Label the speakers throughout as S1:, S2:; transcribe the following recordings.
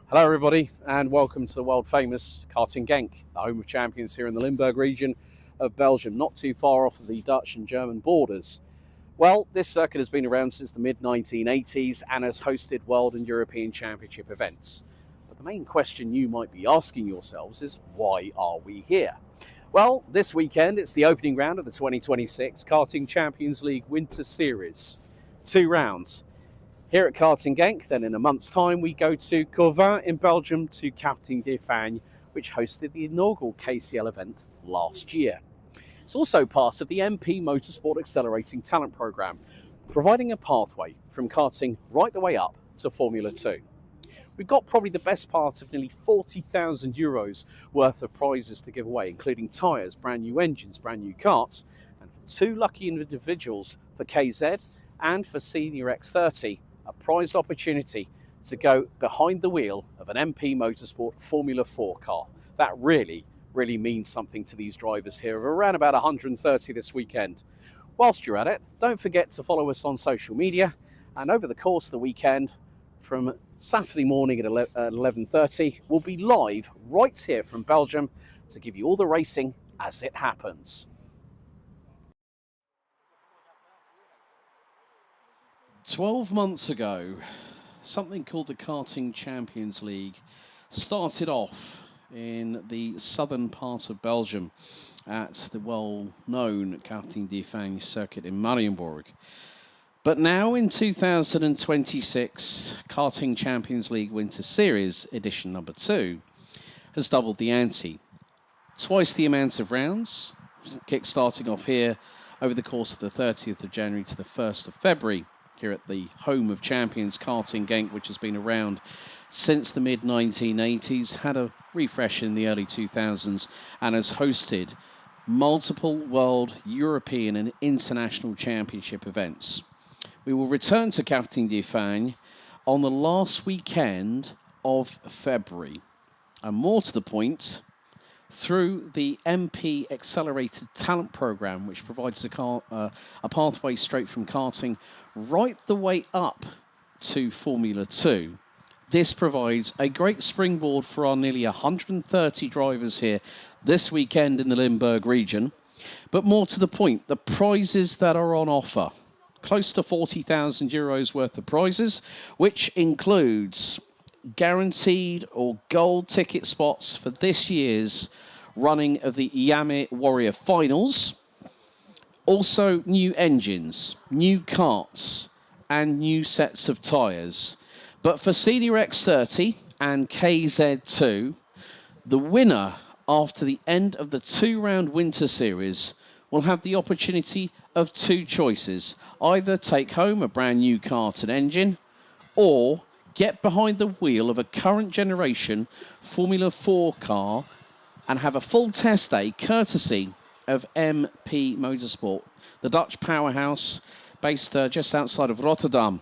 S1: Hello everybody and welcome to the world famous Karting Genk, the home of champions here in the Limburg region of Belgium, not too far off of the Dutch and German borders. Well, this circuit has been around since the mid-1980s and has hosted world and European championship events. But the main question you might be asking yourselves is, why are we here? Well, this weekend it's the opening round of the 2026 Karting Champions League Winter Series. 2 rounds. Here at Karting Genk, then in a month's time, we go to Corvin in Belgium to Karting d'Espagne, which hosted the inaugural KCL event last year. It's also part of the MP Motorsport Accelerating Talent Programme, providing a pathway from karting right the way up to Formula 2. We've got probably the best part of nearly €40,000 worth of prizes to give away, including tyres, brand new engines, brand new karts, and for 2 lucky individuals for KZ and for Senior X30, a prized opportunity to go behind the wheel of an MP Motorsport Formula 4 car. That really means something to these drivers here, of around about 130 this weekend. Whilst you're at it, don't forget to follow us on social media, and over the course of the weekend, from Saturday morning at 11:30, we'll be live right here from Belgium to give you all the racing as it happens. 12 months ago, something called the Karting Champions League started off in the southern part of Belgium at the well-known Karting d'Espagne circuit in Marienborg. But now in 2026, Karting Champions League Winter Series edition number 2 has doubled the ante. Twice the amount of rounds, kick-starting off here over the course of the 30th of January to the 1st of February. Here at the home of champions, Karting Genk, which has been around since the mid-1980s, had a refresh in the early 2000s, and has hosted multiple world, European and international championship events. We will return to Karting d'Espagne on the last weekend of February. And more to the point, through the MP Accelerated Talent Programme, which provides a pathway straight from karting right the way up to Formula 2. This provides a great springboard for our nearly 130 drivers here this weekend in the Limburg region. But more to the point, the prizes that are on offer. Close to €40,000 worth of prizes, which includes guaranteed or gold ticket spots for this year's running of the Iame Warrior Finals. Also new engines, new karts and new sets of tyres. But for Senior X30 and KZ2, the winner after the end of the 2-round winter series will have the opportunity of 2 choices. Either take home a brand new kart and engine, or get behind the wheel of a current generation Formula 4 car and have a full test day courtesy of MP Motorsport, the Dutch powerhouse based just outside of Rotterdam,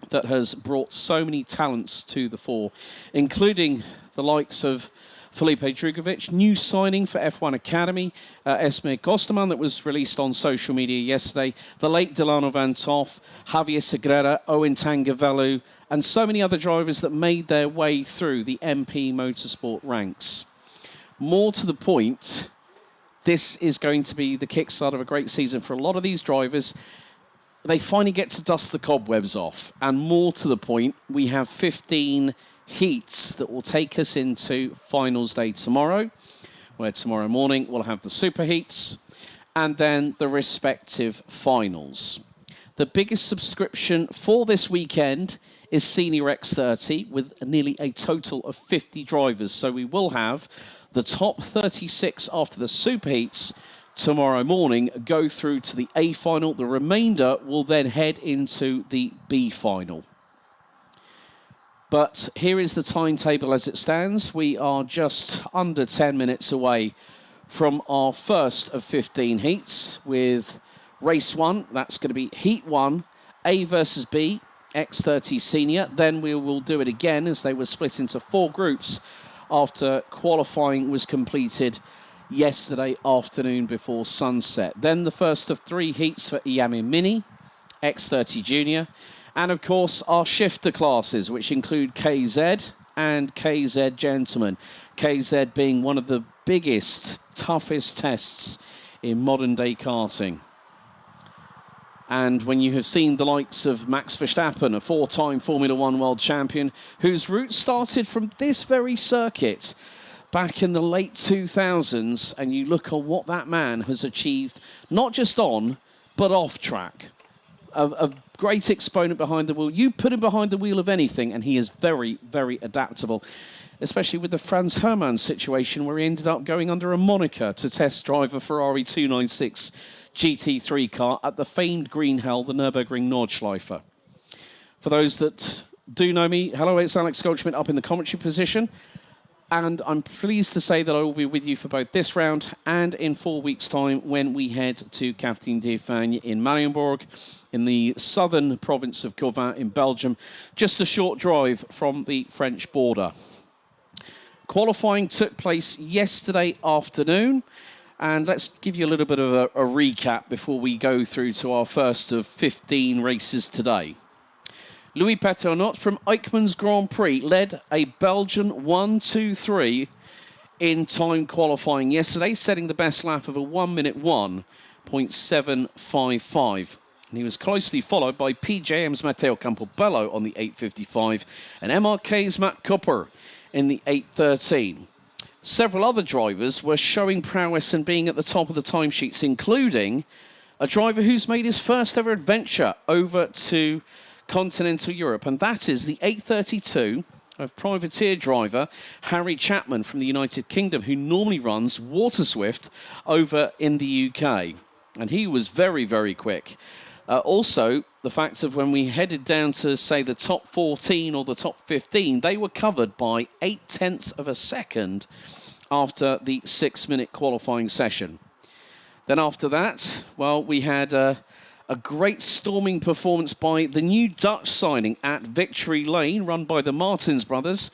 S1: that has brought so many talents to the fore, including the likes of Felipe Drugovich, new signing for F1 Academy, Esme Kosterman, that was released on social media yesterday, the late Delano Van Toff, Javier Segrera, Owen Tangavellu, and so many other drivers that made their way through the MP Motorsport ranks. More to the point, this is going to be the kickstart of a great season for a lot of these drivers. They finally get to dust the cobwebs off. And more to the point, we have 15 heats that will take us into finals day tomorrow, where tomorrow morning we'll have the super heats and then the respective finals. The biggest subscription for this weekend is Senior X30, with nearly a total of 50 drivers. So we will have the top 36 after the super heats tomorrow morning go through to the A final. The remainder will then head into the B final. But here is the timetable as it stands. We are just under 10 minutes away from our first of 15 heats, with race 1. That's going to be heat 1, A versus B, X30 Senior. Then we will do it again, as they were split into 4 groups after qualifying was completed yesterday afternoon before sunset. Then the first of 3 heats for Iame Mini, X30 Junior, And of course, our shifter classes, which include KZ and KZ Gentlemen. KZ being one of the biggest, toughest tests in modern day karting. And when you have seen the likes of Max Verstappen, a four-time Formula One world champion, whose route started from this very circuit back in the late 2000s, and you look at what that man has achieved, not just on, but off track. A great exponent behind the wheel. You put him behind the wheel of anything, and he is very, very adaptable, especially with the Franz Hermann situation, where he ended up going under a moniker to test drive a Ferrari 296 GT3 car at the famed Green Hell, the Nürburgring Nordschleife. For those that do know me, hello, it's Alex Goldschmidt up in the commentary position. And I'm pleased to say that I will be with you for both this round and in 4 weeks' time when we head to Karting d'Espagne in Marienborg in the southern province of Corvin in Belgium, just a short drive from the French border. Qualifying took place yesterday afternoon, and let's give you a little bit of a recap before we go through to our first of 15 races today. Louis Paternotte from Eichmann's Grand Prix led a Belgian 1-2-3 in time qualifying yesterday, setting the best lap of a 1-minute 1.755. And he was closely followed by PJM's Matteo Campobello on the 8.55 and MRK's Matt Cooper in the 8.13. Several other drivers were showing prowess and being at the top of the timesheets, including a driver who's made his first ever adventure over to continental Europe, and that is the 832 of privateer driver Harry Chapman from the United Kingdom, who normally runs Waterswift over in the UK. And he was very, very quick. Also, the fact of when we headed down to, say, the top 14 or the top 15, they were covered by 0.8 of a second after the 6-minute qualifying session. Then after that, well, we had a great storming performance by the new Dutch signing at Victory Lane, run by the Martins brothers.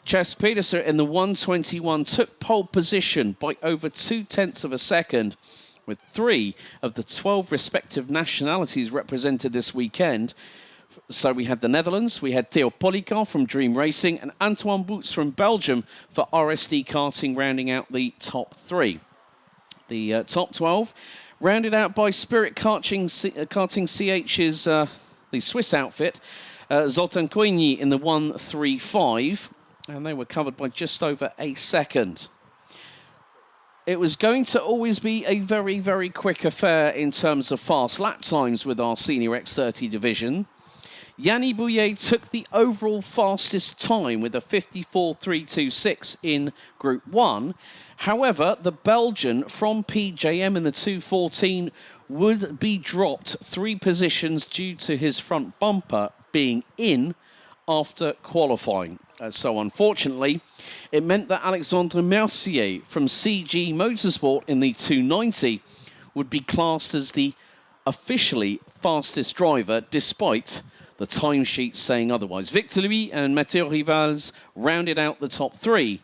S1: Ches Pedersen in the 121 took pole position by over 0.2 of a second, with 3 of the 12 respective nationalities represented this weekend. So we had the Netherlands, we had Theo Policar from Dream Racing, and Antoine Boots from Belgium for RSD Karting, rounding out the top 3. The top 12 rounded out by Spirit Karting CH's, the Swiss outfit, Zoltan Koigny in the 135, and they were covered by just over a second. It was going to always be a very, very quick affair in terms of fast lap times with our Senior X30 division. Yanni Bouillet took the overall fastest time with a 54.326 in Group 1. However, the Belgian from PJM in the 214 would be dropped 3 positions due to his front bumper being in after qualifying. So unfortunately, it meant that Alexandre Mercier from CG Motorsport in the 290 would be classed as the officially fastest driver, despite the timesheet saying otherwise. Victor Louis and Matteo Rivals rounded out the top 3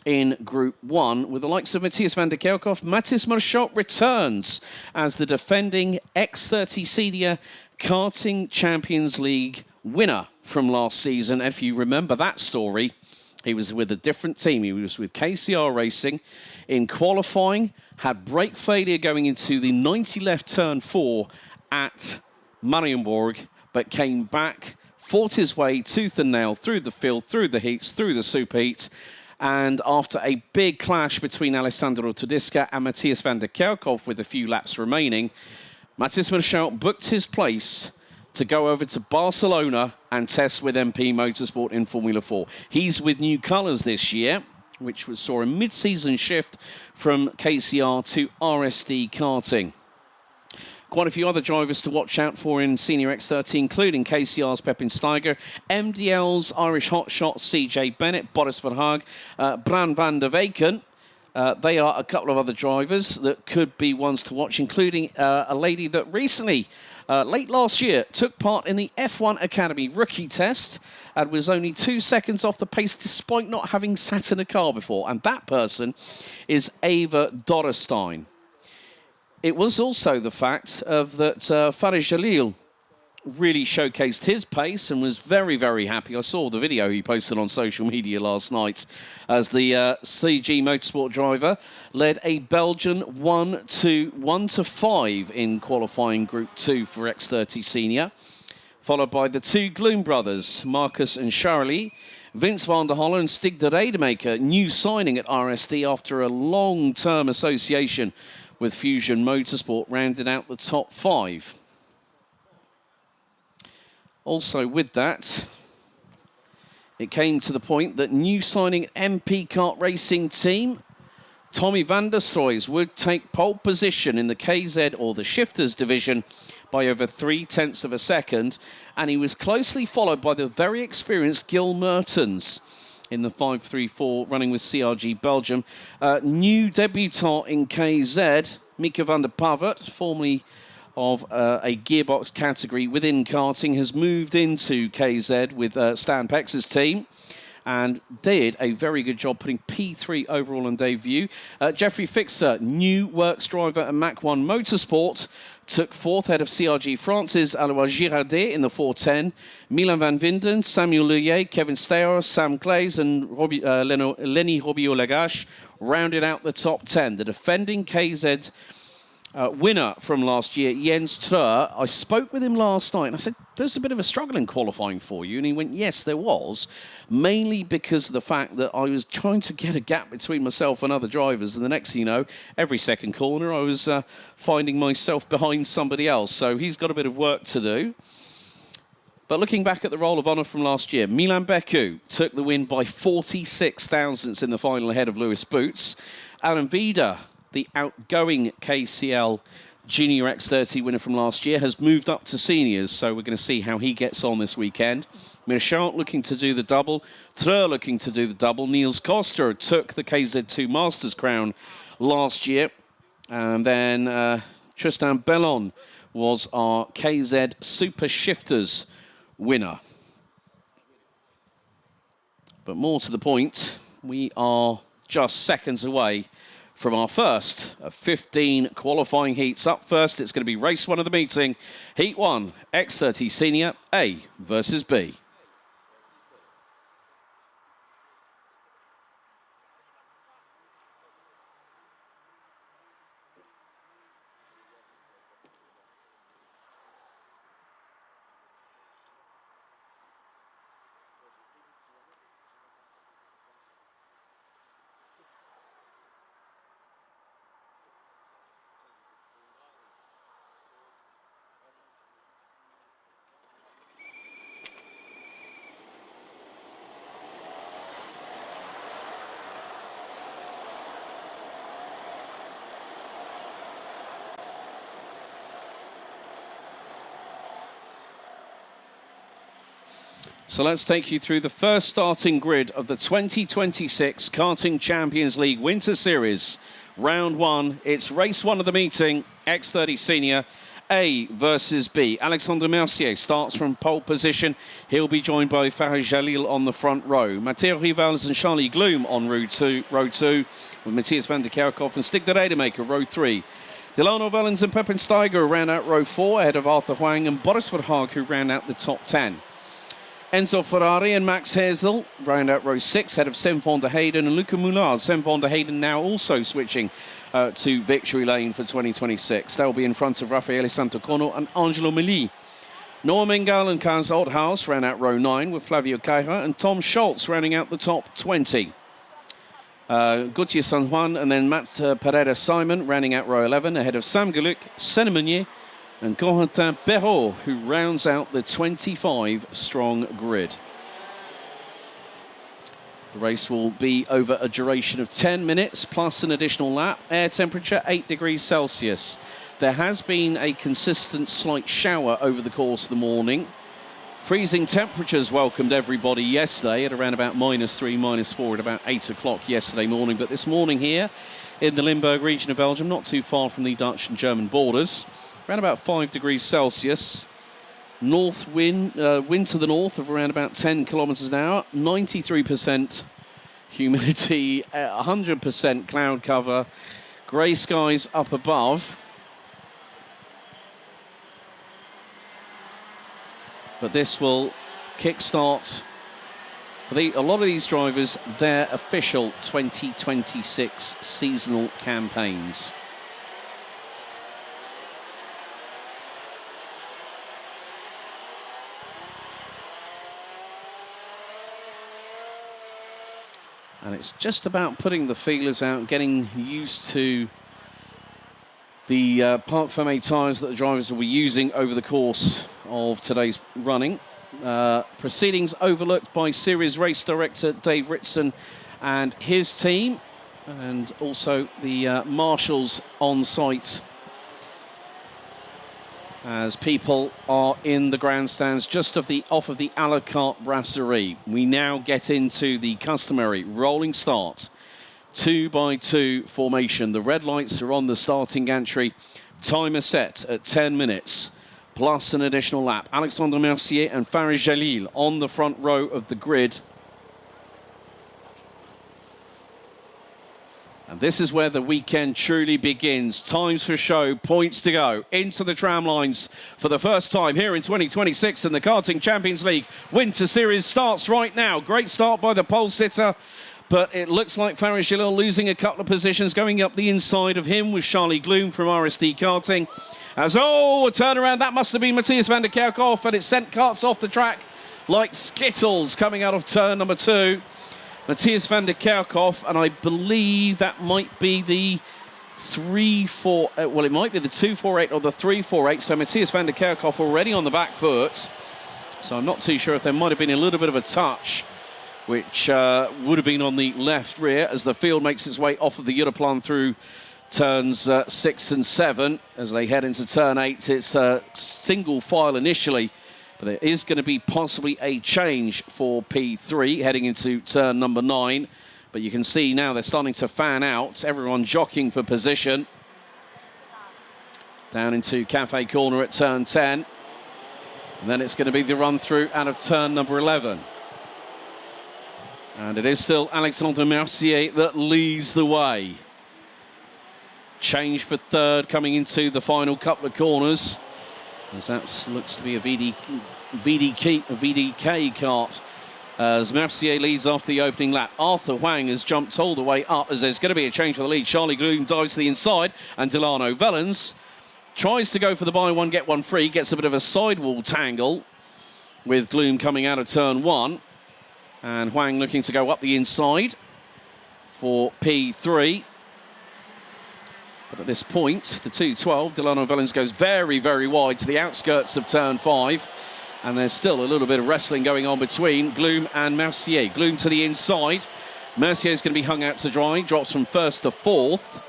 S1: in Group 1, with the likes of Matthias van der Kerkhoff. Mathis Marchot returns as the defending X30 Senior Karting Champions League winner from last season. And if you remember that story, he was with a different team. He was with KCR Racing in qualifying, had brake failure going into the 90 left turn 4 at Marienborg, but came back, fought his way tooth and nail through the field, through the heats, through the superheats. And after a big clash between Alessandro Todisca and Matthias van der Kerkhoff with a few laps remaining, Mathis Marchal booked his place to go over to Barcelona and test with MP Motorsport in Formula 4. He's with new colours this year, which saw a mid-season shift from KCR to RSD Karting. Quite a few other drivers to watch out for in Senior X30, including KCR's Pepin Steiger, MDL's Irish hotshot CJ Bennett, Boris Verhaag, Bran van der Weken. They are a couple of other drivers that could be ones to watch, including a lady that recently, late last year, took part in the F1 Academy rookie test and was only 2 seconds off the pace despite not having sat in a car before. And that person is Ava Dorrestein. It was also the fact of that Farid Jalil really showcased his pace and was very, very happy. I saw the video he posted on social media last night as the CG Motorsport driver led a Belgian 1-5 in qualifying Group 2 for X30 Senior, followed by the two Gloom brothers, Marcus and Charlie. Vince van der Holle and Stig de Rademaker, new signing at RSD after a long-term association with Fusion Motorsport, rounded out the top 5. Also with that, it came to the point that new signing MP Kart Racing team, Tommy van der Stroys, would take pole position in the KZ or the Shifters division by over 0.3 of a second, and he was closely followed by the very experienced Gil Mertens in the 534 running with CRG Belgium. New debutant in KZ, Mika van der Pavert, formerly of a gearbox category within karting, has moved into KZ with Stan Pex's team and did a very good job putting P3 overall on debut. Jeffrey Fixter, new works driver at Mach 1 Motorsport, took 4th ahead of CRG France's Alois Girardet in the 410. Milan van Vinden, Samuel Leuillet, Kevin Steyer, Sam Clays and Lenny Robiot-Lagache rounded out the top 10. The defending KZ winner from last year, Jens Treur, I spoke with him last night and I said, there's a bit of a struggle in qualifying for you. And he went, yes, there was, mainly because of the fact that I was trying to get a gap between myself and other drivers. And the next thing you know, every second corner, I was finding myself behind somebody else. So he's got a bit of work to do. But looking back at the Roll of Honour from last year, Milan Beku took the win by 46 thousandths in the final ahead of Lewis Boots. Alan Vida, the outgoing KCL Junior X30 winner from last year, has moved up to seniors, so we're going to see how he gets on this weekend. Mirchant looking to do the double, Treur looking to do the double. Niels Koster took the KZ2 Masters crown last year, and then Tristan Bellon was our KZ Super Shifters winner. But more to the point, we are just seconds away from our first of 15 qualifying heats. Up first, it's going to be race 1 of the meeting. Heat 1, X30 Senior, A versus B. So let's take you through the first starting grid of the 2026 Karting Champions League Winter Series. Round 1, it's race 1 of the meeting, X30 Senior, A versus B. Alexandre Mercier starts from pole position. He'll be joined by Farah Jalil on the front row. Matteo Rivals and Charlie Gloom on row 2, with Matthias van der Kerkhoff and Stig de Rademaker, row 3. Delano Vellens and Pepin Steiger round out row 4 ahead of Arthur Huang and Boris Verhaag, who round out the top 10. Enzo Ferrari and Max Hazel round out row 6 ahead of Sam van der Heyden and Luca Moulard. Sam van der Heyden now also switching to victory lane for 2026. They'll be in front of Raffaele Santocono and Angelo Meli. Noah Mengal and Kaz Oldhouse round out row 9 with Flavio Caira and Tom Schultz rounding out the top 20. Gauthier San Juan and then Matt Pereira Simon rounding out row 11 ahead of Sam Galuk, Senna Meunier and Corentin Perrault, who rounds out the 25-strong grid. The race will be over a duration of 10 minutes plus an additional lap. Air temperature 8 degrees Celsius. There has been a consistent slight shower over the course of the morning. Freezing temperatures welcomed everybody yesterday at around about -3, -4 at about 8 o'clock yesterday morning. But this morning here in the Limburg region of Belgium, not too far from the Dutch and German borders, around about 5 degrees Celsius. North wind to the north of around about 10 kilometers an hour. 93% humidity, 100% cloud cover. Grey skies up above. But this will kickstart for a lot of these drivers their official 2026 seasonal campaigns. And it's just about putting the feelers out, getting used to the Parc Fermé tyres that the drivers will be using over the course of today's running. Proceedings overlooked by Series Race Director Dave Ritson and his team, and also the marshals on site as people are in the grandstands just off of the a la carte brasserie. We now get into the customary rolling start, 2x2 formation. The red lights are on the starting gantry. Timer set at 10 minutes, plus an additional lap. Alexandre Mercier and Faris Jalil on the front row of the grid. And this is where the weekend truly begins. Times for show, points to go. Into the tram lines for the first time here in 2026 in the Karting Champions League. Winter Series starts right now. Great start by the pole sitter, but it looks like Faris Jalil losing a couple of positions. Going up the inside of him was Charlie Gloom from RSD Karting. As, a turnaround, that must have been Matthias van der Kerkhoff, and it sent karts off the track like Skittles coming out of turn number 2. Matthias van der Kerkhoff, and I believe that might be the 3-4, well, it might be the 2-4-8 or the 3-4-8, so Matthias van der Kerkhoff already on the back foot. So I'm not too sure if there might have been a little bit of a touch, which would have been on the left rear as the field makes its way off of the Europlan through turns 6 and 7. As they head into turn 8, it's a single file initially, but there is going to be possibly a change for P3 heading into turn number 9. But you can see now they're starting to fan out, everyone jockeying for position. Down into Cafe Corner at turn 10. And then it's going to be the run through out of turn number 11. And it is still Alexandre Mercier that leads the way. Change for third coming into the final couple of corners, as that looks to be a VDK kart, as Mercier leads off the opening lap. Arthur Huang has jumped all the way up as there's going to be a change for the lead. Charlie Gloom dives to the inside, and Delano Vellens tries to go for the buy one, get one free, gets a bit of a sidewall tangle with Gloom coming out of turn 1. And Huang looking to go up the inside for P3. But at this point, the 212, Delano Vellens goes very, very wide to the outskirts of turn 5. And there's still a little bit of wrestling going on between Gloom and Mercier. Gloom to the inside. Mercier's going to be hung out to dry. Drops from 1st to 4th.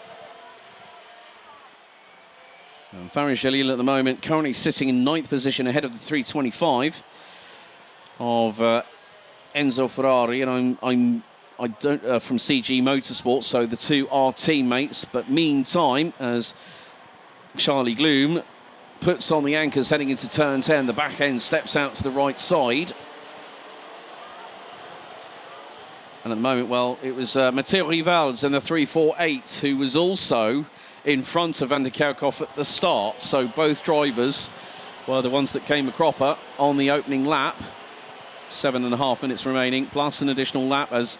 S1: And Faris Jalil at the moment currently sitting in 9th position ahead of the 325 of Enzo Ferrari. And I don't from CG Motorsport, so the two are teammates. But meantime, as Charlie Gloom puts on the anchors heading into turn 10, the back end steps out to the right side. And at the moment, well, it was Matteo Rivals in the 348 who was also in front of Van der Kerkhoff at the start. So both drivers were the ones that came a cropper on the opening lap. 7.5 minutes remaining, plus an additional lap as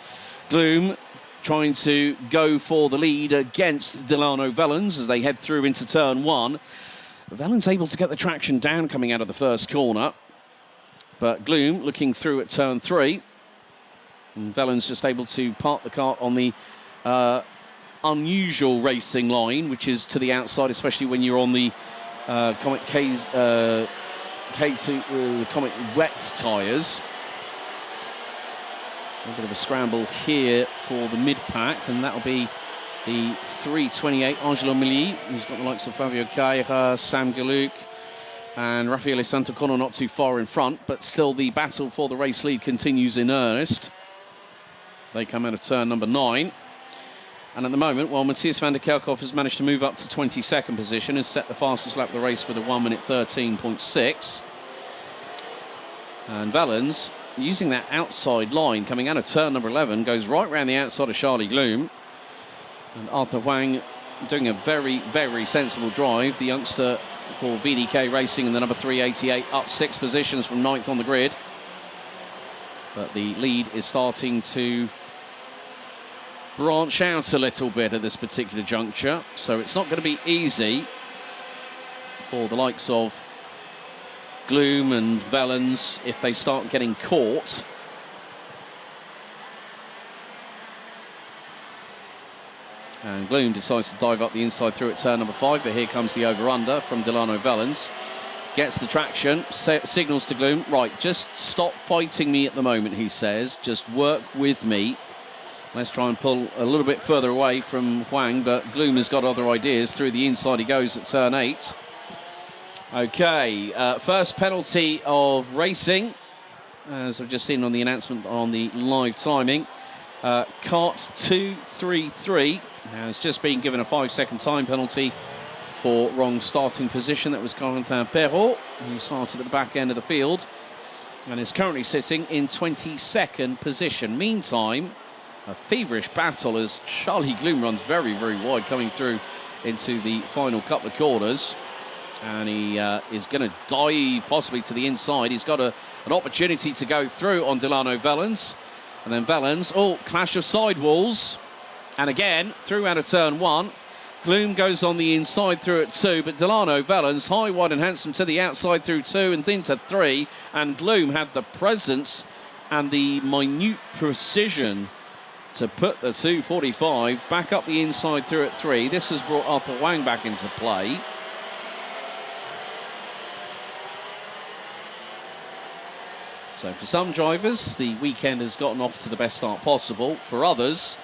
S1: Gloom trying to go for the lead against Delano Vellens as they head through into turn 1. Vellens able to get the traction down coming out of the first corner, but Gloom looking through at turn 3. And Vellens just able to park the kart on the unusual racing line, which is to the outside, especially when you're on the Comet K2 Comet wet tyres. A bit of a scramble here for the mid-pack, and that'll be the 328 Angelo Milli, who's got the likes of Fabio Caira, Sam Galuk, and Raffaele Santocono not too far in front, but still the battle for the race lead continues in earnest. They come out of turn number 9. And at the moment, well, Matthias van der Kerkhoff has managed to move up to 22nd position, has set the fastest lap of the race with a 1:13.6. And Vellens, using that outside line, coming out of turn number 11, goes right round the outside of Charlie Gloom. And Arthur Huang doing a very, very sensible drive. The youngster for VDK Racing in the number 388, up 6 positions from 9th on the grid. But the lead is starting to branch out a little bit at this particular juncture, so it's not going to be easy for the likes of Gloom and Vellens if they start getting caught. And Gloom decides to dive up the inside through at turn number 5, but here comes the over-under from Delano Vellens. Gets the traction, signals to Gloom. Right, just stop fighting me at the moment, he says. Just work with me. Let's try and pull a little bit further away from Huang, but Gloom has got other ideas. Through the inside he goes at turn 8. Okay, first penalty of racing, as I've just seen on the announcement on the live timing. Kart 233 has just been given a 5-second time penalty for wrong starting position. That was Commentator Perrault, who started at the back end of the field and is currently sitting in 22nd position. Meantime, a feverish battle as Charlie Gloom runs very, very wide coming through into the final couple of corners. And he is going to dive possibly to the inside. He's got an opportunity to go through on Delano Vellens. And then Vellens, clash of sidewalls. And again, through out of turn 1. Gloom goes on the inside through at 2, but Delano Vellens, high, wide and handsome to the outside through 2 and then to 3. And Gloom had the presence and the minute precision to put the 245 back up the inside through at 3. This has brought Arthur Wang back into play. So for some drivers, the weekend has gotten off to the best start possible. For others,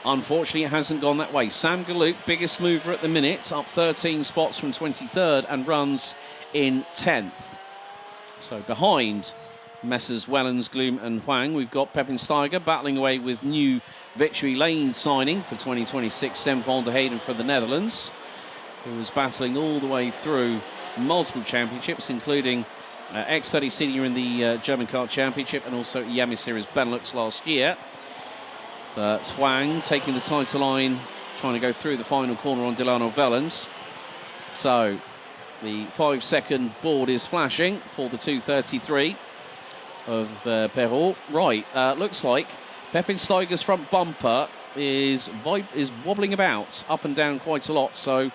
S1: unfortunately, it hasn't gone that way. Sam Galuk, biggest mover at the minute, up 13 spots from 23rd and runs in 10th. So behind Messrs Wellens, Gloom and Huang, we've got Pepin Steiger battling away with new Victory Lane signing for 2026, Sam van der Hayden from the Netherlands, who was battling all the way through multiple championships, including X30 Senior in the German Kart Championship and also Iame Series Benelux last year. But Huang taking the title line, trying to go through the final corner on Delano Vellens. So the 5-second board is flashing for the 233 of Perrault. Right, looks like Pepin Steiger's front bumper is wobbling about up and down quite a lot. So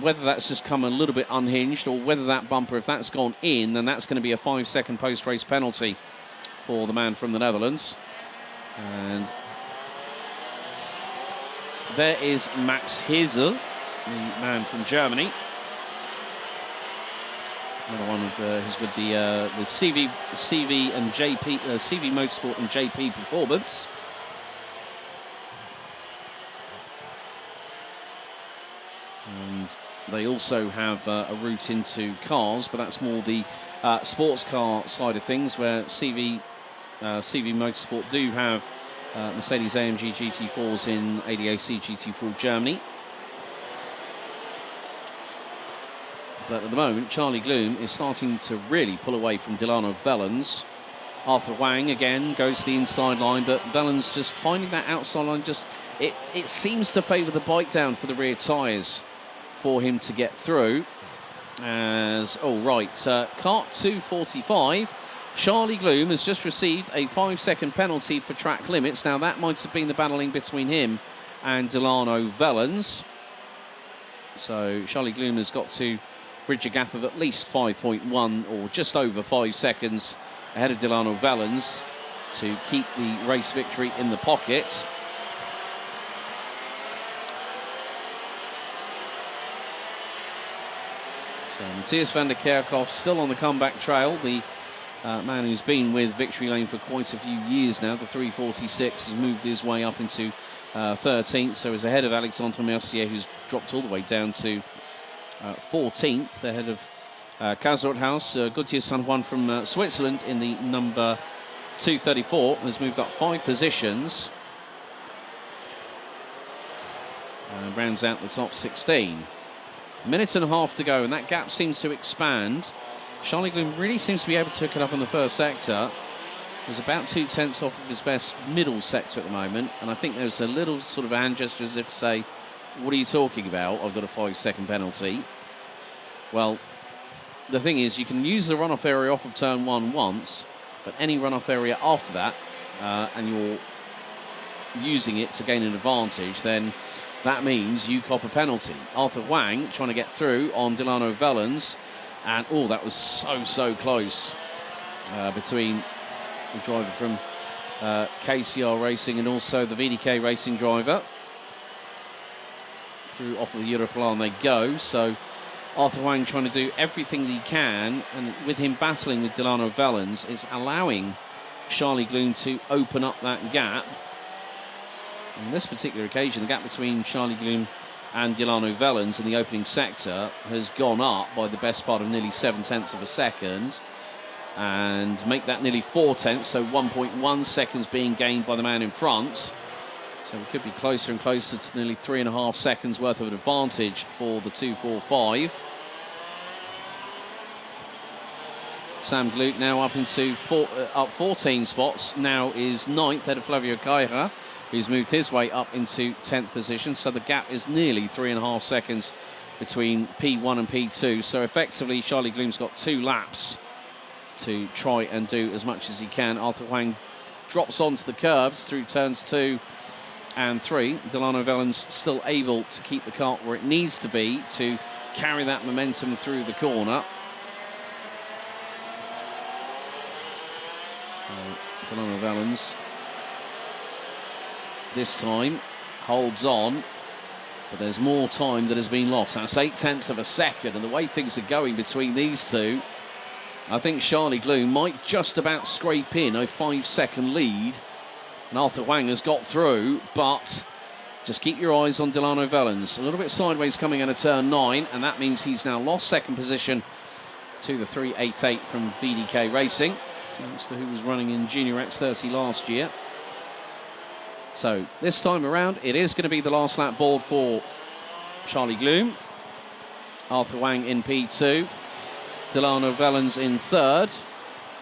S1: whether that's just come a little bit unhinged or whether that bumper, if that's gone in, then that's going to be a 5-second post-race penalty for the man from the Netherlands. And there is Max Hirsel, the man from Germany. Another one who's with the CV and JP, CV Motorsport and JP Performance. And they also have a route into cars, but that's more the sports car side of things, where CV Motorsport do have Mercedes AMG GT4s in ADAC GT4 Germany. But at the moment, Charlie Gloom is starting to really pull away from Delano Vellens. Arthur Wang again goes to the inside line, but Vellens just finding that outside line, it seems to favour the bite down for the rear tyres for him to get through. As, Kart 245, Charlie Gloom has just received a 5-second penalty for track limits. Now that might have been the battling between him and Delano Vellens. So Charlie Gloom has got to bridge a gap of at least 5.1 or just over 5 seconds ahead of Delano Vellens to keep the race victory in the pocket. So Matthias van der Kerkhoff still on the comeback trail. The man who's been with Victory Lane for quite a few years now, the 346, has moved his way up into 13th, so is ahead of Alexandre Mercier, who's dropped all the way down to 14th, ahead of Kazorthaus. Gauthier San Juan from Switzerland in the number 234 has moved up 5 positions and rounds out the top 16. A minute and a half to go, and that gap seems to expand. Charlie Gloom really seems to be able to hook it up in the first sector. He's about 2/10 off of his best middle sector at the moment, and I think there's a little sort of hand gesture as if to say, what are you talking about? I've got a 5-second penalty. Well, the thing is, you can use the runoff area off of turn 1 once, but any runoff area after that, and you're using it to gain an advantage, then that means you cop a penalty. Arthur Wang trying to get through on Delano Vellens, and oh, that was so close between the driver from KCR Racing and also the VDK Racing driver. Through off of the Europlan they go, so Arthur Wang trying to do everything that he can, and with him battling with Delano Vellens is allowing Charlie Gloom to open up that gap. On this particular occasion, the gap between Charlie Gloom and Delano Vellens in the opening sector has gone up by the best part of nearly 7/10 of a second, and make that nearly 4/10, so 1.1 seconds being gained by the man in front. So we could be closer and closer to nearly 3.5 seconds worth of an advantage for the 245. Sam Gluck now up into up 14 spots, now is 9th ahead of Flavio Caira, who's moved his way up into 10th position. So the gap is nearly 3.5 seconds between P1 and P2. So effectively, Charlie Gloom's got 2 laps to try and do as much as he can. Arthur Wang drops onto the curbs through turns 2 and 3. Delano Vellens still able to keep the kart where it needs to be to carry that momentum through the corner. So Delano Vellens this time holds on, but there's more time that has been lost. That's 0.8 of a second, and the way things are going between these two, I think Charlie Gloom might just about scrape in a 5-second lead. And Arthur Wang has got through, but just keep your eyes on Delano Vellens. A little bit sideways coming out of turn 9, and that means he's now lost second position to the 388 from VDK Racing, youngster who was running in Junior X30 last year. So this time around, it is going to be the last lap board for Charlie Gloom. Arthur Wang in P2, Delano Vellens in 3rd.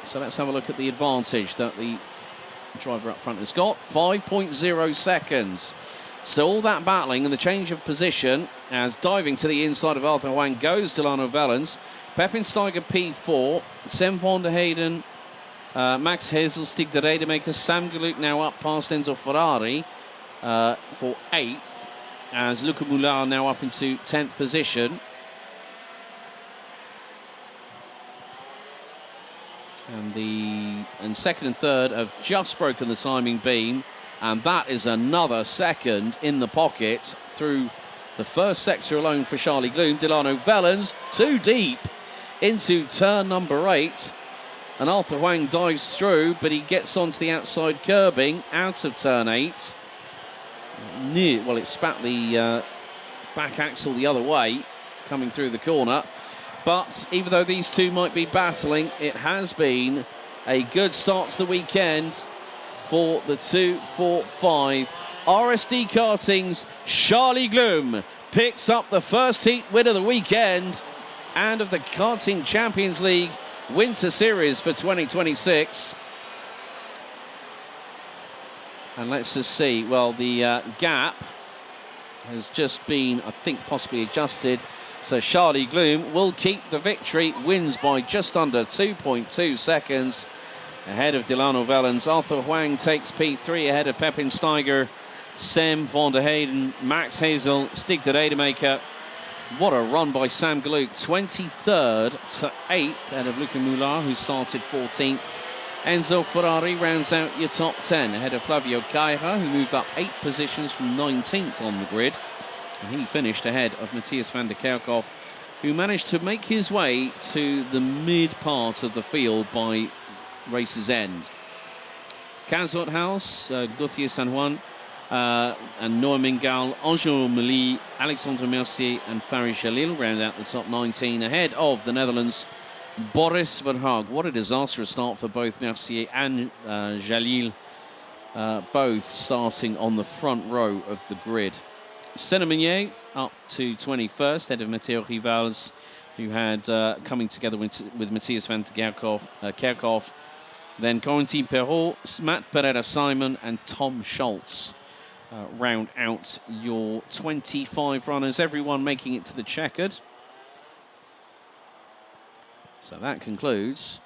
S1: So let's have a look at the advantage that the driver up front has got. 5.0 seconds. So all that battling and the change of position as diving to the inside of Arthur Wang goes Delano Vellens. Pepin Steiger P4, Sam van der Heyden, Max Hazel, Stig de Rademaker, Sam Gluck now up past Enzo Ferrari for 8th, as Luca Moulin now up into 10th position. And second and third have just broken the timing beam, and that is another second in the pocket through the first sector alone for Charlie Gloom. Delano Vellens too deep into turn number 8, and Arthur Wang dives through, but he gets onto the outside curbing out of turn 8. Well, it spat the back axle the other way coming through the corner. But even though these two might be battling, it has been a good start to the weekend for the 245. RSD Karting's Charlie Gloom picks up the first heat win of the weekend and of the Karting Champions League Winter Series for 2026. And let's just see. Well, the gap has just been, I think, possibly adjusted. So Charlie Gloom will keep the victory, wins by just under 2.2 seconds ahead of Delano Vellens. Arthur Wang takes P3 ahead of Pepin Steiger, Sam van der Heyden, Max Hazel, Stig de Rademaker. What a run by Sam Gluck, 23rd to 8th ahead of Luca Moulin, who started 14th. Enzo Ferrari rounds out your top 10 ahead of Flavio Caira, who moved up 8 positions from 19th on the grid. And he finished ahead of Matthias van der Kerkhoff, who managed to make his way to the mid part of the field by race's end. Kazot House, Gauthier San Juan, and Noah Mingal, Angelo Meli, Alexandre Mercier and Farid Jalil round out the top 19 ahead of the Netherlands' Boris Verhaag. What a disastrous start for both Mercier and Jalil, both starting on the front row of the grid. Senna Meunier up to 21st, head of Matteo Rivals, who had coming together with Matthias van der Kerkhoff. Then Corentin Perrault, Matt Pereira-Simon and Tom Schultz round out your 25 runners, everyone making it to the checkered. So that concludes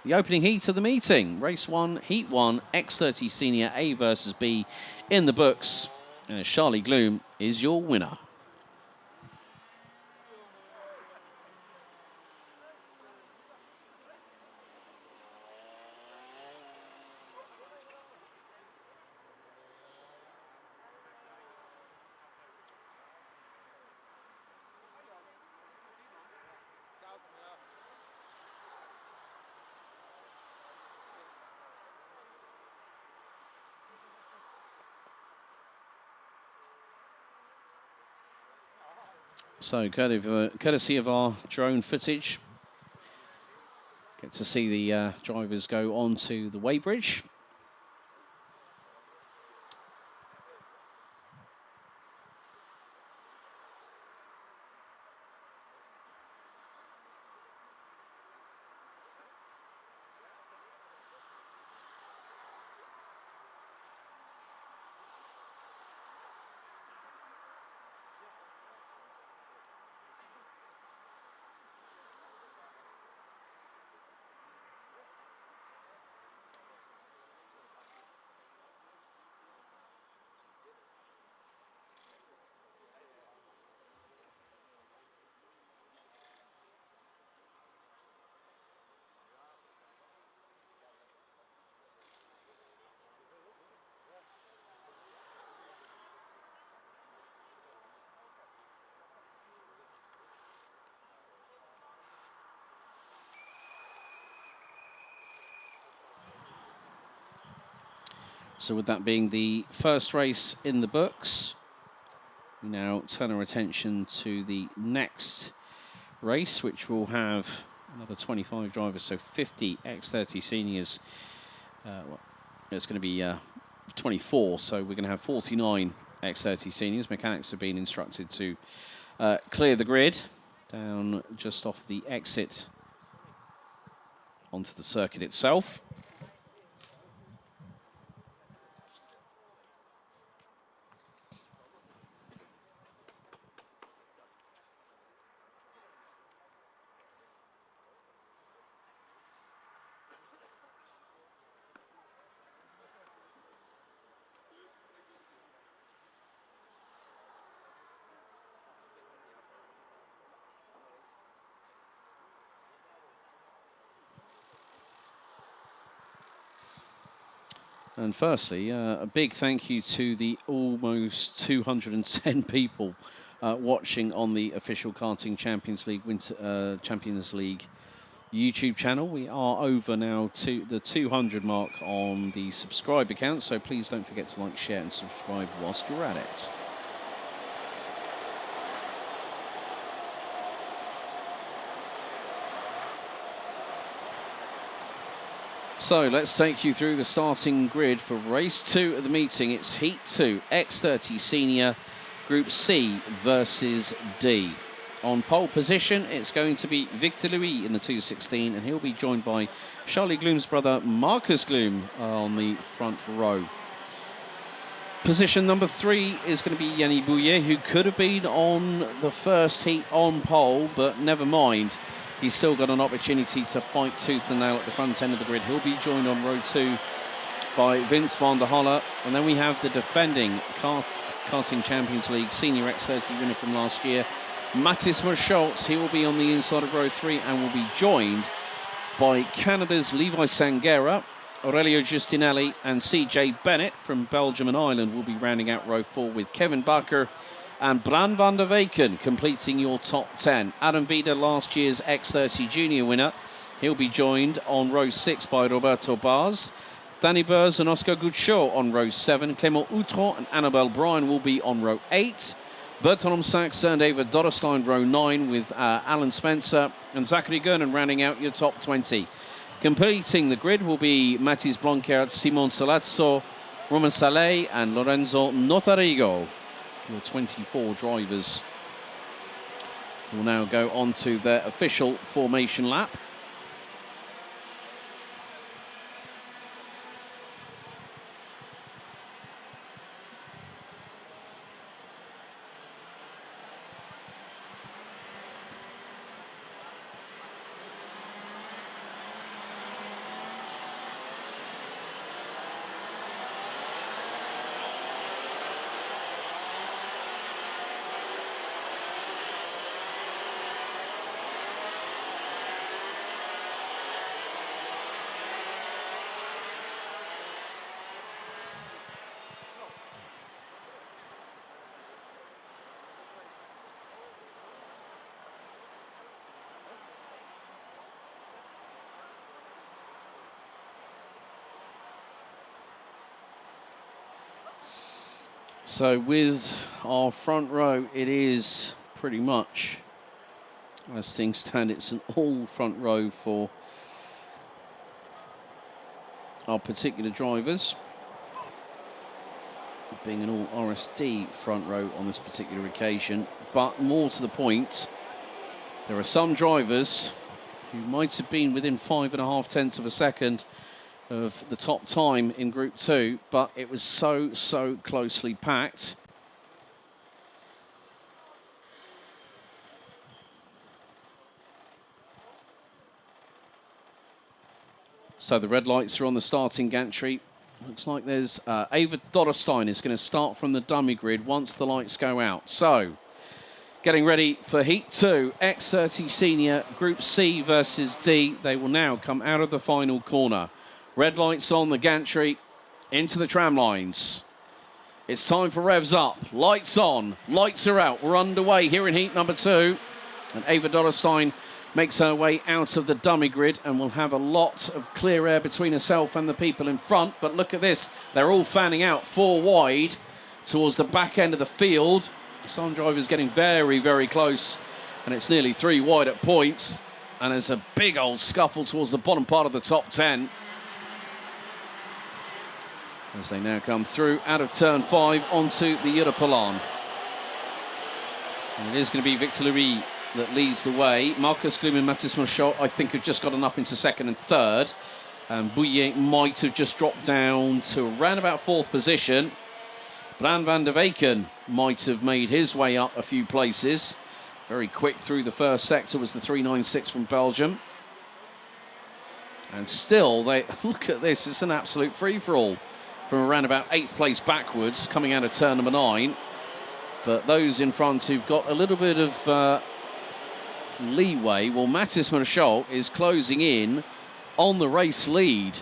S1: the opening heat of the meeting. Race 1, Heat 1, X30 Senior A versus B in the books. And Charlie Gloom is your winner. So, courtesy of our drone footage, get to see the drivers go onto the weighbridge. So with that being the first race in the books, we now turn our attention to the next race, which will have another 25 drivers, so 50 X30 seniors. Well, it's going to be 24, so we're going to have 49 X30 seniors. Mechanics have been instructed to clear the grid down just off the exit onto the circuit itself. And firstly, a big thank you to the almost 210 people watching on the official Karting Champions League YouTube channel. We are over now to the 200 mark on the subscribe account, so please don't forget to like, share and subscribe whilst you're at it. So let's take you through the starting grid for race 2 of the meeting. It's Heat 2, X30 Senior, Group C versus D. On pole position, it's going to be Victor Louis in the 216, and he'll be joined by Charlie Gloom's brother, Marcus Gloom, on the front row. Position number 3 is going to be Yanni Bouillet, who could have been on the first heat on pole, but never mind. He's still got an opportunity to fight tooth and nail at the front end of the grid. He'll be joined on row 2 by Vince van der Holle. And then we have the defending Karting Champions League Senior X30 winner from last year, Mathis Merscholz. He will be on the inside of row 3 and will be joined by Canada's Levi Sanguera, Aurelio Giustinelli and CJ Bennett from Belgium and Ireland will be rounding out row 4 with Kevin Bakker and Bran van der Weyken completing your top 10. Adam Vida, last year's X30 Junior winner. He'll be joined on row 6 by Roberto Baz. Danny Burrs and Oscar Gouchot on row 7. Clément Outron and Annabelle Bryan will be on row 8. Bertrand Sachs and David Dodderstein row 9 with Alan Spencer and Zachary Gernon rounding out your top 20. Completing the grid will be Mathis Blanquert, Simon Salazzo, Roman Saleh and Lorenzo Notarigo. Your 24 drivers will now go on to their official formation lap. So with our front row, it is pretty much, as things stand, it's an all front row for our particular drivers, being an all RSD front row on this particular occasion. But more to the point, there are some drivers who might have been within 5.5 tenths of a second of the top time in Group 2, but it was so closely packed. So the red lights are on the starting gantry. Looks like there's Ava Dotterstein is going to start from the dummy grid once the lights go out. So, getting ready for Heat 2, X30 Senior, Group C versus D. They will now come out of the final corner. Red lights on the gantry, into the tram lines. It's time for revs up. Lights on, lights are out. We're underway here in Heat number 2. And Ava Dotterstein makes her way out of the dummy grid and will have a lot of clear air between herself and the people in front. But look at this, they're all fanning out 4 wide towards the back end of the field. Some drivers getting very close, and it's nearly 3 wide at points. And there's a big old scuffle towards the bottom part of the top 10. As they now come through out of turn 5 onto the Europolan. And it is going to be Victor Louis that leads the way. Marcus Gloom and Mathis Marchot, I think, have just gotten up into 2nd and 3rd. And Bouillet might have just dropped down to around about 4th position. Bran van der Weyken might have made his way up a few places. Very quick through the first sector was the 396 from Belgium. And still, they look at this, it's an absolute free-for-all from around about 8th place backwards, coming out of turn number 9. But those in front who've got a little bit of leeway, well, Mathis Marchot is closing in on the race lead.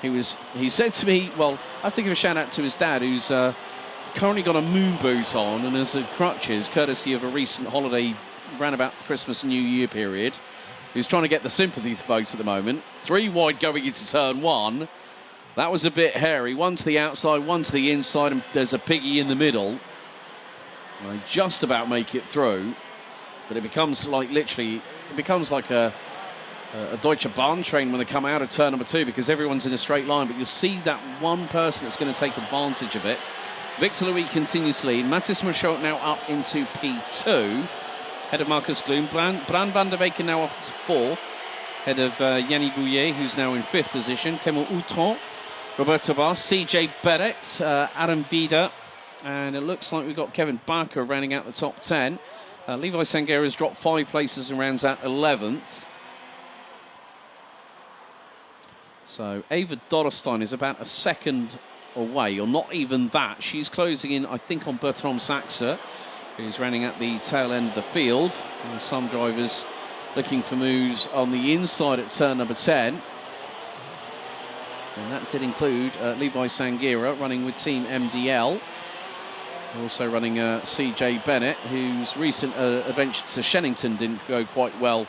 S1: He said to me, well, I have to give a shout out to his dad, who's currently got a moon boot on and has crutches, courtesy of a recent holiday around about Christmas and New Year period. He's trying to get the sympathy vote at the moment. 3 wide going into turn 1. That was a bit hairy. One to the outside, one to the inside, and there's a piggy in the middle. They just about make it through, but it becomes like literally, it becomes like a Deutsche Bahn train when they come out of turn number 2, because everyone's in a straight line, but you'll see that one person that's going to take advantage of it. Victor Louis continues to lead. Mathis Marchot now up into P2, head of Marcus Gloom. Bran van der Weyken now up to 4, head of Yanni Bouillet, who's now in 5th position. Clément Outron, Roberto Bas, CJ Beret, Adam Vida, and it looks like we've got Kevin Barker rounding out the top 10. Levi Sanguera has dropped 5 places and rounds out 11th. So Ava Dotterstein is about a second away, or not even that. She's closing in, I think, on Bertrand Saxe, who's rounding at the tail end of the field. And some drivers looking for moves on the inside at turn number 10. And that did include Levi Sanguera running with Team MDL. Also running CJ Bennett, whose recent adventure to Shennington didn't go quite well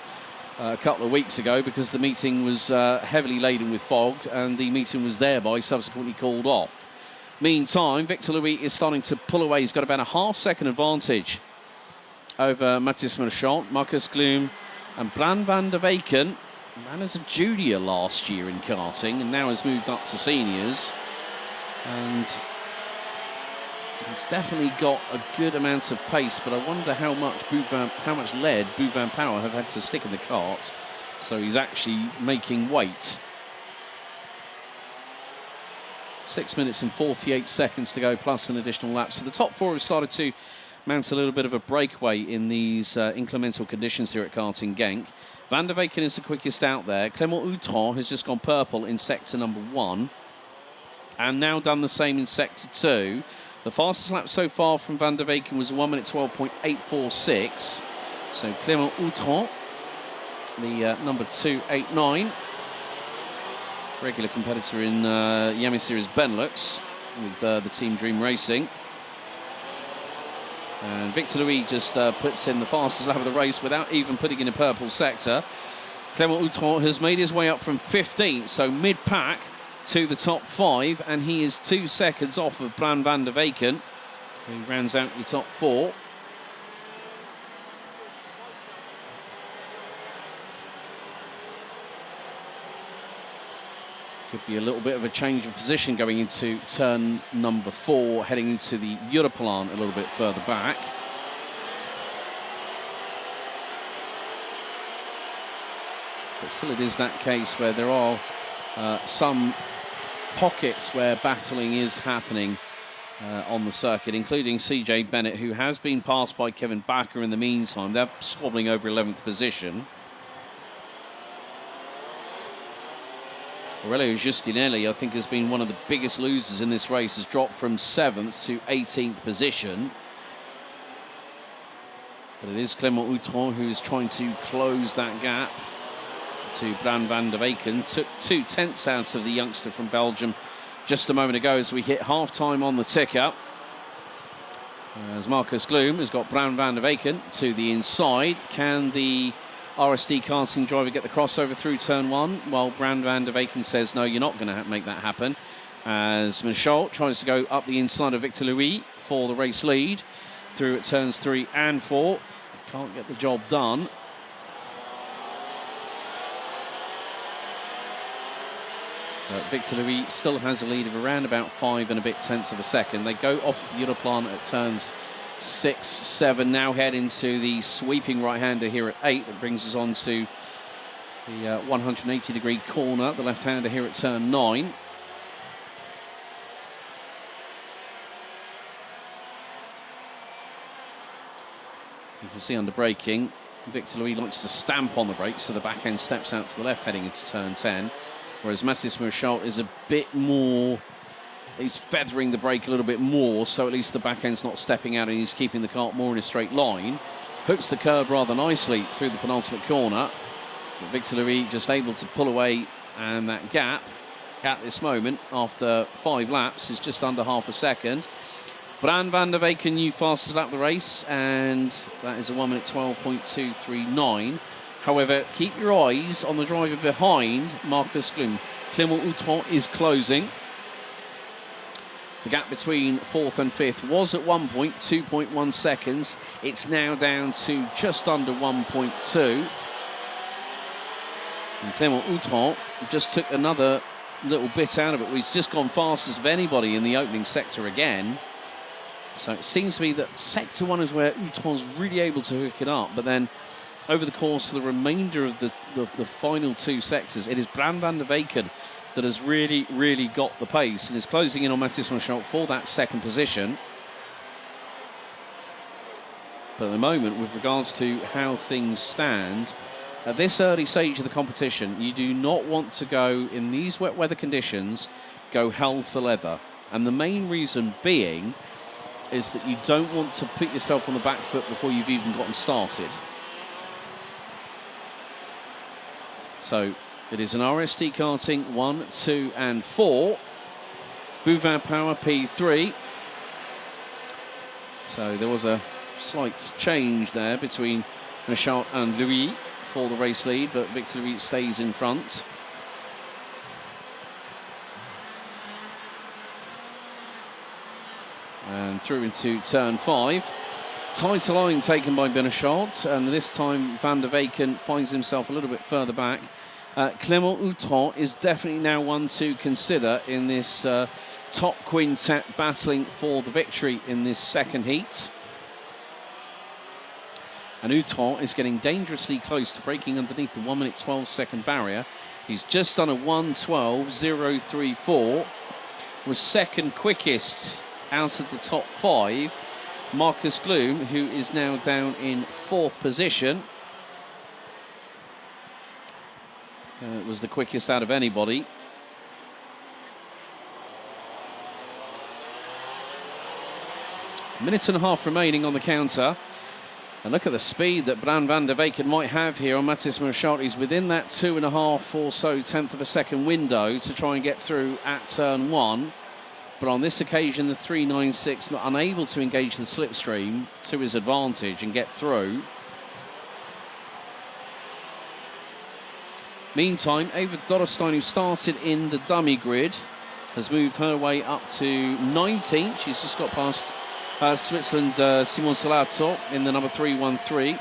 S1: a couple of weeks ago, because the meeting was heavily laden with fog, and the meeting was thereby subsequently called off. Meantime, Victor Louis is starting to pull away. He's got about a half-second advantage over Mathis Marchot, Marcus Gloom, and Bran van der Weyken. Ran as a junior last year in karting and now has moved up to seniors. And he's definitely got a good amount of pace, but I wonder how much lead Bout Van Power have had to stick in the cart. So he's actually making weight. 6 minutes and 48 seconds to go, plus an additional lap. So the top 4 have started to mount a little bit of a breakaway in these inclemental conditions here at Karting Genk. Van der Weyken is the quickest out there. Clément Outron has just gone purple in sector number 1, and now done the same in sector 2. The fastest lap so far from Van der Weyken was 1 minute 12.846. So Clément Outron, the number 289, regular competitor in Iame Series Benelux with the Team Dream Racing. And Victor Louis just puts in the fastest lap of the race without even putting in a purple sector. Clément Outron has made his way up from 15th, so mid-pack. to the top 5, and he is 2 seconds off of Bran van der Weken, who rounds out the top 4. Could be a little bit of a change of position going into turn number 4, heading into the Europlan a little bit further back. But still it is that case where there are some pockets where battling is happening on the circuit, including CJ Bennett, who has been passed by Kevin Bakker in the meantime. They're squabbling over 11th position. Aurelio Giustinelli, I think, has been one of the biggest losers in this race, has dropped from 7th to 18th position. But it is Clément Outron who is trying to close that gap to Bran van der Weken. Took 2 tenths out of the youngster from Belgium just a moment ago as we hit half-time on the ticker. As Marcus Gloom has got Bran van der Weken to the inside. Can the RSD Karting driver get the crossover through turn 1? Well, Bran van der Weken says, no, you're not going to make that happen. As Michaud tries to go up the inside of Victor Louis for the race lead through at turns 3 and 4. Can't get the job done. Victor Louis still has a lead of around about 5 and a bit tenths of a second. They go off the Europlan at turns 6, 7, now head into the sweeping right-hander here at 8. That brings us on to the 180-degree corner, the left-hander here at turn 9. You can see under braking, Victor Louis likes to stamp on the brakes, so the back end steps out to the left heading into turn 10. Whereas Mathis Michaud is a bit more, he's feathering the brake a little bit more, so at least the back end's not stepping out and he's keeping the kart more in a straight line. Hooks the curb rather nicely through the penultimate corner. But Victor Louis just able to pull away, and that gap at this moment, after 5 laps, is just under half a second. Bran van der Weken, new fastest lap of the race, and that is a 1 minute 12.239. However, keep your eyes on the driver behind Marcus Gloom. Clément Outron is closing. The gap between 4th and 5th was at one point 2.1 seconds. It's now down to just under 1.2. And Clément Outron just took another little bit out of it. He's just gone fastest of anybody in the opening sector again. So it seems to be that sector 1 is where Outron's really able to hook it up, but then over the course of the remainder of the final 2 sectors, it is Bran van der Weken that has really got the pace and is closing in on Mathis Michaud for that 2nd position. But at the moment, with regards to how things stand, at this early stage of the competition, you do not want to go, in these wet weather conditions, go hell for leather. And the main reason being is that you don't want to put yourself on the back foot before you've even gotten started. So it is an RSD Karting 1, 2 and 4. Bouvin Power P3. So there was a slight change there between Michaud and Louis for the race lead, but Victor Louis stays in front. And through into turn 5. Tighter line taken by Michaud, and this time van der Weken finds himself a little bit further back. Clément Outron is definitely now one to consider in this top quintet battling for the victory in this 2nd heat. And Outron is getting dangerously close to breaking underneath the 1 minute 12 second barrier. He's just done a 1:12.034. Was 2nd quickest out of the top 5. Marcus Gloom, who is now down in 4th position, was the quickest out of anybody. A minute and a half remaining on the counter. And look at the speed that Bran van der Weken might have here on Mathis Michaud. He's within that 2.5 or so tenth of a second window to try and get through at turn 1. But on this occasion, the 396 not unable to engage the slipstream to his advantage and get through. Meantime, Ava Dorrestein, who started in the dummy grid, has moved her way up to 19th. She's just got past Switzerland Simon Salazzo in the number 313.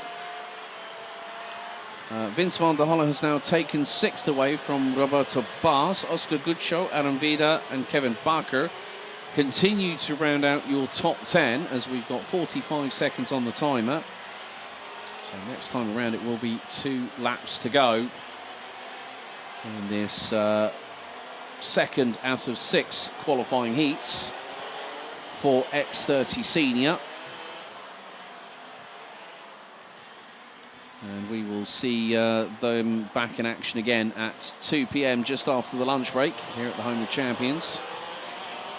S1: Vince van der Holle has now taken 6th away from Roberto Bas. Oscar Gutschow, Aaron Vida and Kevin Barker continue to round out your top 10 as we've got 45 seconds on the timer. So next time around it will be 2 laps to go in this second out of 6 qualifying heats for X30 Senior. And we will see them back in action again at 2 p.m. just after the lunch break here at the home of champions.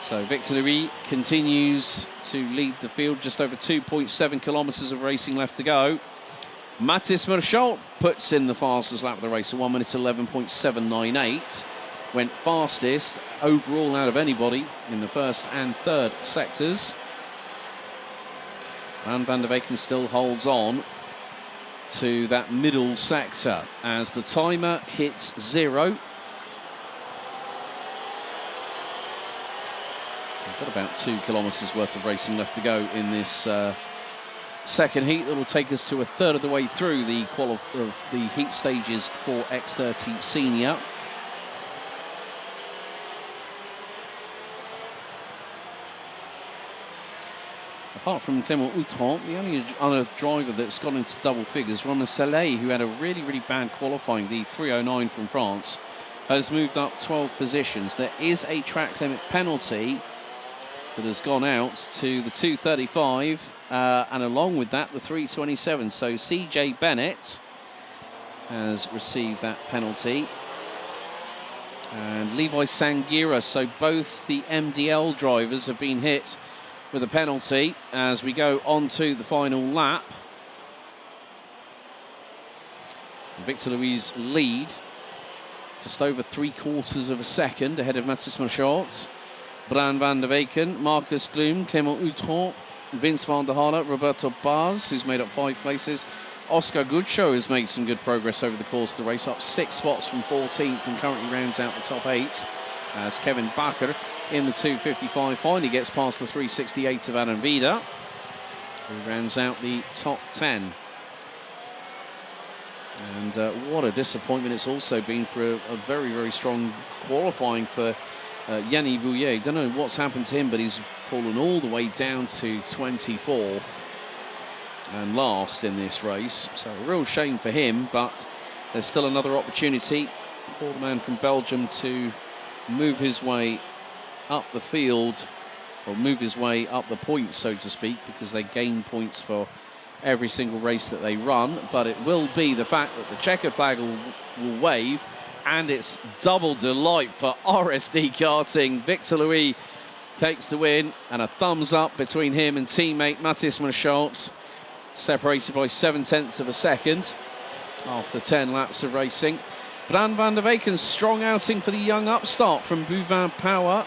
S1: So Victor Louis continues to lead the field, just over 2.7 kilometres of racing left to go. Mathis Merschalt puts in the fastest lap of the race, 1 minute 11.798. Went fastest overall out of anybody in the first and third sectors. And Van der Weyken still holds on to that middle sector as the timer hits 0. So we've got about 2 kilometres worth of racing left to go in this second heat. That will take us to a third of the way through the heat stages for X30 Senior. Apart from Clément Outram, the only other driver that's gone into double figures, Romain Saleh, who had a really, really bad qualifying, the 309 from France, has moved up 12 positions. There is a track limit penalty that has gone out to the 235, and along with that, the 327. So CJ Bennett has received that penalty. And Levi Sangira, so both the MDL drivers have been hit with a penalty as we go on to the final lap. Victor Louis' lead, just over 3/4 of a second ahead of Mathis Merschalt, Bran van der Weyken, Marcus Gloom, Clément Outram, Vince van der Holle, Roberto Bas, who's made up 5 places. Oscar Gutschow has made some good progress over the course of the race, up 6 spots from 14th and currently rounds out the top 8 as Kevin Barker in the 255 finally gets past the 368 of Aaron Vida, who rounds out the top 10. And what a disappointment it's also been for a very, very strong qualifying for Yanni Bouillet. Don't know what's happened to him, but he's fallen all the way down to 24th and last in this race. So a real shame for him, but there's still another opportunity for the man from Belgium to move his way up the field, or move his way up the points, so to speak, because they gain points for every single race that they run. But it will be the fact that the checkered flag will wave, and it's double delight for RSD Karting. Victor Louis takes the win, and a thumbs up between him and teammate Mathis Merschalt, separated by 7/10 of a second after 10 laps of racing. Bran van der Weyken's strong outing for the young upstart from Bouvin Power.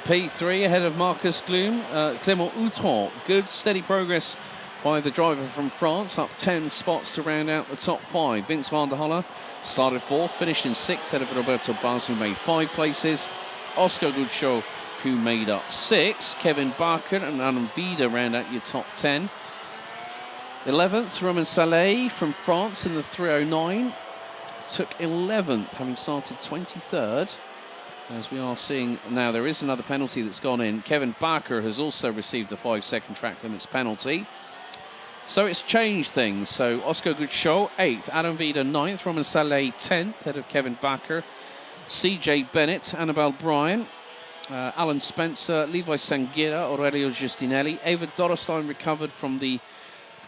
S1: P3 ahead of Marcus Gloom. Clément Outram, good steady progress by the driver from France, up 10 spots to round out the top 5. Vince van der Holle started 4th, finished in 6th ahead of Roberto Bas, who made 5 places. Oscar Gutschow, who made up 6. Kevin Barker and Aaron Vida round out your top 10. 11th, Romain Saleh from France in the 309. Took 11th, having started 23rd. As we are seeing now, there is another penalty that's gone in. Kevin Barker has also received a 5-second track limits penalty. So it's changed things. So Oscar Gutschow, 8th. Aaron Vida, 9th. Romain Saleh, 10th, ahead of Kevin Barker. CJ Bennett, Annabelle Bryan, Alan Spencer, Levi Sangira, Aurelio Giustinelli. Ava Dorrestein recovered from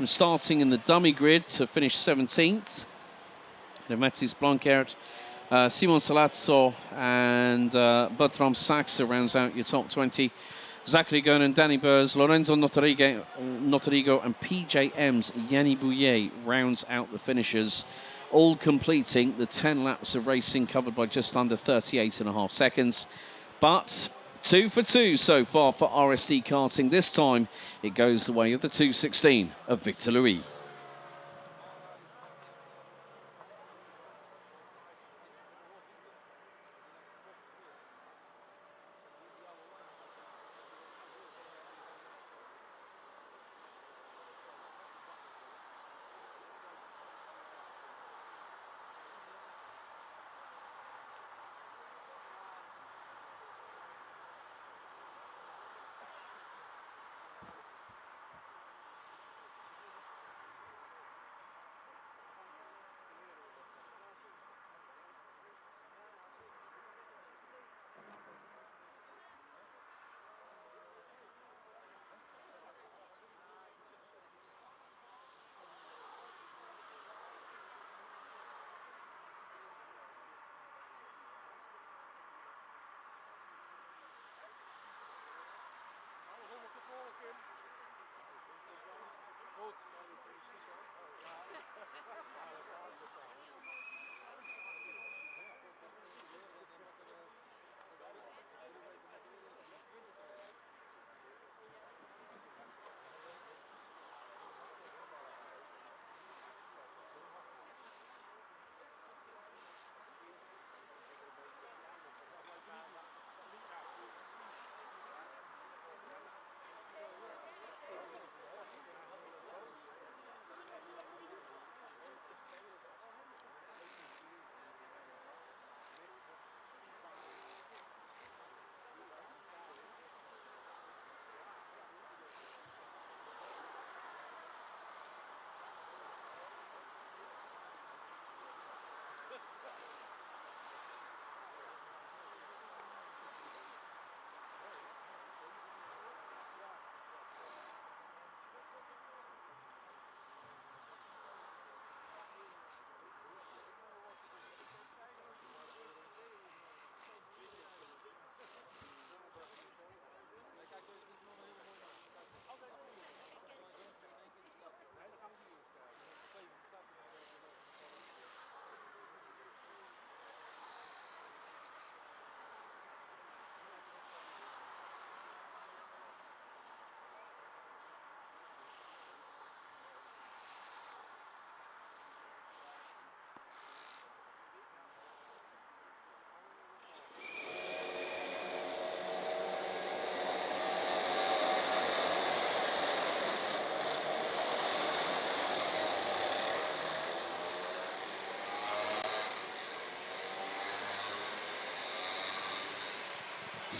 S1: starting in the dummy grid to finish 17th. Mathis Blankert, Simon Salazzo and Bertram Sachs rounds out your top 20. Zachary Gonen, Danny Burrs, Lorenzo Notorigo and PJM's Yanni Bouillet rounds out the finishers, all completing the 10 laps of racing covered by just under 38.5 seconds. But 2 for 2 so far for RSD Karting. This time it goes the way of the 216 of Victor Louis.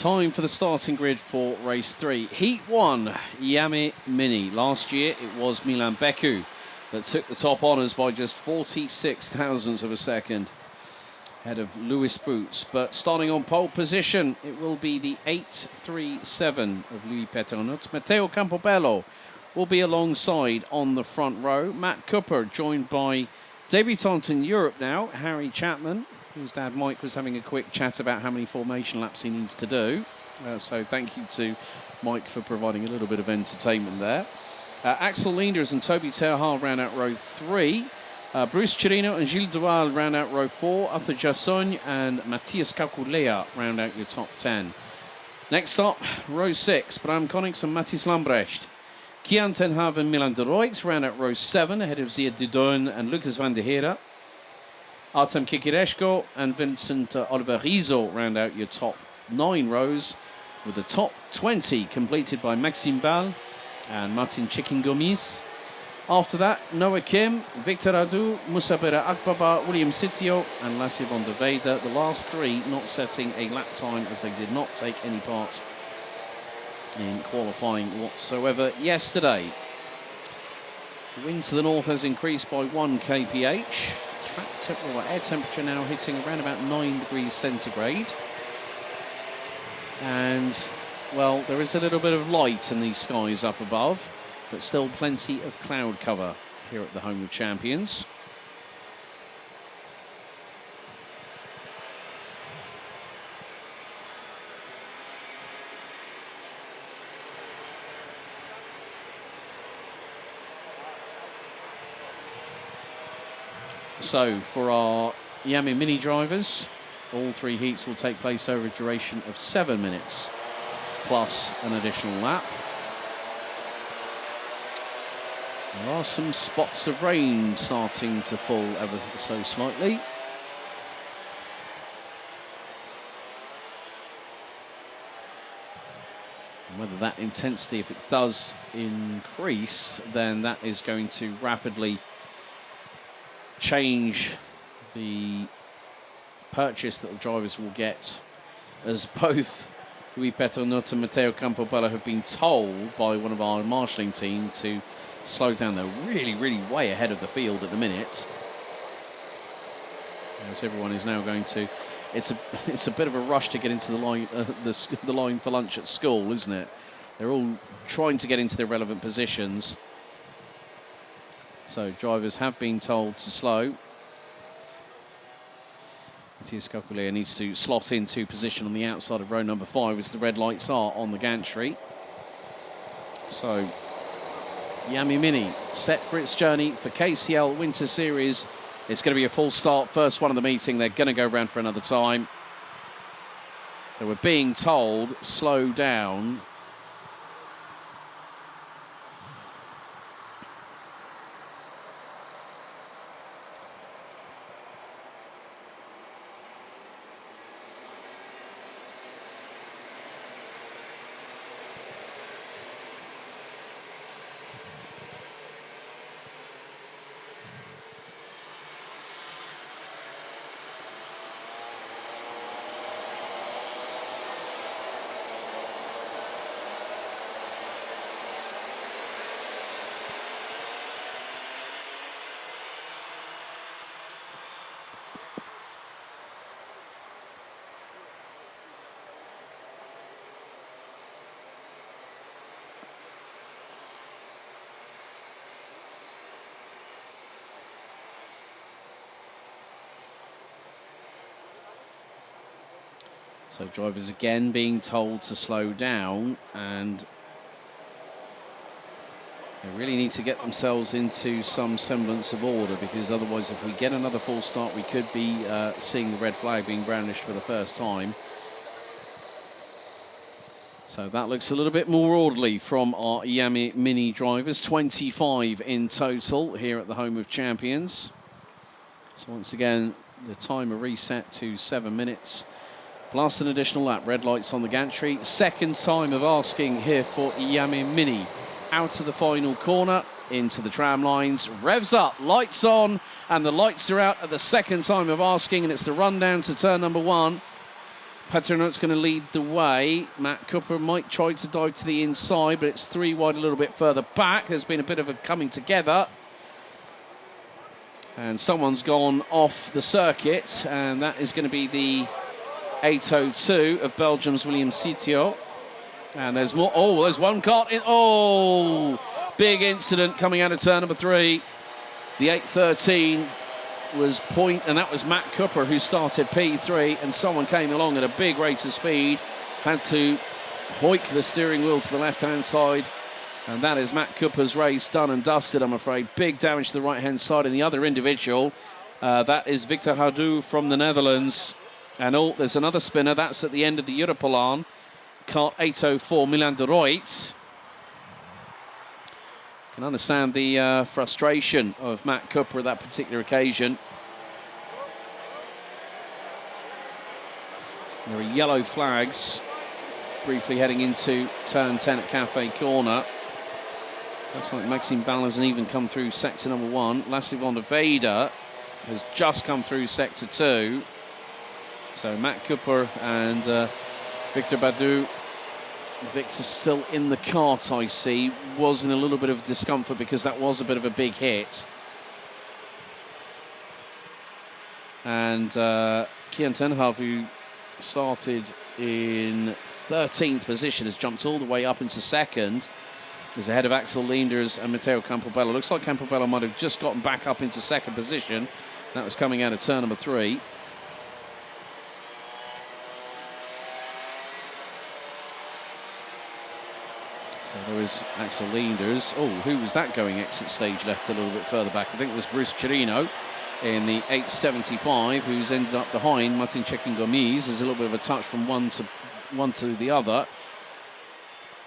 S1: Time for the starting grid for race 3. Heat 1, Iame Mini. Last year it was Milan Beku that took the top honours by just 46 thousandths of a second ahead of Lewis Boots. But starting on pole position, it will be the 837 of Louis Petronot. Matteo Campobello will be alongside on the front row. Matt Cooper joined by debutant in Europe now, Harry Chapman, whose dad Mike was having a quick chat about how many formation laps he needs to do. So thank you to Mike for providing a little bit of entertainment there. Axel Linders and Toby Terhal round out row 3. Bruce Chirino and Gilles Duval round out row 4. Arthur Jassogne and Matthias Kakulea round out your top 10. Next up, row 6, Bram Konings and Mathis Lambrecht. Kian ten Hove and Milan de Ruyt round out row 7 ahead of Ziad Dudon and Lucas van der Heere. Artem Kikireshko and Vincent Oliver Rizzo round out your top 9 rows, with the top 20 completed by Maxime Ball and Martin Chekin-Gomis. After that, Noah Kim, Victor Adu, Musabera Akbaba, William Sitio and Lasse van der Weide. The last 3 not setting a lap time as they did not take any part in qualifying whatsoever yesterday. The wind to the north has increased by 1 kph. Air temperature now hitting around about 9 degrees centigrade. And, well, there is a little bit of light in the skies up above, but still plenty of cloud cover here at the home of champions. So, for our Iame Mini drivers, all 3 heats will take place over a duration of 7 minutes, plus an additional lap. There are some spots of rain starting to fall ever so slightly. And whether that intensity, if it does increase, then that is going to rapidly change the purchase that the drivers will get, as both Louis Petronot and Matteo Campobello have been told by one of our marshalling team to slow down. They're really way ahead of the field at the minute, as everyone is now going to, it's a bit of a rush to get into the line, the line for lunch at school, isn't it? They're all trying to get into their relevant positions. So drivers have been told to slow. Matthias Kakulea needs to slot into position on the outside of row number 5 as the red lights are on the gantry. So Iame Mini set for its journey for KCL Winter Series. It's going to be a full start, first one of the meeting. They're going to go round for another time. They were being told, slow down. So drivers again being told to slow down, and they really need to get themselves into some semblance of order, because otherwise if we get another false start we could be seeing the red flag being brandished for the first time. So that looks a little bit more orderly from our Iame Mini drivers, 25 in total here at the home of champions. So once again the timer reset to 7 minutes. Plus an additional lap. Red lights on the gantry. Second time of asking here for Iame Mini. Out of the final corner, into the tram lines. Revs up, lights on, and the lights are out at the second time of asking, and it's the run down to turn number 1. Paternot's going to lead the way. Matt Cooper might try to dive to the inside, but it's 3 wide a little bit further back. There's been a bit of a coming together. And someone's gone off the circuit, and that is going to be the 802 of Belgium's William Sitio. And there's more. Oh, there's one car in. Oh, big incident coming out of turn number 3. The 813 was and that was Matt Cooper who started P3, and someone came along at a big rate of speed, had to hoik the steering wheel to the left-hand side. And that is Matt Cooper's race done and dusted, I'm afraid. Big damage to the right-hand side. And the other individual, that is Victor Hardou from the Netherlands. And there's another spinner. That's at the end of the Europolaan. Kart 804, Milan de Ruyt. Can understand the frustration of Matt Cooper at that particular occasion. There are yellow flags briefly heading into turn 10 at Cafe Corner. Looks like Maxime Ball hasn't even come through sector number 1. Lassie van der Velde has just come through sector 2. So Matt Cooper and Victor Badou. Victor's still in the kart, I see. Was in a little bit of discomfort because that was a bit of a big hit. And Kian Tenhav, who started in 13th position, has jumped all the way up into 2nd. Is ahead of Axel Leenders and Matteo Campobello. Looks like Campobello might have just gotten back up into 2nd position. That was coming out of turn number 3. So there is Axel Leenders. Oh, who was that going exit stage left a little bit further back? I think it was Bruce Chirino in the 875, who's ended up behind Martin Chekin Gomes. There's a little bit of a touch from one to the other,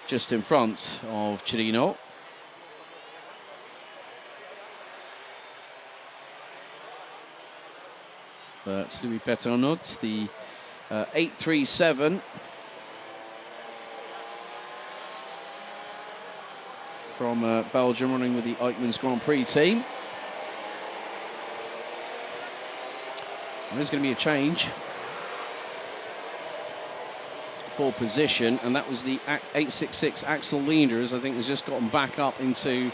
S1: just in front of Chirino. But Louis Petronot, the 837 from Belgium, running with the Eichmann's Grand Prix team. There's going to be a change for position, and that was the 866 Axel Leenders. I think has just gotten back up into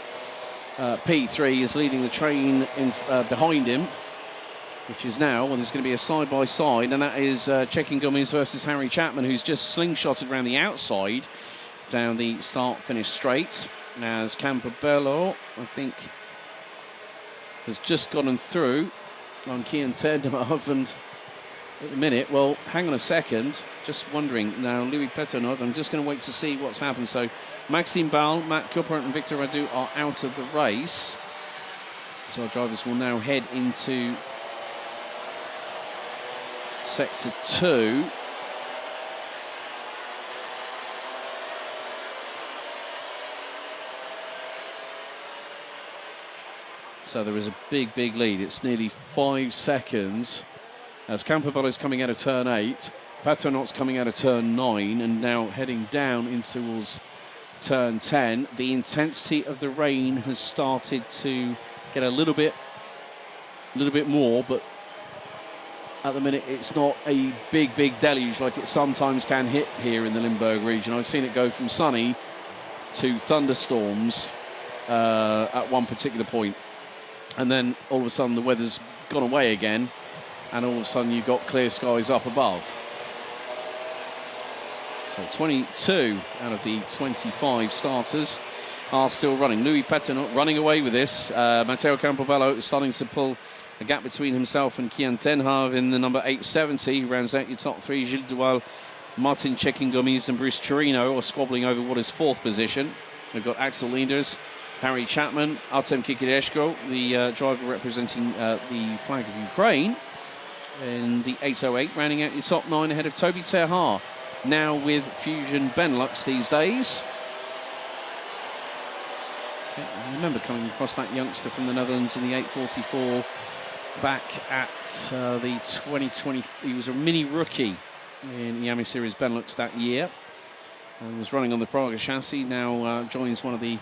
S1: P3, is leading the train behind him, which is now, well, there's going to be a side-by-side, and that is Chekin Gomes versus Harry Chapman, who's just slingshotted around the outside down the start-finish straight, as Campobello, I think, has just gotten through on Kian Tendemov. And at the minute, well, hang on a second, just wondering now, Louis Petronot, I'm just going to wait to see what's happened. So Maxime Ball, Matt Cooper and Victor Hardou are out of the race. So our drivers will now head into sector 2. So there is a big, big lead. It's nearly 5 seconds as Campobello is coming out of turn 8, Patronot's coming out of turn 9, and now heading down in towards turn 10. The intensity of the rain has started to get a little bit more, but at the minute it's not a big, big deluge like it sometimes can hit here in the Limburg region. I've seen it go from sunny to thunderstorms at one particular point. And then all of a sudden the weather's gone away again, and all of a sudden you've got clear skies up above. So 22 out of the 25 starters are still running. Louis Petronot running away with this. Matteo Campobello is starting to pull a gap between himself and Kian Tenhav in the number 870, who rounds out your top 3. Gilles Duval, Martin Chekin Gomes and Bruce Chirino are squabbling over what is 4th position. We've got Axel Leenders, Harry Chapman, Artem Kikireshko, the driver representing the flag of Ukraine, in the 808, rounding out your top 9 ahead of Toby Terhaar, now with Fusion Benelux these days. I remember coming across that youngster from the Netherlands in the 844 back at the 2020. He was a mini rookie in Iame Series Benelux that year and was running on the Praga chassis. Now joins one of the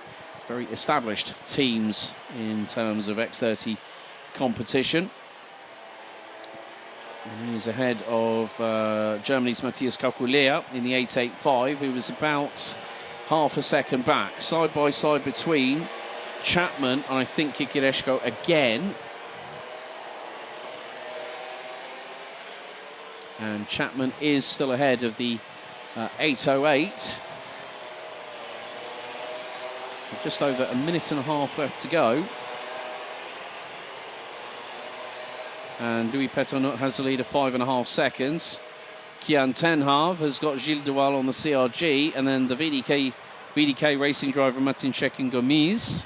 S1: very established teams in terms of X30 competition. He's ahead of Germany's Matthias Kakulea in the 8.85, who was about half a second back. Side by side between Chapman and I think Kikireshko again. And Chapman is still ahead of the 8.08. Just over a minute and a half left to go. And Louis Petronot has the lead of 5.5 seconds. Kian Tenhav has got Gilles Duval on the CRG, and then the VDK racing driver Martin Chekin-Gomis,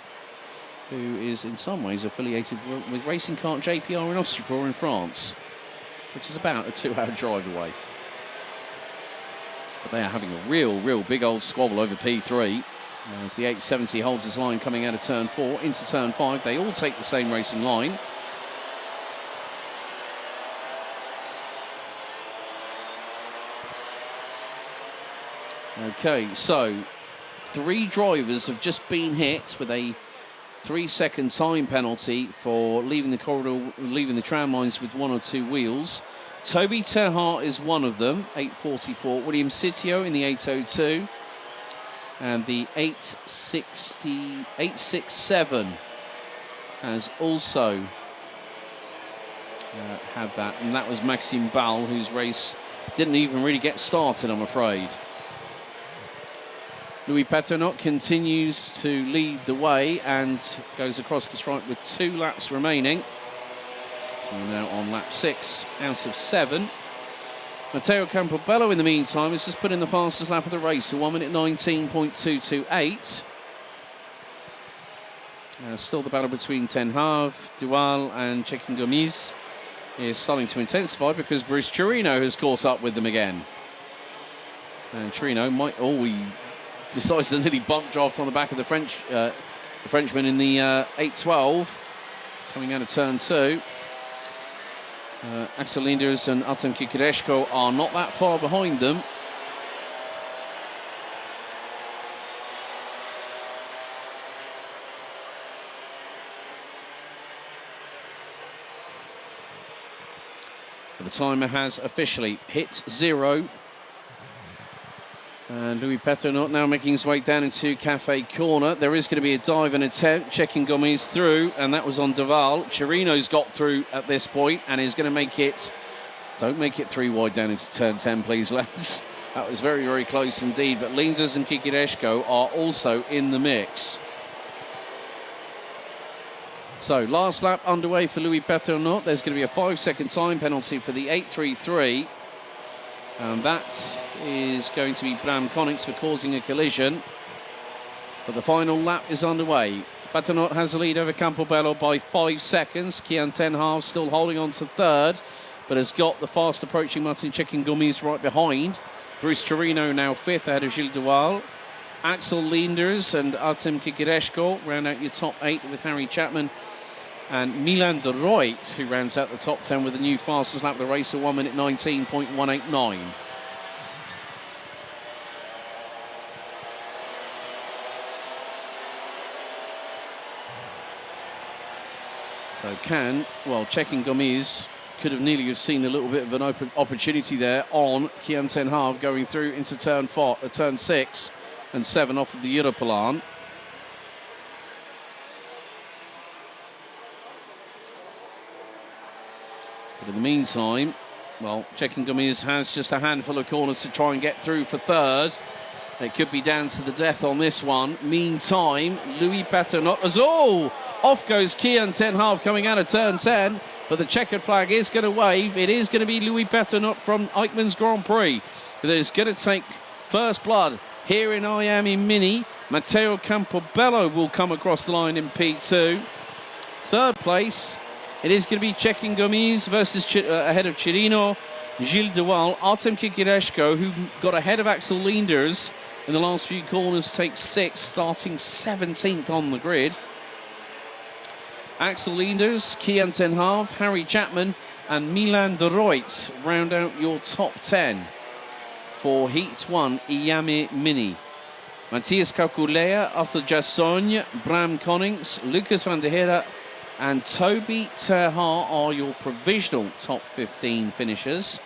S1: who is in some ways affiliated with Racing Kart JPR in Austria in France, which is about a 2-hour drive away. But they are having a real big old squabble over P3. As the 870 holds its line coming out of turn 4 into turn 5. They all take the same racing line. Okay, so 3 drivers have just been hit with a 3-second time penalty for leaving the corridor, leaving the tram lines with 1 or 2 wheels. Toby Terhart is one of them, 8.44. William Sitio in the 8.02. And the 8.67 has also had that. And that was Maxime Ball, whose race didn't even really get started, I'm afraid. Louis Petronot continues to lead the way and goes across the stripe with 2 laps remaining. So we're now on lap 6 out of 7. Matteo Campobello, in the meantime, has just put in the fastest lap of the race, a 1 minute 19.228. Still the battle between Ten Hag, Duval and Chekin-Gomis is starting to intensify because Bruce Chirino has caught up with them again. And Chirino might... he decides to nearly bump draft on the back of the Frenchman in the 8.12, coming out of turn 2. Axel Linders and Artem Kikireshko are not that far behind them. But the timer has officially hit 0. And Louis Petronot now making his way down into Cafe Corner. There is going to be a dive and attempt, Chekin-Gomis through, and that was on Duval. Chirino's got through at this point and is going to make it... Don't make it 3 wide down into turn 10, please, lads. That was very close indeed. But Linders and Kikireshko are also in the mix. So, last lap underway for Louis Petronot. There's going to be a 5-second time penalty for the 8.33. And that is going to be Bram Konings for causing a collision. But the final lap is underway. Petronot has the lead over Campobello by 5 seconds. Kian Tenhav still holding on to 3rd, but has got the fast approaching Martin Chekin-Gomis right behind. Bruce Chirino now 5th ahead of Gilles Duval. Axel Linders and Artem Kikireshko round out your top 8 with Harry Chapman. And Milan de Ruyt, who rounds out the top 10 with the new fastest lap of the race, a 1 minute 19.189. So Chekin-Gomis could have nearly seen a little bit of an open opportunity there on Kian Tenhav going through into turn 6 and 7 off of the Europlan. But in the meantime, well, Chekin-Gomis has just a handful of corners to try and get through for 3rd. It could be down to the death on this one. Meantime, Louis Petronot as off goes Kian Tenhav coming out of turn 10, but the checkered flag is going to wave. It is going to be Louis Petronot from Eichmann's Grand Prix that is going to take first blood here in Iame Mini. Matteo Campobello will come across the line in P2. 3rd place, it is going to be Chekin-Gomis versus ahead of Chirino, Gilles Duval. Artem Kikireshko, who got ahead of Axel Linders in the last few corners, takes 6th, starting 17th on the grid. Axel Linders, Kian Tenhav, Harry Chapman and Milan de Ruyt round out your top 10 for Heat 1 Iame Mini. Matthias Kakulea, Arthur Jassogne, Bram Konings, Lucas van der Heere and Toby Terha are your provisional top 15 finishers.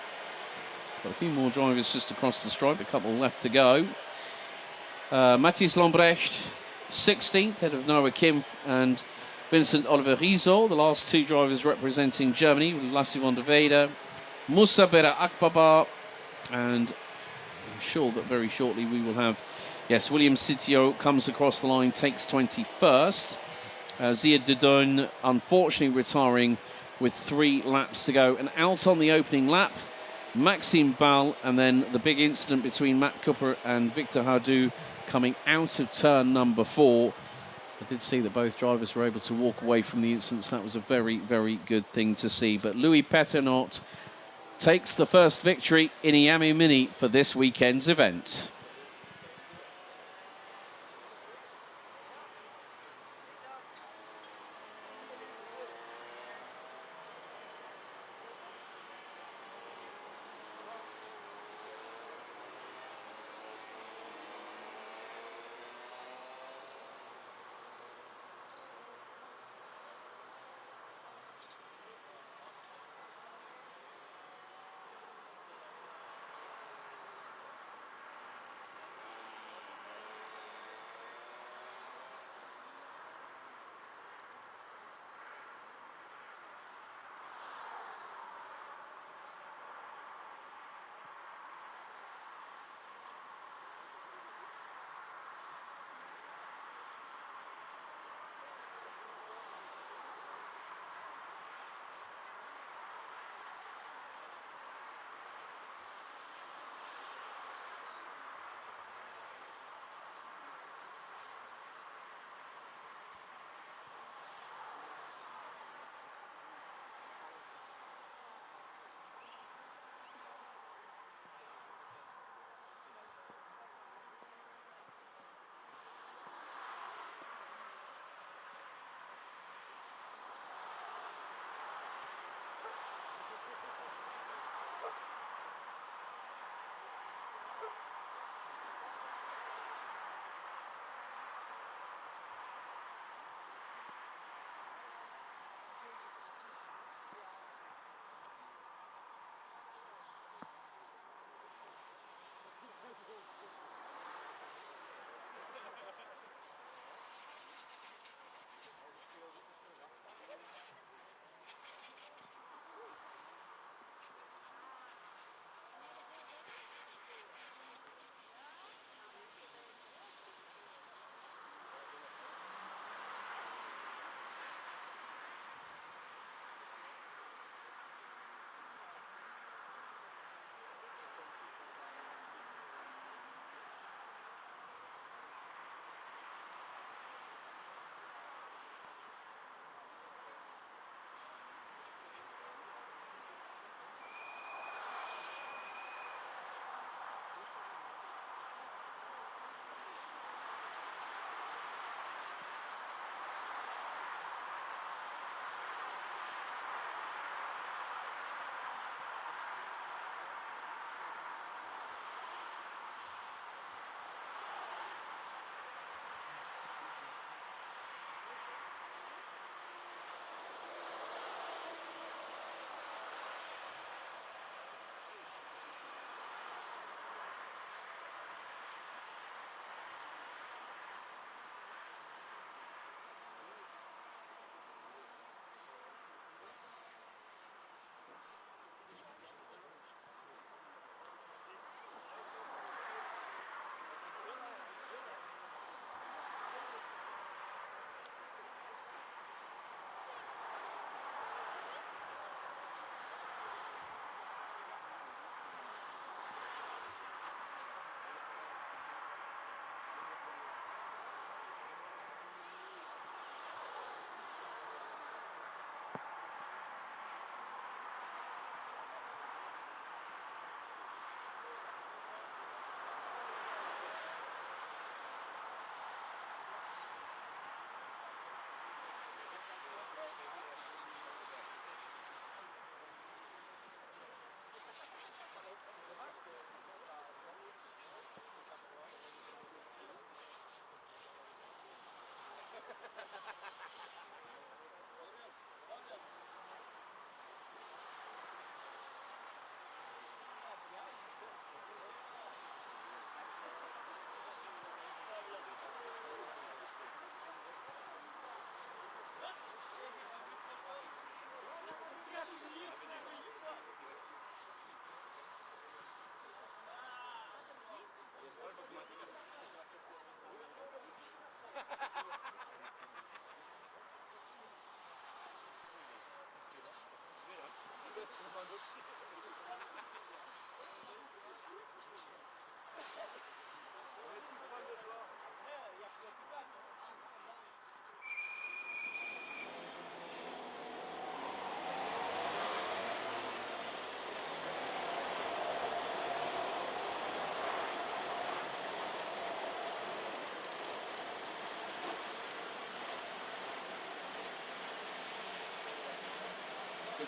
S1: Got a few more drivers just across the stripe, a couple left to go. Matthias Lambrecht, 16th, head of Noah Kim and Vincent Oliver Rizzo, the last two drivers representing Germany, Lassie van der Weide, Moussa Bera Akbaba, and I'm sure that very shortly we will have, yes, William Sitio comes across the line, takes 21st. Ziad Dodon, unfortunately, retiring with 3 laps to go. And out on the opening lap, Maxime Ball, and then the big incident between Matt Cooper and Victor Hardou coming out of turn number 4. I did see that both drivers were able to walk away from the incident, so that was a very, very good thing to see. But Louis Peternot takes the first victory in Iame Mini for this weekend's event.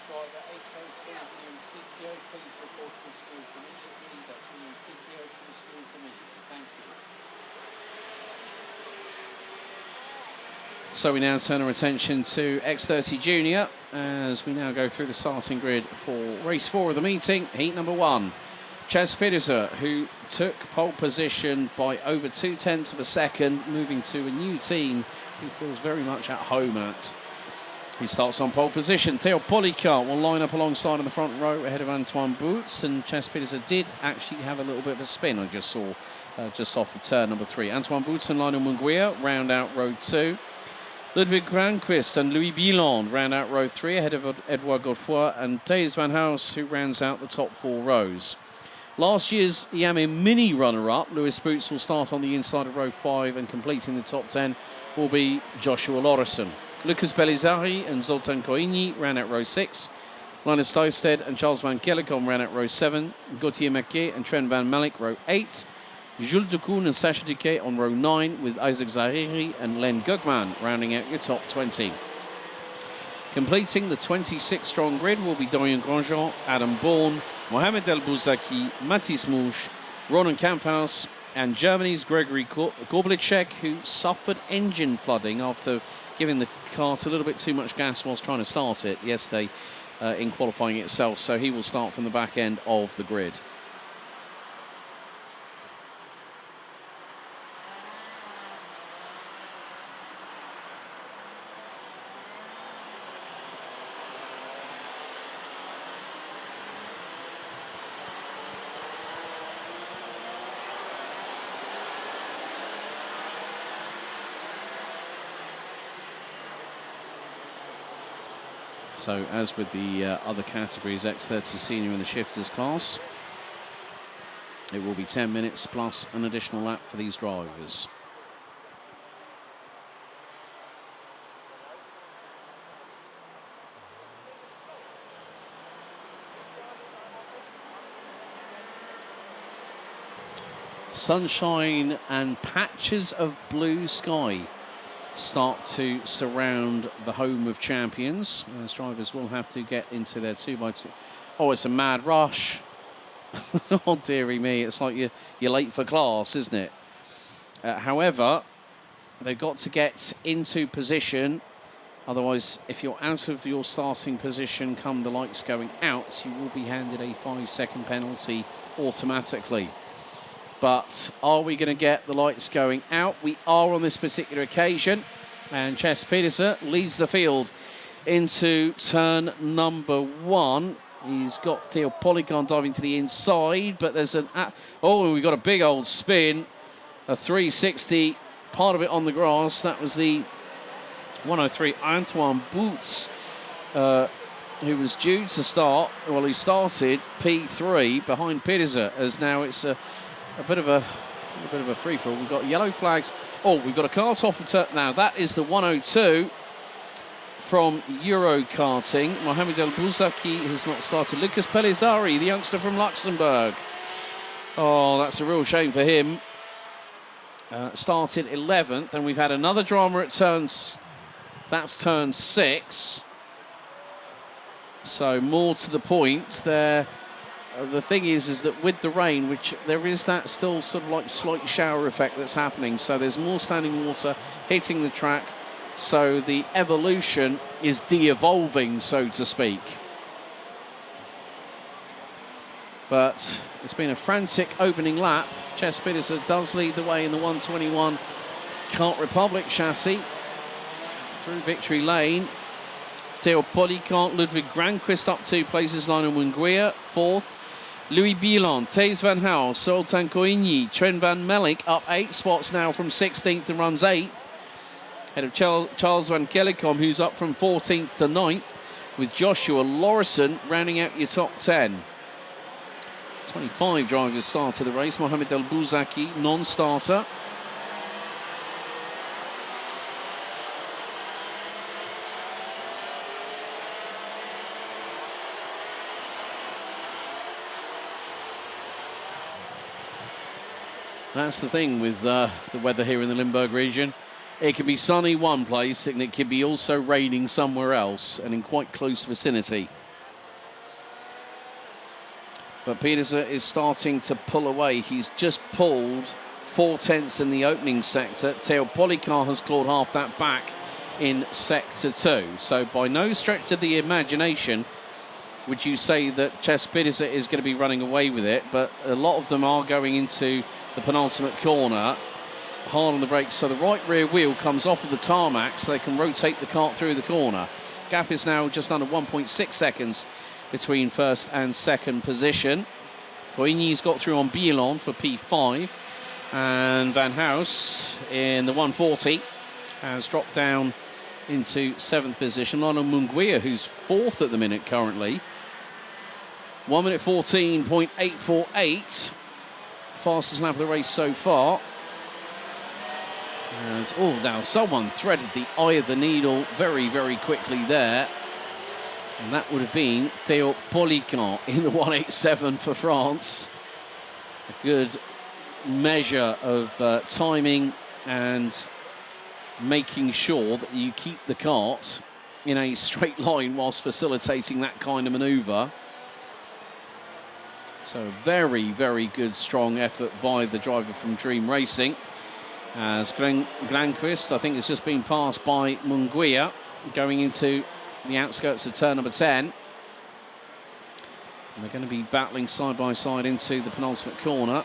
S1: driver 802, William CTO, please report to the schools immediately. That's William CTO to the schools immediately. Thank you. So we now turn our attention to X30 Junior as we now go through the starting grid for race 4 of the meeting, heat number 1. Chas Pedersen, who took pole position by over 0.2 of a second, moving to a new team he feels very much at home at. He starts on pole position. Theo Policar will line up alongside in the front row ahead of Antoine Boots, and Chas Pedersen did actually have a little bit of a spin, I just saw, just off of turn number 3. Antoine Boots and Lionel Munguia round out row 2. Ludwig Granquist and Louis Bieland round out row 3 ahead of Edouard Godefroy and Thijs van Huis, who rounds out the top 4 rows. Last year's Iame mini runner-up, Louis Boots, will start on the inside of row 5, and completing the top 10 will be Joshua Lauritsen. Lucas Belizari and Zoltan Koini round out row 6. Linus Dijsted and Charles van Kellecom round out row 7. Gauthier Maquet and Trent van Malik row 8. Jules de Koen and Sacha Duquet on row 9, with Isaac Zahiri and Len Gugman rounding out your top 20. Completing the 26-strong grid will be Dorian Grandjean, Adam Bourne, Mohamed El Bouzaki, Mathis Mouche, Ronan Kamphaus, and Germany's Gregory Gorblicek, who suffered engine flooding after giving the kart a little bit too much gas whilst trying to start it yesterday in qualifying itself. So he will start from the back end of the grid. So, as with the other categories, X30 Senior in the shifters class, it will be 10 minutes plus an additional lap for these drivers. Sunshine and patches of blue sky start to surround the home of champions, as drivers will have to get into their 2x2. Oh, it's a mad rush. Oh, dearie me, it's like you're late for class, isn't it? However, they've got to get into position. Otherwise, if you're out of your starting position come the lights going out, you will be handed a 5-second penalty automatically. But are we going to get the lights going out? We are on this particular occasion. And Chas Pedersen leads the field into turn number 1. He's got Theo Policar diving to the inside, but there's an... oh, we've got a big old spin. A 360, part of it on the grass. That was the 103 Antoine Boots, who was due to start. Well, he started P3 behind Pedersen, as now it's a bit of a free-for-all. We've got yellow flags. Oh, we've got a kart off the turn. Now, that is the 102 from Euro Karting. Mohamed El Bouzaki has not started. Lucas Pellizzari, the youngster from Luxembourg. Oh, that's a real shame for him. Started 11th, and we've had another drama at turns. That's turn 6. So, more to the point there. The thing is that with the rain, which there is that still sort of like slight shower effect that's happening, so there's more standing water hitting the track, so the evolution is de-evolving, so to speak. But it's been a frantic opening lap. Chas Pedersen does lead the way in the 121 Kart Republic chassis through victory lane. Theo Policar, Ludwig Granquist up 2 places, Lionel Munguia 4th. Louis Bieland, Thijs van Huis, Zoltan Koini, Trent van Malik up 8 spots now from 16th and runs 8th. Ahead of Charles van Kellecom, who's up from 14th to 9th, with Joshua Lauritsen rounding out your top 10. 25 drivers started the race. Mohamed El Bouzaki, non-starter. That's the thing with the weather here in the Limburg region. It can be sunny one place and it can be also raining somewhere else and in quite close vicinity. But Pedersen is starting to pull away. He's just pulled 4/10 in the opening sector. Theo Policar has clawed half that back in sector 2. So by no stretch of the imagination would you say that Pedersen is going to be running away with it, but a lot of them are going into the penultimate corner. Hard on the brakes, so the right rear wheel comes off of the tarmac so they can rotate the kart through the corner. Gap is now just under 1.6 seconds between first and second position. Coigny's got through on Bielon for P5, and Van House in the 140 has dropped down into 7th position. Lionel Munguia, who's 4th at the minute currently. 1 minute 14.848. Fastest lap of the race so far. Now someone threaded the eye of the needle very, very quickly there. And that would have been Theo Policar in the 187 for France. A good measure of timing and making sure that you keep the kart in a straight line whilst facilitating that kind of manoeuvre. So very, very good, strong effort by the driver from Dream Racing. As Granquist, I think, has just been passed by Munguia, going into the outskirts of turn number 10. And they're going to be battling side by side into the penultimate corner.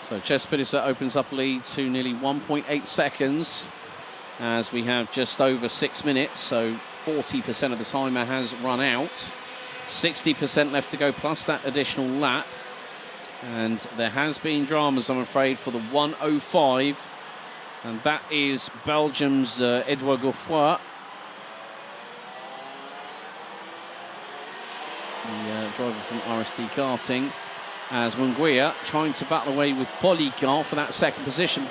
S1: So Pedersen opens up a lead to nearly 1.8 seconds as we have just over 6 minutes. So 40% of the timer has run out. 60% left to go, plus that additional lap. And there has been dramas, I'm afraid, for the 105. And that is Belgium's Edouard Goffroy. The driver from RSD Karting. As Munguia trying to battle away with Policar for that second position.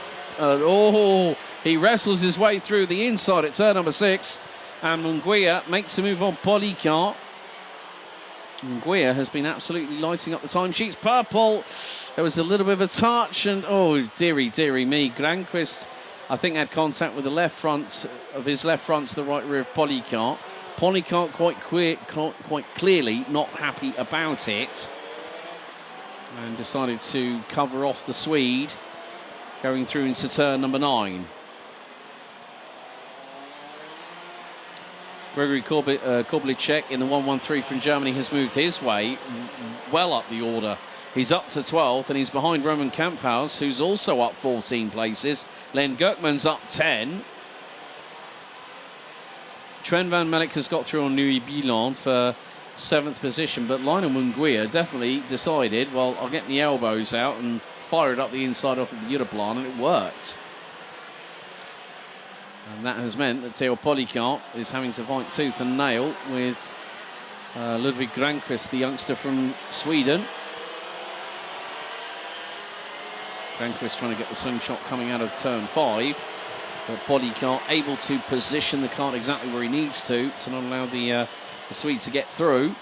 S1: He wrestles his way through the inside at turn number 6. And Munguia makes a move on Policar. Munguia has been absolutely lighting up the timesheets. Purple. There was a little bit of a touch, and oh, dearie me. Granquist, I think, had contact with the left front of his left front to the right rear of Policar. Policar quite clearly not happy about it, and decided to cover off the Swede going through into turn number 9. Gregory Korblicek in the 113 from Germany has moved his way well up the order. He's up to 12th, and he's behind Roman Kamphaus, who's also up 14 places. Len Gurkman's up 10. Trent van Melk has got through on Louis Bilan for 7th position, but Lionel Munguia definitely decided, well, I'll get the elbows out and fire it up the inside off of the Europlan, and it worked. And that has meant that Theo Policar is having to fight tooth and nail with Ludwig Granquist, the youngster from Sweden. Granquist trying to get the slingshot coming out of turn 5. But Policar able to position the kart exactly where he needs to not allow the Swede to get through.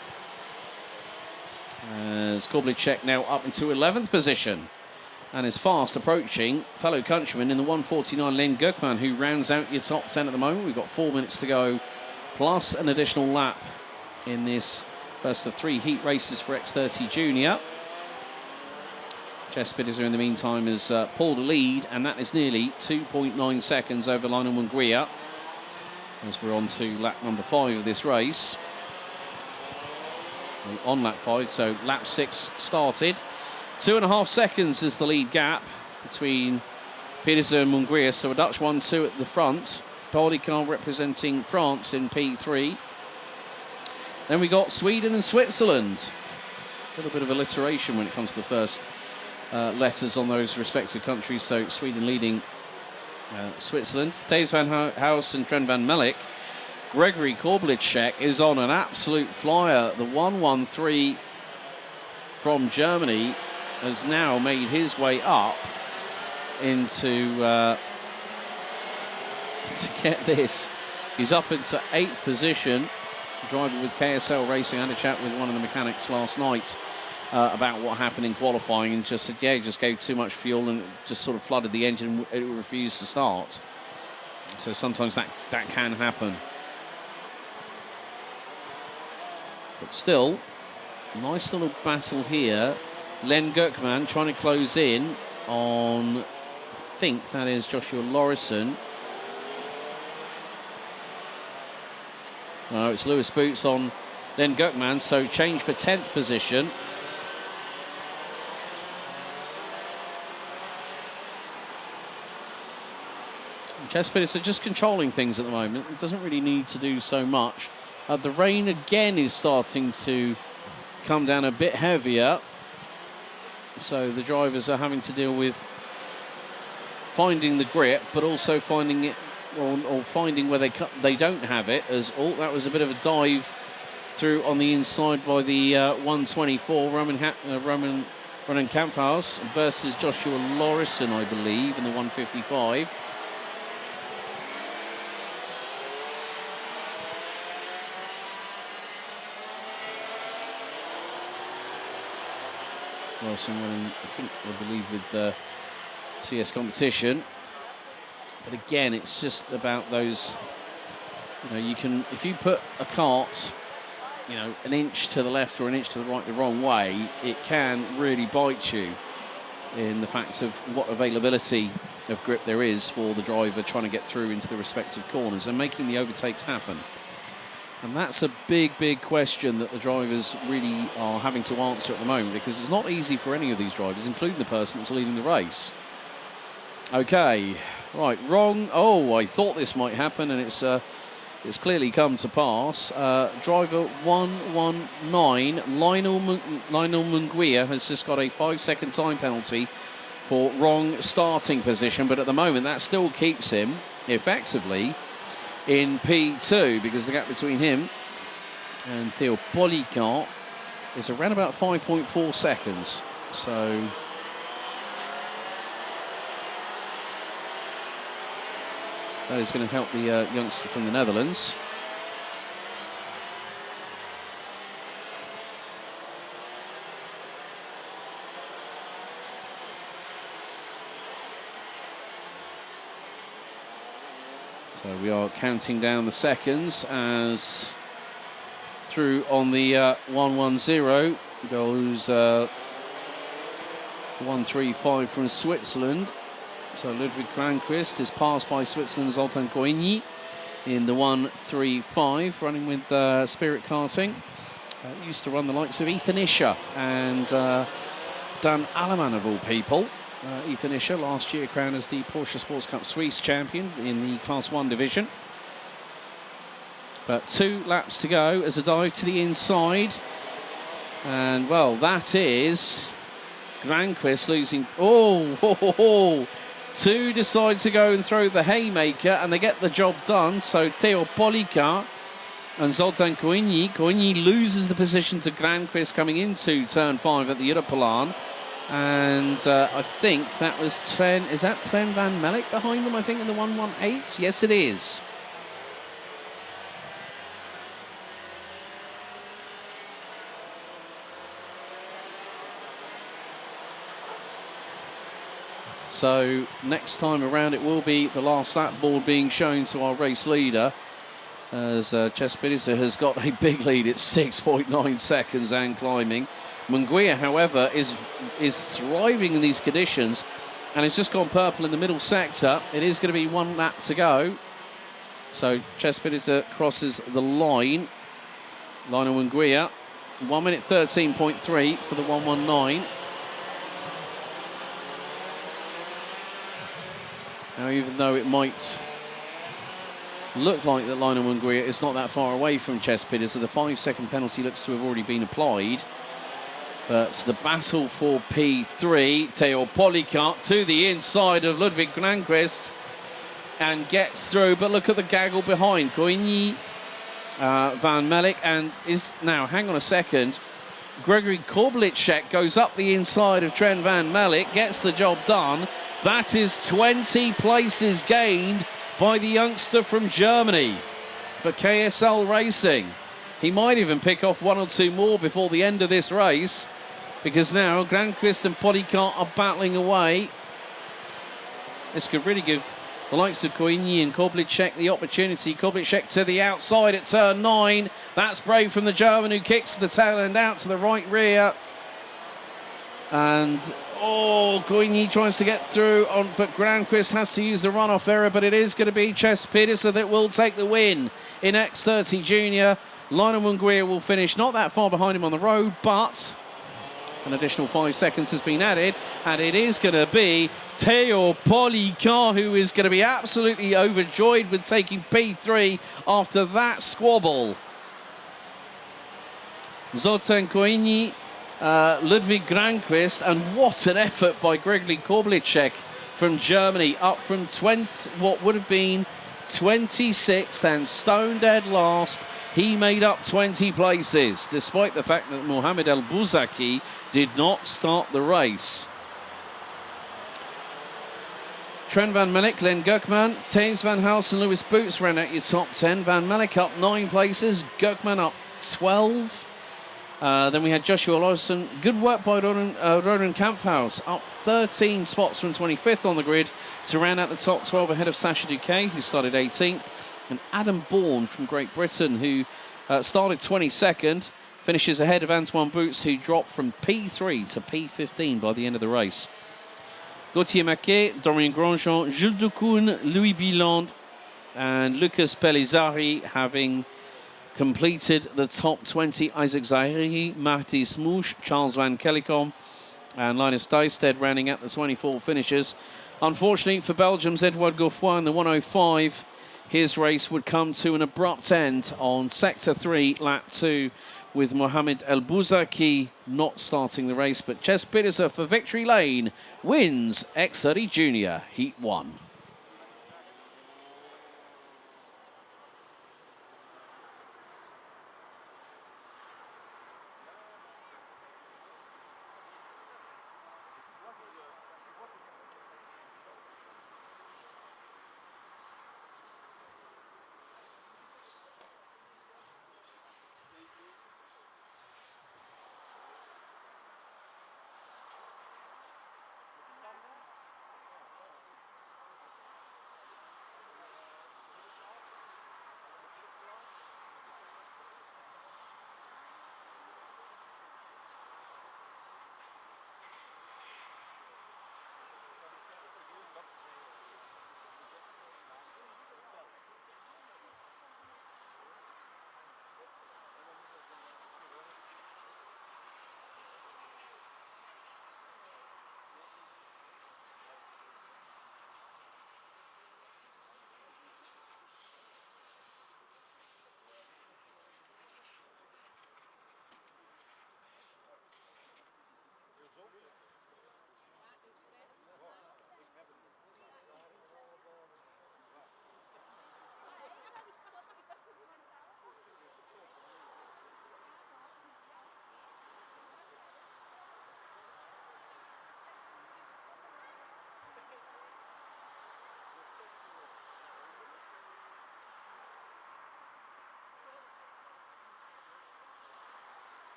S1: As Korblicek now up into 11th position. And is fast approaching fellow countryman in the 149, Len Gurkman, who rounds out your top 10 at the moment. We've got 4 minutes to go, plus an additional lap in this first of 3 heat races for X30 Junior. Pedersen, in the meantime, has pulled a lead, and that is nearly 2.9 seconds over Lionel Munguia, as we're on to lap number 5 of this race. We're on lap 5, so lap 6 started. 2.5 seconds is the lead gap between Pedersen and Munguia, so a Dutch 1-2 at the front. Policar representing France in P3. Then we got Sweden and Switzerland. A little bit of alliteration when it comes to the first letters on those respective countries, so Sweden leading Switzerland. Thijs van House and Trent van Melk. Gregory Korblicek is on an absolute flyer. The 113 from Germany has now made his way up into, to get this, he's up into 8th position. Driving with KSL Racing. I had a chat with one of the mechanics last night about what happened in qualifying, and just said, yeah, he just gave too much fuel and just sort of flooded the engine. It refused to start. So sometimes that can happen. But still, nice little battle here. Len Gurkman trying to close in on, I think that is Joshua Lorison. No, it's Lewis Boots on Len Gurkman, so change for 10th position. Chespidis are just controlling things at the moment. It doesn't really need to do so much. The rain again is starting to come down a bit heavier. So the drivers are having to deal with finding the grip, but also finding it, or finding where they don't have it. As that was a bit of a dive through on the inside by the 124 Roman Kamphaus versus Joshua Lorison, I believe, in the 155. Lorison winning, I believe, with the CS competition. But again, it's just about those, you know, you can, if you put a kart, you know, an inch to the left or an inch to the right the wrong way, it can really bite you in the fact of what availability of grip there is for the driver trying to get through into the respective corners and making the overtakes happen. And that's a big, big question that the drivers really are having to answer at the moment, because it's not easy for any of these drivers, including the person that's leading the race. Okay, right, wrong. Oh, I thought this might happen, and it's clearly come to pass. Driver 119, Lionel Munguia, has just got a 5-second time penalty for wrong starting position, but at the moment that still keeps him effectively in P2, because the gap between him and Theo Polican is around about 5.4 seconds. So that is going to help the youngster from the Netherlands. So we are counting down the seconds as through on the 110 goes 135 from Switzerland. So Ludwig Granquist is passed by Switzerland's Zoltan Coigny in the 135, running with Spirit Karting. Used to run the likes of Ethan Isher and Dan Allemann, of all people. Ethan Isher last year crowned as the Porsche Sports Cup Swiss champion in the Class 1 division. But 2 laps to go as a dive to the inside. And, well, that is Granquist losing. Oh, 2 decide to go and throw the haymaker, and they get the job done. So Theo Polican and Zoltan Coigny. Coigny loses the position to Granquist coming into turn 5 at the Europalaan. And I think that was Tren. Is that Tren van Melk behind them, I think, in the 118? Yes, it is. So next time around, it will be the last lap board being shown to our race leader, as Chespidis has got a big lead at 6.9 seconds and climbing. Munguia, however, is thriving in these conditions, and it's just gone purple in the middle sector. It is going to be 1 lap to go. So Chespidis crosses the line. Lionel Munguia, 1 minute 13.3 for the 119. Now, even though it might look like that Lionel Munguia is not that far away from Chespidis, so the 5-second penalty looks to have already been applied. But the battle for P3, Theo Polican to the inside of Ludwig Granquist and gets through. But look at the gaggle behind Coigny, Van Melk, and is now, hang on a second, Gregory Korblicek goes up the inside of Tren van Melk, gets the job done. That is 20 places gained by the youngster from Germany for KSL Racing. He might even pick off 1 or 2 more before the end of this race, because now Granquist and Polican are battling away. This could really give the likes of Coigny and Koblicek the opportunity. Koblicek to the outside at turn 9. That's brave from the German, who kicks the tail end out to the right rear. And, Coigny tries to get through, but Granquist has to use the runoff error, but it is going to be Ches Pedersen that will take the win in X30 Junior. Lionel Munguia will finish not that far behind him on the road, but an additional 5 seconds has been added, and it is going to be Theo Polican who is going to be absolutely overjoyed with taking P3 after that squabble. Zoltan Coigny, Ludwig Granquist, and what an effort by Gregory Koblicek from Germany, up from what would have been 26th and stone dead last. He made up 20 places, despite the fact that Mohamed El Bouzaki did not start the race. Trent van Melk, Len Gukman, Thijs van Hals and Lewis Boots ran out your top 10. Van Melk up 9 places, Gukman up 12. Then we had Joshua Lawson. Good work by Ronan Kamphaus, up 13 spots from 25th on the grid to round out the top 12 ahead of Sacha Duquet, who started 18th. And Adam Bourne from Great Britain, who started 22nd, finishes ahead of Antoine Boots, who dropped from P3 to P15 by the end of the race. Gauthier Maquet, Dorian Grandjean, Jules Ducoun, Louis Biland, and Lucas Pellizzari having completed the top 20. Isaac Zahiri, Marty Smoosh, Charles Van Kellicom, and Linus Dijsted rounding out the 24 finishers. Unfortunately for Belgium's Edouard Goffroy in the 105, his race would come to an abrupt end on Sector 3, Lap 2, with Mohamed El Bouzaki not starting the race. But Ches Pedersen for Victory Lane wins X30 Junior Heat 1.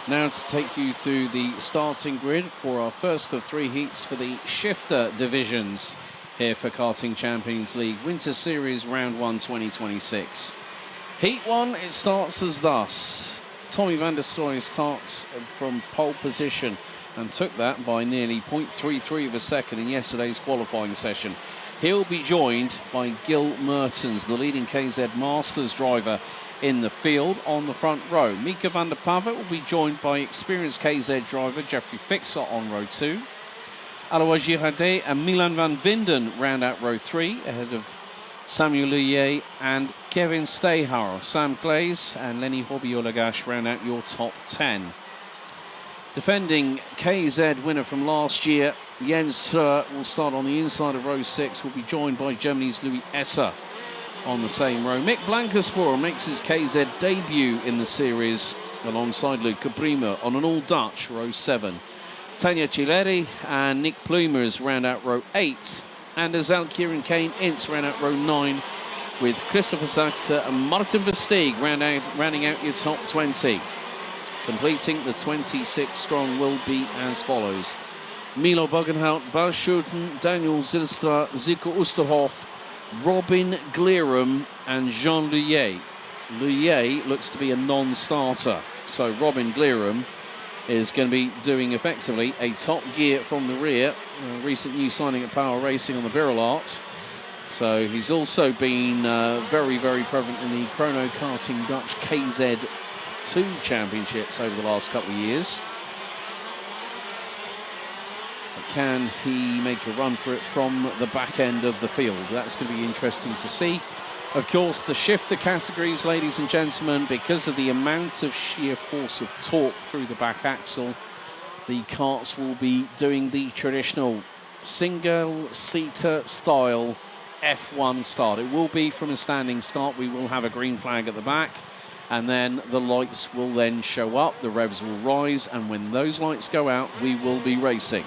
S1: Now to take you through the starting grid for our first of 3 heats for the shifter divisions here for Karting Champions League Winter Series Round 1 2026. Heat 1, it starts as thus. Tommy van der Stroy starts from pole position and took that by nearly 0.33 of a second in yesterday's qualifying session. He'll be joined by Gil Mertens, the leading KZ Masters driver in the field on the front row. Mika van der Pavet will be joined by experienced KZ driver Jeffrey Fixer on row 2. Alois Girardet and Milan van Vinden round out row 3 ahead of Samuel Luyet and Kevin Steyhauer. Sam Glaze and Lenny Hobiolagash round out your top 10. Defending KZ winner from last year, Jens Sir will start on the inside of row 6, will be joined by Germany's Louis Esser on the same row. Mick Blankenspor makes his KZ debut in the series alongside Luca Prima on an all-Dutch row 7. Tanja Chileri and Nick Plumers round out row 8, and Azal Kieran Kane Ince round out row 9, with Christopher Sachs and Martin Versteeg rounding out your top 20. Completing the 26 strong will be as follows: Milo Bogenhout, Bas Schulten, Daniel Zilstra, Zico Oosterhoff, Robin Glerum and Jean Luyet. Luyet looks to be a non-starter, so Robin Glerum is going to be doing effectively a top gear from the rear. A recent new signing at Power Racing on the Birrell Art. So he's also been very, very prevalent in the Chrono Karting Dutch KZ2 championships over the last couple of years. But can he make a run for it from the back end of the field? That's going to be interesting to see. Of course, the shifter categories, ladies and gentlemen, because of the amount of sheer force of torque through the back axle, the karts will be doing the traditional single-seater style F1 start. It will be from a standing start. We will have a green flag at the back, and then the lights will then show up, the revs will rise, and when those lights go out, we will be racing.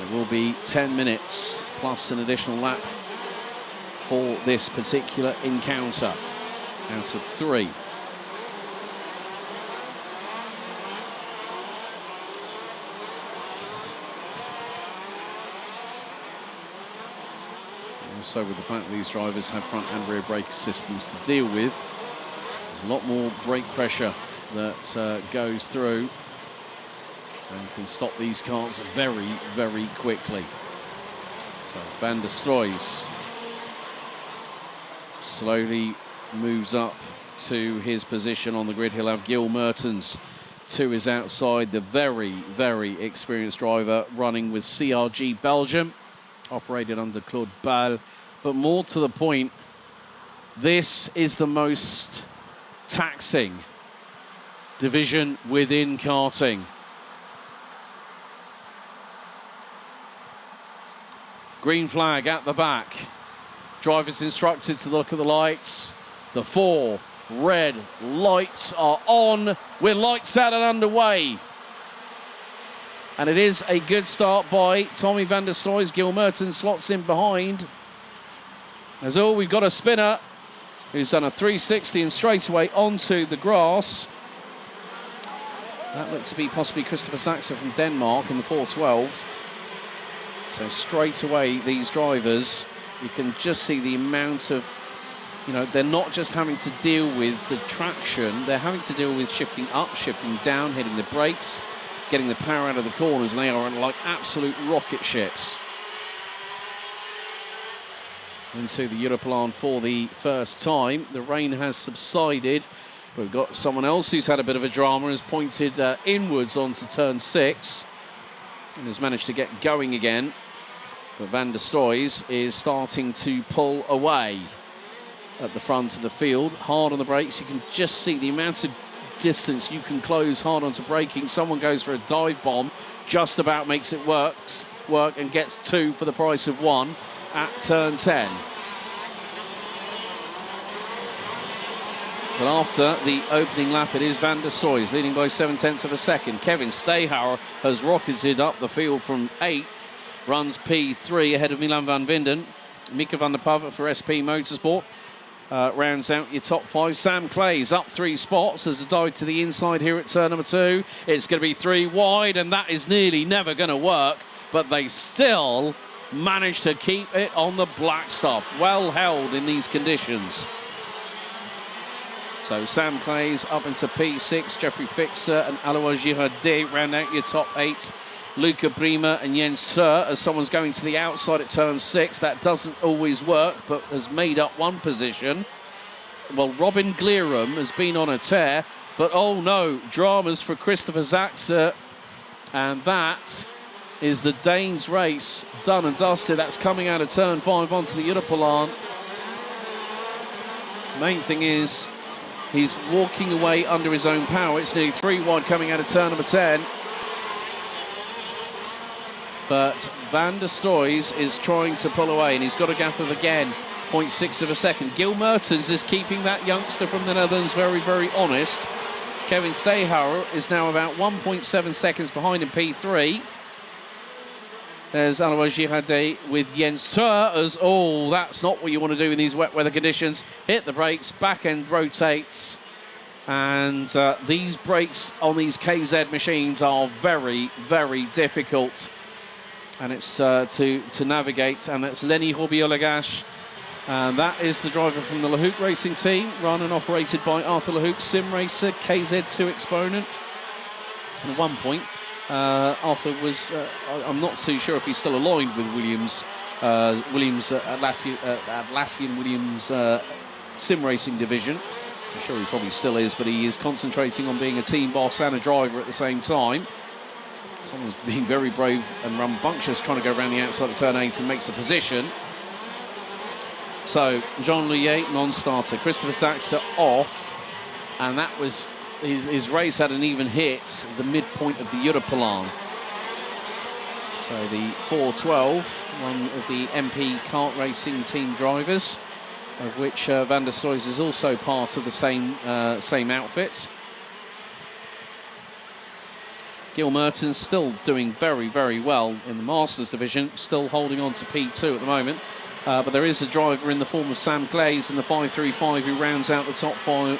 S1: It will be 10 minutes plus an additional lap for this particular encounter out of 3. Also, with the fact that these drivers have front and rear brake systems to deal with, there's a lot more brake pressure that goes through and can stop these cars very, very quickly. So Van der Stroys slowly moves up to his position on the grid. He'll have Gil Mertens to his outside, the very, very experienced driver running with CRG Belgium, operated under Claude Ball. But more to the point, this is the most taxing division within karting. Green flag at the back. Drivers instructed to look at the lights. The 4 red lights are on. We're lights out and underway. And it is a good start by Tommy van der Stroys. Gil Mertens slots in behind. As all, we've got a spinner who's done a 360 and straight away onto the grass. That looked to be possibly Christopher Saxer from Denmark in the 412. So straight away, these drivers, you can just see the amount of, they're not just having to deal with the traction, they're having to deal with shifting up, shifting down, hitting the brakes, getting the power out of the corners, and they are like absolute rocket ships. Into the Europlan for the first time. The rain has subsided. We've got someone else who's had a bit of a drama, has pointed inwards onto turn 6 and has managed to get going again. But Van der Stroys is starting to pull away at the front of the field. Hard on the brakes. You can just see the amount of distance you can close hard onto braking. Someone goes for a dive bomb, just about makes it work and gets 2 for the price of 1 at turn 10. But after the opening lap, it is Van der Stroys leading by 7/10 of a second. Kevin Steyhauer has rocketed up the field from 8th, runs P3 ahead of Milan van Vinden. Mika van der Pava for SP Motorsport rounds out your top 5. Sam Clays up 3 spots. There's a dive to the inside here at turn number 2. It's going to be 3 wide, and that is nearly never going to work, but they still managed to keep it on the black stuff. Well held in these conditions. So Sam Clays up into P6, Jeffrey Fixer and Alois Girardet round out your top 8. Luca Prima and Jens Sir as someone's going to the outside at turn 6. That doesn't always work, but has made up one position. Well, Robin Glerum has been on a tear, but oh no, dramas for Christopher Saxer. And that is the Danes race done and dusted. That's coming out of turn 5 onto the Europolan. Main thing is, He's walking away under his own power. It's nearly 3 wide coming out of turn number 10. But Van der Stroys is trying to pull away, and he's got a gap of, again, 0.6 of a second. Gil Mertens is keeping that youngster from the Netherlands very, very honest. Kevin Steyhauer is now about 1.7 seconds behind in P3. There's Alois Girardet with Jens Tur as, oh, that's not what you want to do in these wet weather conditions. Hit the brakes, back end rotates. And these brakes on these KZ machines are very, very difficult. And it's to navigate, and that's Lenny Robiolagash. And that is the driver from the Lahouk Racing Team, run and operated by Arthur Lahouk, sim racer, KZ2 exponent. And at one point, Arthur was, I'm not too sure if he's still aligned with Williams, Atlassian Williams sim racing division. I'm sure he probably still is, but he is concentrating on being a team boss and a driver at the same time. Someone's being very brave and rambunctious, trying to go around the outside of turn 8 and makes a position. So, Jean Louillet, non-starter. Christopher Saxer off. And that was, his race had an even hit, the midpoint of the Europalan. So the 412, one of the MP kart racing team drivers, of which Van der Stroys is also part of the same outfit. Gil Mertens still doing very, very well in the Masters division, still holding on to P2 at the moment. But there is a driver in the form of Sam Glaze in the 535 who rounds out the top four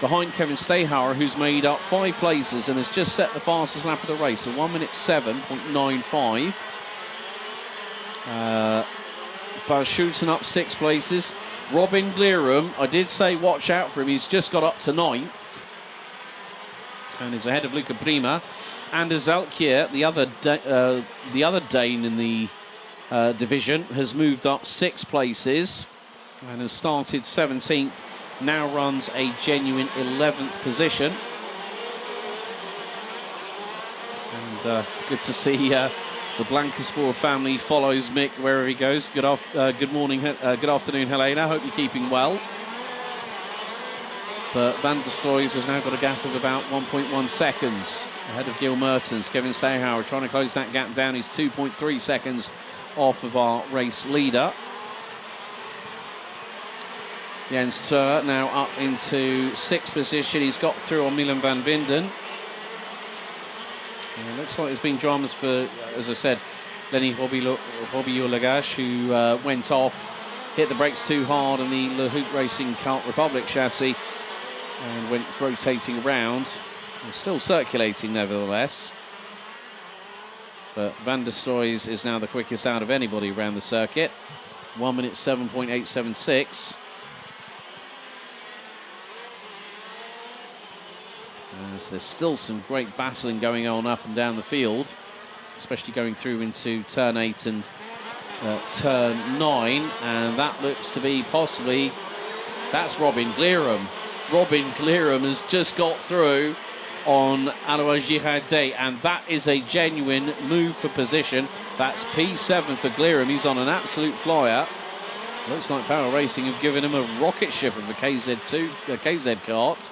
S1: behind Kevin Steyhauer, who's made up 5 places and has just set the fastest lap of the race, a 1:07.95. But shooting up 6 places. Robin Glerum, I did say watch out for him, he's just got up to 9th. And is ahead of Luca Prima. Anders Alkjaer, the other Dane in the division, has moved up 6 places and has started 17th, now runs a genuine 11th position. And good to see the Blankenspor family follows Mick wherever he goes. Good afternoon, Helena. Hope you're keeping well. But Van der Stroys has now got a gap of about 1.1 seconds ahead of Gil Mertens. Kevin Steyhauer trying to close that gap down. He's 2.3 seconds off of our race leader. Jens Tur now up into 6th position. He's got through on Milan van Winden. And it looks like there's been dramas for, as I said, Lenny Robiolagash, who went off, hit the brakes too hard on the Lahouk Racing Kart Republic chassis and went rotating around. He's still circulating nevertheless. But Van der Stroys is now the quickest out of anybody around the circuit. 1:07.876. As there's still some great battling going on up and down the field, especially going through into turn 8 and turn 9. And that looks to be possibly, that's Robin Glerum. Robin Glerum has just got through on Alois Girardet, and that is a genuine move for position. That's P7 for Glerum. He's on an absolute flyer. Looks like Power Racing have given him a rocket ship of a KZ kart.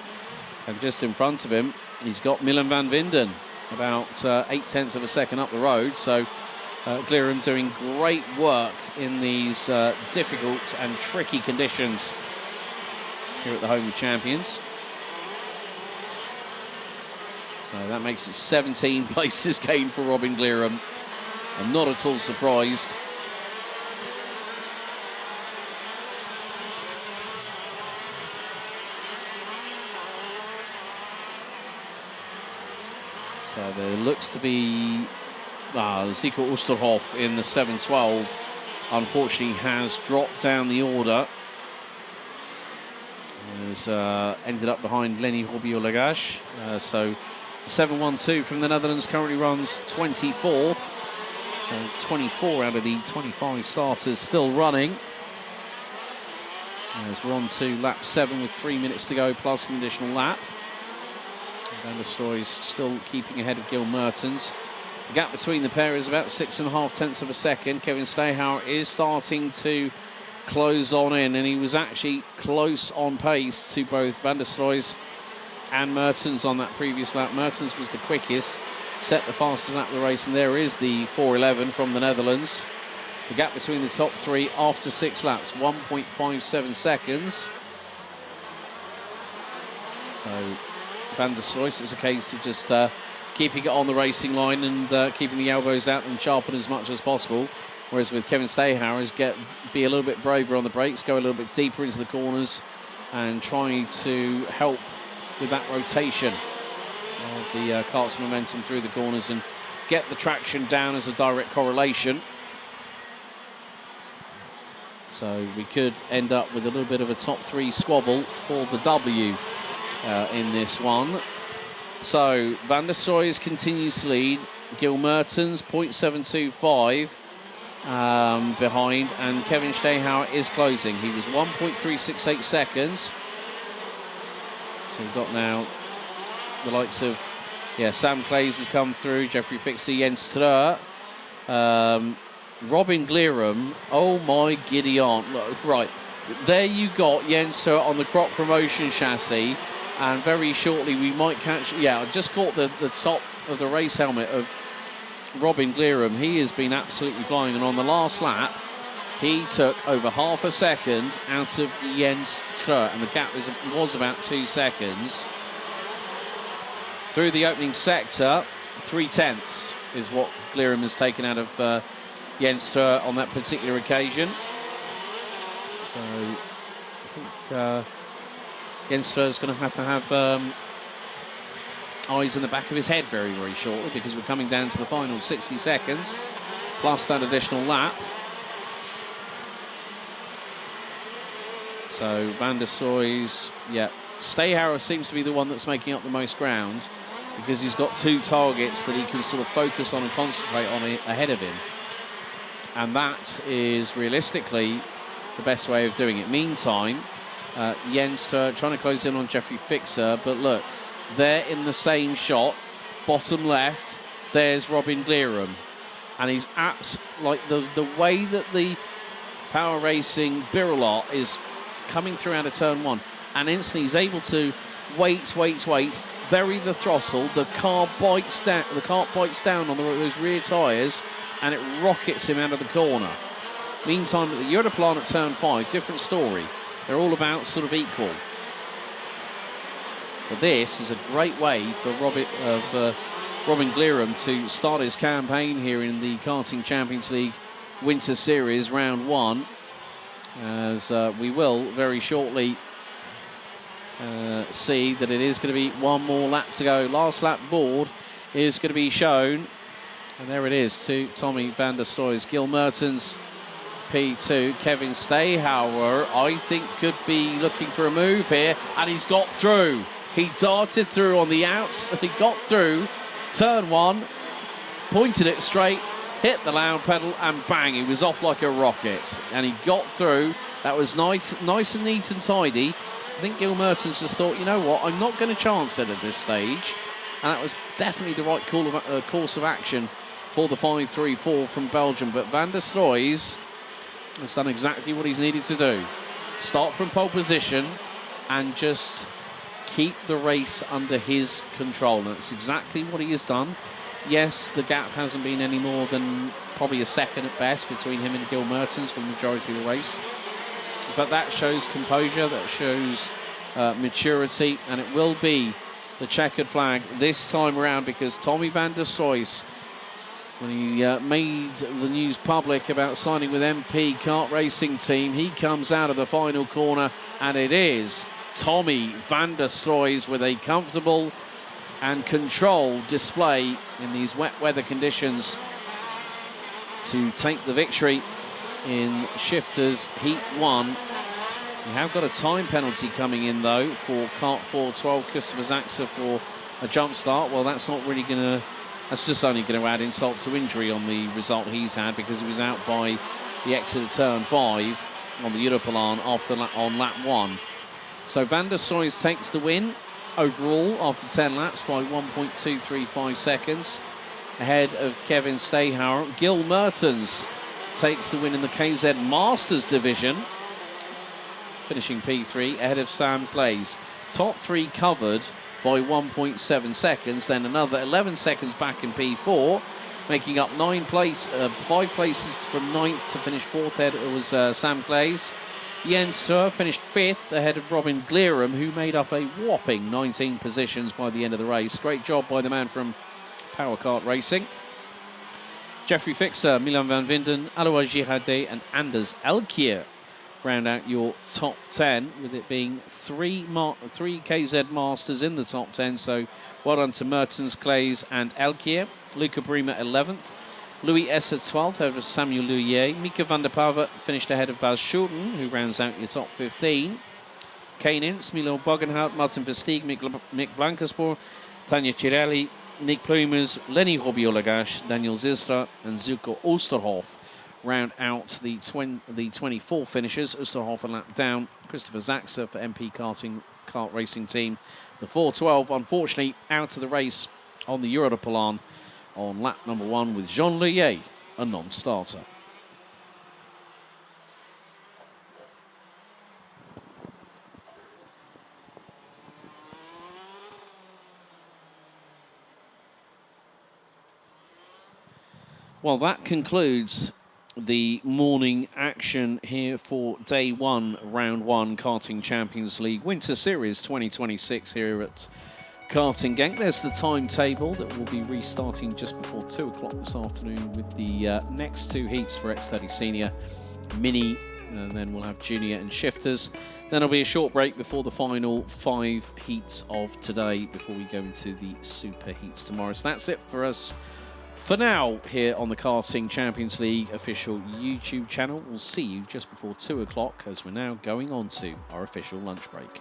S1: And just in front of him, he's got Milan van Winden, about 0.8 of a second up the road. So Glerum doing great work in these difficult and tricky conditions here at the home of champions. So that makes it 17 places gained for Robin Glerum. I'm not at all surprised. So there looks to be Zico Osterhoff in the 712. Unfortunately has dropped down the order. Has ended up behind Lenny Robiolagash. So 712 from the Netherlands currently runs 24th. So 24 out of the 25 starters still running. As we're on to lap 7 with 3 minutes to go plus an additional lap. Van der Stroys still keeping ahead of Gil Mertens. The gap between the pair is about 6.5 tenths of a second. Kevin Steyhauer is starting to close on in, and he was actually close on pace to both Van der Stroys and Mertens on that previous lap. Mertens was the quickest, set the fastest lap of the race, and there is the 4:11 from the Netherlands. The gap between the top three after 6 laps, 1.57 seconds. So Van der Stroys, is a case of just keeping it on the racing line and keeping the elbows out and sharpen as much as possible. Whereas with Kevin Stayhauer, be a little bit braver on the brakes, go a little bit deeper into the corners and try to help with that rotation of the cart's momentum through the corners and get the traction down as a direct correlation. So we could end up with a little bit of a top 3 squabble for the W in this one. So Van der Stroys continues to lead. Gil Mertens 0.725 behind, and Kevin Stayhauer is closing. He was 1.368 seconds. So we've got now the likes of, Sam Clays has come through, Jeffrey Fixer, Jens Streur, Robin Glerum. Oh my Gideon. Right, there you got Jens Streur on the Croc Promotion chassis, and very shortly we might catch, I just caught the top of the race helmet of Robin Glerum. He has been absolutely flying, and on the last lap he took over half a second out of Jens Streur, and the gap was about 2 seconds. Through the opening sector, 3/10 is what Glerum has taken out of Jens Streur on that particular occasion. So I think Jens Streur is going to have eyes in the back of his head very, very shortly, because we're coming down to the final 60 seconds plus that additional lap. So Van der Stroys, Stayhauer seems to be the one that's making up the most ground, because he's got 2 targets that he can sort of focus on and concentrate on ahead of him. And that is realistically the best way of doing it. Meantime, Jens Streur trying to close in on Jeffrey Fixer, but look, they're in the same shot, bottom left, there's Robin Glerum. And he's like the way that the Power Racing Birolot is coming through out of turn 1, and instantly he's able to wait, bury the throttle, the car bites down on those rear tyres, and it rockets him out of the corner. Meantime, at the Europlan at turn 5, different story. They're all about sort of equal. But this is a great way for Robin Glerum to start his campaign here in the Karting Champions League Winter Series Round 1, as we will very shortly see that it is going to be one more lap to go. Last lap board is going to be shown, and there it is to Tommy Van der Stroys. Gil Mertens P2. Kevin Stayhauer, I think, could be looking for a move here, and he's got through. He darted through on the outs, and he got through turn 1, pointed it straight, hit the loud pedal, and bang, he was off like a rocket, and he got through. That was nice and neat and tidy. I think Gil Mertens just thought, you know what, I'm not going to chance it at this stage, and that was definitely the right course of action for the 5-3-4 from Belgium. But Van der Stroys has done exactly what he's needed to do. Start from pole position and just keep the race under his control. And that's exactly what he has done. Yes, the gap hasn't been any more than probably a second at best between him and Gil Mertens for the majority of the race. But that shows composure, that shows maturity, and it will be the checkered flag this time around, because Tommy Van der Stroys, when he made the news public about signing with MP Kart Racing Team, he comes out of the final corner, and it is Tommy Van der Stroys with a comfortable and controlled display in these wet weather conditions to take the victory in Shifters Heat 1. We have got a time penalty coming in, though, for Kart 412, Christopher Zaxa, for a jump start. Well, that's not really going to... That's just only going to add insult to injury on the result he's had, because he was out by the exit of turn 5 on the Europlan on lap 1. So Van der Stroys takes the win overall after 10 laps by 1.235 seconds, ahead of Kevin Stayhauer. Gil Mertens takes the win in the KZ Masters division, finishing P3 ahead of Sam Clays. Top 3 covered by 1.7 seconds, then another 11 seconds back in P4, making up 5 places from 9th to finish 4th. It was Sam Clays. Jens Stur finished 5th ahead of Robin Glerum, who made up a whopping 19 positions by the end of the race. Great job by the man from Power Kart Racing. Jeffrey Fixer, Milan van Vinden, Alois Girardet and Anders Elkier round out your top 10, with it being 3 KZ Masters in the top 10. So well done to Mertens, Clays and Elkier. Luca Brima 11th. Louis Esser 12th ahead of Samuel Luyer. Mika van der Pava finished ahead of Bas Schulten, who rounds out your top 15. Kane Ince, Milo Bogenhout, Martin Versteeg, Mick Blankenspoor, Tanja Cirelli, Nick Plumers, Lenny Robiolagash, Daniel Zistra and Zuko Oosterhoff round out the 24 finishers. Oosterhoff a lap down. Christopher Zaxer for MP Kart Racing Team. The 412, unfortunately, out of the race on the Euro de Polan on lap number 1 with Jean Leyer, a non-starter. Well, that concludes the morning action here for day 1, round 1, Karting Champions League Winter Series 2026 here at Karting Genk. There's the timetable that will be restarting just before 2 o'clock this afternoon with the next 2 heats for X30 Senior, Mini, and then we'll have Junior and Shifters. Then there'll be a short break before the final 5 heats of today before we go into the Super Heats tomorrow. So that's it for us for now here on the Karting Champions League official YouTube channel. We'll see you just before 2 o'clock as we're now going on to our official lunch break.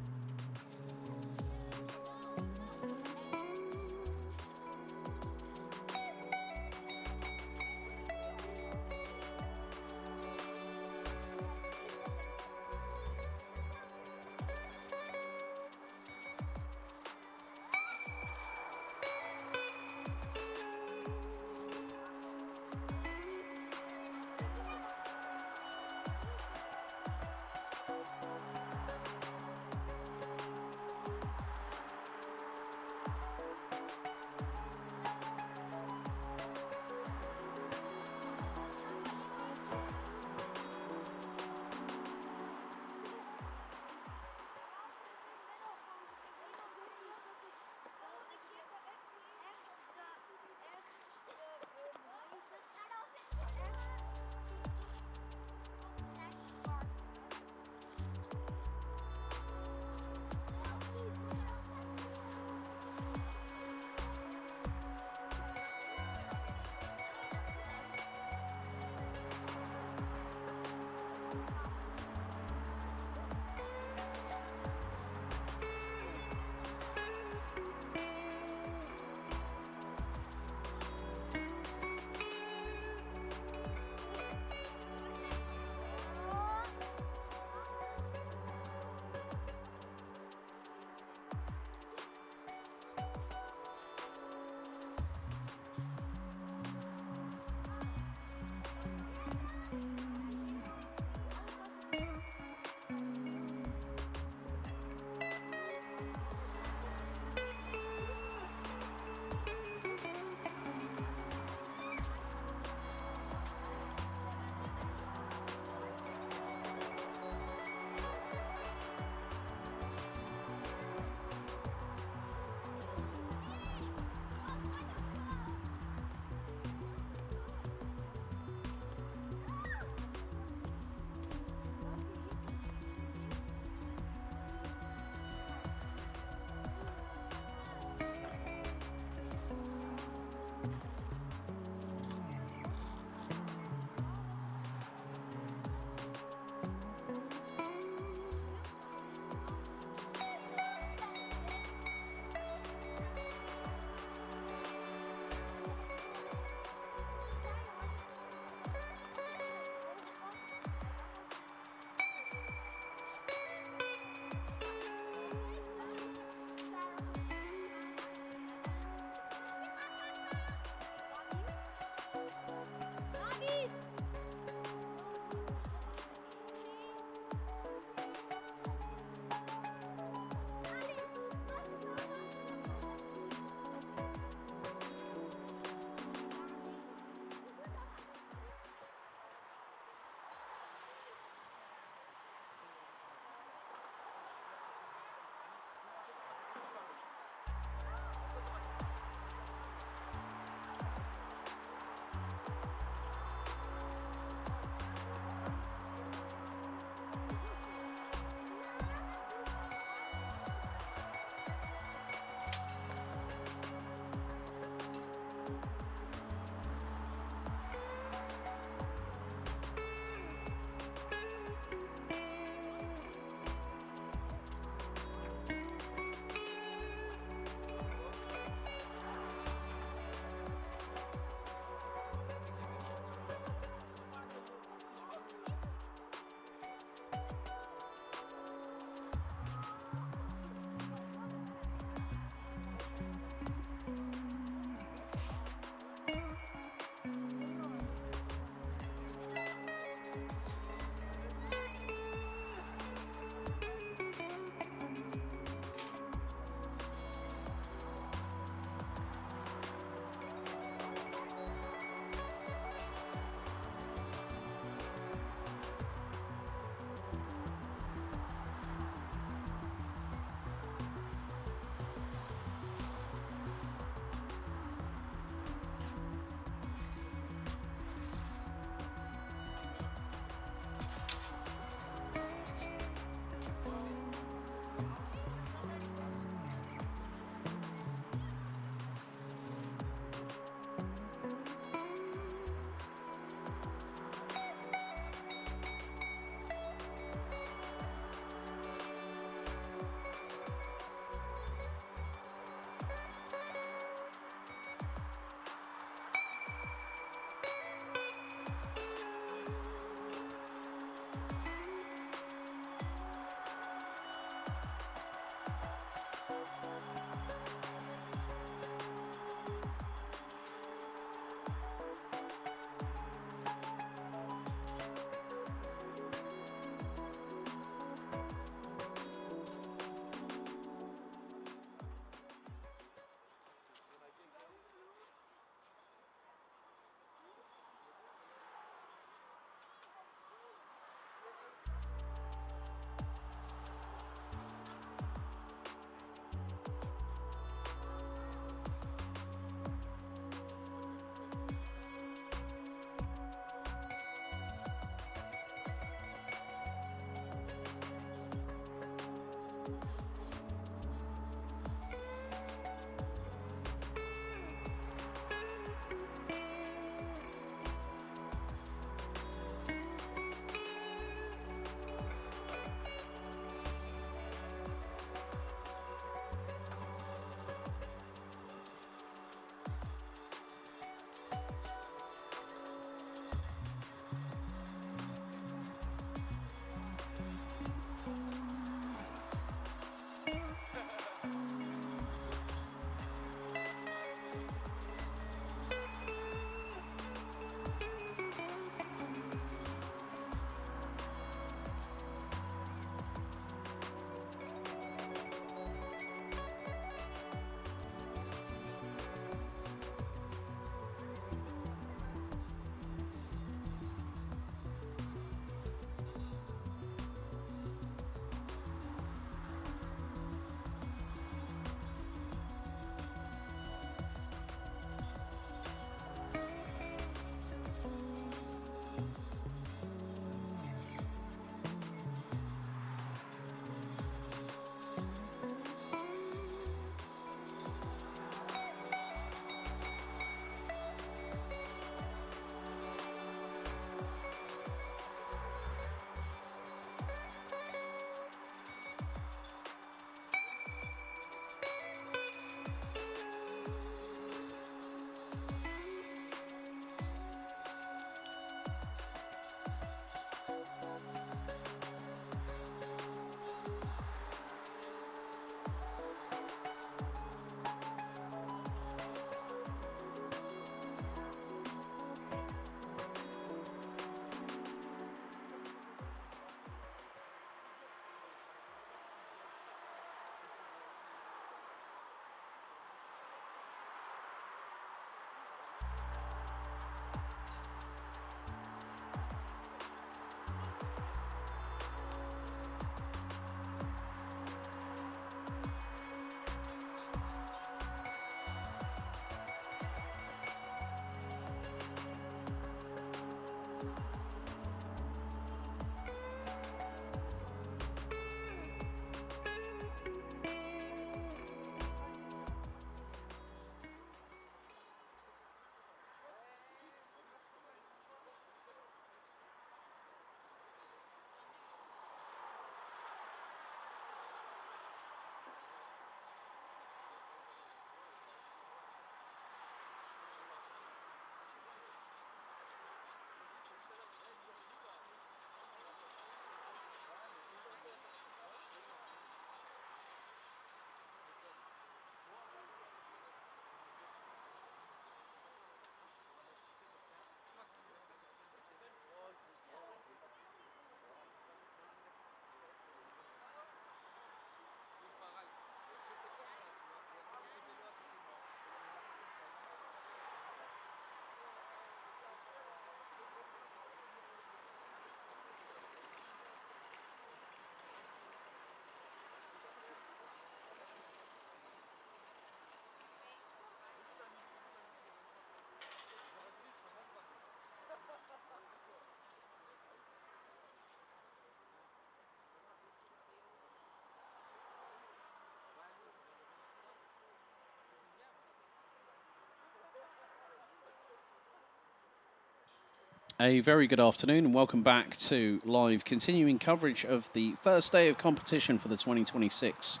S1: A very good afternoon and welcome back to live continuing coverage of the first day of competition for the 2026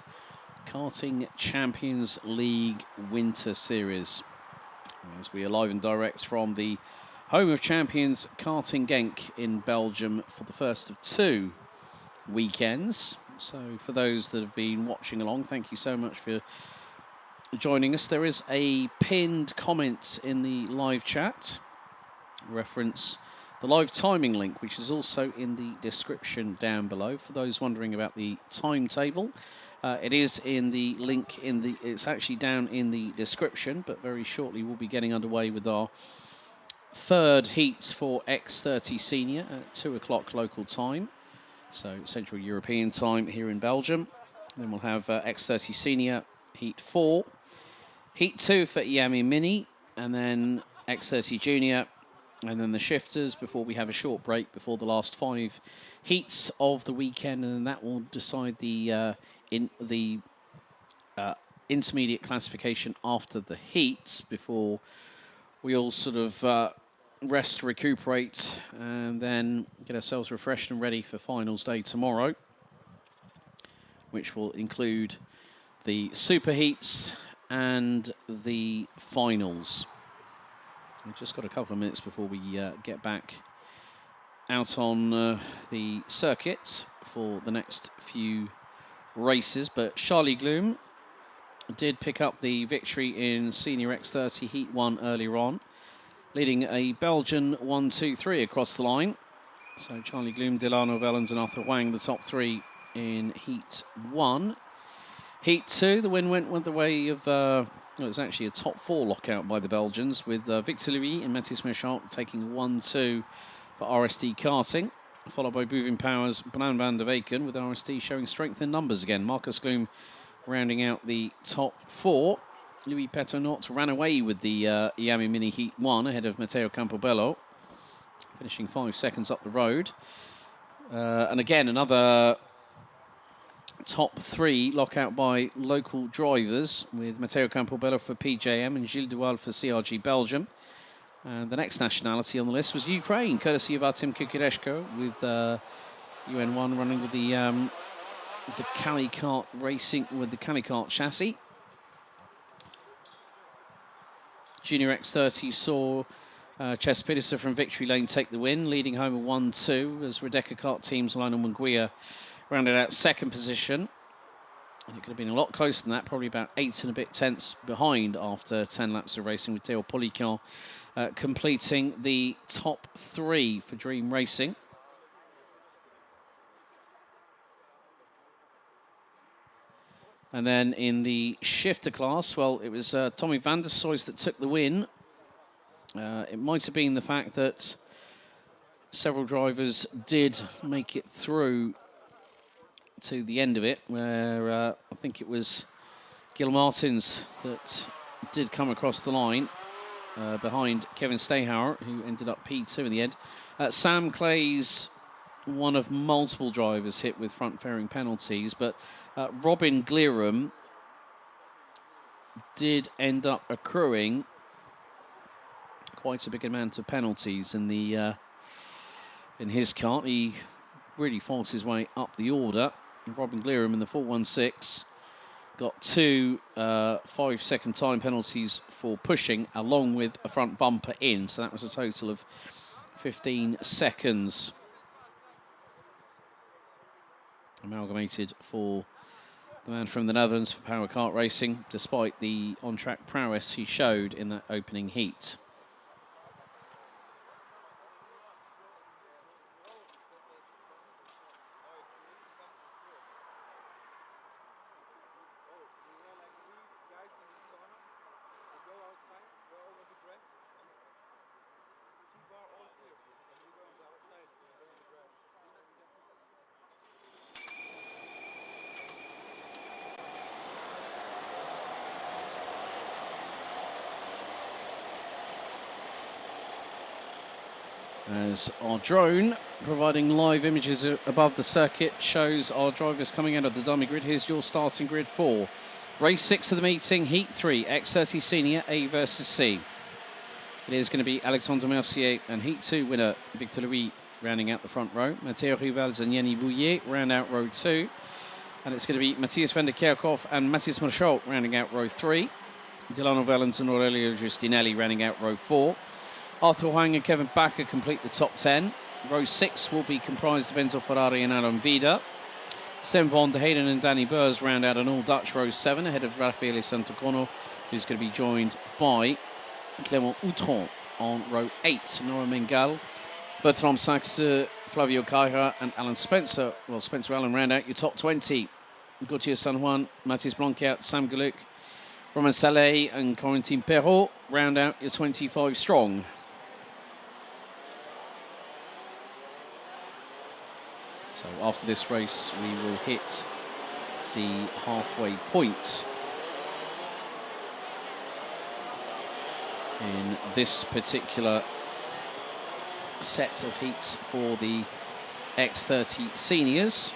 S1: Karting Champions League Winter Series. As we are live and direct from the home of champions Karting Genk in Belgium for the first of two weekends. So for those that have been watching along, thank you so much for joining us. There is a pinned comment in the live chat. Reference the live timing link, which is also in the description down below. For those wondering about the timetable, it is in the link it's actually down in the description, but very shortly we'll be getting underway with our third heat for X30 Senior at 2 o'clock local time, so Central European time here in Belgium. Then we'll have X30 Senior Heat 4, Heat 2 for Iame Mini, and then X30 Junior, and then the shifters before we have a short break before the last 5 heats of the weekend, and that will decide the intermediate classification after the heats before we all sort of rest, recuperate, and then get ourselves refreshed and ready for finals day tomorrow, which will include the super heats and the finals. We've just got a couple of minutes before we get back out on the circuit for the next few races. But Charlie Gloom did pick up the victory in Senior X30 Heat 1 earlier on, leading a Belgian 1-2-3 across the line. So Charlie Gloom, Delano Vellens and Arthur Wang, the top 3 in Heat 1. Heat 2, the win went the way of... it was actually a top 4 lockout by the Belgians, with Victor Louis and Mathis Merchant taking 1-2 for RSD Karting, followed by Bouvin Powers, Bran van der Weken, with RSD showing strength in numbers again. Marcus Gloom rounding out the top 4. Louis Petonot ran away with the Iame Mini Heat 1 ahead of Matteo Campobello, finishing 5 seconds up the road. And again, another top 3 lockout by local drivers, with Matteo Campobello for PJM and Gilles Duval for CRG Belgium. And the next nationality on the list was Ukraine, courtesy of Artem Kukureshko, with UN1 running with the Cali Kart racing with the Cali Kart chassis. Junior X30 saw Ches Pedersen from Victory Lane take the win, leading home a 1-2 as Redeka Kart teams Lionel Munguia rounded out second position. And it could have been a lot closer than that, probably about 8 and a bit tenths behind after 10 laps of racing, with Theo Polican completing the top 3 for Dream Racing. And then in the shifter class, well, it was Tommy van der Soys that took the win It might have been the fact that several drivers did make it through to the end of it, where I think it was Gil Martins that did come across the line behind Kevin Stayhauer, who ended up P2 in the end. Sam Clay's one of multiple drivers hit with front-fairing penalties, but Robin Glierham did end up accruing quite a big amount of penalties in the in his kart. He really fought his way up the order. Robin Glierham in the 416 got two 5-second time penalties for pushing, along with a front bumper in. So that was a total of 15 seconds amalgamated for the man from the Netherlands for Power Kart Racing, despite the on-track prowess he showed in that opening heat. As our drone, providing live images above the circuit, shows our drivers coming out of the dummy grid. Here's your starting grid for race 6 of the meeting, Heat 3, X30 Senior, A versus C. It is going to be Alexandre Mercier and Heat 2 winner Victor Louis rounding out the front row. Matteo Rivals and Yanni Bouillet round out row 2. And it's going to be Matthias van der Kerkhoff and Mathis Marchal rounding out row 3. Delano Valens and Aurelio Giustinelli rounding out row 4. Arthur Huang and Kevin Bakker complete the top 10. Row 6 will be comprised of Enzo Ferrari and Alan Vida. Sam van der Hayden and Danny Burs round out an all-Dutch row 7 ahead of Raffaele Santocono, who's going to be joined by Clément Outron on row 8. Nora Mengal, Bertrand Saxe, Flavio Caira and Alan Spencer. Well, Spencer Allen round out your top 20. Gauthier San Juan, Mathis Blanquert, Sam Gluck, Romain Saleh and Corentin Perrault round out your 25 strong. So after this race, we will hit the halfway point in this particular set of heats for the X30 Seniors.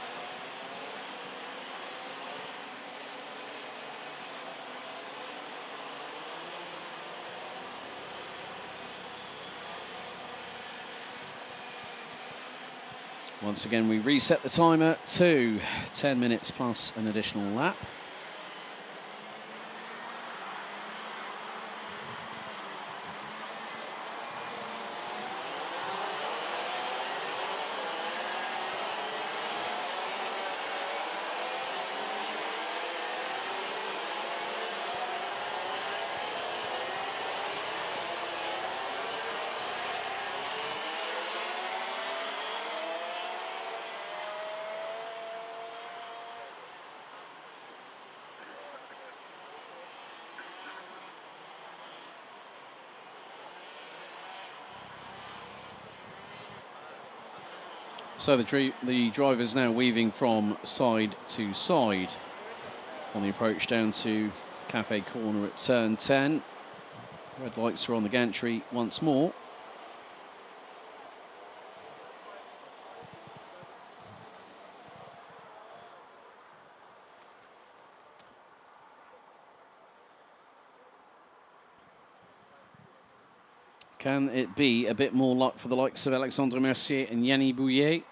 S1: Once again, we reset the timer to 10 minutes plus an additional lap. So the driver's now weaving from side to side on the approach down to Cafe Corner at turn 10. Red lights are on the gantry once more. Can it be a bit more luck for the likes of Alexandre Mercier and Yanni Bouillet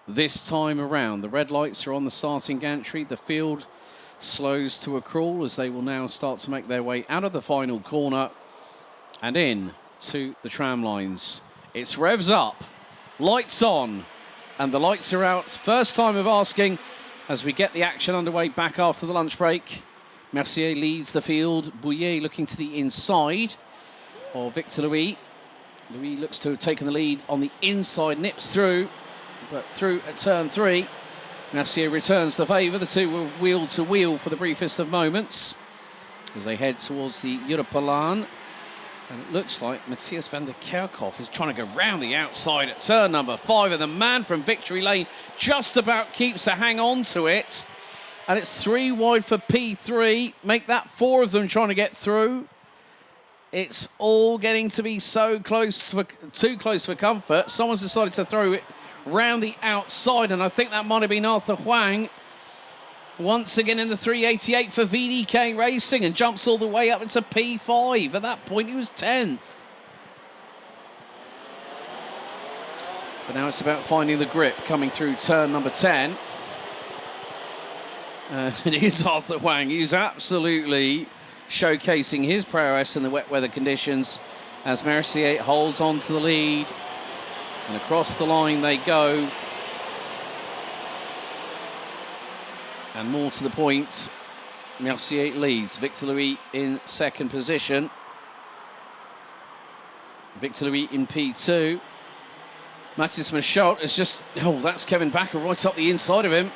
S1: this time around? The red lights are on the starting gantry. The field slows to a crawl as they will now start to make their way out of the final corner and in to the tram lines. It's revs up, lights on, and the lights are out. First time of asking as we get the action underway back after the lunch break. Mercier leads the field. Bouillet looking to the inside of Victor Louis. Louis looks to have taken the lead on the inside, nips through, but through at turn 3. Mercier returns the favour. The two were wheel to wheel for the briefest of moments as they head towards the Europalan. And it looks like Matthias van der Kerkhoff is trying to go round the outside at turn number 5, and the man from Victory Lane just about keeps a hang on to it. And it's 3 wide for P3. Make that 4 of them trying to get through. It's all getting to be so close, too close for comfort. Someone's decided to throw it round the outside, and I think that might have been Arthur Huang. Once again in the 388 for VDK Racing, and jumps all the way up into P5. At that point, he was 10th. But now it's about finding the grip coming through turn number 10. It is Arthur Huang. He's absolutely showcasing his prowess in the wet weather conditions as Mercier holds on to the lead. And across the line they go. And more to the point, Mercier leads. Victor Louis in second position. Victor Louis in P2. Matthias Michaud is just, oh, that's Kevin Backer right up the inside of him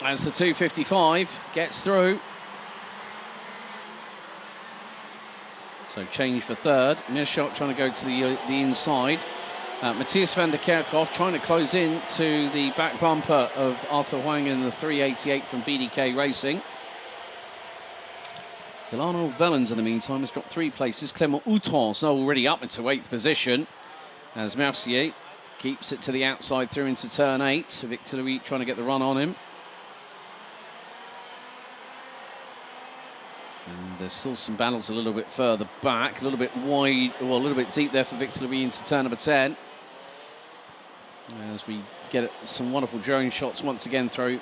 S1: as the 255 gets through. So change for third. Michaud trying to go to the inside. Matthias van der Kerkhoff trying to close in to the back bumper of Arthur Huang in the 388 from VDK Racing. Delano Vellens, in the meantime, has dropped 3 places. Clément Outron's already up into 8th position as Mercier keeps it to the outside through into turn 8. So Victor Louis trying to get the run on him. And there's still some battles a little bit further back, a little bit wide, well, a little bit deep there for Victor Louis into turn number 10. As we get some wonderful drone shots once again through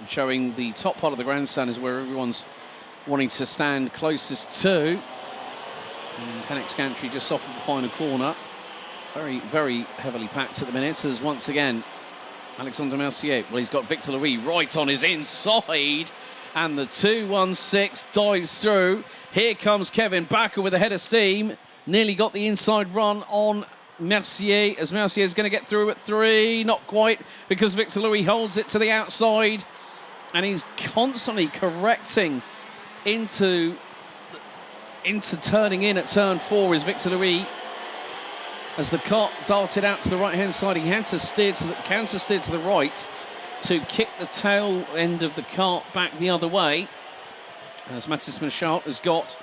S1: showing the top part of the grandstand is where everyone's wanting to stand closest to. Panex Gantry just off of the final corner. Very, very heavily packed at the minute as once again Alexandre Mercier, well, he's got Victor Louis right on his inside, and the 216 dives through. Here comes Kevin Backer with a head of steam. Nearly got the inside run on Mercier, as Mercier is going to get through at 3. Not quite, because Victor Louis holds it to the outside, and he's constantly correcting into turning in at turn 4 is Victor Louis. As the cart darted out to the right-hand side, he had to steer to the counter-steer to the right to kick the tail end of the cart back the other way. As Matthias Michaud has got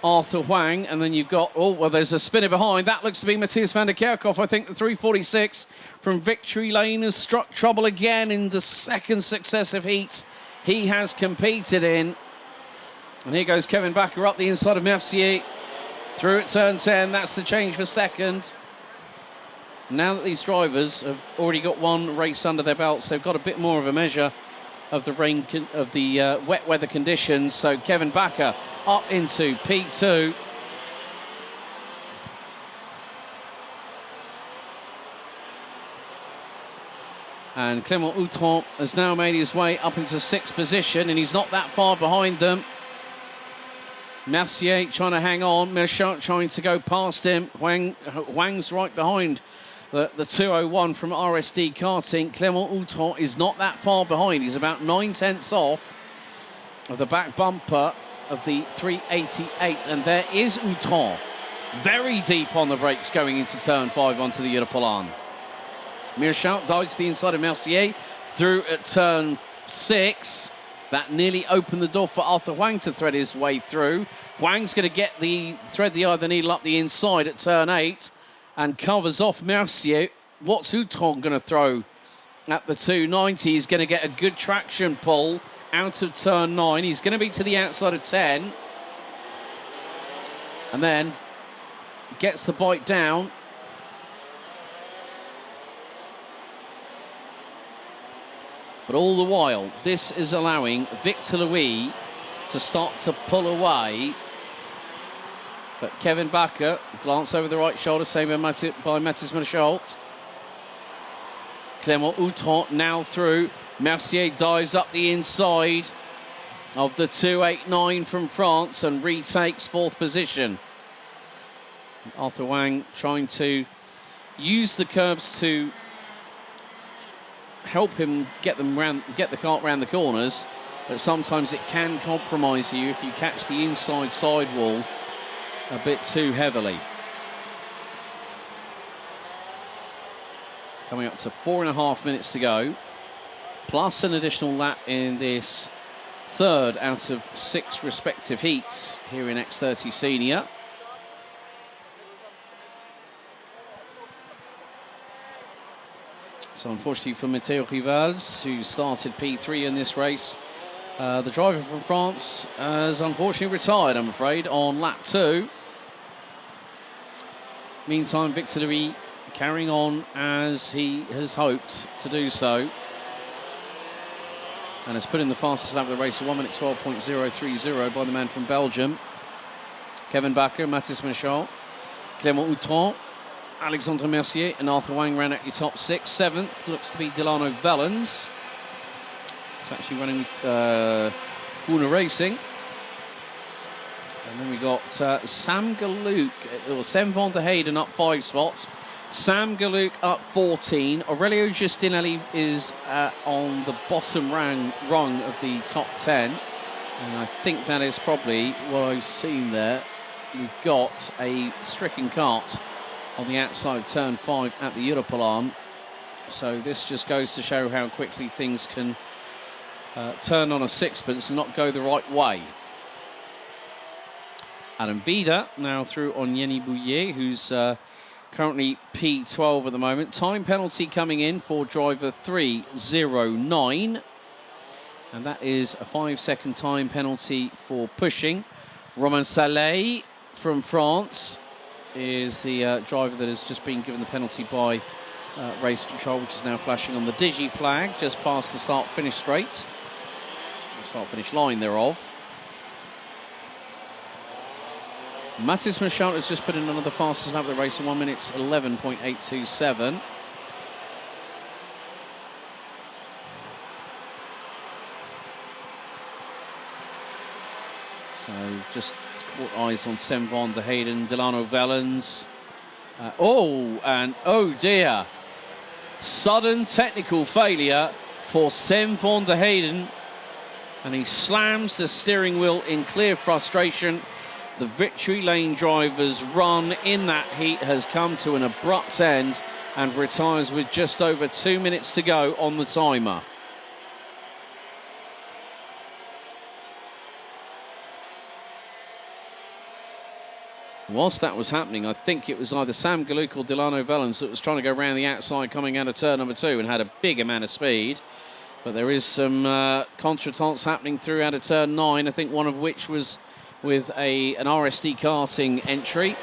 S1: Arthur Huang, and then you've got, oh, well, there's a spinner behind. That looks to be Matthias van der Kerkhoff. I think the 346 from Victory Lane has struck trouble again in the 2nd successive heat he has competed in. And here goes Kevin Backer up the inside of Mercier through at turn 10. That's the change for 2nd. Now that these drivers have already got 1 race under their belts, they've got a bit more of a measure of the wet weather conditions. So Kevin Backer up into P2. And Clément Outron has now made his way up into 6th position, and he's not that far behind them. Mercier trying to hang on, Michaud trying to go past him. Huang's right behind the 201 from RSD Karting. Clément Outron is not that far behind. He's about 9/10 off of the back bumper of the 388. And there is Outron, very deep on the brakes going into turn 5 onto the Europolan. Michaud dives to the inside of Mercier through at turn 6. That nearly opened the door for Arthur Huang to thread his way through. Huang's going to thread the eye of the needle up the inside at turn 8 and covers off Mercier. What's Outron going to throw at the 290? He's going to get a good traction pull out of turn 9. He's going to be to the outside of 10. And then gets the bite down. But all the while, this is allowing Victor Louis to start to pull away. But Kevin Backer, glance over the right shoulder, saved by Matthias Michaud. Clément Outron now through. Mercier dives up the inside of the 289 from France and retakes 4th position. Arthur Huang trying to use the curbs to help him get the cart round the corners, but sometimes it can compromise you if you catch the inside sidewall a bit too heavily. Coming up to 4.5 minutes to go, plus an additional lap in this third out of 6 respective heats here in X30 Senior. So unfortunately for Matteo Rivals, who started P3 in this race, the driver from France has unfortunately retired, I'm afraid, on lap 2. Meantime, Victor Louis carrying on as he has hoped to do so, and has put in the fastest lap of the race at 1 minute 12.030 by the man from Belgium. Kevin Bakker, Mathis Michel, Clément Outron, Alexandre Mercier and Arthur Wang ran at your top 6. 7th looks to be Delano Valens. It's actually running with Una Racing. And then we got Sam Galuk, or Sam van der Heyden up 5 spots. Sam Galuk up 14. Aurelio Giustinelli is on the bottom rung of the top 10. And I think that is probably what I've seen there. We've got a stricken cart on the outside of turn 5 at the Europolan. So this just goes to show how quickly things can turn on a sixpence and not go the right way. Adam Vida now through on Yenny Bouillet, who's currently P12 at the moment. Time penalty coming in for driver 309. And that is a 5-second time penalty for pushing. Romain Saleh from France is the driver that has just been given the penalty by race control, which is now flashing on the digi flag just past the start-finish straight. The start-finish line thereof. Mathis Michel has just put in another fastest lap of the race in 1 minute 11.827. So just caught eyes on Sam van der Heyden, Delano Valens. Oh dear. Sudden technical failure for Sam van der Heyden. And he slams the steering wheel in clear frustration. The victory lane driver's run in that heat has come to an abrupt end and retires with just over 2 minutes to go on the timer. Whilst that was happening, I think it was either Sam Galuk or Delano Valens that was trying to go around the outside coming out of turn number 2 and had a big amount of speed. But there is some contretemps happening through out of turn 9, I think one of which was with an RSD karting entry.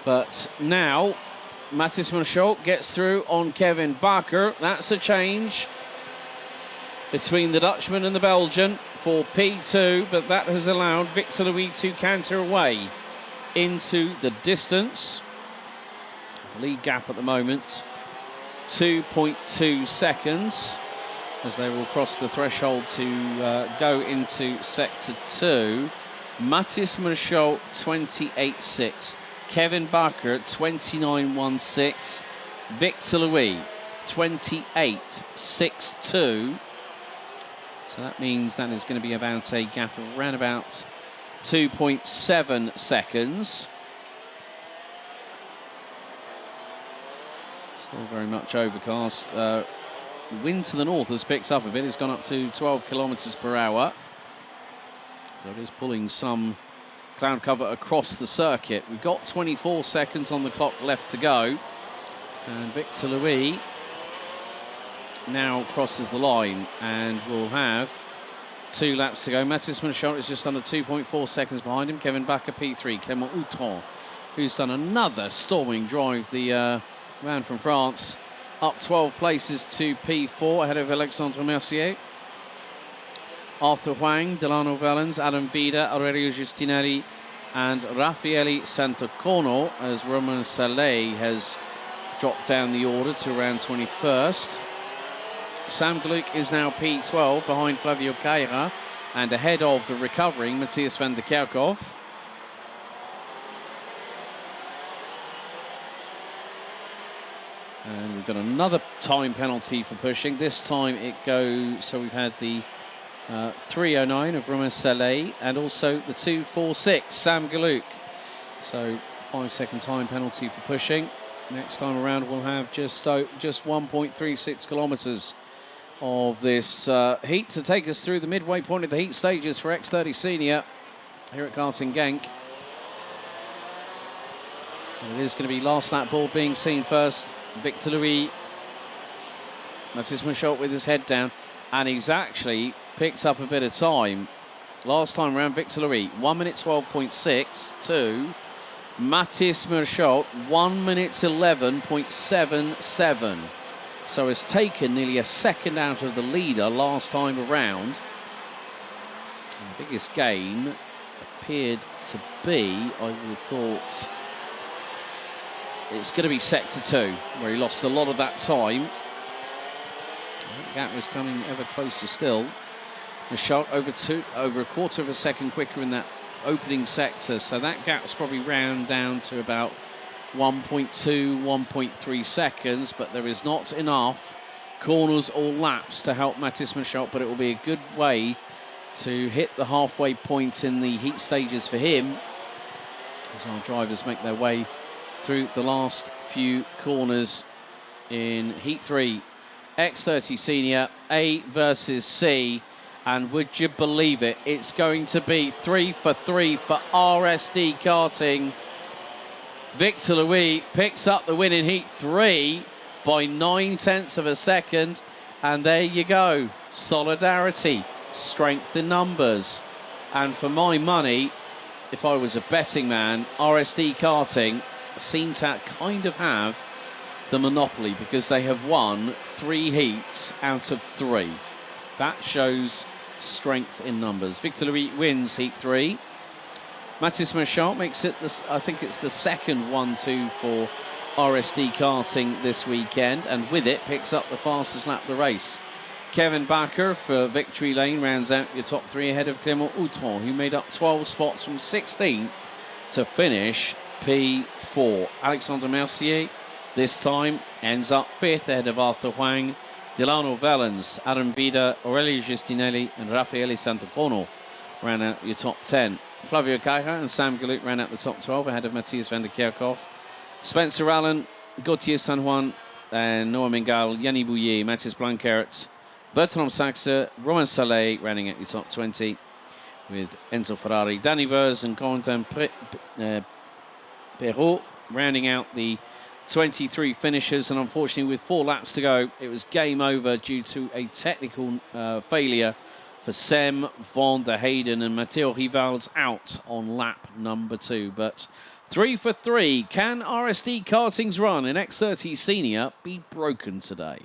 S1: But now Mathis Michel gets through on Kevin Bakker. That's a change between the Dutchman and the Belgian for P2, but that has allowed Victor Louis to canter away into the distance. The lead gap at the moment, 2.2 seconds, as they will cross the threshold to go into sector 2. Mathis Michel 28.6, Kevin Bakker 29.16, Victor Louis 28.62. So that means that is going to be about a gap of around about 2.7 seconds. Still very much overcast. Wind to the north has picked up a bit. It's gone up to 12 kilometers per hour. So it is pulling some cloud cover across the circuit. We've got 24 seconds on the clock left to go. And Victor Louis now crosses the line and will have 2 laps to go. Mathis Michel is just under 2.4 seconds behind him. Kevin Bakker P3. Clément Outron, who's done another storming drive. The man from France up 12 places to P4 ahead of Alexandre Mercier. Arthur Wang, Delano Valens, Adam Vida, Aurelio Giustinelli and Raffaele Santacono, as Romain Saleh has dropped down the order to around 21st. Sam Galuk is now P12 behind Flavio Caira and ahead of the recovering Matthias van der Kerkhoff. And we've got another time penalty for pushing. This time it goes, so we've had the 3:09 of Romain Saleh and also the 2:46, Sam Galuk. So 5-second time penalty for pushing. Next time around we'll have just 1.36 kilometres of this heat to take us through the midway point of the heat stages for X30 Senior here at Karting Genk. And it is going to be last lap ball being seen first. Victor Louis, Mathis Michaud with his head down, and he's actually picked up a bit of time. Last time around, Victor Louis, 1 minute 12.6 to Mathis Michaud, 1 minute 11.77. So it's taken nearly a second out of the leader last time around. And the biggest gain appeared to be, I would have thought, it's going to be sector 2, where he lost a lot of that time. The gap was coming ever closer still. Michaud over a quarter of a second quicker in that opening sector, so that gap's probably round down to about 1.2, 1.3 seconds, but there is not enough corners or laps to help Mathis Michaud, but it will be a good way to hit the halfway point in the heat stages for him as our drivers make their way through the last few corners in Heat 3. X30 Senior, A versus C, and would you believe it, it's going to be 3 for 3 for RSD Karting. Victor Louis picks up the win in Heat 3 by 9/10 of a second, and there you go. Solidarity, strength in numbers, and for my money, if I was a betting man, RSD Karting seem to kind of have the monopoly because they have won 3 heats out of 3. That shows strength in numbers. Victor Louis wins Heat 3. Mathis Michaud makes it, I think it's the second 1-2 for RSD Karting this weekend, and with it picks up the fastest lap of the race. Kevin Bakker for Victory Lane rounds out your top 3 ahead of Clément Outron, who made up 12 spots from 16th to finish P4. Alexandre Mercier this time ends up 5th ahead of Arthur Huang. Delano Vellens, Adam Vida, Aurelio Giustinelli and Raffaele Santopono ran out your top 10. Flavio Caja and Sam Galuk ran out the top 12 ahead of Matthias van der Kerkhoff. Spencer Allen, Gauthier San Juan and Noah Mingal, Yanni Bouillet, Mathis Blankert, Bertrand Saxe, Romain Saleh running at your top 20 with Enzo Ferrari, Danny Burrs and Quentin Perrault rounding out the 23 finishers, and unfortunately with 4 laps to go it was game over due to a technical failure for Sem van der Heyden, and Matteo Rival's out on lap number 2. But 3 for 3, can RSD Karting's run in X30 Senior be broken today?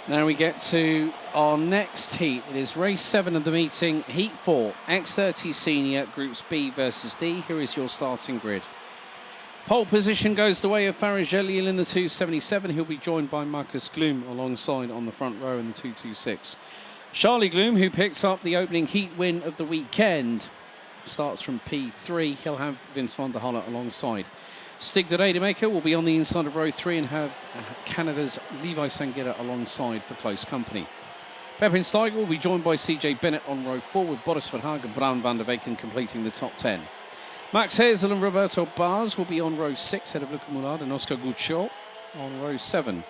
S1: Now we get to our next heat. It is race 7 of the meeting, Heat 4, X30 Senior, Groups B versus D. Here is your starting grid. Pole position goes the way of Faris Jalil in the 277. He'll be joined by Marcus Gloom alongside on the front row in the 226. Charlie Gloom, who picks up the opening heat win of the weekend, starts from P3. He'll have Vince van der Halle alongside. Stig de Rademaker will be on the inside of row 3 and have Canada's Levi Sangira alongside for close company. Pepin Steiger will be joined by CJ Bennett on row 4 with Boris Verhagen and Bram van der Weken completing the top 10. Max Hazel and Roberto Bars will be on row 6 ahead of Luca Moulard and Oscar Guccio on row 7.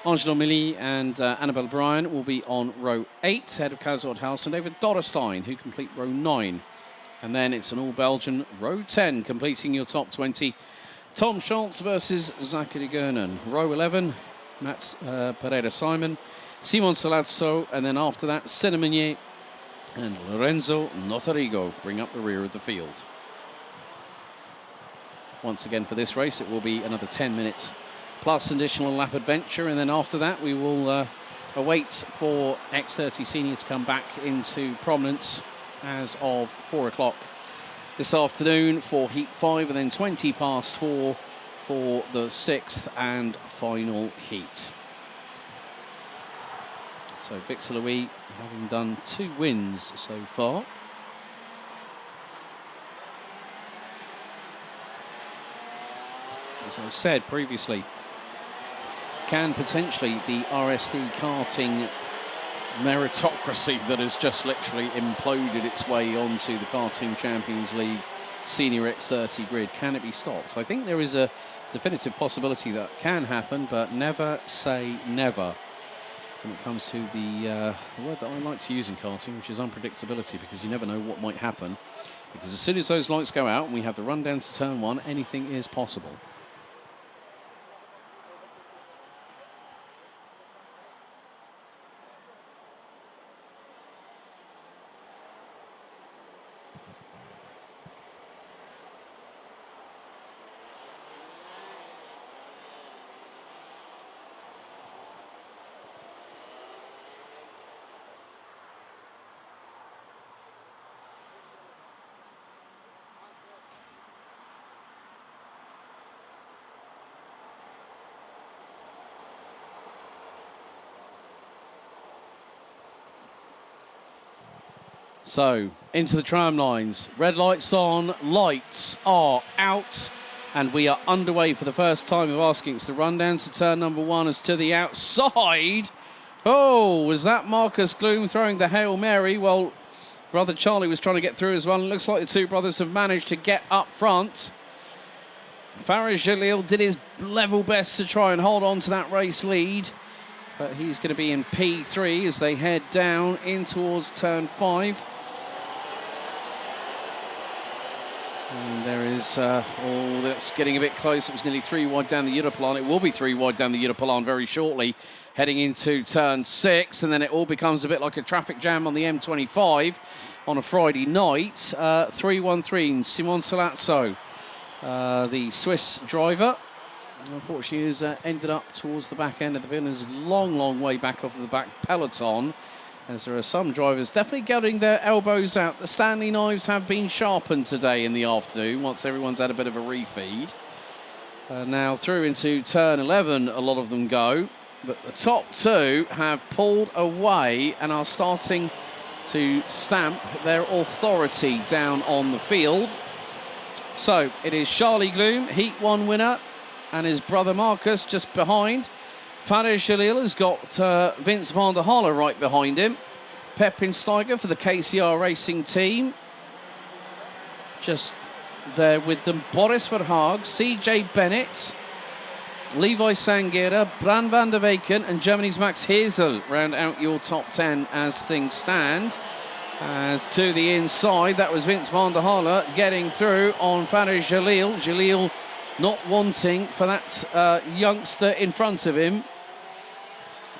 S1: Angelo Milly and Annabelle Bryan will be on row 8 ahead of Kazord House and David Dorrestein, who complete row 9. And then it's an all-Belgian row 10 completing your top 20. Tom Schultz versus Zachary Gernan. Row 11, Mats Pereira Simon, Simon Salazzo, and then after that, Senemanier and Lorenzo Notarigo bring up the rear of the field. Once again for this race, it will be another 10 minutes plus additional lap adventure, and then after that, we will await for X30 Senior to come back into prominence as of 4 o'clock. This afternoon for Heat 5 and then 20 past 4 for the 6th and final heat. So Victor Louis having done 2 wins so far. As I said previously, can potentially the RSD karting meritocracy that has just literally imploded its way onto the Karting Champions League Senior X30 grid, can it be stopped? I think there is a definitive possibility that can happen, but never say never when it comes to the word that I like to use in karting, which is unpredictability, because you never know what might happen. Because as soon as those lights go out and we have the run down to turn 1, anything is possible. So, into the tram lines. Red lights on, lights are out, and we are underway for the first time of asking. It's the run down to turn number 1 as to the outside. Oh, was that Marcus Gloom throwing the Hail Mary? Well, brother Charlie was trying to get through as well. It looks like the 2 brothers have managed to get up front. Faris Jalil did his level best to try and hold on to that race lead, but he's going to be in P3 as they head down in towards turn 5. And there is, oh, that's getting a bit close. It was nearly 3 wide down the Europlan. It will be 3 wide down the Europlan very shortly, heading into turn 6. And then it all becomes a bit like a traffic jam on the M25 on a Friday night. 313, Simon Salazzo, the Swiss driver. Unfortunately, has ended up towards the back end of the field and is a long, long way back off of the back peloton, as there are some drivers definitely getting their elbows out. The Stanley knives have been sharpened today in the afternoon once everyone's had a bit of a refeed. Now through into turn 11, a lot of them go, but the top 2 have pulled away and are starting to stamp their authority down on the field. So it is Charlie Gloom, Heat 1 winner, and his brother Marcus just behind. Faris Jalil has got Vince van der Halle right behind him. Pepin Steiger for the KCR Racing team just there with them. Boris Verhagen, CJ Bennett, Levi Sangira, Bram van der Weken and Germany's Max Hazel round out your top 10 as things stand. As to the inside, that was Vince van der Halle getting through on Faris Jalil. Jalil not wanting for that youngster in front of him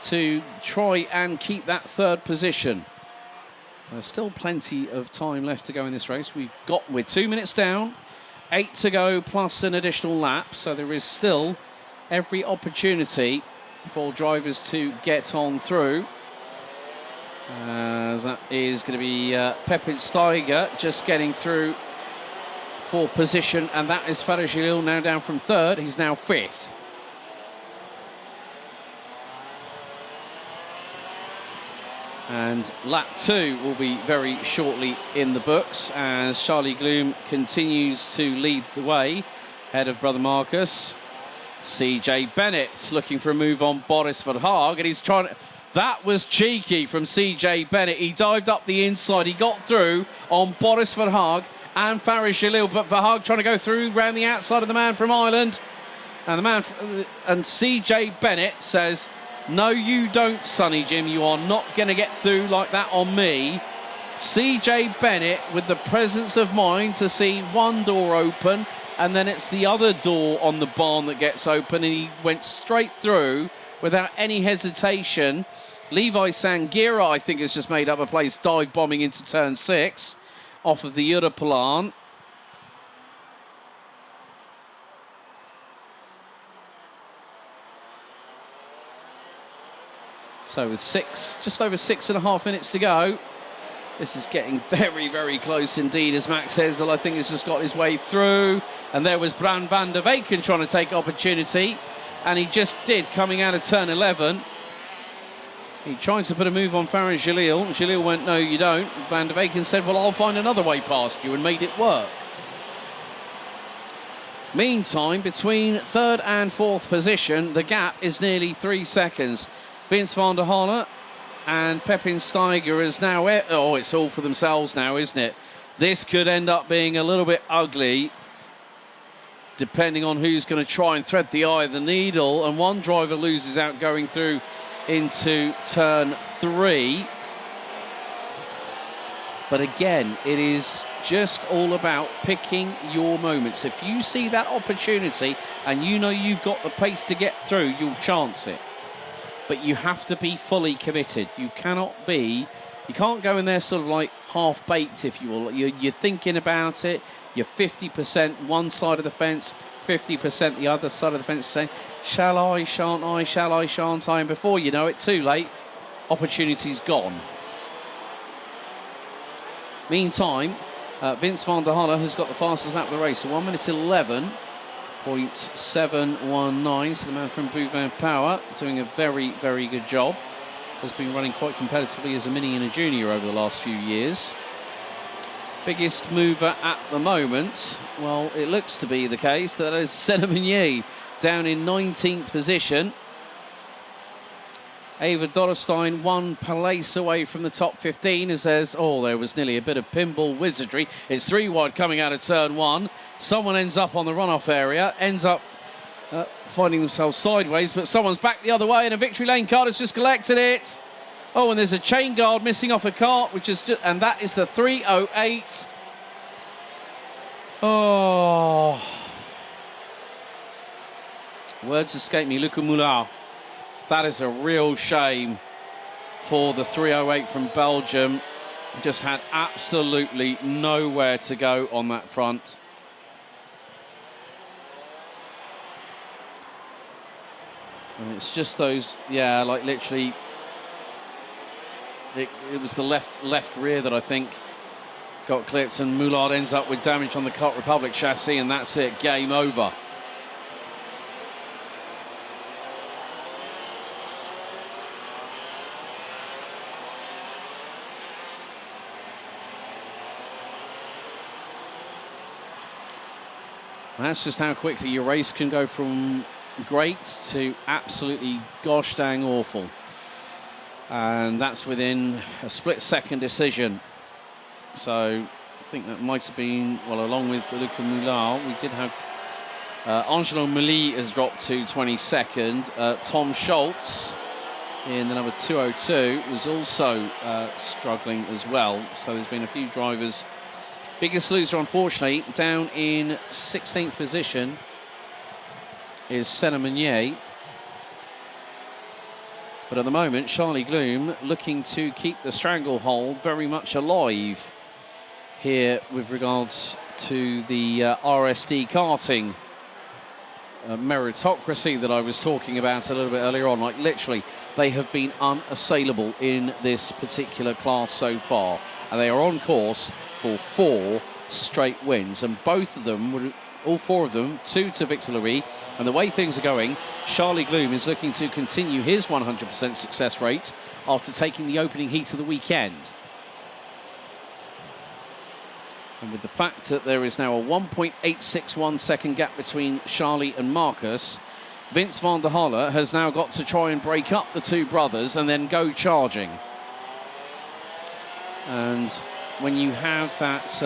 S1: to try and keep that 3rd position. There's still plenty of time left to go in this race. We're 2 minutes down, 8 to go plus an additional lap, so there is still every opportunity for drivers to get on through. As that is going to be Pepin Steiger just getting through for position, and that is Farid Jalil now down from third. He's now fifth. And lap 2 will be very shortly in the books as Charlie Gloom continues to lead the way ahead of brother Marcus. CJ Bennett looking for a move on Boris Verhaag, and he's trying to... That was cheeky from CJ Bennett. He dived up the inside. He got through on Boris Verhaag and Farid Jalil, but Verhaag trying to go through round the outside of the man from Ireland. And CJ Bennett says, "No, you don't, Sonny Jim. You are not going to get through like that on me." CJ Bennett with the presence of mind to see one door open, and then it's the other door on the barn that gets open, and he went straight through without any hesitation. Levi Sangira, I think, has just made up a place, dive bombing into turn 6 off of the Europlan. So with just over 6.5 minutes to go, this is getting very, very close indeed, as Max Hesel, I think, has just got his way through. And there was Bran van der Weyken trying to take opportunity, and he just did, coming out of turn 11. He tried to put a move on Farid Jalil. Jalil went, "No, you don't." Van der Weyken said, "Well, I'll find another way past you," and made it work. Meantime, between third and fourth position, the gap is nearly 3 seconds. Vince van der Halle and Pepin Steiger is now... Oh, it's all for themselves now, isn't it? This could end up being a little bit ugly, depending on who's going to try and thread the eye of the needle. And one driver loses out going through into turn 3. But again, it is just all about picking your moments. If you see that opportunity and you know you've got the pace to get through, you'll chance it. But you have to be fully committed. You can't go in there sort of like half-baked, if you will. You're thinking about it. You're 50% one side of the fence, 50% the other side of the fence, saying, shall I, shan't I, shall I, shan't I? And before you know it, too late, opportunity's gone. Meantime, Vince van der Halle has got the fastest lap of the race, so 1 minute 11.719. So the man from Bouvin Power doing a very, very good job. Has been running quite competitively as a mini and a junior over the last few years. Biggest mover at the moment, well, it looks to be the case that is Senna Meunier down in 19th position. Ava Dorrestein 1 place away from the top 15 as there was nearly a bit of pinball wizardry. It's 3 wide coming out of turn 1. Someone ends up on the runoff area, ends up finding themselves sideways, but someone's back the other way and a victory lane card has just collected it. Oh, and there's a chain guard missing off a cart, and that is the 308. Oh. Words escape me, Luca Moulin. That is a real shame for the 308 from Belgium. Just had absolutely nowhere to go on that front. And it's just those, yeah, like literally, it was the left rear that I think got clipped, and Moulard ends up with damage on the Kart Republic chassis, and that's it, game over. That's just how quickly your race can go from great to absolutely gosh dang awful. And that's within a split-second decision. So I think that might have been, well, along with Luca Moulin, we did have Angelo Meli has dropped to 22nd. Tom Schultz in the number 202 was also struggling as well. So there's been a few drivers. Biggest loser, unfortunately, down in 16th position is Senna Meunier. But at the moment, Charlie Gloom looking to keep the stranglehold very much alive here with regards to the RSD karting meritocracy that I was talking about a little bit earlier on. Like, literally, they have been unassailable in this particular class so far. And they are on course for 4 straight wins. And both of them, all 4 of them, 2 to Victor Louis. And the way things are going, Charlie Gloom is looking to continue his 100% success rate after taking the opening heat of the weekend. And with the fact that there is now a 1.861 second gap between Charlie and Marcus, Vince van der Halle has now got to try and break up the 2 brothers and then go charging. And when you have that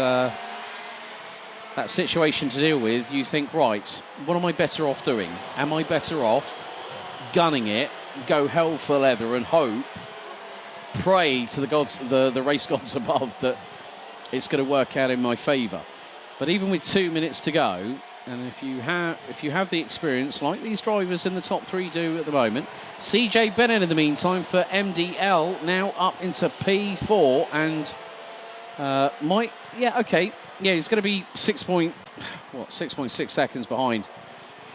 S1: that situation to deal with, you think, right, what am I better off doing? Am I better off gunning it, go hell for leather and hope, pray to the gods, the race gods above, that it's going to work out in my favour? But even with 2 minutes to go, and if you have the experience like these drivers in the top 3 do at the moment, CJ Bennett in the meantime for MDL now up into P4 and he's going to be 6.6 seconds behind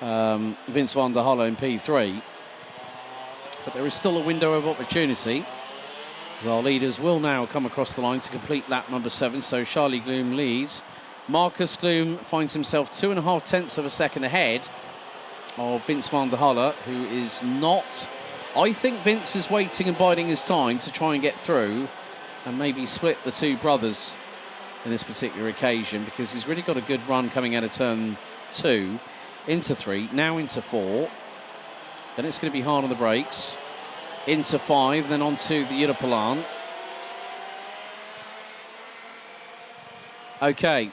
S1: Vince van der Halle in P3, but there is still a window of opportunity, as our leaders will now come across the line to complete lap number 7. So Charlie Gloom leads. Marcus Gloom finds himself 2.5 tenths of a second ahead of Vince van der Halle, who is not... I think Vince is waiting and biding his time to try and get through and maybe split the 2 brothers in this particular occasion, because he's really got a good run coming out of turn 2 into 3, now into 4. Then it's going to be hard on the brakes. Into 5, then onto the Europolaan. Okay.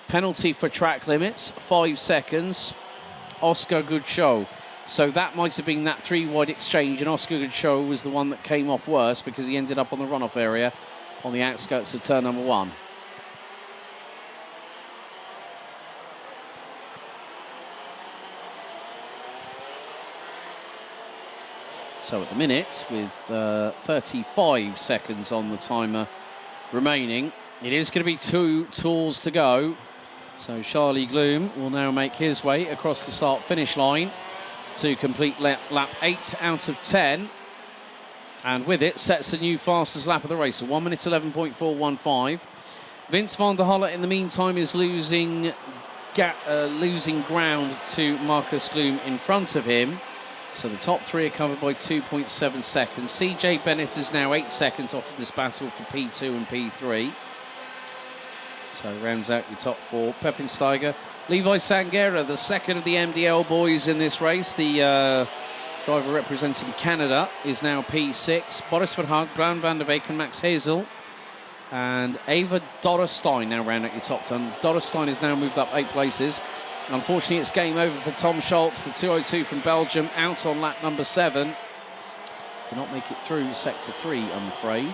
S1: Penalty for track limits, 5 seconds. Oscar Goodshow. So that might have been that 3-wide exchange, and Oscar Goodshow was the one that came off worse because he ended up on the runoff area on the outskirts of turn number 1. So at the minute, with 35 seconds on the timer remaining, it is going to be 2 tours to go. So Charlie Gloom will now make his way across the start-finish line to complete lap 8 out of 10. And with it, sets the new fastest lap of the race, 1 minute 11.415. Vince van der Halle, in the meantime, is losing ground to Marcus Gloom in front of him. So the top 3 are covered by 2.7 seconds. CJ Bennett is now 8 seconds off of this battle for P2 and P3. So rounds out your top 4. Pepin Steiger. Levi Sanguera, the second of the MDL boys in this race. The driver representing Canada is now P6. Boris Verhaag, Brown van der Beek and Max Hazel. And Ava Dorrestein now round out your top 10. Dorrestein has now moved up 8 places. Unfortunately, it's game over for Tom Schultz, the 202 from Belgium, out on lap number 7. Cannot make it through sector 3, I'm afraid.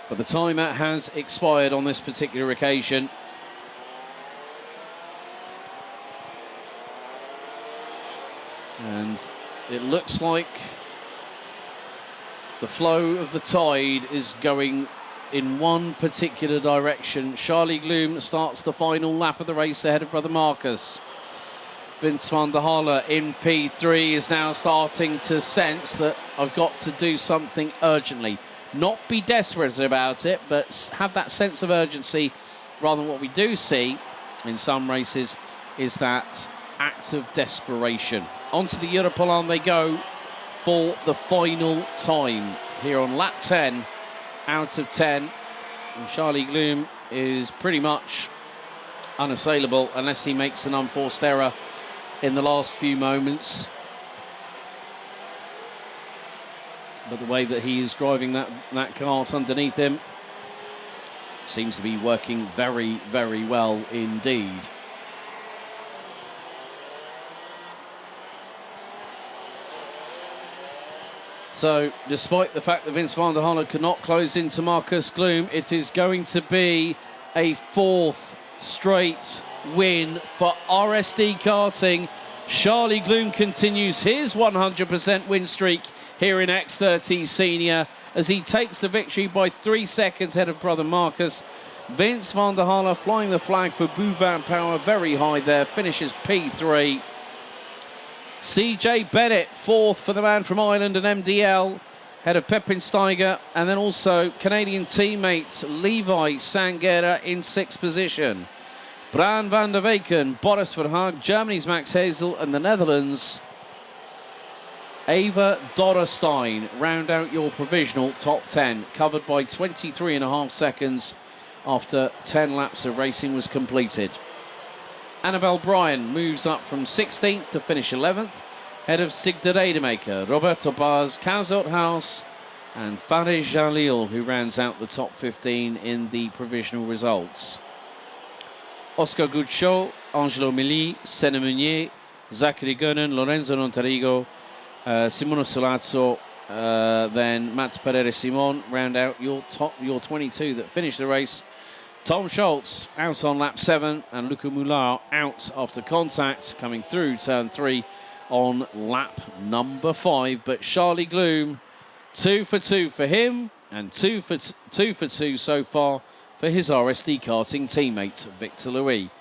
S1: But the timer has expired on this particular occasion. And it looks like the flow of the tide is going in one particular direction. Charlie Gloom starts the final lap of the race ahead of brother Marcus. Vince van der Halle in P3 is now starting to sense that I've got to do something urgently. Not be desperate about it, but have that sense of urgency, rather than what we do see in some races is that act of desperation. Onto the Europolaan they go for the final time here on lap 10 out of 10. And Charlie Gloom is pretty much unassailable unless he makes an unforced error in the last few moments. But the way that he is driving that cart underneath him seems to be working very, very well indeed. So, despite the fact that Vince van der Halle could not close into Marcus Gloom, it is going to be a 4th straight win for RSD Karting. Charlie Gloom continues his 100% win streak here in X30 Senior as he takes the victory by 3 seconds ahead of brother Marcus. Vince van der Halle flying the flag for Bouvin Power very high there, finishes P3. CJ Bennett, 4th for the man from Ireland and MDL, ahead of Pepin Steiger, and then also Canadian teammates Levi Sanguera in 6th position. Bran van der Weyken, Boris Verhaag, Germany's Max Hazel, and the Netherlands' Ava Dorrestein round out your provisional top 10, covered by 23.5 seconds after 10 laps of racing was completed. Annabelle Bryan moves up from 16th to finish 11th, ahead of Sigde Rademaker, Roberto Baz, Kazot House, and Farid Jalil, who rounds out the top 15 in the provisional results. Oscar Guccio, Angelo Milli, Senna Meunier, Zachary Gönnen, Lorenzo Nontarigo, Simone Solazzo, then Mats Pereira Simon round out your 22 that finished the race. Tom Schultz out on lap 7 and Luca Moulin out after contact coming through turn 3 on lap number 5. But Charlie Gloom, 2 for 2 for him and 2 for 2 so far for his RSD karting teammate Victor Louis.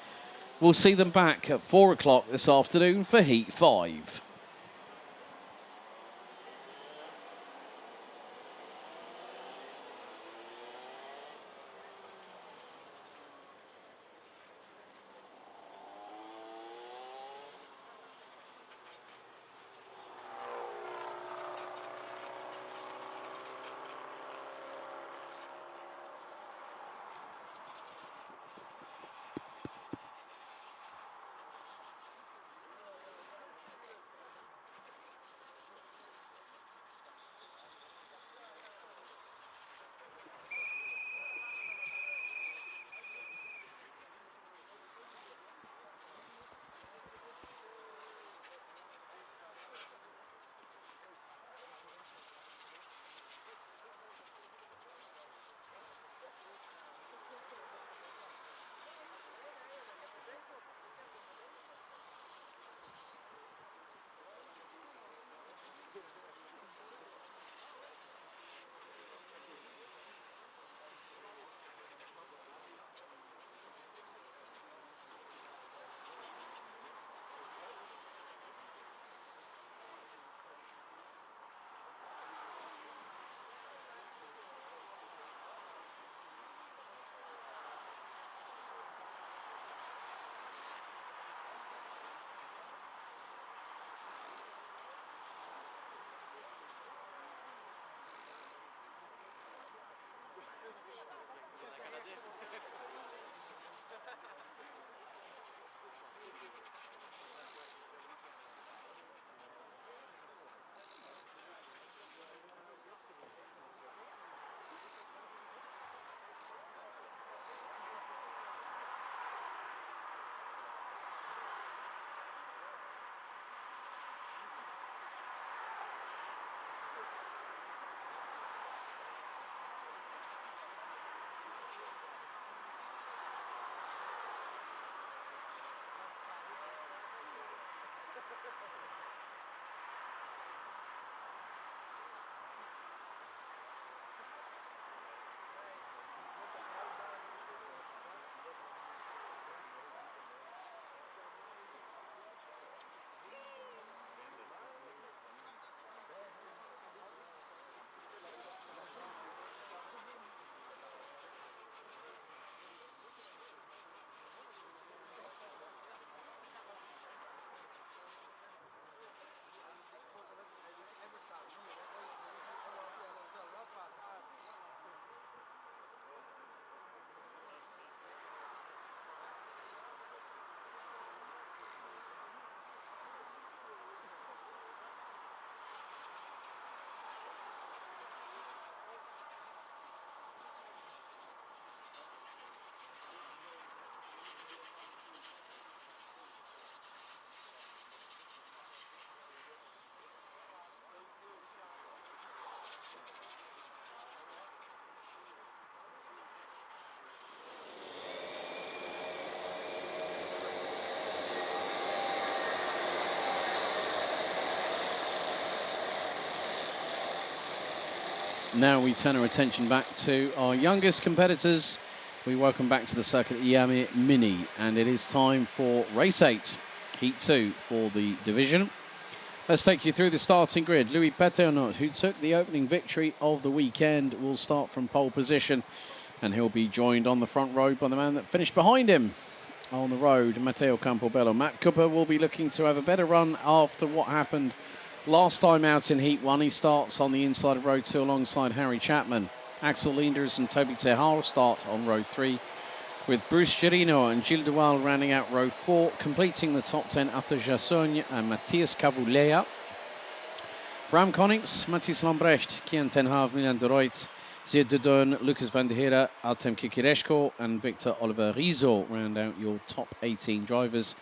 S1: We'll see them back at 4 o'clock this afternoon for Heat 5. Now we turn our attention back to our youngest competitors. We welcome back to the circuit Iame Mini, and it is time for race 8, Heat 2 for the division. Let's take you through the starting grid. Louis Peternot, who took the opening victory of the weekend, will start from pole position, and he'll be joined on the front road by the man that finished behind him on the road, Matteo Campobello. Matt Cooper will be looking to have a better run after what happened last time out in Heat 1. He starts on the inside of road 2 alongside Harry Chapman. Axel Linders and Toby Tehal start on road 3, with Bruce Gerino and Gilles Duval rounding out row 4, completing the top 10 Arthur Jassogne and Matthias Cavulea. Bram Konings, Mathis Lambrecht, Kian ten Haag, Milan de Ruyt, Ziad Dudon, Lucas van der Heere, Artem Kikireshko and Victor Oliver Rizzo round out your top 18 drivers,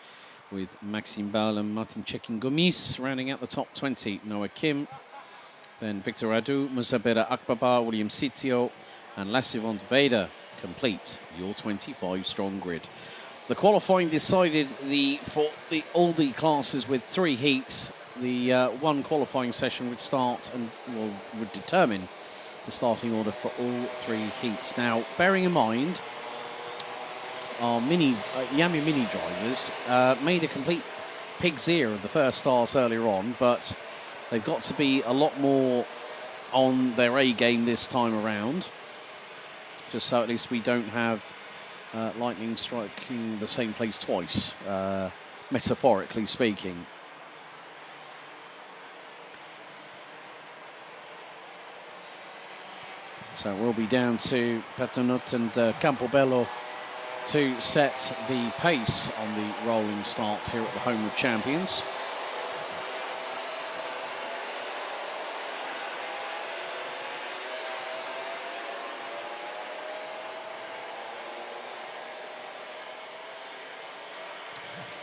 S1: with Maxime Ball and Martin Cekin-Gomis rounding out the top 20. Noah Kim, then Victor Radu, Musabera Akbaba, William Sitio and Lassivant Vader complete your 25-strong grid. The qualifying decided for all the classes with 3 heats. The one qualifying session would start and would determine the starting order for all 3 heats. Now, bearing in mind, our Iame Mini drivers made a complete pig's ear of the first start earlier on, but they've got to be a lot more on their A game this time around, just so at least we don't have lightning striking the same place twice, metaphorically speaking. So we'll be down to Peternot and Campobello to set the pace on the rolling start here at the home of champions.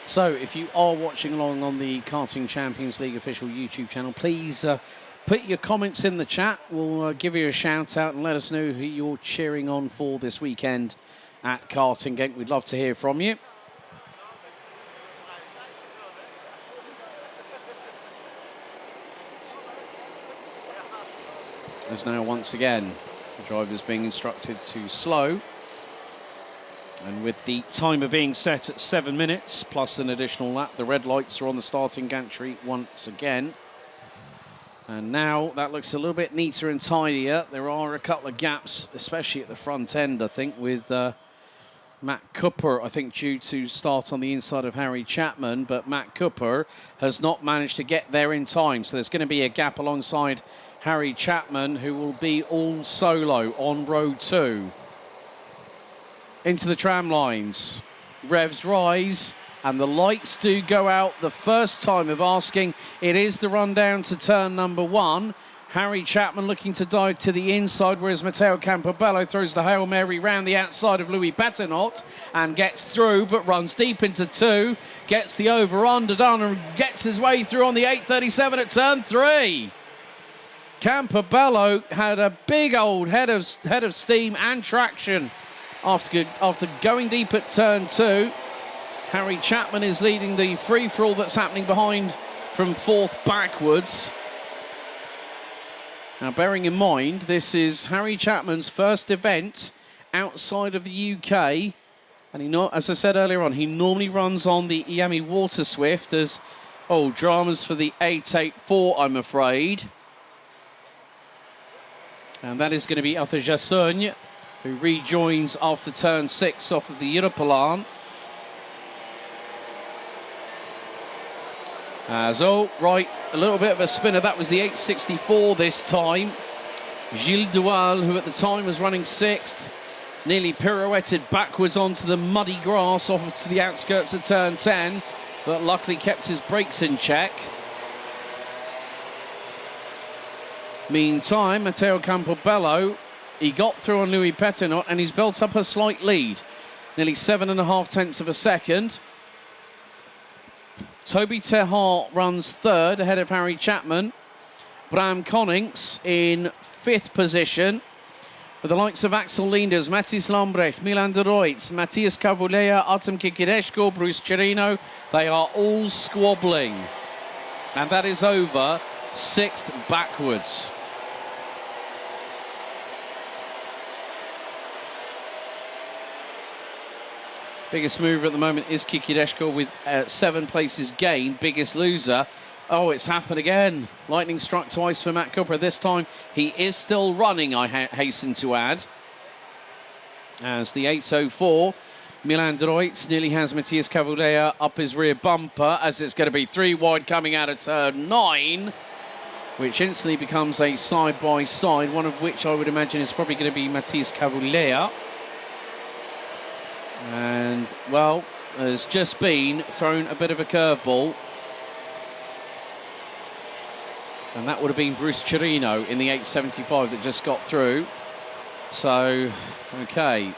S1: So if you are watching along on the Karting Champions League official YouTube channel, please put your comments in the chat. We'll give you a shout out and let us know who you're cheering on for this weekend at Karting Genk. We'd love to hear from you. As now once again the driver's being instructed to slow, and with the timer being set at 7 minutes plus an additional lap, the red lights are on the starting gantry once again. And now that looks a little bit neater and tidier. There are a couple of gaps, especially at the front end, I think, with Matt Cooper, I think, due to start on the inside of Harry Chapman, but Matt Cooper has not managed to get there in time. So there's going to be a gap alongside Harry Chapman, who will be all solo on road 2. Into the tram lines. Revs rise, and the lights do go out the first time of asking. It is the run down to turn number 1. Harry Chapman looking to dive to the inside, whereas Matteo Campobello throws the Hail Mary round the outside of Louis Peternot and gets through, but runs deep into 2, gets the over-under done and gets his way through on the 837 at turn 3. Campobello had a big old head of steam and traction after going deep at turn 2. Harry Chapman is leading the free-for-all that's happening behind from 4th backwards. Now, bearing in mind, this is Harry Chapman's first event outside of the UK. And as I said earlier on, he normally runs on the Iame Water Swift. There's, dramas for the 884, I'm afraid. And that is going to be Arthur Jassogne, who rejoins after turn 6 off of the Europalan. Right, a little bit of a spinner. That was the 864 this time. Gilles Duval, who at the time was running 6th, nearly pirouetted backwards onto the muddy grass off to the outskirts of turn 10, but luckily kept his brakes in check. Meantime, Matteo Campobello, he got through on Louis Peternot and he's built up a slight lead, nearly 7.5 tenths of a second. Toby Tehal runs 3rd ahead of Harry Chapman. Bram Konings in 5th position, with the likes of Axel Linders, Mathis Lambrecht, Milan de Ruyt, Matthias Cavulea, Artem Kikireshko, Bruce Gerino. They are all squabbling. And that is over 6th backwards. Biggest mover at the moment is Kikireshko with 7 places gained. Biggest loser. Oh, it's happened again. Lightning struck twice for Matt Cooper. This time he is still running, I hasten to add. As the 804, Milan Droitz nearly has Matthias Cavulea up his rear bumper, as it's going to be 3 wide coming out of turn 9, which instantly becomes a side-by-side, one of which I would imagine is probably going to be Matthias Cavulea. And, well, has just been thrown a bit of a curveball. And that would have been Bruce Chirino in the 875 that just got through. So, okay.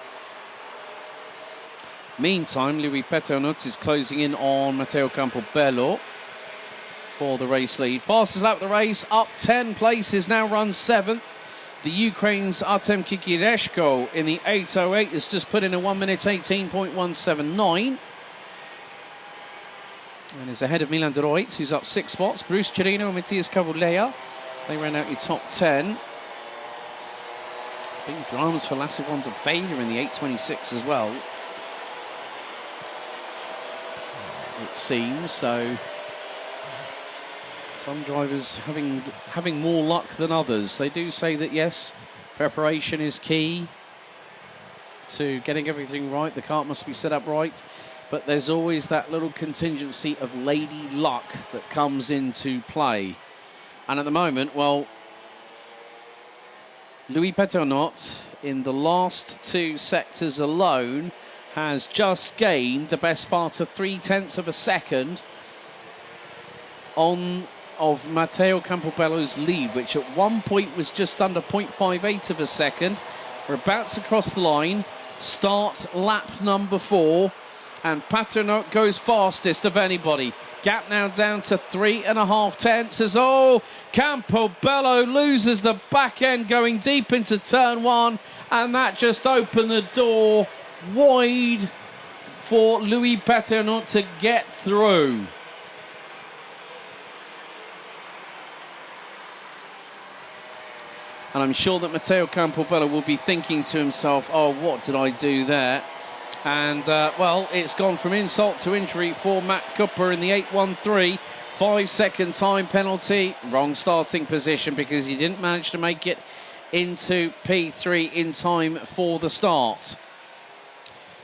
S1: Meantime, Louis Petonut is closing in on Matteo Campobello for the race lead. Fastest lap of the race, up 10 places, now runs 7th. The Ukraine's Artem Kikireshko in the 808 has just put in a 1 minute 18.179. And is ahead of Milan Droitz, who's up 6 spots. Bruce Chirino and Matthias Cavulea, they ran out your top 10. Big dramas for Lasse van der Velde in the 826 as well, it seems. So some drivers having more luck than others. They do say that, yes, preparation is key to getting everything right. The kart must be set up right. But there's always that little contingency of lady luck that comes into play. And at the moment, well, Louis Petonot, in the last 2 sectors alone, has just gained the best part of 0.3 of a second of Matteo Campobello's lead, which at one point was just under 0.58 of a second. We're about to cross the line, start lap number 4. And Petonot goes fastest of anybody. Gap now down to 3.5 tenths as, oh, Campobello loses the back end going deep into turn 1. And that just opened the door wide for Louis Petonot to get through. And I'm sure that Matteo Campobello will be thinking to himself, oh, what did I do there? And, well, it's gone from insult to injury for Matt Cooper in the 813. 5-second time penalty. Wrong starting position because he didn't manage to make it into P3 in time for the start.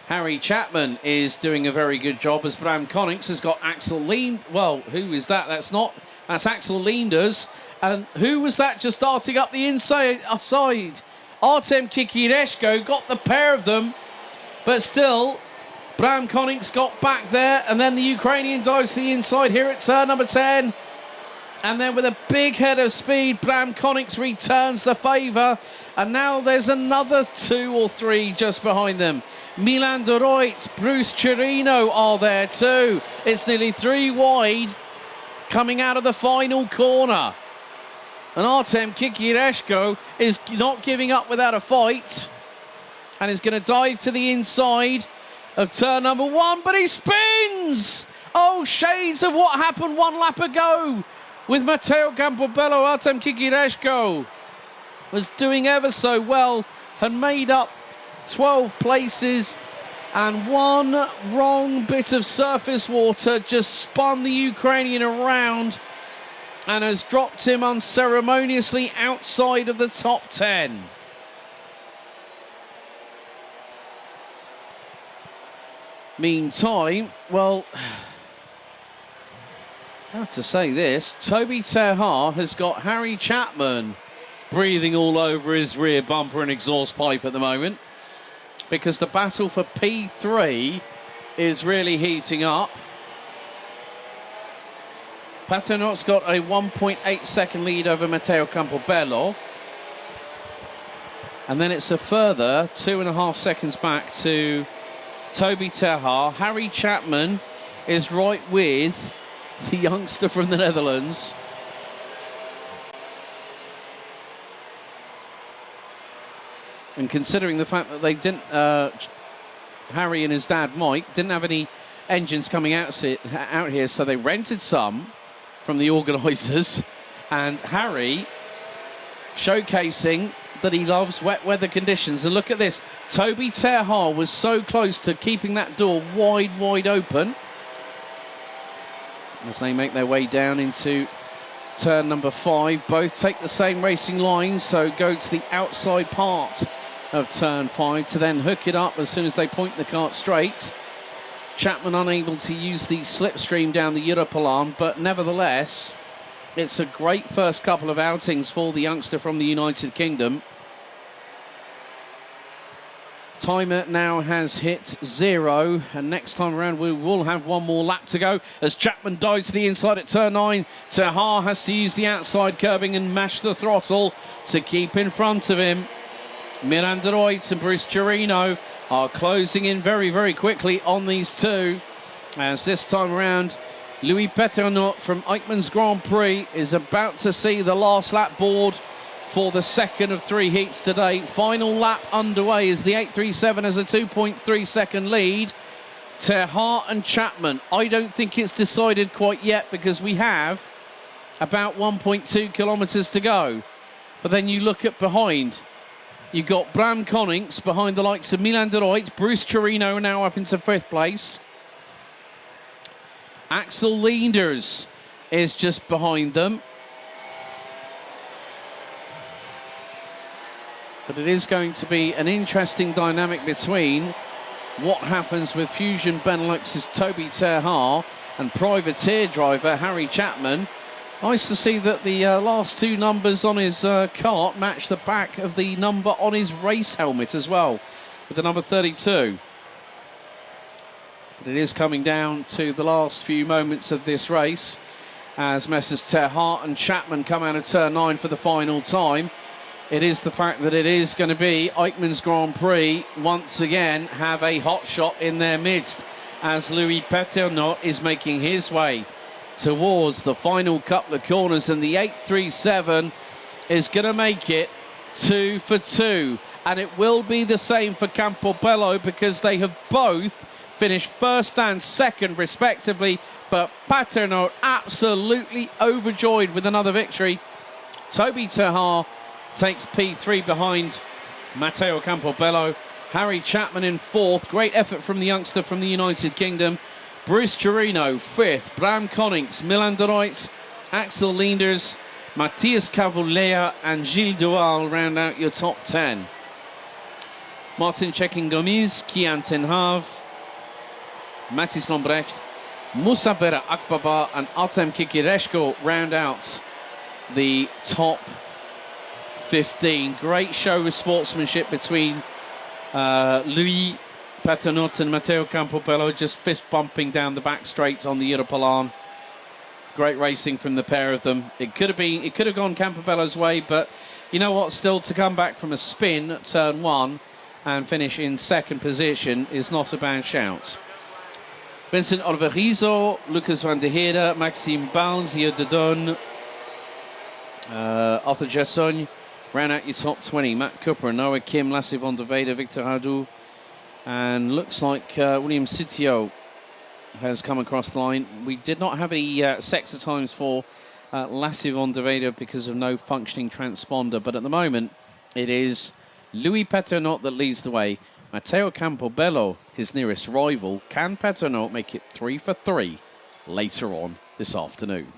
S1: Harry Chapman is doing a very good job as Bram Konings has got Axel Lean. Well, who is that? That's Axel Leenders. And who was that just starting up the inside? Artem Kikireshko got the pair of them. But still, Bram Konings got back there, and then the Ukrainian dives to the inside here at turn number 10. And then with a big head of speed, Bram Konings returns the favour. And now there's another 2 or 3 just behind them. Milan Droitz, Bruce Chirino are there too. It's nearly 3 wide coming out of the final corner. And Artem Kikireshko is not giving up without a fight. And is going to dive to the inside of turn number 1, but he spins! Oh, shades of what happened 1 lap ago with Matteo Campobello. Artem Kikireshko was doing ever so well, had made up 12 places, and 1 wrong bit of surface water just spun the Ukrainian around and has dropped him unceremoniously outside of the top 10. Meantime, well, I have to say this, Toby Terhar has got Harry Chapman breathing all over his rear bumper and exhaust pipe at the moment, because the battle for P3 is really heating up. Petonot's got a 1.8 second lead over Matteo Campobello. And then it's a further 2.5 seconds back to Toby Terhar. Harry Chapman is right with the youngster from the Netherlands. And considering the fact that they didn't, Harry and his dad Mike didn't have any engines coming out here, so they rented some from the organisers. And Harry showcasing that he loves, wet weather conditions. And look at this. Toby Terhaar was so close to keeping that door wide open. As they make their way down into turn number 5, both take the same racing line, so go to the outside part of turn 5 to then hook it up as soon as they point the kart straight. Chapman unable to use the slipstream down the Europalan, but nevertheless, it's a great first couple of outings for the youngster from the United Kingdom. Timer now has hit 0, and next time around we will have one more lap to go as Chapman dives to the inside at turn 9. Terhaar has to use the outside curbing and mash the throttle to keep in front of him. Milan de Ruyt and Bruce Chirino are closing in very quickly on these two, as this time around Louis Peternot from Eichmann's Grand Prix is about to see the last lap board for the second of 3 heats today. Final lap underway as the 837 has a 2.3 second lead. Terhaar and Chapman, I don't think it's decided quite yet because we have about 1.2 kilometres to go. But then you look at behind, you've got Bram Konings behind the likes of Milan de Ruyt. Bruce Chirino now up into 5th place. Axel Leenders is just behind them. But it is going to be an interesting dynamic between what happens with Fusion Benelux's Toby Terhaar and privateer driver Harry Chapman. Nice to see that the last 2 numbers on his kart match the back of the number on his race helmet as well, with the number 32. But it is coming down to the last few moments of this race as Messrs Terhaar and Chapman come out of turn 9 for the final time. It is the fact that it is going to be Eichmann's Grand Prix once again have a hot shot in their midst as Louis Peternot is making his way towards the final couple of corners, and the 837 is going to make it 2 for 2, and it will be the same for Campobello because they have both finished first and second respectively, but Peternot absolutely overjoyed with another victory. Toby Terhaar takes P3 behind Matteo Campobello. Harry Chapman in 4th. Great effort from the youngster from the United Kingdom. Bruce Chirino 5th. Bram Konings, Milan de Ruyt, Axel Leenders, Matthias Cavulea and Gilles Duval round out your top 10. Martin Cekin-Gomis, Kian Ten Hav, Mathis Lambrecht, Moussa Bera Akbaba and Artem Kikireshko round out the top 15. Great show of sportsmanship between Louis Peternot and Matteo Campobello, just fist bumping down the back straight on the Europalan. Great racing from the pair of them. It could have gone Campobello's way, but you know what? Still, to come back from a spin at turn 1 and finish in 2nd position is not a bad shout. Vincent Oliverizo, Lucas van der Heerde, Maxime Bals, Gio de Donne, Arthur Jassogne round out your top 20. Matt Cooper, Noah Kim, Lasse van der Velde, Victor Hadou, and looks like William Sitio has come across the line. We did not have any sector times for Lasse van der Velde because of no functioning transponder, but at the moment it is Louis Peternot that leads the way. Matteo Campobello, his nearest rival. Can Peternot make it 3 for 3 later on this afternoon?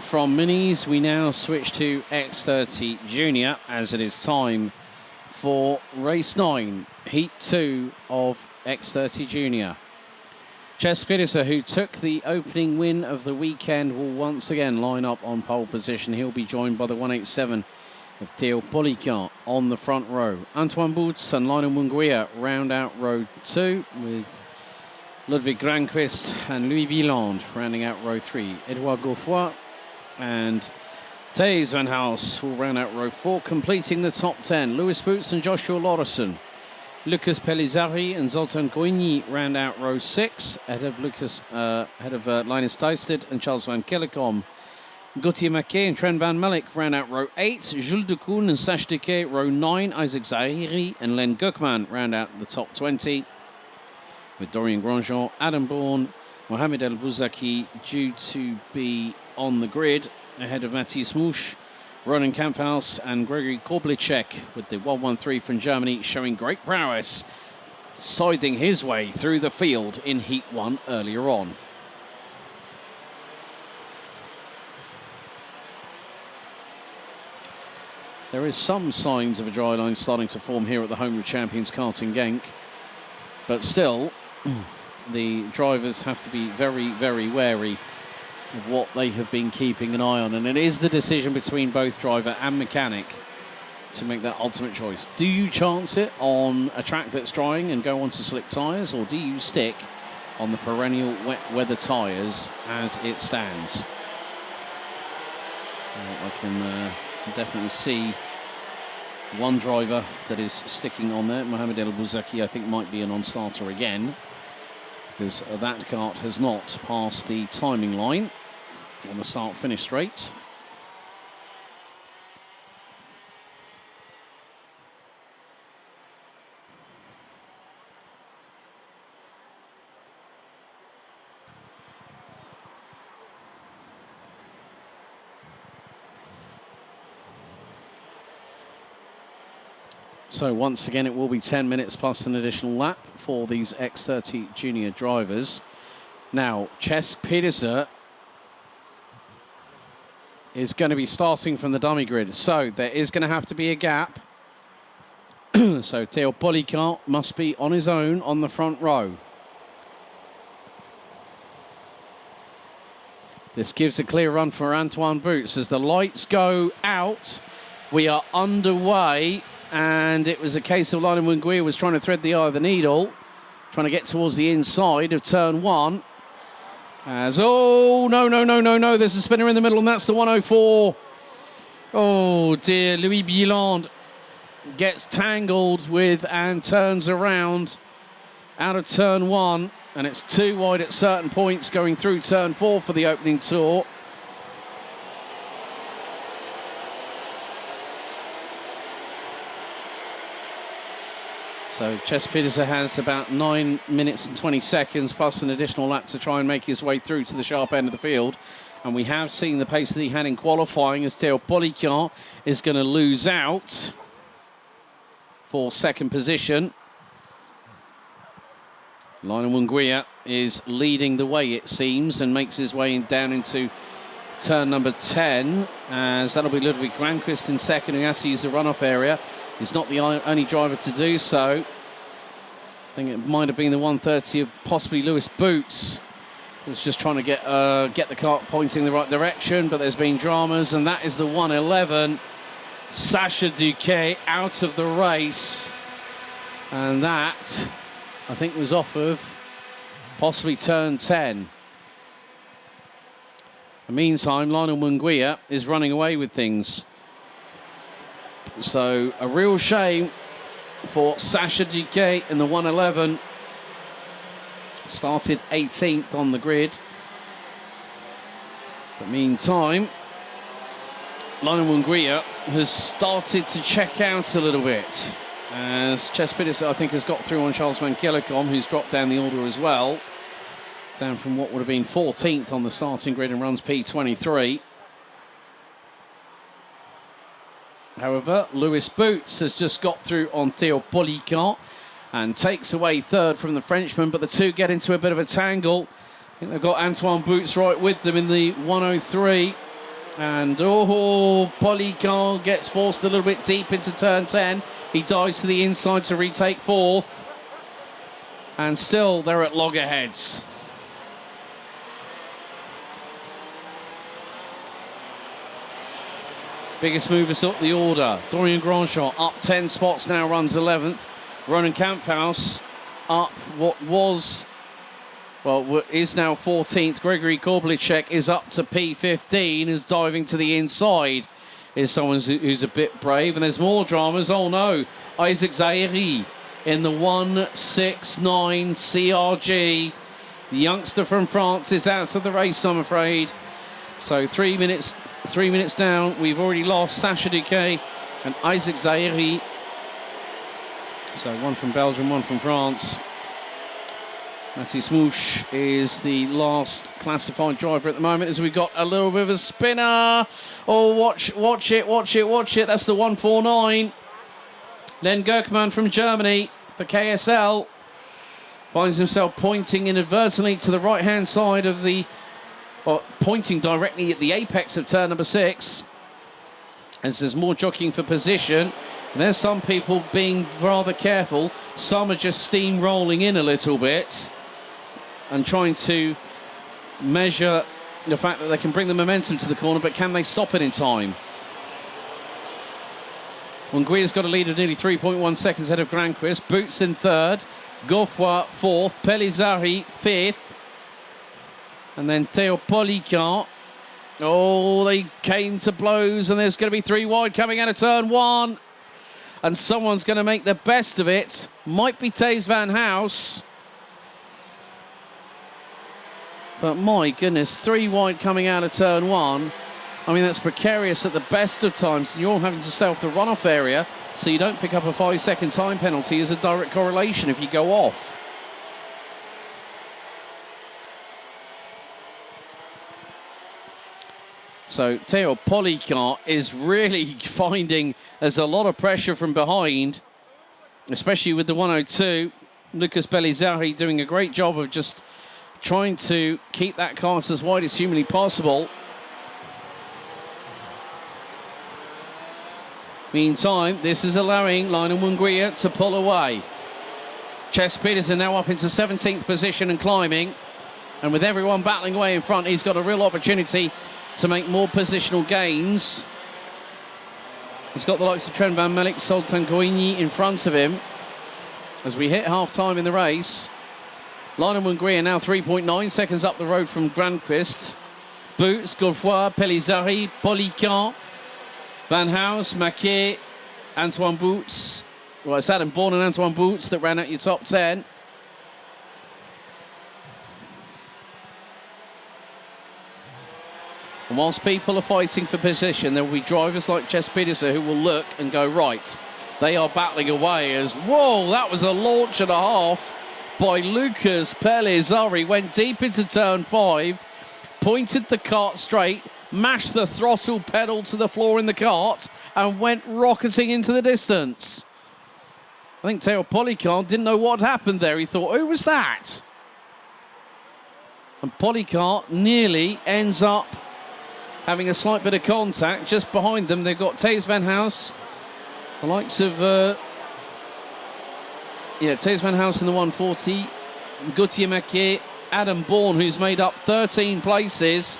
S1: from Minis, we now switch to X30 Junior as it is time for race 9, Heat 2 of X30 Junior. Ches Pedersen, who took the opening win of the weekend, will once again line up on pole position. He'll be joined by the 187 of Theo Poliquin on the front row. Antoine Boots and Lionel Munguia round out row 2 with Ludwig Granqvist and Louis Wieland rounding out row 3. Edouard Gauffoy and Thijs van Haus will round out row 4, completing the top 10. Lewis Boots and Joshua Lauritsen. Lucas Pellizzari and Zoltan Coigny round out row 6, ahead of Linus Tysted and Charles van Kellecom. Gauthier Maquet and Trent van Malik round out row 8. Jules de Koen and Sash Duquet row 9. Isaac Zahiri and Len Gukman round out the top 20. With Dorian Grandjean, Adam Bourne, Mohamed El Bouzaki due to be on the grid, ahead of Matthias Mouche, Ronan Kamphaus and Gregory Korblicek, with the 113 from Germany showing great prowess, siding his way through the field in Heat 1 earlier on. There is some signs of a dry line starting to form here at the home of champions Karting Genk, but still the drivers have to be very, very wary of what they have been keeping an eye on, and it is the decision between both driver and mechanic to make that ultimate choice. Do you chance it on a track that's drying and go on to slick tyres, or do you stick on the perennial wet weather tyres as it stands? I can definitely see one driver that is sticking on there. Mohamed El Bouzaki, I think, might be a non-starter again, because that kart has not passed the timing line on the start-finish straight. So once again, it will be 10 minutes plus an additional lap for these X30 Junior drivers. Now, Ches Pedersen is going to be starting from the dummy grid, so there is going to have to be a gap. So Theo Poliquin must be on his own on the front row. This gives a clear run for Antoine Boots as the lights go out. We are underway. And it was a case of Lionel Munguia was trying to thread the eye of the needle, trying to get towards the inside of turn 1. As, oh, no, there's a spinner in the middle, and that's the 104. Oh, dear, Louis Wieland gets tangled with and turns around out of turn 1, and it's too wide at certain points going through turn 4 for the opening tour. So Ches Pedersen has about 9 minutes and 20 seconds plus an additional lap to try and make his way through to the sharp end of the field. And we have seen the pace that he had in qualifying, as Theo Poliquin is going to lose out for second position. Lionel Munguia is leading the way, it seems, and makes his way down into turn number 10, as that'll be Ludwig Granqvist in second, who has to use the runoff area. He's not the only driver to do so. I think it might have been the 130 of possibly Lewis Boots, who's just trying to get the car pointing in the right direction, but there's been dramas, and that is the 111. Sacha Duquet out of the race, and that, I think, was off of possibly turn 10. In the meantime, Lionel Munguia is running away with things. So a real shame for Sacha Duquet in the 111. Started 18th on the grid. But meantime, Lionel Munguia has started to check out a little bit, as Ches Pedersen, I think, has got through on Charles van Kellecom, who's dropped down the order as well, down from what would have been 14th on the starting grid and runs P23. However, Lewis Boots has just got through on Theo Poliquin and takes away third from the Frenchman, but the two get into a bit of a tangle. I think they've got Antoine Boots right with them in the 103. And Polican gets forced a little bit deep into turn 10. He dives to the inside to retake fourth. And still they're at loggerheads. Biggest movers up the order. Dorian Grandjean up 10 spots now, runs 11th. Ronan Kamphaus up what was, well, is now 14th. Gregory Korblicek is up to P15, who's diving to the inside. Is someone who's a bit brave, and there's more dramas. Oh no, Isaac Zahiri in the 169 CRG. The youngster from France is out of the race, I'm afraid. So 3 minutes down. We've already lost Sacha Duquet and Isaac Zahiri. So one from Belgium, one from France. Matty Smoosh is the last classified driver at the moment, as we've got a little bit of a spinner. Oh, watch it. That's the 149. Len Gerkman from Germany for KSL finds himself pointing inadvertently to the right-hand side of the, or pointing directly at the apex of turn number 6. As there's more jockeying for position. And there's some people being rather careful. Some are just steamrolling in a little bit and trying to measure the fact that they can bring the momentum to the corner, but can they stop it in time? Munguia's got a lead of nearly 3.1 seconds ahead of Granquist. Boots in third, Goffroy fourth, Pelizari fifth, and then Theo Polican. Oh, they came to blows, and there's going to be 3 wide coming out of turn 1. And someone's going to make the best of it. Might be Thijs van House. But my goodness, 3 wide coming out of turn 1. I mean, that's precarious at the best of times. And you're having to stay off the runoff area so you don't pick up a 5-second time penalty as a direct correlation if you go off. So Theo Polican is really finding there's a lot of pressure from behind, especially with the 102. Lucas Belizari doing a great job of just trying to keep that cart as wide as humanly possible. Meantime, this is allowing Lionel Munguia to pull away. Ches Peterson now up into 17th position and climbing. And with everyone battling away in front, he's got a real opportunity to make more positional gains. He's got the likes of Trent van Melk, Sultan Goini in front of him. As we hit half-time in the race, Lionel Munguia now 3.9 seconds up the road from Granquist. Boots, Godefroy, Pelizari, Polican, Van House, Maquet, Antoine Boots. Well, it's Adam Bourne and Antoine Boots that ran out your top 10. And whilst people are fighting for position, there will be drivers like Ches Peterson who will look and go, right, they are battling away as, whoa, that was a launch and a half by Lucas Pelizari. Went deep into turn 5, pointed the cart straight, mashed the throttle pedal to the floor in the cart and went rocketing into the distance. I think Theo Polican didn't know what happened there. He thought, who was that? And Polican nearly ends up having a slight bit of contact. Just behind them, they've got Thijs van House, the likes of, Thijs van House in the 140, Gauthier Maquet, Adam Bourne, who's made up 13 places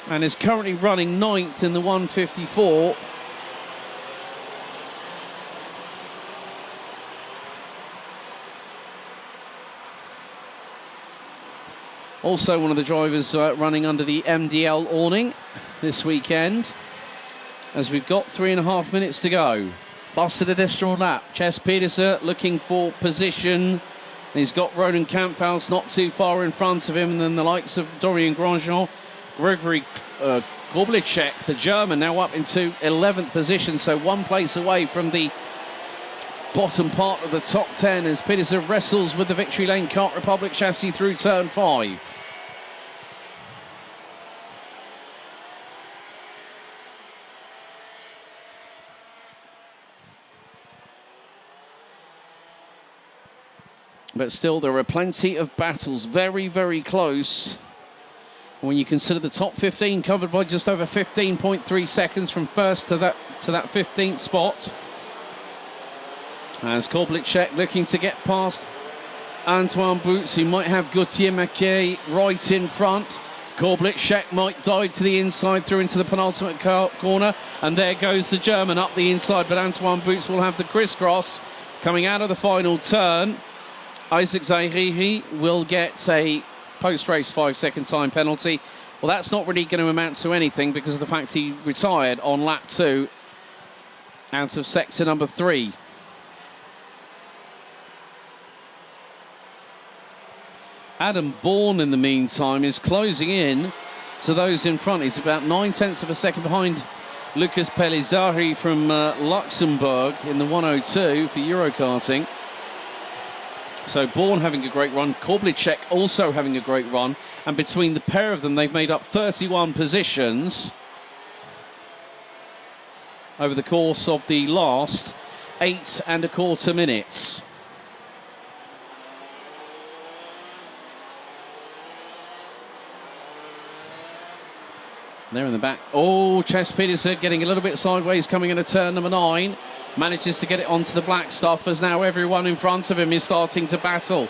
S1: and is currently running 9th in the 154. Also one of the drivers running under the MDL awning this weekend, as we've got 3.5 minutes to go. Plus an additional lap. Ches Peterson looking for position. He's got Ronan Kamphaus not too far in front of him, and then the likes of Dorian Grandjean, Gregory Korblicek, the German, now up into 11th position, so 1 place away from the bottom part of the top 10 as Peterson wrestles with the Victory Lane Kart Republic chassis through turn 5. But still, there are plenty of battles very, very close When you consider the top 15 covered by just over 15.3 seconds from first to that 15th spot. As Koblitschek looking to get past Antoine Boots, who might have Gauthier Mackay right in front. Koblitschek might dive to the inside through into the penultimate corner, and there goes the German up the inside, but Antoine Boots will have the crisscross coming out of the final turn. Isaac Zairiri will get a post-race 5-second time penalty. Well, that's not really going to amount to anything because of the fact he retired on lap 2 out of sector number 3. Adam Bourne, in the meantime, is closing in to those in front. He's about 9/10 of a second behind Lucas Pellizzari from Luxembourg in the 102 for Eurokarting. So Bourne having a great run, Koblitschek also having a great run, and between the pair of them, they've made up 31 positions over the course of the last 8¼ minutes. There in the back. Oh, Ches Pedersen getting a little bit sideways coming into turn number 9. Manages to get it onto the black stuff as now everyone in front of him is starting to battle.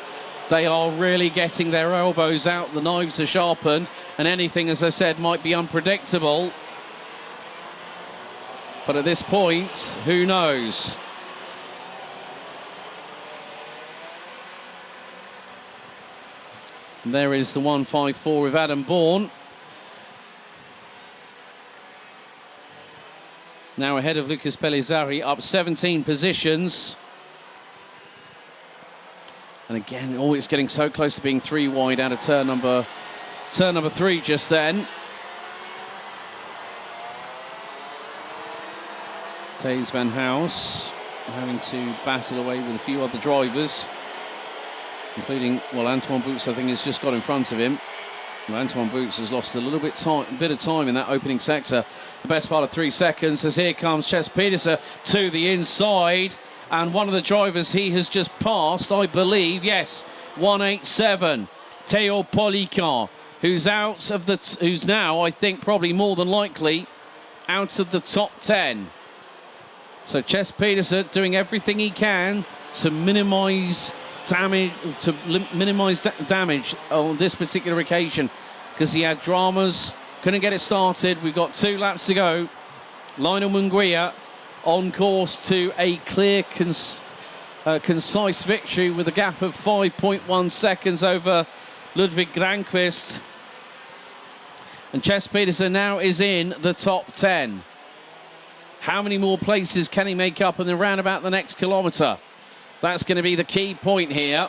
S1: They are really getting their elbows out. The knives are sharpened and anything, as I said, might be unpredictable. But at this point, who knows? And there is the 154 with Adam Bourne. Now ahead of Lucas Pellizzari, up 17 positions. And again, oh, it's getting so close to being 3 wide out of turn number 3 just then. Thijs van House having to battle away with a few other drivers, including, well, Antoine Boots, I think, has just got in front of him. Well, Antoine Boots has lost a little bit of time in that opening sector. The best part of 3 seconds as here comes Ches Pedersen to the inside. And one of the drivers he has just passed, I believe, yes, 187, Theo Polican, who's now, I think, probably more than likely out of the top 10. So Ches Pedersen doing everything he can to minimise damage, damage on this particular occasion, because he had dramas, couldn't get it started. We've got 2 laps to go. Lionel Munguia on course to a clear, concise victory with a gap of 5.1 seconds over Ludwig Granqvist. And Ches Pedersen now is in the top 10. How many more places can he make up in the roundabout the next kilometre? That's going to be the key point here.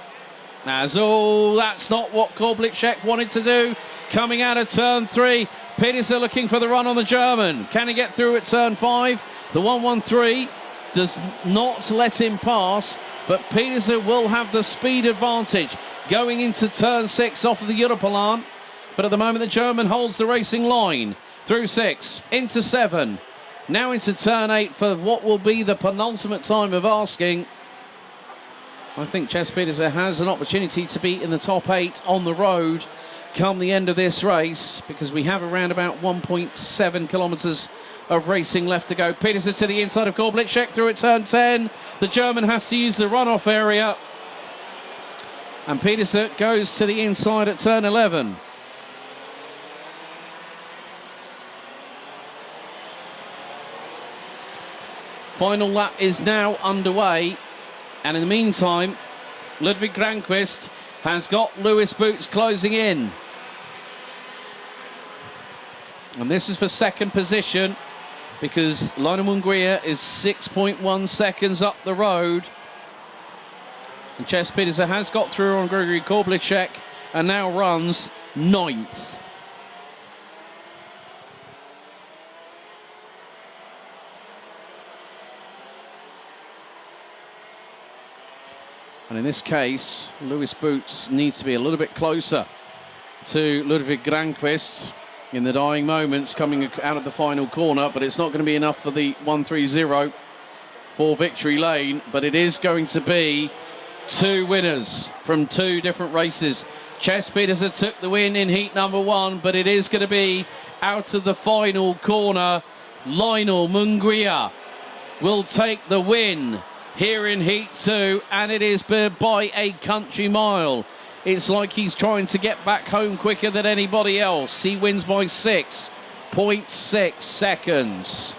S1: As, oh, that's not what Koblitschek wanted to do. Coming out of turn 3, Pedersen looking for the run on the German. Can he get through at turn 5? The 113 does not let him pass, but Pedersen will have the speed advantage going into turn 6 off of the Europalan. But at the moment, the German holds the racing line through 6, into 7, now into turn 8 for what will be the penultimate time of asking. I think Ches Pedersen has an opportunity to be in the top 8 on the road come the end of this race, because we have around about 1.7 kilometres of racing left to go. Pedersen to the inside of Koblitschek through at turn 10. The German has to use the runoff area. And Pedersen goes to the inside at turn 11. Final lap is now underway. And in the meantime, Ludwig Granqvist has got Lewis Boots closing in. And this is for second position, because Lionel Munguia is 6.1 seconds up the road. And Ches Pedersen has got through on Gregory Koblitschek and now runs 9th. And in this case, Lewis Boots needs to be a little bit closer to Ludwig Granqvist in the dying moments coming out of the final corner, but it's not going to be enough for the 130 for victory lane, but it is going to be 2 winners from 2 different races Chess Peterson took the win in heat number 1, but it is going to be out of the final corner. Lionel Munguia will take the win here in heat 2, and it is by a country mile. It's like he's trying to get back home quicker than anybody else. He wins by 6.6 seconds.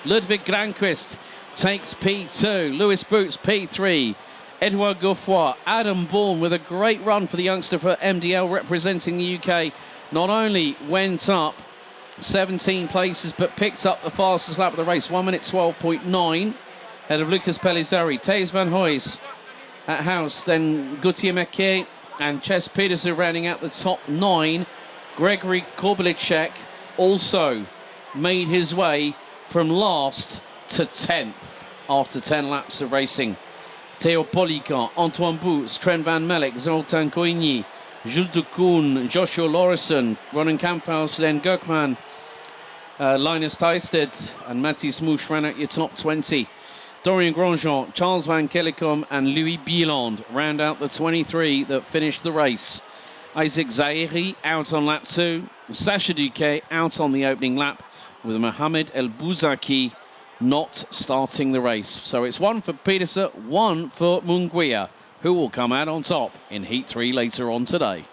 S1: Ludwig Granquist takes P2. Lewis Boots P3. Edouard Gaufoy, Adam Bourne with a great run for the youngster for MDL representing the UK. Not only went up 17 places, but picked up the fastest lap of the race, 1 minute 12.9, ahead of Lucas Pellizzari. Thijs van Hoys at house, then Gauthier Mekier and Chess Peterson rounding out the top 9. Gregory Korbelicek also made his way from last to 10th after 10 laps of racing. Theo Polican, Antoine Boots, Trent Van Melk, Zoltan Coigny, Jules de Koen, Joshua Lorison, Ronan Kamphaus, Len Gurkman, Linus Teisted and Mathis Mouche ran out your top 20. Dorian Grandjean, Charles Van Kellicom and Louis Bieland round out the 23 that finished the race. Isaac Zahiri out on lap 2. Sacha Duquet out on the opening lap, with Mohamed El Bouzaki not starting the race. So it's 1 for Peterson, 1 for Munguia, who will come out on top in heat 3 later on today.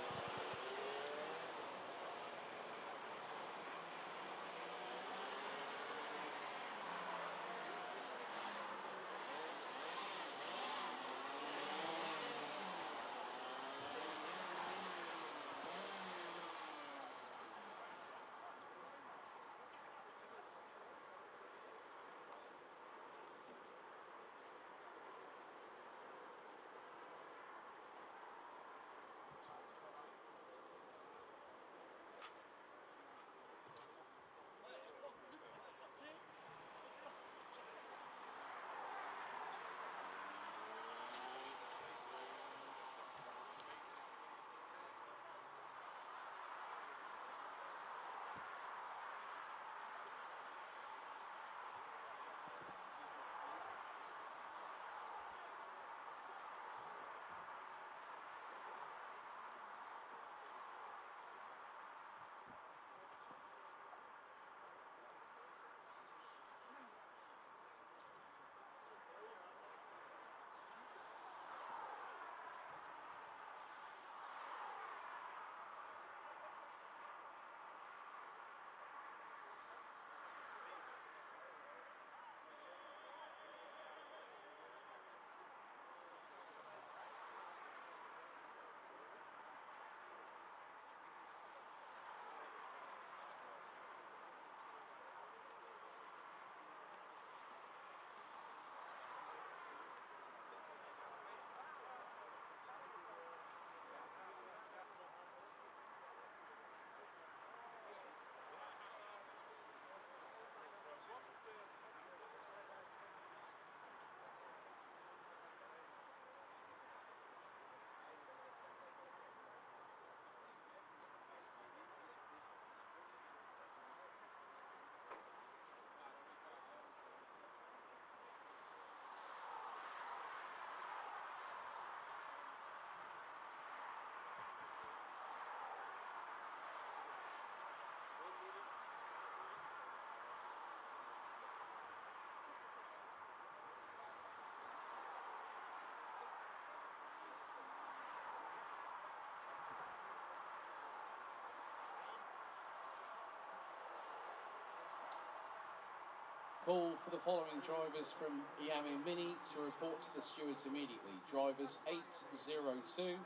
S1: Call for the following drivers from Iame Mini to report to the stewards immediately. Drivers 802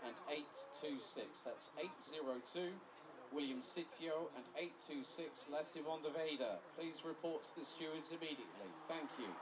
S1: and 826. That's 802 William Sitio and 826 Lassie van der Weyde. Please report to the stewards immediately. Thank you.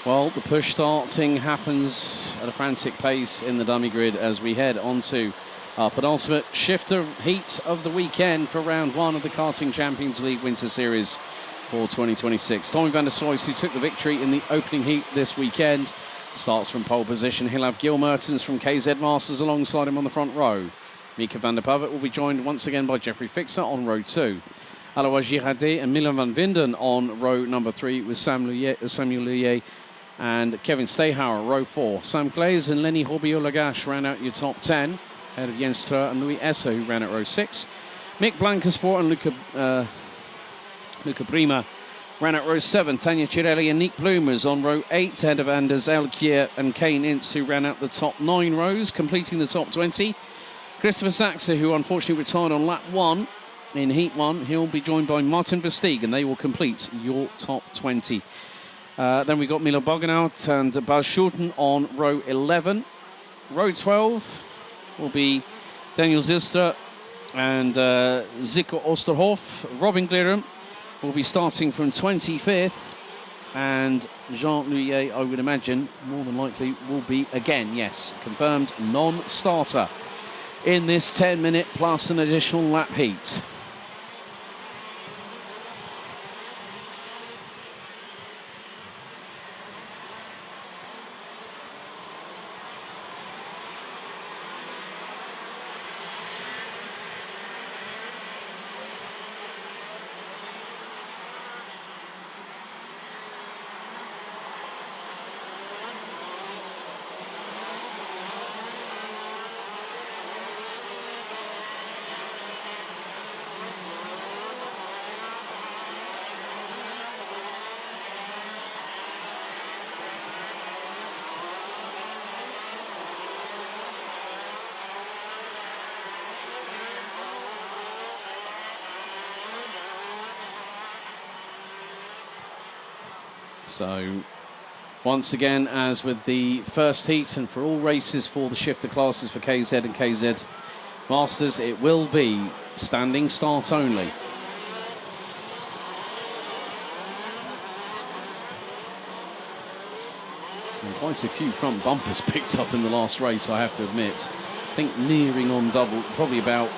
S1: Well, the push starting happens at a frantic pace in the dummy grid as we head onto our penultimate shifter heat of the weekend for round 1 of the Karting Champions League Winter Series for 2026. Tommy van der Stroys, who took the victory in the opening heat this weekend, starts from pole position. He'll have Gil Mertens from KZ Masters alongside him on the front row. Mika van der Pavet will be joined once again by Jeffrey Fixer on row 2. Alois Girardet and Milan van Winden on row number 3 with Samuel Lullier and Kevin Stehauer, row 4. Sam Glaze and Lenny Horbio-Lagache ran out your top 10, ahead of Jens Tur and Louis Esser, who ran at row 6. Mick Blankensport and Luca Prima ran at row 7. Tanja Cirelli and Nick Bloomers on row 8, ahead of Anders Elkier and Kane Ince, who ran out the top 9 rows, completing the top 20. Christopher Saxe, who unfortunately retired on lap 1 in heat 1, he'll be joined by Martin Versteeg, and they will complete your top 20. Then we got Milo Boganaut and Bas Schulten on row 11. Row 12 will be Daniel Zilstra and Zico Osterhof. Robin Glirum will be starting from 25th. And Jean Louillet, I would imagine, more than likely will be again, yes, confirmed non-starter in this 10-minute plus an additional lap heat. So, once again, as with the first heat and for all races for the shifter classes for KZ and KZ Masters, it will be standing start only. And quite a few front bumpers picked up in the last race, I have to admit. I think nearing on double, probably about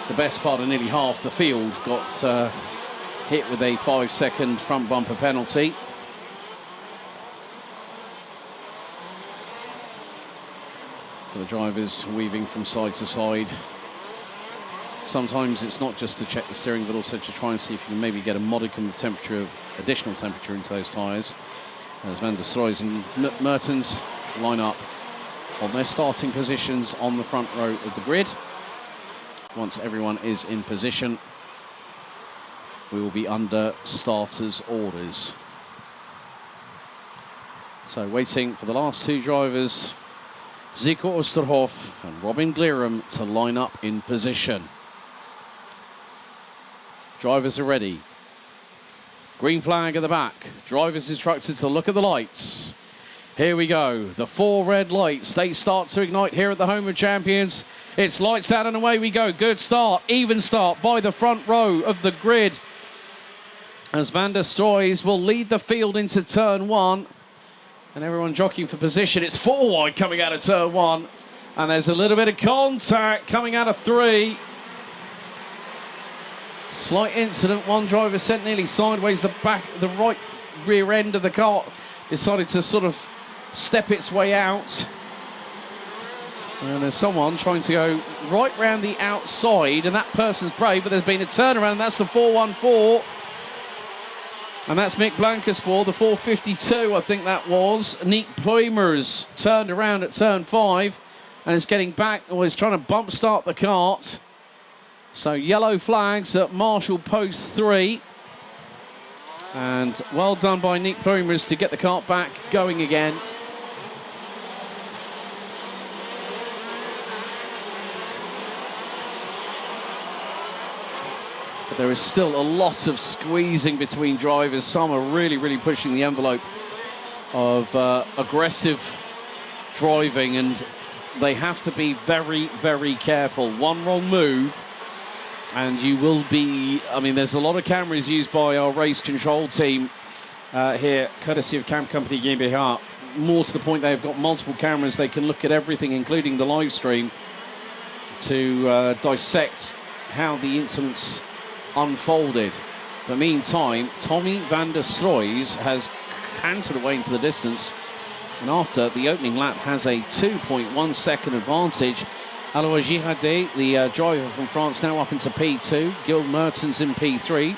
S1: the best part of nearly half the field got hit with a 5-second front bumper penalty. The drivers weaving from side to side. Sometimes it's not just to check the steering, but also to try and see if you can maybe get a modicum of temperature, additional temperature into those tyres. As Van der Stroys and Mertens line up on their starting positions on the front row of the grid. Once everyone is in position, we will be under starters' orders. So waiting for the last two drivers, Zico Osterhof and Robin Glirum, to line up in position. Drivers are ready. Green flag at the back. Drivers instructed to look at the lights. Here we go. The 4 red lights, they start to ignite here at the home of champions. It's lights out and away we go. Good start, even start by the front row of the grid, as Van der Stroys will lead the field into turn 1. And everyone jockeying for position. It's 4 wide coming out of turn 1. And there's a little bit of contact coming out of 3. Slight incident. One driver sent nearly sideways. The right rear end of the car decided to sort of step its way out. And there's someone trying to go right round the outside. And that person's brave, but there's been a turnaround. That's the 414. And that's Mick Blankensport, the 452, I think that was. Nick Pluimers turned around at turn 5 and is getting back, or is trying to bump start the kart. So yellow flags at Marshall post 3. And well done by Nick Pluimers to get the kart back going again. But there is still a lot of squeezing between drivers. Some are really, really pushing the envelope of aggressive driving, and they have to be very, very careful. One wrong move and you will be, I mean, there's a lot of cameras used by our race control team here, courtesy of Cam Company GmbH. More to the point, they've got multiple cameras. They can look at everything, including the live stream, to dissect how the incidents unfolded. But meantime, Tommy van der Stroys has cantered away into the distance, and after the opening lap has a 2.1 second advantage. Alois Girardet, the driver from France, now up into P2. Gil Mertens in P3.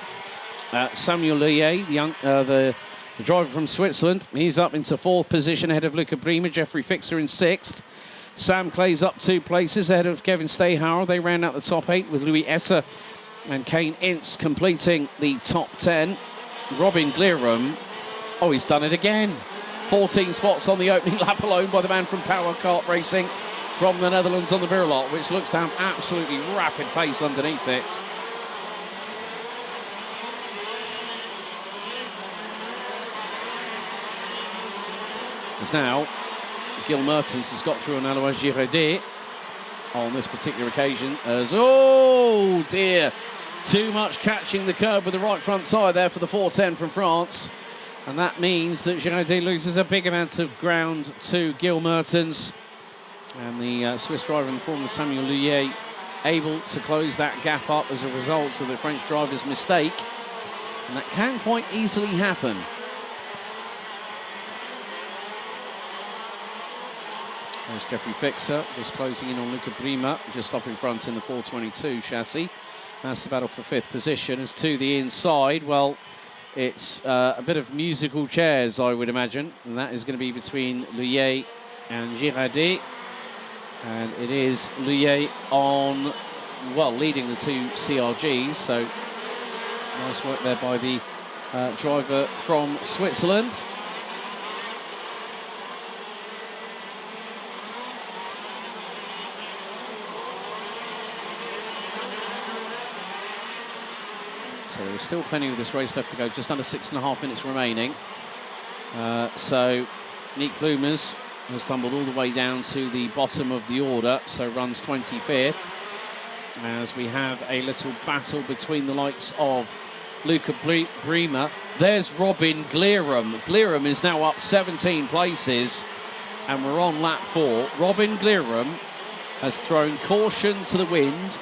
S1: Samuel Leuillet, the driver from Switzerland, he's up into 4th position ahead of Luca Prima. Jeffrey Fixer in 6th. Sam Clay's up 2 places ahead of Kevin Stayhauer. They round out the top 8 with Louis Esser and Kane Ince completing the top 10. Robin Glirum, oh, he's done it again. 14 spots on the opening lap alone by the man from Power Kart Racing from the Netherlands on the Virolot, which looks to have absolutely rapid pace underneath it. As now, Gil Mertens has got through on Alois Girardet on this particular occasion as, oh dear, too much catching the curb with the right front tyre there for the 410 from France. And that means that Girardet loses a big amount of ground to Gil Mertens. And the Swiss driver in the form of Samuel Leuillet able to close that gap up as a result of the French driver's mistake. And that can quite easily happen. There's Jeffrey Fixer just closing in on Luca Prima, just up in front in the 422 chassis. That's the battle for 5th position. As to the inside, well, it's a bit of musical chairs, I would imagine. And that is going to be between Leuillet and Girardet. And it is Leuillet on, well, leading the 2 CRGs. So nice work there by the driver from Switzerland. So there's still plenty of this race left to go, just under 6.5 minutes remaining. So Nick Bloomers has tumbled all the way down to the bottom of the order, so runs 25th. As we have a little battle between the likes of Luca Prima. There's Robin Glirum. Glirum is now up 17 places, and we're on lap 4. Robin Glirum has thrown caution to the wind,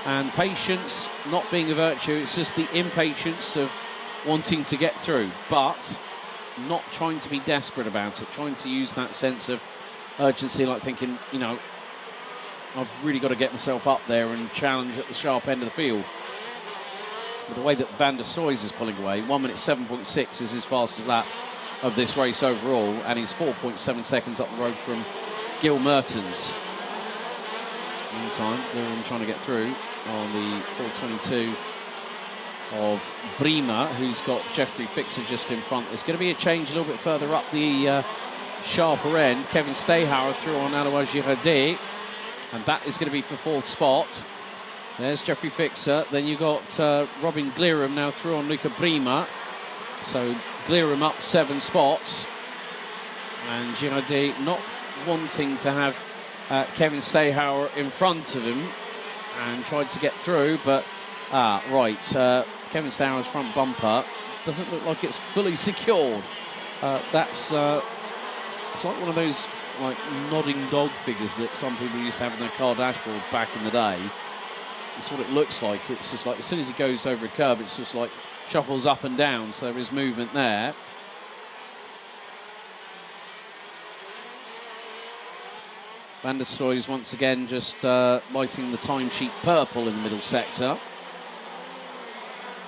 S1: and patience not being a virtue, it's just the impatience of wanting to get through, but not trying to be desperate about it, trying to use that sense of urgency, like thinking, you know, I've really got to get myself up there and challenge at the sharp end of the field. But the way that Van der Stroys is pulling away, 1 minute 7.6 is his fastest lap of this race overall, and he's 4.7 seconds up the road from Gil Mertens. Meantime, they're trying to get through on the 422 of Prima, who's got Jeffrey Fixer just in front. There's going to be a change a little bit further up the sharper end. Kevin Stayhauer through on Alois Girardet, and that is going to be for 4th spot. There's Jeffrey Fixer. Then you've got Robin Glirum now through on Luca Prima. So Glirum up 7 spots. And Girardet not wanting to have Kevin Stayhauer in front of him and tried to get through, but Kevin Stayhauer's front bumper doesn't look like it's fully secured. It's like one of those like nodding dog figures that some people used to have in their car dashboard back in the day. That's what it looks like. It's just like as soon as he goes over a curb, it's just like shuffles up and down, so there is movement there. Van der Stroys once again just lighting the timesheet purple in the middle sector.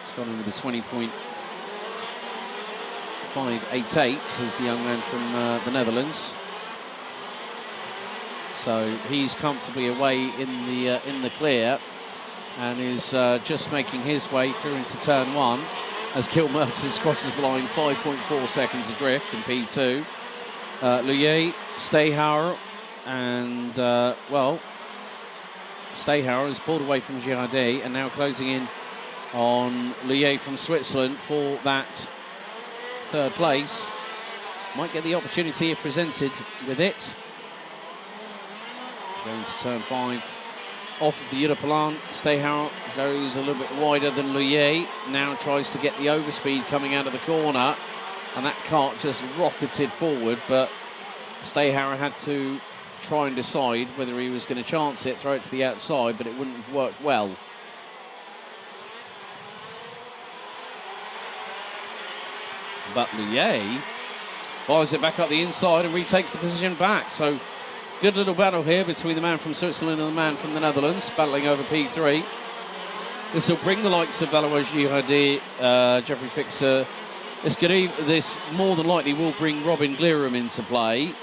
S1: He's gone in with a 20.588 is the young man from the Netherlands. So he's comfortably away in the clear and is just making his way through into turn 1 as Gil Mertens crosses the line, 5.4 seconds adrift in P2. Leuillet, Stayhauer, and Stayhauer has pulled away from Girardet and now closing in on Leuillet from Switzerland for that 3rd place. Might get the opportunity if presented with it. Going to turn 5 off of the Europelan. Stayhauer goes a little bit wider than Leuillet. Now tries to get the overspeed coming out of the corner. and that cart just rocketed forward, but Stayhauer had to try and decide whether he was going to chance it, throw it to the outside, but it wouldn't have worked well. But Lié fires it back up the inside and retakes the position back. So good little battle here between the man from Switzerland and the man from the Netherlands, battling over P3. This will bring the likes of Valois Girardet, Jeffrey Fixer. This more than likely will bring Robin Glirum into play.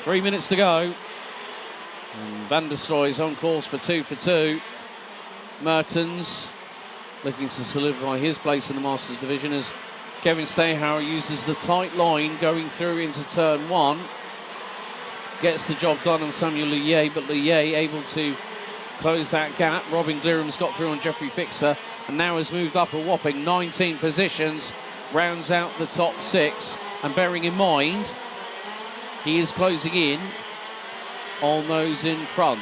S1: Three minutes to go. And Van der Stroy is on course for 2 for 2. Mertens looking to solidify his place in the Masters division as Kevin Stayhauer uses the tight line going through into turn 1. Gets the job done on Samuel Lié, but Lié able to close that gap. Robin Glirum's got through on Jeffrey Fixer and now has moved up a whopping 19 positions, rounds out the top 6. And bearing in mind, he is closing in on those in front.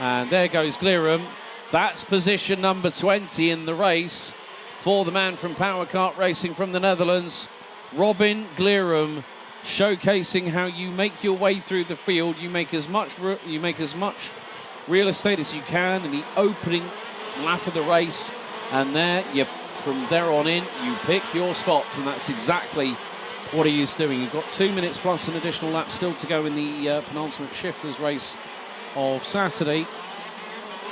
S1: And there goes Glirum. That's position number 20 in the race for the man from Power Kart Racing from the Netherlands, Robin Glirum, showcasing how you make your way through the field. You make as much real estate as you can in the opening lap of the race, and from there on in you pick your spots, and that's exactly what he is doing. You've got 2 minutes plus an additional lap still to go in the penultimate shifters race of Saturday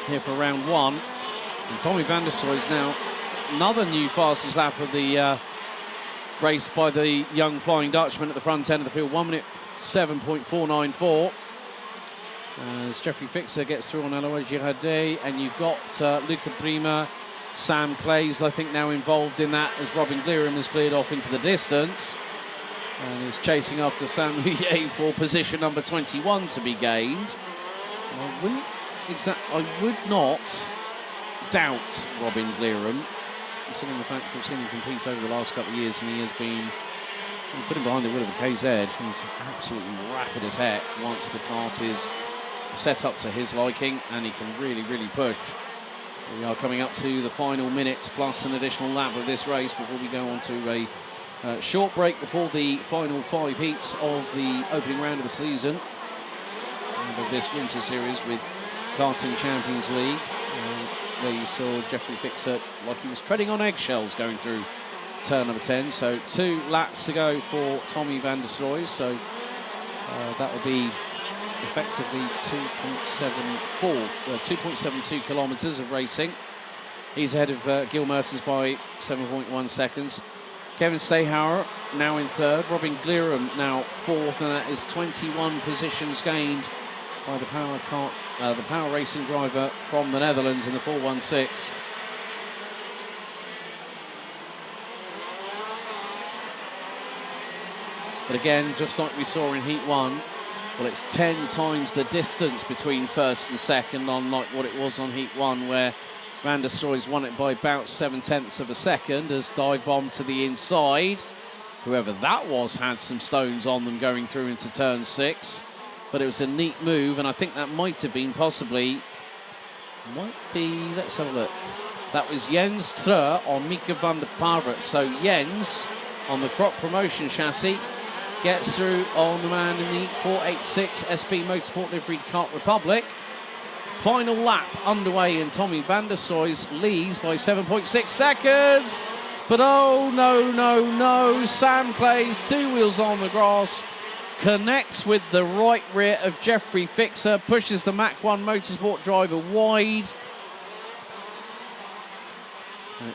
S1: here for round 1. And Tommy van der Stroy is now another new fastest lap of the race by the young Flying Dutchman at the front end of the field, 1 minute 7.494. As Jeffrey Fixer gets through on Alois Girardet, and you've got Luca Prima, Sam Clays, I think, now involved in that as Robin Glirum has cleared off into the distance and is chasing after Sam Lié for position number 21 to be gained. I would not doubt Robin Glirum, considering the fact I've seen him compete over the last couple of years, and he has been put him behind the wheel of a KZ. He's absolutely rapid as heck once the kart is set up to his liking, and he can really, really push. We are coming up to the final minutes plus an additional lap of this race before we go on to a short break before the final 5 heats of the opening round of the season and of this winter series with Karting Champions League. There you saw Jeffrey Fixer like he was treading on eggshells going through turn number 10. So 2 laps to go for Tommy van der Stroy. So that will be effectively 2.72 kilometres of racing. He's ahead of Gil Mertens by 7.1 seconds. Kevin Stayhauer now in 3rd. Robin Glirum now 4th, and that is 21 positions gained by the power racing driver from the Netherlands in the 416. But again, just like we saw in Heat 1, well, it's 10 times the distance between 1st and 2nd, unlike what it was on Heat 1, where Van der Stroy's won it by about 7/10 of a second as dive bomb to the inside. Whoever that was had some stones on them going through into turn 6. But it was a neat move, and I think that might have been let's have a look. That was Jens Treur on Mieke van der Parvet. So Jens, on the Crop Promotion chassis, gets through on the man in the 486 SP Motorsport liveried Kart Republic. Final lap underway, and Tommy van der Stroy leads by 7.6 seconds. But oh, no. Sam Clays, 2 wheels on the grass, connects with the right rear of Jeffrey Fixer, pushes the Mach 1 Motorsport driver wide.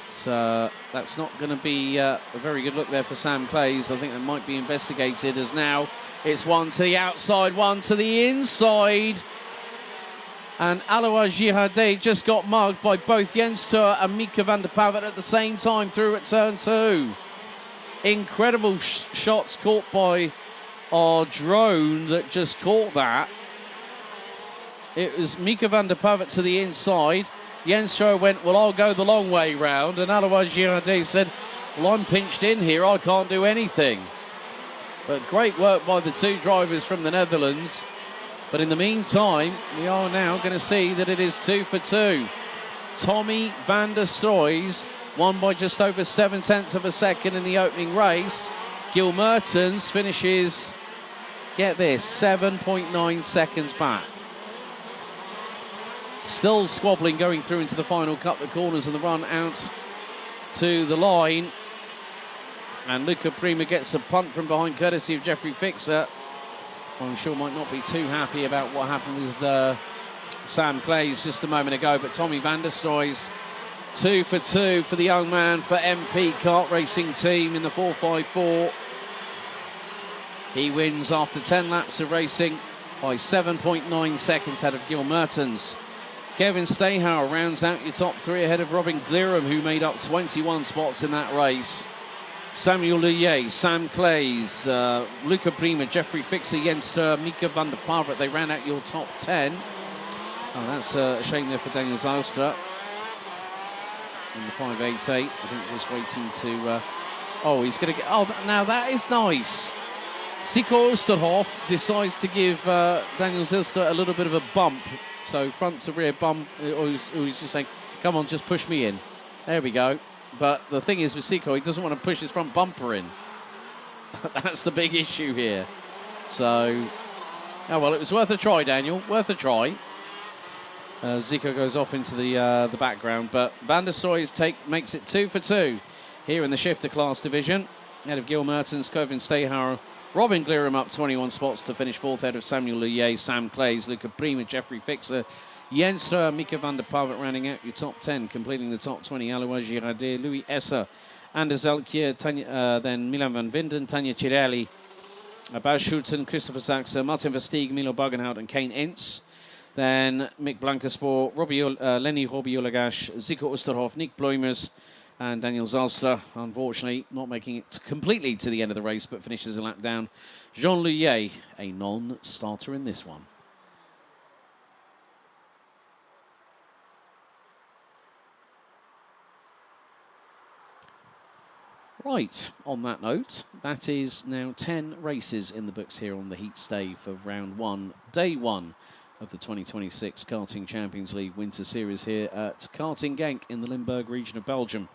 S1: That's not going to be a very good look there for Sam Clays. I think that might be investigated, as now it's one to the outside, one to the inside. And Alois Girardet just got mugged by both Jens Treur and Mieke van der Parvet at the same time through at turn 2. Incredible shots caught by our drone that just caught that. It was Mieke van der Parvet to the inside. Jens Treur went, well, I'll go the long way round. And Alois Girardet said, well, I'm pinched in here, I can't do anything. But great work by the 2 drivers from the Netherlands. But in the meantime, we are now going to see that it is 2 for 2. Tommy van der Stroys won by just over 0.7 of a second in the opening race. Gil Mertens finishes, get this, 7.9 seconds back. Still squabbling going through into the final couple of corners and the run out to the line. And Luca Prima gets a punt from behind courtesy of Jeffrey Fixer. I'm sure might not be too happy about what happened with Sam Clays just a moment ago, but Tommy van der Stroys 2 for 2 for the young man for MP Kart Racing Team in the 454. He wins after 10 laps of racing by 7.9 seconds ahead of Gil Mertens. Kevin Stahauer rounds out your top 3 ahead of Robin Glirum, who made up 21 spots in that race. Samuel Luyet, Sam Clays, Luca Prima, Jeffrey Fixer, Jens Mika van der Parvet, they ran out your top 10. Oh, that's a shame there for Daniel Zylstra. In the 588, I think just waiting to... oh, he's going to get... Oh, now that is nice. Siko Osterhoff decides to give Daniel Zylstra a little bit of a bump. So front to rear bump, or he's just saying, come on, just push me in. There we go. But the thing is with Siko, he doesn't want to push his front bumper in. That's the big issue here. So, oh well, it was worth a try, Daniel. Worth a try. Zico goes off into the background, but Van der Stroys makes it 2 for 2 here in the shifter class division. Ahead of Gil Mertens, Kevin Stahauer, Robin Glirum up 21 spots to finish 4th ahead of Samuel Luyet, Sam Clays, Luca Prima, Jeffrey Fixer, Jens Mika van der Parvet rounding out your top 10, completing the top 20. Alois Girardet, Louis Esser, Anders Elkier, then Milan van Vinden, Tanja Cirelli, Bas Schulten, Christopher Sachse, Martin Versteeg, Milo Bugenhout and Kane Ince. Then Mick Blankenspor, Lenny Robbie Olagash, Zico Osterhoff, Nick Bloimers and Daniel Zylstra, unfortunately not making it completely to the end of the race, but finishes a lap down. Jean Luyet, a non-starter in this one. Right, on that note, that is now 10 races in the books here on the Heat stay for round 1, day 1 of the 2026 Karting Champions League Winter Series here at Karting Genk in the Limburg region of Belgium.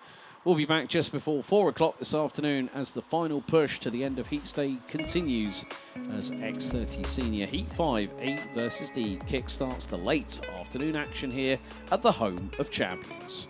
S1: We'll be back just before 4 o'clock this afternoon as the final push to the end of Heat stay continues as X30 Senior Heat 5 A versus D kickstarts the late afternoon action here at the home of champions.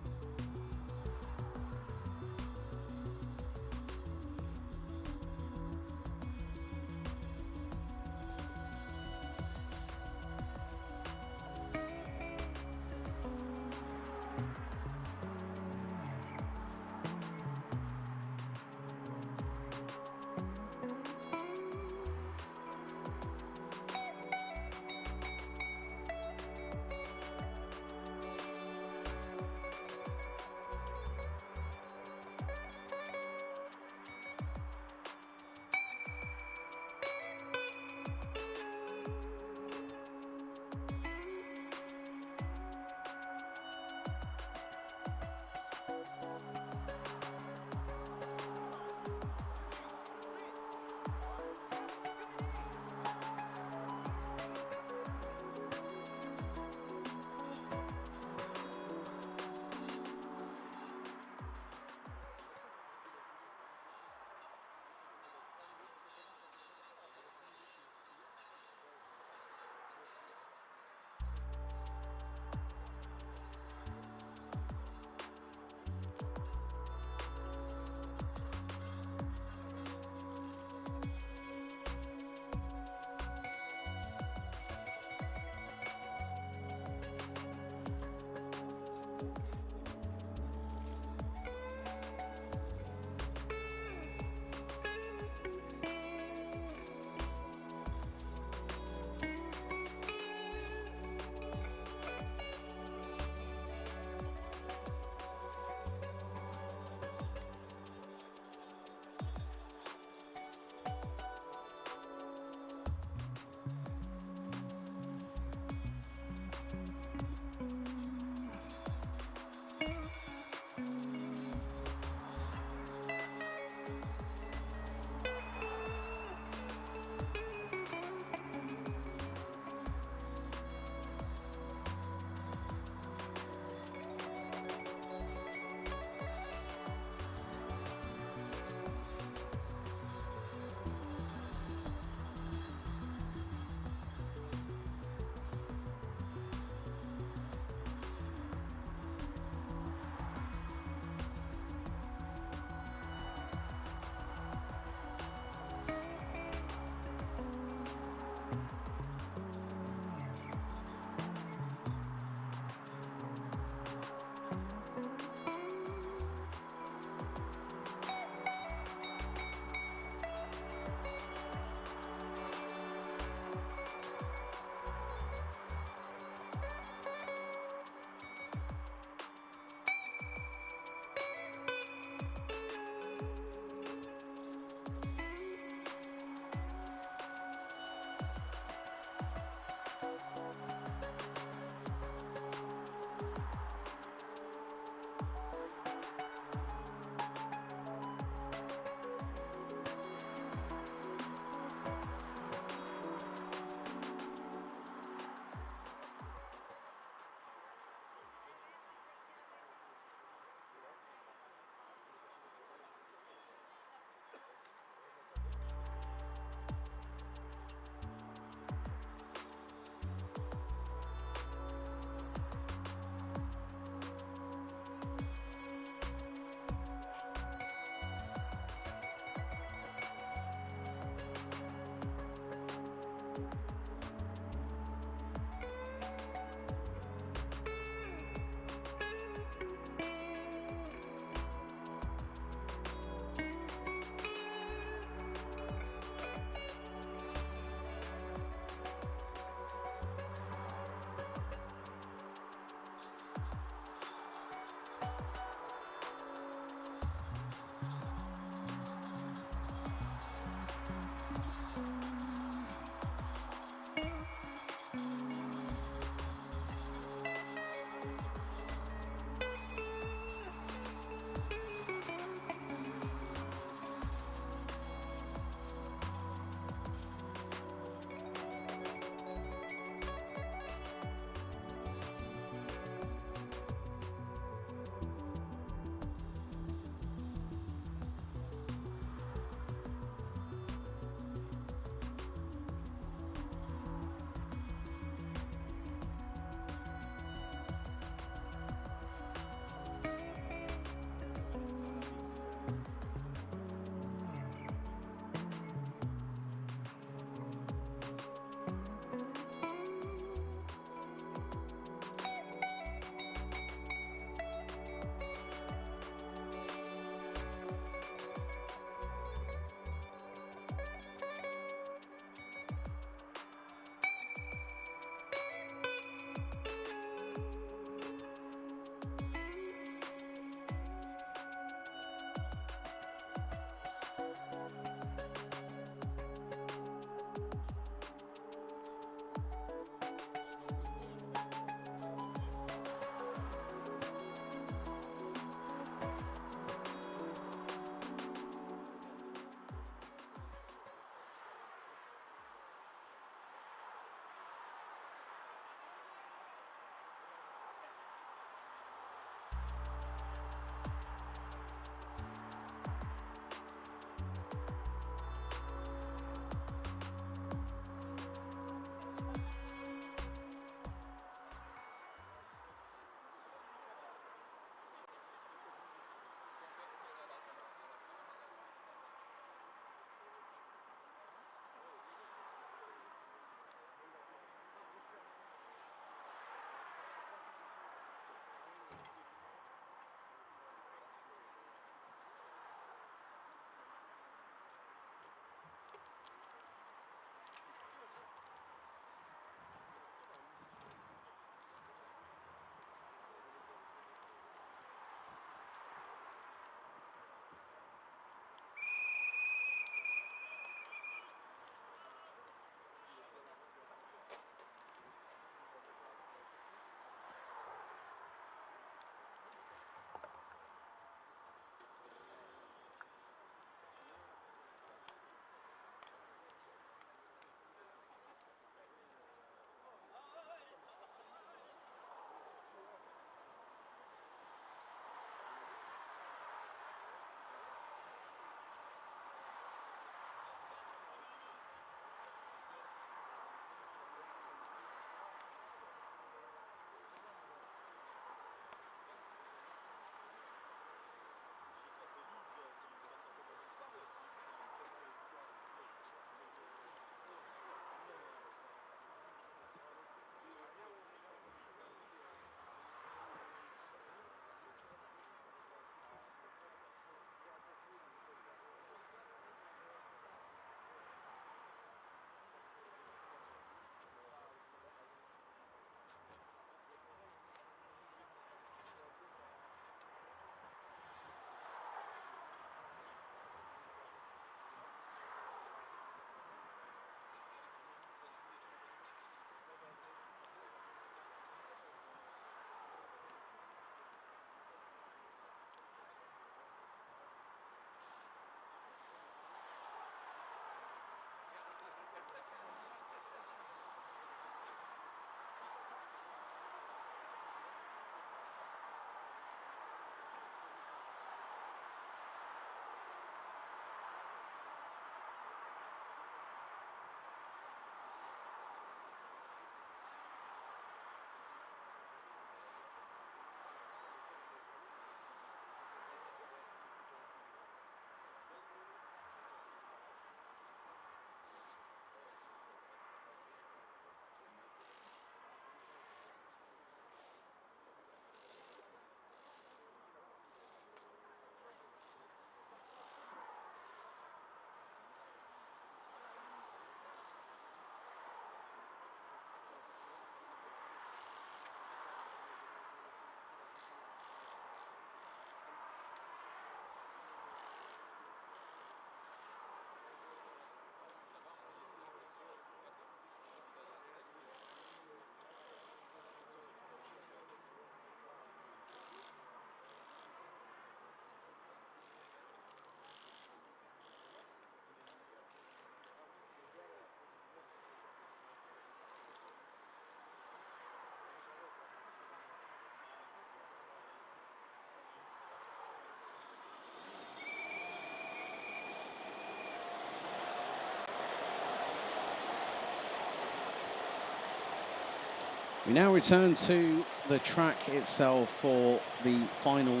S1: We now return to the track itself for the final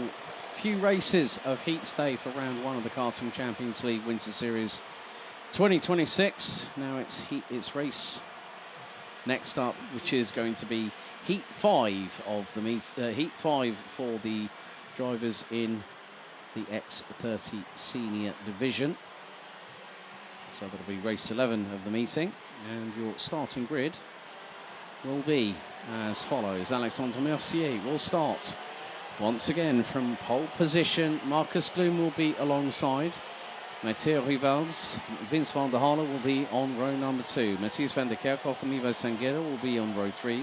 S1: few races of Heat Day for round 1 of the Karting Champions League Winter Series 2026. Now it's race next up, which is going to be Heat 5 of the Heat 5 for the drivers in the X30 Senior Division. So that'll be race 11 of the meeting, and your starting grid will be as follows. Alexandre Mercier will start once again from pole position. Marcus Gloom will be alongside. Matteo Rivals, Vince van der Halle will be on row number 2. Matthias van der Kerkhoff and Levi Sanguera will be on row 3.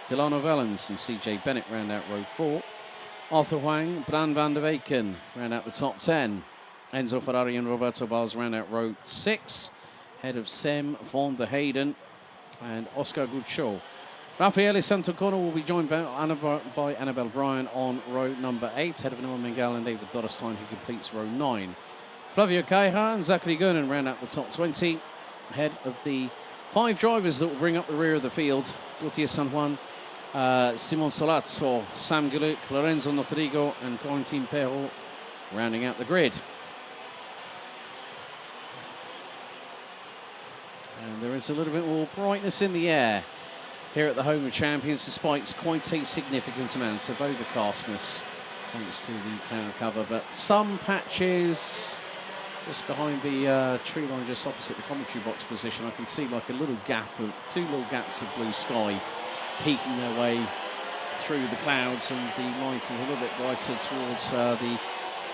S1: Delano Vellens and CJ Bennett round out row 4. Arthur Huang, Bran van der Weyken round out the top 10. Enzo Ferrari and Roberto Bars round out row 6. Head of Sem van der Hayden and Oscar Guccio. Raffaele Santocorno will be joined by Annabelle Bryan on row number 8. Head of Noah Mengal and David Dorrestein, who completes row 9. Flavio Caja and Zachary Gurnan round out the top 20. Ahead of the 5 drivers that will bring up the rear of the field. Gauthier San Juan, Simon Solazzo, Sam Guluc, Lorenzo Notrigo and Corentin Perrault rounding out the grid. And there is a little bit more brightness in the air here at the home of champions, despite quite a significant amount of overcastness thanks to the cloud cover. But some patches just behind the tree line, just opposite the commentary box position, I can see like a little gap of 2 little gaps of blue sky peeking their way through the clouds, and the light is a little bit brighter towards the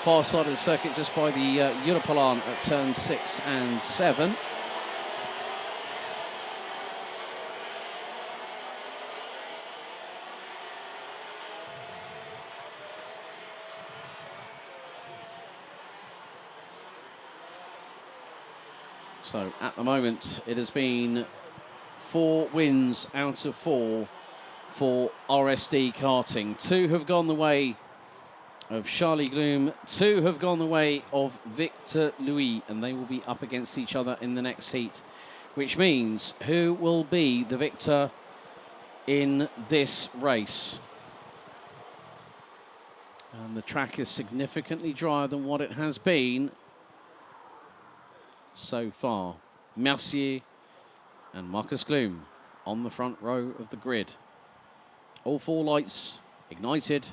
S1: far side of the circuit, just by the Europalan at turn 6 and 7. So at the moment, it has been 4 wins out of 4 for RSD Karting. 2 have gone the way of Charlie Gloom, 2 have gone the way of Victor Louis, and they will be up against each other in the next heat, which means who will be the victor in this race? And the track is significantly drier than what it has been so far. Mercier and Marcus Gloom on the front row of the grid. All 4 lights ignited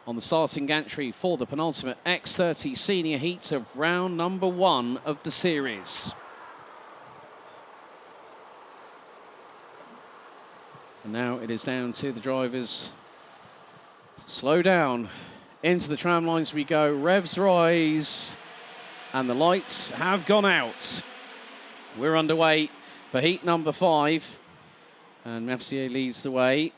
S1: on the starting gantry for the penultimate X30 Senior Heat of round number 1 of the series. And now it is down to the drivers to slow down. Into the tram lines we go. Revs rise. And the lights have gone out. We're underway for heat number 5. And Mercier leads the way.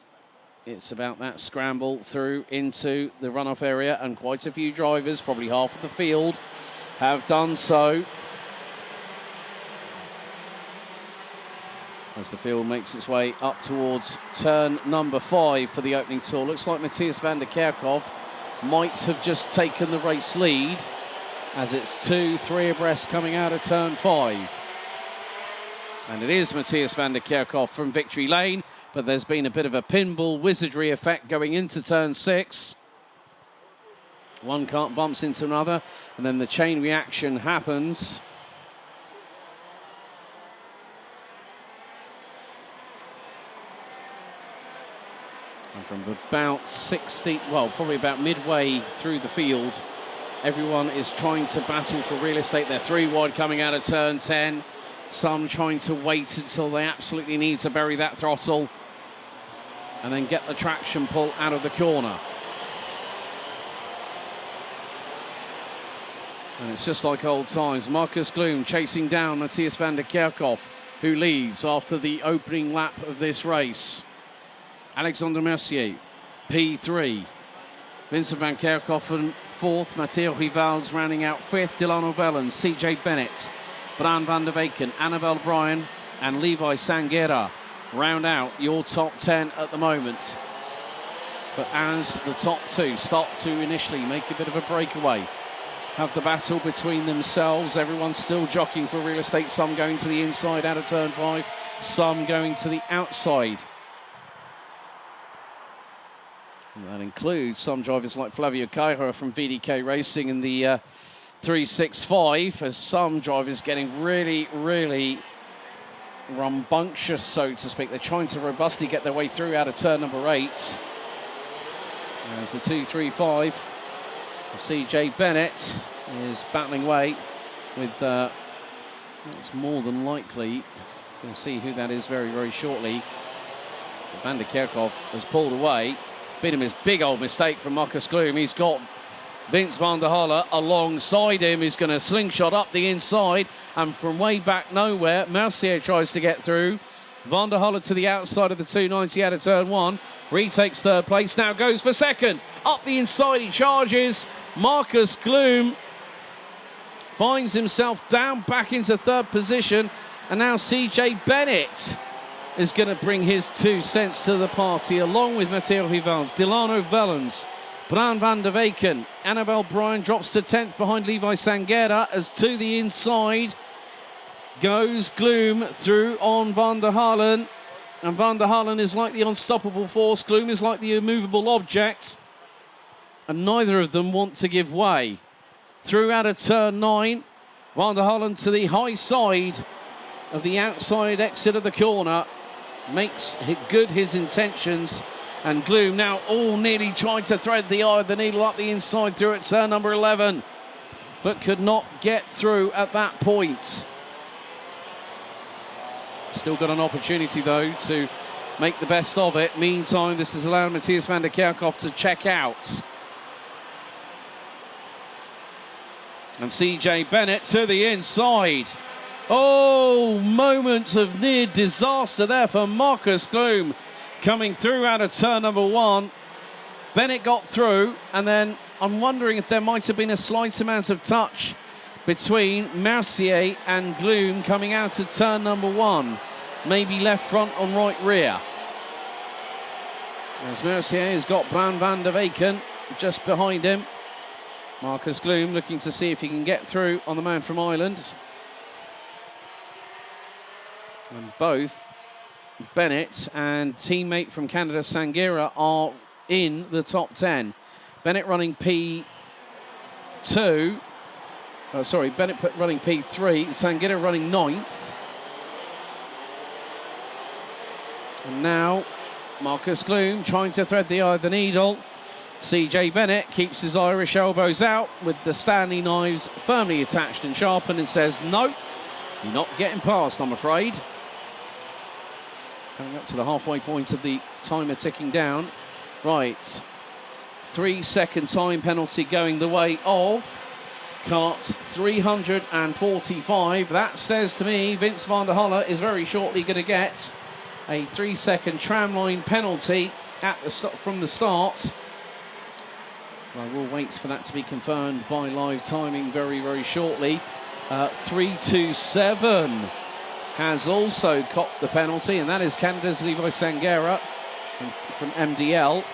S1: It's about that scramble through into the runoff area, and quite a few drivers, probably half of the field, have done so. As the field makes its way up towards turn number 5 for the opening tour. Looks like Matthias van der Kerkhoff might have just taken the race lead, as it's 2-3 abreast coming out of turn 5. And it is Matthias van der Kerkhoff from victory lane, but there's been a bit of a pinball wizardry effect going into turn 6. One cart bumps into another, and then the chain reaction happens. And from about 60, well, probably about midway through the field, everyone is trying to battle for real estate. They're 3 wide coming out of turn 10. Some trying to wait until they absolutely need to bury that throttle and then get the traction pull out of the corner. And it's just like old times. Marcus Gloom chasing down Matthias van der Kerkhoff, who leads after the opening lap of this race. Alexandre Mercier, P3. Vincent van Kerkhoff in 4th. Matteo Rivals rounding out 5th. Delano Vellens, CJ Bennett, Bran van der Weyken, Annabelle Bryan and Levi Sanguera round out your top 10 at the moment. But as the top 2 start to initially make a bit of a breakaway, have the battle between themselves, everyone's still jockeying for real estate, some going to the inside out of turn 5, some going to the outside include some drivers like Flavio Cairo from VDK Racing in the 365, as some drivers getting really, really rambunctious, so to speak. They're trying to robustly get their way through out of turn number 8. As the 235 of CJ Bennett is battling away with, it's more than likely, we'll see who that is very, very shortly. Van der Kerkhoff has pulled away. Been him his big old mistake from Marcus Gloom. He's got Vince van der Halle alongside him. He's going to slingshot up the inside, and from way back nowhere, Mercier tries to get through. Van der Halle to the outside of the 290 out of turn 1. Retakes third place, now goes for second. Up the inside he charges. Marcus Gloom finds himself down back into third position, and now CJ Bennett is going to bring his 2 cents to the party, along with Matteo Vivans, Delano Vellens, Bran van der Weken. Annabelle Bryan drops to 10th behind Levi Sanguera, as to the inside goes Gloom through on Van der Halen. And Van der Halen is like the unstoppable force. Gloom is like the immovable object. And neither of them want to give way. Through out of turn 9, Van der Halen to the high side of the outside exit of the corner. Makes good his intentions, and Gloom now nearly tried to thread the eye of the needle up the inside through at turn number 11, but could not get through at that point. Still got an opportunity though to make the best of it. Meantime, this has allowed Matthias van der Kerkhoff to check out. And CJ Bennett to the inside. Oh, moment of near disaster there for Marcus Gloom, coming through out of turn number 1. Bennett got through, and then I'm wondering if there might have been a slight amount of touch between Mercier and Gloom coming out of turn number 1. Maybe left front on right rear. As Mercier has got Bran van der Weken just behind him. Marcus Gloom looking to see if he can get through on the man from Ireland. And both Bennett and teammate from Canada Sanguera are in the top 10. Bennett running P2. Bennett running P3. Sanguera running 9th. And now Marcus Gloom trying to thread the eye of the needle. CJ Bennett keeps his Irish elbows out with the Stanley knives firmly attached and sharpened, and says, no, you're not getting past, I'm afraid. Coming up to the halfway point of the timer ticking down. Right, 3-second time penalty going the way of kart 345. That says to me Vince van der Halle is very shortly going to get a 3-second tramline penalty at the from the start. Well, we'll wait for that to be confirmed by live timing very, very shortly. 327 has also copped the penalty, and that is Canada's Levi Sanguera from MDL.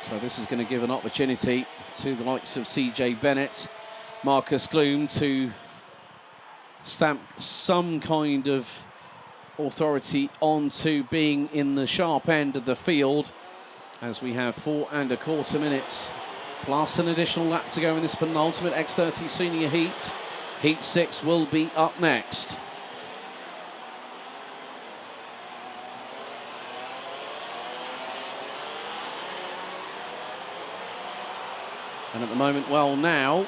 S1: So this is going to give an opportunity to the likes of CJ Bennett, Marcus Gloom to stamp some kind of authority onto being in the sharp end of the field, as we have 4 1/4 minutes plus an additional lap to go in this penultimate X30 Senior Heat. Heat 6 will be up next. And at the moment, well now,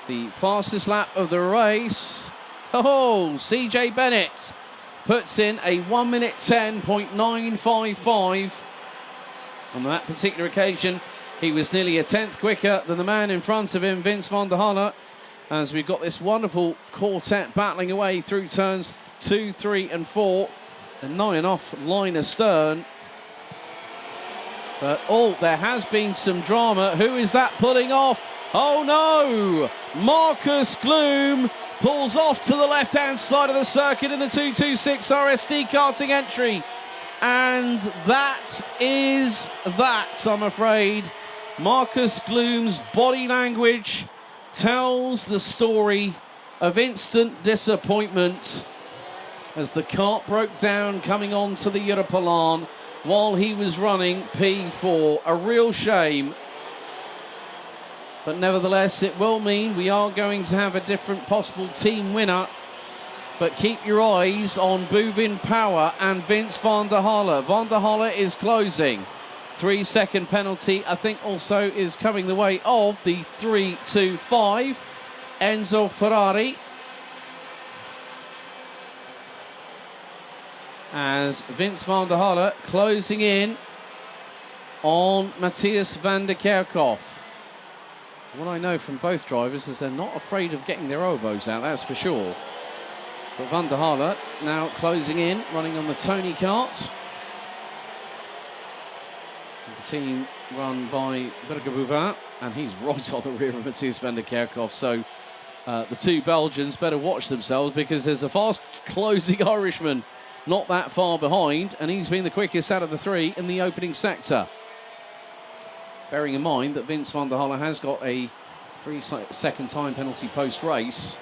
S1: the fastest lap of the race. Oh, CJ Bennett puts in a 1:10.955. On that particular occasion, he was nearly a 10th quicker than the man in front of him, Vince van der Halle, as we've got this wonderful quartet battling away through turns 2, 3 and 4, and nigh enough line astern. But there has been some drama. Who is that pulling off? Oh no! Marcus Gloom pulls off to the left-hand side of the circuit in the 226 RSD karting entry. And that is that, I'm afraid. Marcus Gloom's body language tells the story of instant disappointment. as the cart broke down coming on to the Europolan while he was running P4. A real shame. But nevertheless, it will mean we are going to have a different possible team winner. But keep your eyes on Bouvin Power and Vince van der Halle. Van der Halle is closing. 3-second penalty, I think, also is coming the way of the 3-2-5. Enzo Ferrari. As Vince van der Halle closing in on Matthias van der Kerkhoff. What I know from both drivers is they're not afraid of getting their elbows out, that's for sure. But van der Halle now closing in, running on the Tony kart. The team run by Berger, and he's right on the rear of Matthias van der Kerkhoff. So the two Belgians better watch themselves, because there's a fast closing Irishman not that far behind, and he's been the quickest out of the three in the opening sector. Bearing in mind that Vince van der Halle has got a 3-second time penalty post-race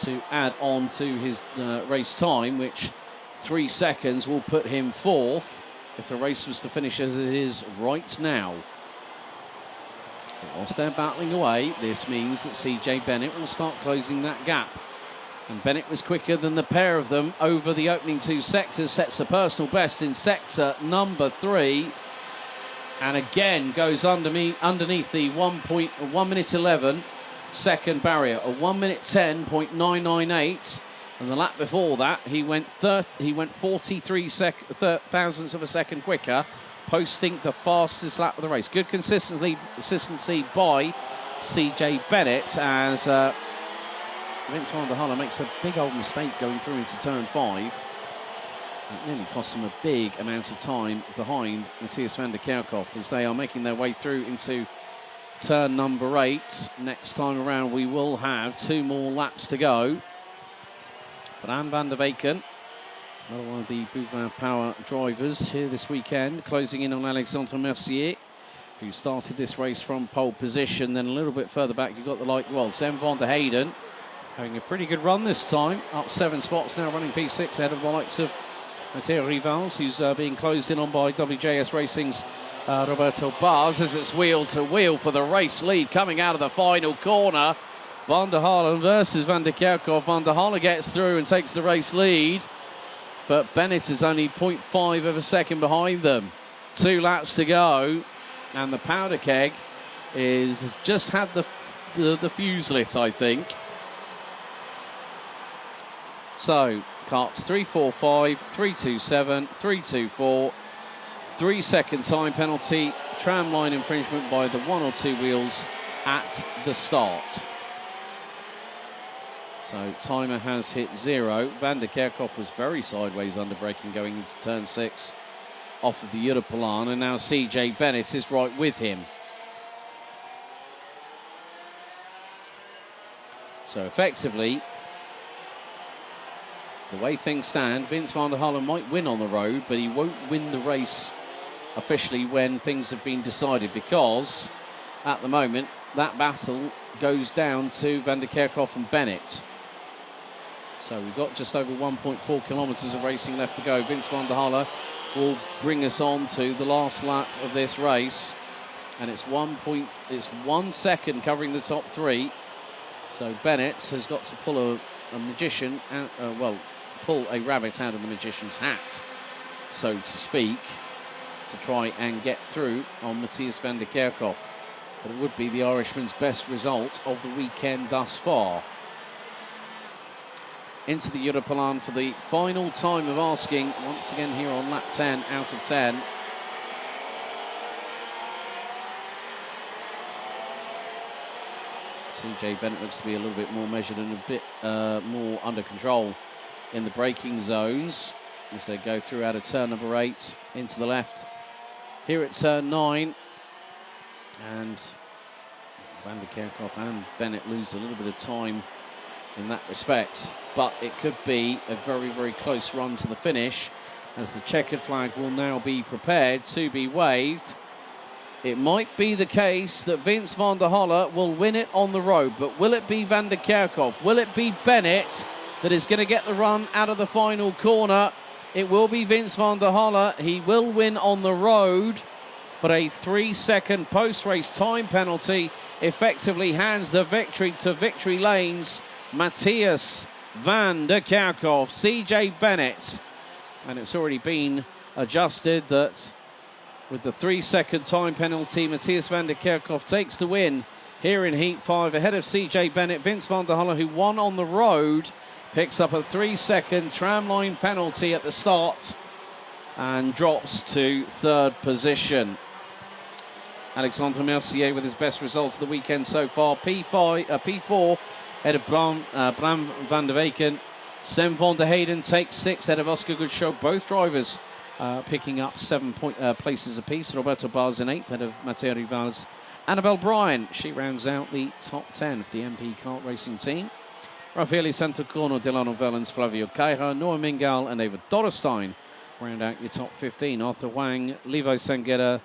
S1: to add on to his race time, which 3 seconds will put him fourth if the race was to finish as it is right now. But whilst they're battling away, this means that CJ Bennett will start closing that gap. And Bennett was quicker than the pair of them over the opening 2 sectors, sets a personal best in sector number 3. And again goes underneath the 1 minute 11 second barrier, a 1 minute 10.998. And the lap before that, he went 43 thousandths of a second quicker, posting the fastest lap of the race. Good consistency by CJ Bennett, as Vince van der Halle makes a big old mistake going through into turn 5. It nearly cost him a big amount of time behind Matthias van der Kerkhoff as they are making their way through into turn number 8. Next time around, we will have 2 more laps to go. But Anne van der Beken, another one of the Bouvin Power drivers here this weekend, closing in on Alexandre Mercier, who started this race from pole position. Then a little bit further back, you've got the Sam van der Hayden, having a pretty good run this time, up 7 spots now, running P6 ahead of the likes of Matteo Rivals, who's being closed in on by WJS Racing's Roberto Bars, as it's wheel to wheel for the race lead coming out of the final corner. Van der Halle versus van der Kerkhoff. Van der Halle gets through and takes the race lead, but Bennett is only 0.5 of a second behind them. 2 laps to go, and the powder keg is just had the fuse lit, I think. So, karts 3-4-5, 3-2-7, 3-2-4, 3-second time penalty, tram line infringement by the 1 or 2 wheels at the start. So, timer has hit 0. Van der Kerkhoff was very sideways under braking going into turn 6 off of the Europolan, and now CJ Bennett is right with him. So, effectively, the way things stand, Vince van der Halle might win on the road, but he won't win the race officially when things have been decided, because at the moment that battle goes down to van der Kerkhoff and Bennett. So we've got just over 1.4 kilometres of racing left to go. Vince van der Halle will bring us on to the last lap of this race, and it's 1 second covering the top 3. So Bennett has got to pull a magician out, pull a rabbit out of the magician's hat, so to speak, to try and get through on Matthias van der Kerkhoff. But it would be the Irishman's best result of the weekend thus far. Into the Europolan for the final time of asking, once again here on lap 10 out of 10. CJ Bennett looks to be a little bit more measured and a bit more under control in the braking zones as they go through out of turn number 8 into the left here at turn 9. And van der Kerkhoff and Bennett lose a little bit of time in that respect, but it could be a very, very close run to the finish, as the checkered flag will now be prepared to be waved. It might be the case that Vince van der Halle will win it on the road, but will it be van der Kerkhoff? Will it be Bennett that is going to get the run out of the final corner. It will be Vince van der Halle. He will win on the road, but a 3-second post-race time penalty effectively hands the victory to Victory Lane's Matthias van der Kerkhoff, CJ Bennett. And it's already been adjusted that with the 3-second time penalty, Matthias van der Kerkhoff takes the win here in Heat 5 ahead of CJ Bennett. Vince van der Halle, who won on the road, picks up a 3-second tramline penalty at the start and drops to 3rd position. Alexandre Mercier with his best results of the weekend so far. P4 ahead of Bram van der Weken. Sam van der Hayden takes 6 ahead of Oscar Goodshow. Both drivers picking up 7 places apiece. Roberto Bars in 8th ahead of Matteo Rivals. Annabelle Bryan, she rounds out the top 10 of the MP kart racing team. Raffaele Santocorno, Delano Vellens, Flavio Caira, Noah Mingal and David Dorrestein round out your top 15. Arthur Wang, Levi Sanguera,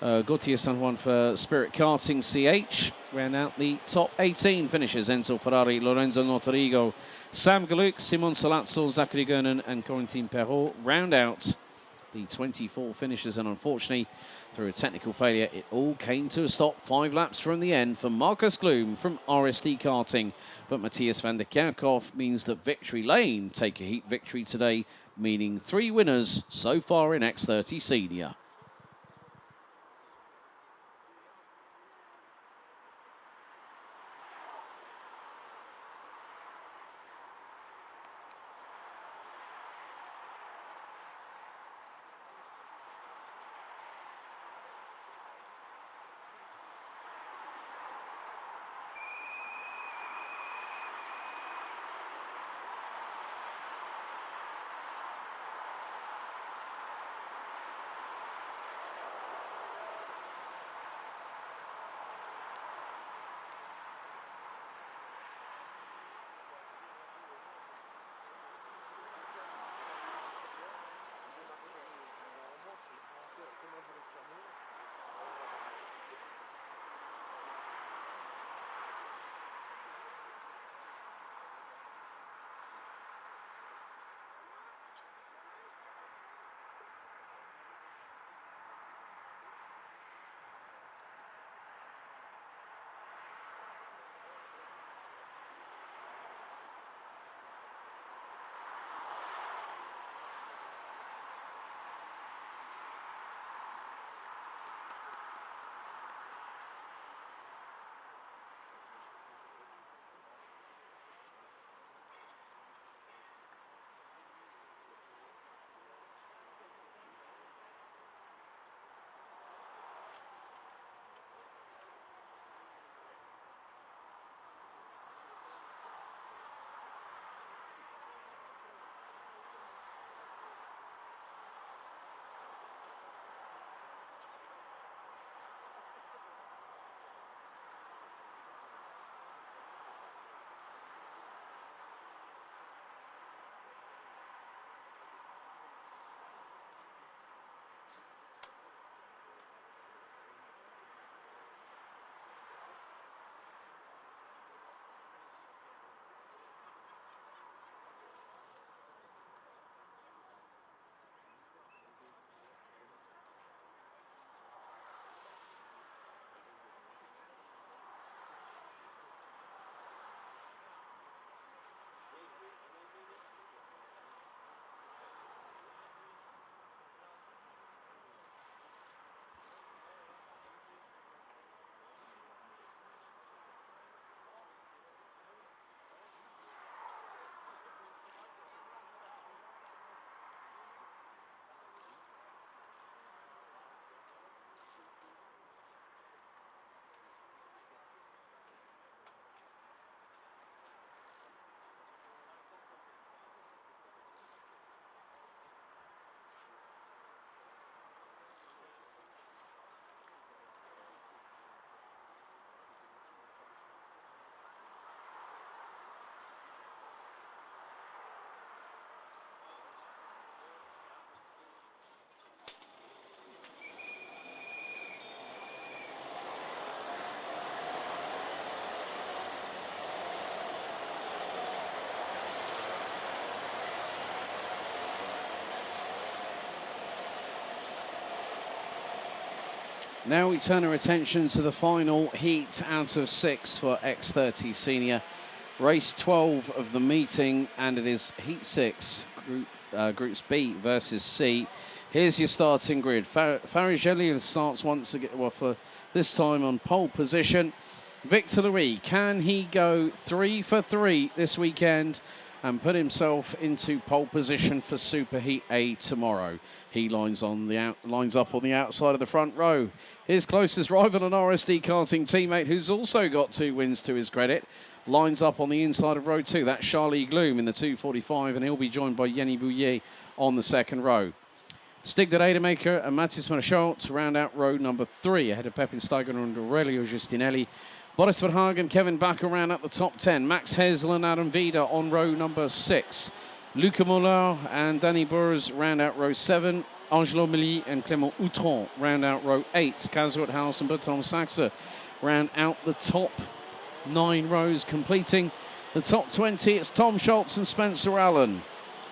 S1: Gautier San Juan for Spirit Karting CH round out the top 18 finishers. Enzo Ferrari, Lorenzo Notorigo, Sam Galuk, Simon Salazzo, Zachary Gernon and Corentin Perrault round out the 24 finishers. And unfortunately, through a technical failure, it all came to a stop 5 laps from the end for Marcus Gloom from RSD Karting. But Matthias van der Kerkhoff means that Victory Lane take a heat victory today, meaning 3 winners so far in X30 Senior. Now we turn our attention to the final heat out of 6 for X30 Senior. Race 12 of the meeting, and it is Heat 6, Groups B versus C. Here's your starting grid. Faris Jalil starts once again, well, for this time on pole position. Victor Louis, can he go 3 for 3 this weekend and put himself into pole position for Super Heat A tomorrow? He lines up on the outside of the front row. His closest rival, an RSD karting teammate who's also got 2 wins to his credit, lines up on the inside of row 2. That's Charlie Gloom in the 245, and he'll be joined by Yenny Bouillet on the second row. Stig de Rademacher and Mathis Marchand to round out row number 3, ahead of Pepin Steiger and Aurelio Giustinelli. Boris Verhagen, Kevin Bakker round out the top 10. Max Hazel and Adam Vida on row number 6. Luca Mollard and Danny Burrs round out row 7. Angelo Milly and Clément Outron round out row 8. Kazuat House and Bertrand Saxe round out the top 9 rows, completing the top 20. It's Tom Schultz and Spencer Allen.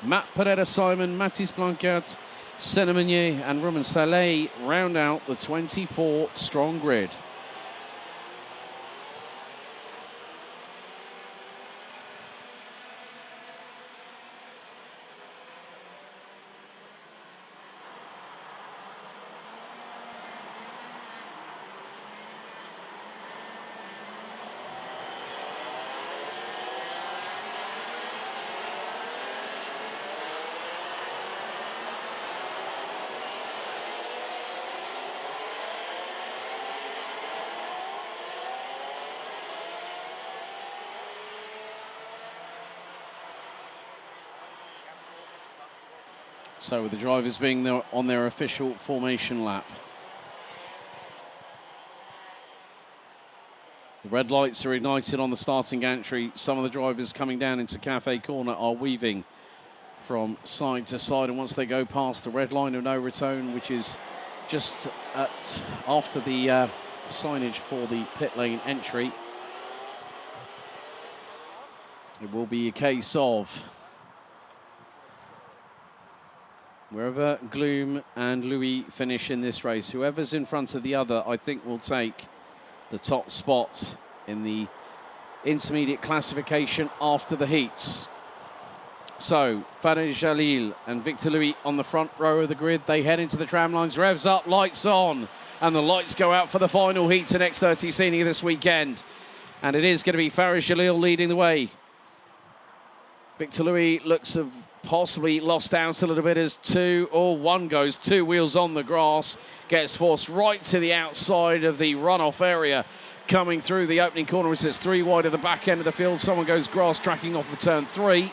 S1: Matt Pereira-Simon, Mathis Blanquert, Senna Meunier and Roman Saleh round out the 24-strong grid. So with the drivers being on their official formation lap. The red lights are ignited on the starting gantry. Some of the drivers coming down into Cafe Corner are weaving from side to side, and once they go past the red line of no return, which is just after the signage for the pit lane entry, it will be a case of wherever Gloom and Louis finish in this race, whoever's in front of the other, I think, will take the top spot in the intermediate classification after the heats. So, Faris Jalil and Victor Louis on the front row of the grid. They head into the tram lines, revs up, lights on, and the lights go out for the final heats in X30 Senior this weekend. And it is going to be Faris Jalil leading the way. Victor Louis looks of possibly lost out a little bit as one goes 2 wheels on the grass, gets forced right to the outside of the runoff area, coming through the opening corner, which is 3 wide at the back end of the field. Someone goes grass tracking off for turn 3.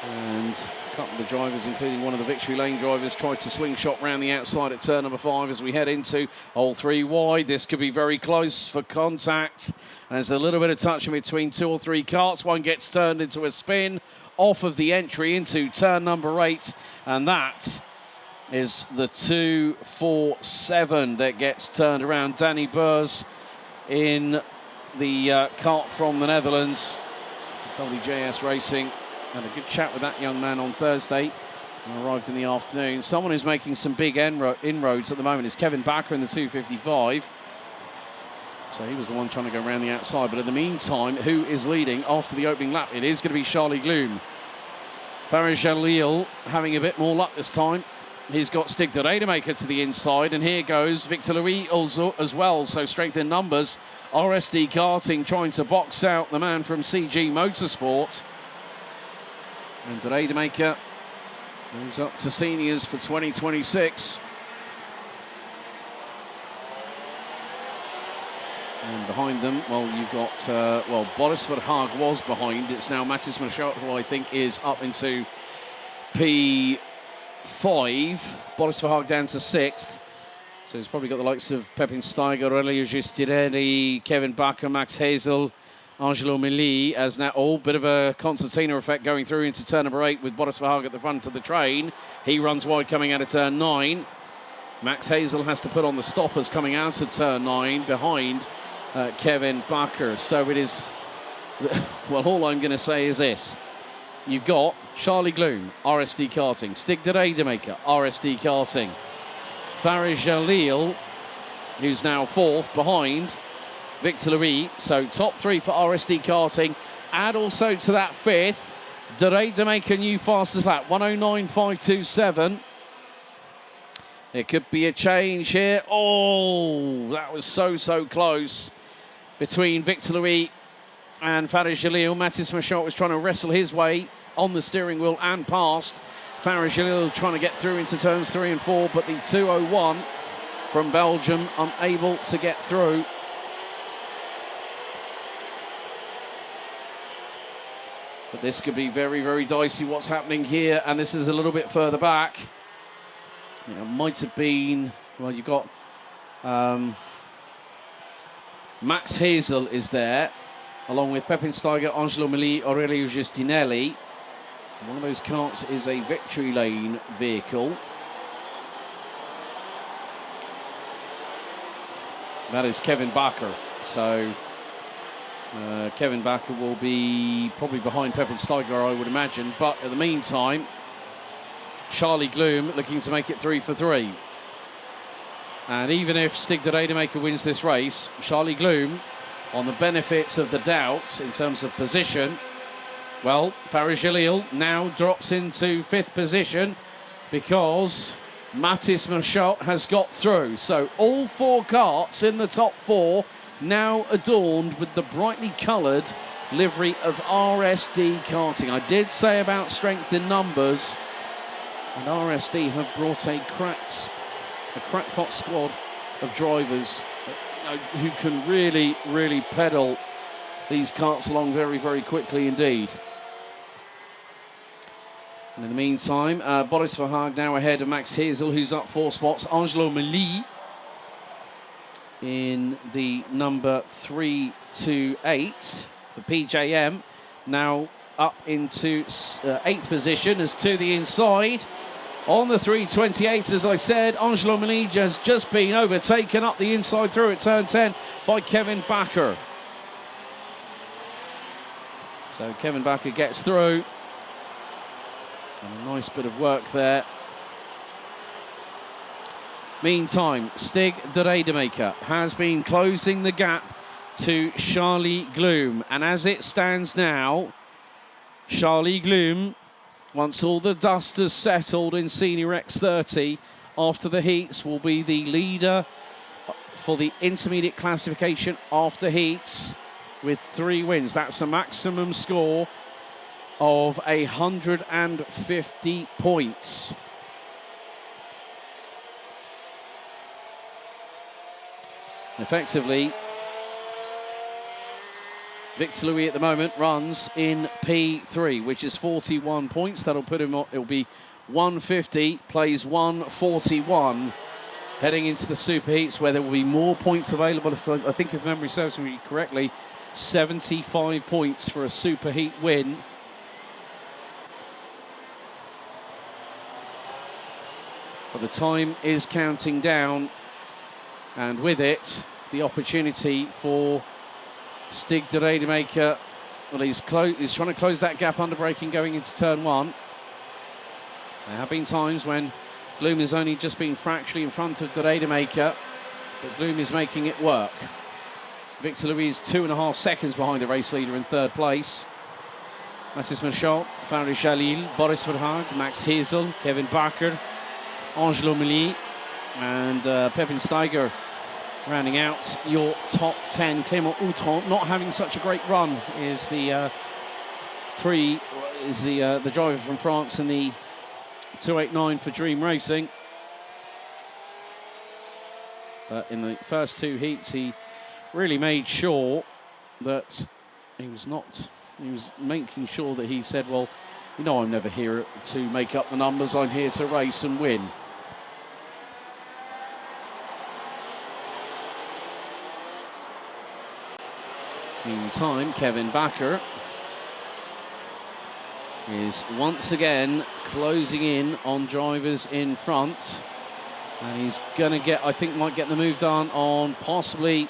S1: And a couple of the drivers, including one of the Victory Lane drivers, tried to slingshot round the outside at turn number 5 as we head into hole 3 wide. This could be very close for contact. And there's a little bit of touch in between 2 or 3 carts. One gets turned into a spin off of the entry into turn number 8. And that is the 247 that gets turned around. Danny Burrs in the cart from the Netherlands. WJS Racing. Had a good chat with that young man on Thursday and arrived in the afternoon. Someone who's making some big inroads at the moment is Kevin Bakker in the 255. So he was the one trying to go around the outside. But in the meantime, who is leading after the opening lap? It is going to be Charlie Gloom. Faris Jalil having a bit more luck this time. He's got Stig de Rademacher to the inside. And here goes Victor Louis also as well. So strength in numbers. RSD Karting trying to box out the man from CG Motorsports. And de Rademacher moves up to seniors for 2026. And behind them, well, you've got, Boris Verhagen was behind. It's now Mathis Marchand, who I think is up into P5. Boris Verhagen down to 6th. So he's probably got the likes of Pepin Steiger, Aurelio Giustinelli, Kevin Bakker, Max Hazel, Angelo Milly, as now bit of a concertina effect going through into turn number 8 with Boris Verhagen at the front of the train. He runs wide coming out of turn 9. Max Hazel has to put on the stoppers coming out of turn 9 behind Kevin Bakker. So it is, well, all I'm going to say is this. you've got Charlie Gloom, RSD Karting, Stig de Rademaker, RSD Karting, Faris Jalil, who's now 4th behind Victor Louis. So top 3 for RSD Karting. Add also to that 5th, de Rademaker new fastest lap, 109.527. There could be a change here. Oh, that was so close between Victor Louis and Faris Jalil. Mathis Machot was trying to wrestle his way on the steering wheel and past. Faris Jalil trying to get through into turns 3 and 4, but the 201 from Belgium unable to get through. But this could be very dicey what's happening here, and this is a little bit further back. You know, might have been, well, you've got Max Hazel is there, along with Pepin Steiger, Angelo Meli, Aurelio Giustinelli. One of those carts is a victory lane vehicle. That is Kevin Bakker. So Kevin Bakker will be probably behind Pepin Steiger, I would imagine. But in the meantime, Charlie Gloom looking to make it 3 for 3. And even if Stig de Rademaker wins this race, Charlie Gloom, on the benefits of the doubt in terms of position, well, Faris Jalil now drops into 5th position because Mathis Machot has got through. So all 4 carts in the top 4 now adorned with the brightly coloured livery of RSD Karting. I did say about strength in numbers, and RSD have brought a crackpot squad of drivers who can really pedal these carts along very quickly indeed. And in the meantime, Boris Verhaag now ahead of Max Hazel, who's up 4 spots. Angelo Meli in the number 328 for PJM, now up into 8th position as to the inside. On the 328, as I said, Angelo Meli has just been overtaken up the inside through at turn 10 by Kevin Bakker. So Kevin Bakker gets through. And a nice bit of work there. Meantime, Stig de Rademaker has been closing the gap to Charlie Gloom. And as it stands now, Charlie Gloom, once all the dust has settled in Senior X30 after the heats, will be the leader for the intermediate classification after heats with 3 wins. That's a maximum score of 150 points. Effectively, Victor Louis at the moment runs in P3, which is 41 points. That'll put him on, it'll be 150, plays 141, heading into the Super Heats, where there will be more points available. I think if memory serves me correctly, 75 points for a Super Heat win. But the time is counting down, and with it, the opportunity for Stig de Rademaker. Well, he's trying to close that gap under braking going into turn 1. There have been times when Gloom has only just been fractionally in front of de Rademaker, but Gloom is making it work. Victor Louis is 2.5 seconds behind the race leader in 3rd place. Mathis Machot, Faris Jalil, Boris Verhaag, Max Hazel, Kevin Bakker, Angelo Meli, and Pepin Steiger rounding out your top 10. Clément Outron not having such a great run is the the driver from France in the 289 for Dream Racing. But in the first 2 heats, he really made sure that he was making sure that he said, well, you know, I'm never here to make up the numbers, I'm here to race and win. Meantime, Kevin Bakker is once again closing in on drivers in front, and he's going to get, I think, might get the move done on possibly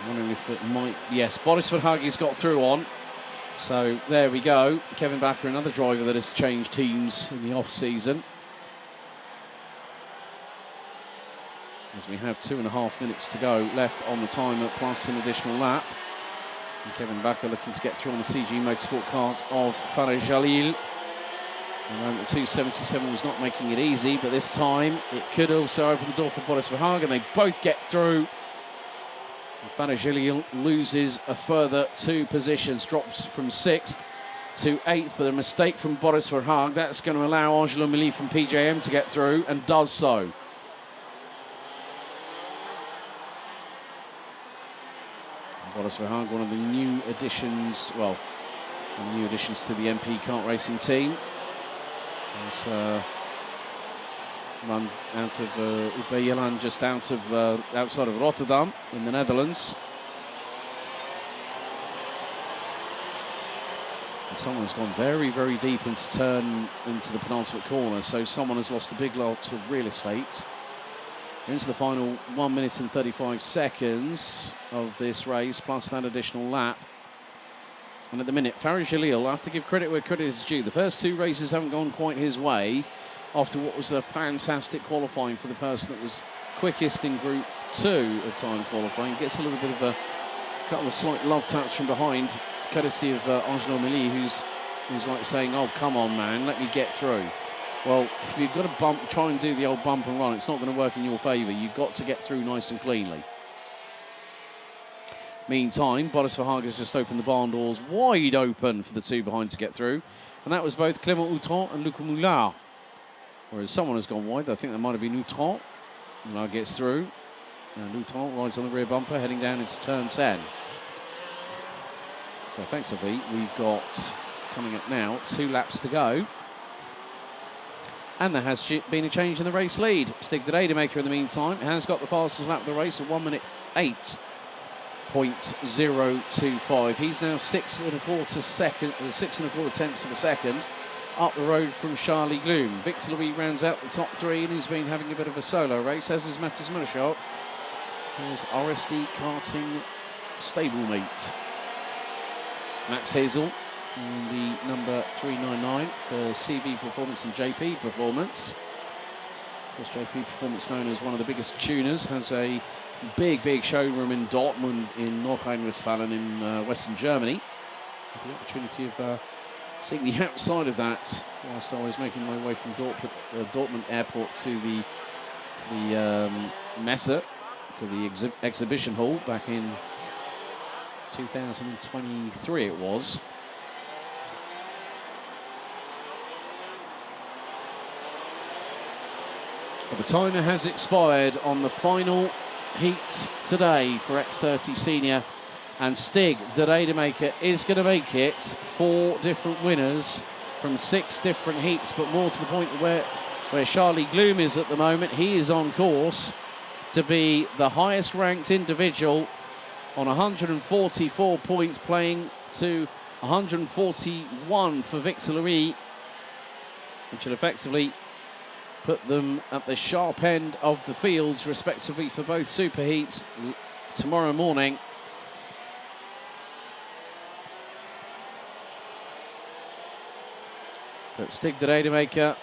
S1: I'm wondering if if it might. Yes, Boris Verhagen's got through on. So there we go. Kevin Backer, another driver that has changed teams in the off-season. As we have 2.5 minutes to go left on the timer, plus an additional lap. And Kevin Backer looking to get through on the CG Motorsport cars of Farah Jalil. The 277 was not making it easy, but this time it could also open the door for Boris Verhagen. They both get through. Farah Jalil loses a further 2 positions, drops from 6th to 8th, but a mistake from Boris Verhagen. That's going to allow Angelo Mili from PJM to get through, and does so. Boris Verhagen, one of the new additions, well, the new additions to the MP kart racing team. Has run out of Ubeyelan, just out of outside of Rotterdam in the Netherlands. And someone's gone very, very deep into turn into the penultimate corner, so someone has lost a big lot of real estate. Into the final 1 minute and 35 seconds of this race, plus that additional lap. And at the minute, Farah Jalil, I have to give credit where credit is due. The first 2 races haven't gone quite his way after what was a fantastic qualifying for the person that was quickest in Group 2 of time qualifying. Gets a little bit of a couple of slight love taps from behind, courtesy of Angelo Mili, who's like saying, "Oh, come on, man, let me get through." Well, if you've got to try and do the old bump and run, it's not going to work in your favour. You've got to get through nice and cleanly. Meantime, Boris Verhagen has just opened the barn doors wide open for the 2 behind to get through. And that was both Clément Outran and Luc Moulard. Whereas someone has gone wide. I think that might have been Outran. Moulard gets through. And Outran rides on the rear bumper, heading down into turn 10. So effectively, we've got, coming up now, 2 laps to go. And there has been a change in the race lead. Stig de Rademaker, in the meantime, has got the fastest lap of the race at 1 minute 8.025. He's now 6.25 tenths of a second up the road from Charlie Gloom. Victor Louis rounds out the top 3, and he's been having a bit of a solo race, as is Mathis Murshot, his RSD karting stablemate. Max Hazel in the number 399 for CV Performance and JP Performance. Of course, JP Performance, known as one of the biggest tuners, has a big showroom in Dortmund in North Rhine-Westphalia in Western Germany. I had the opportunity of seeing the outside of that whilst I was making my way from Dortmund Airport to the Messe, to the exhibition hall back in 2023 it was. But the timer has expired on the final heat today for X30 Senior, and Stig de Rademaker is going to make it 4 different winners from 6 different heats, but more to the point where Charlie Gloom is at the moment. He is on course to be the highest ranked individual on 144 points, playing to 141 for Victor Louis, which will effectively put them at the sharp end of the fields, respectively, for both superheats tomorrow morning. But Stig de Rademaker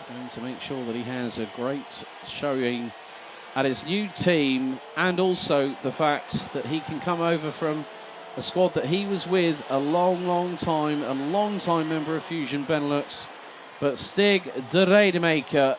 S1: going to make sure that he has a great showing at his new team, and also the fact that he can come over from a squad that he was with a long time, a long-time member of Fusion Benelux. But Stig de Rademaker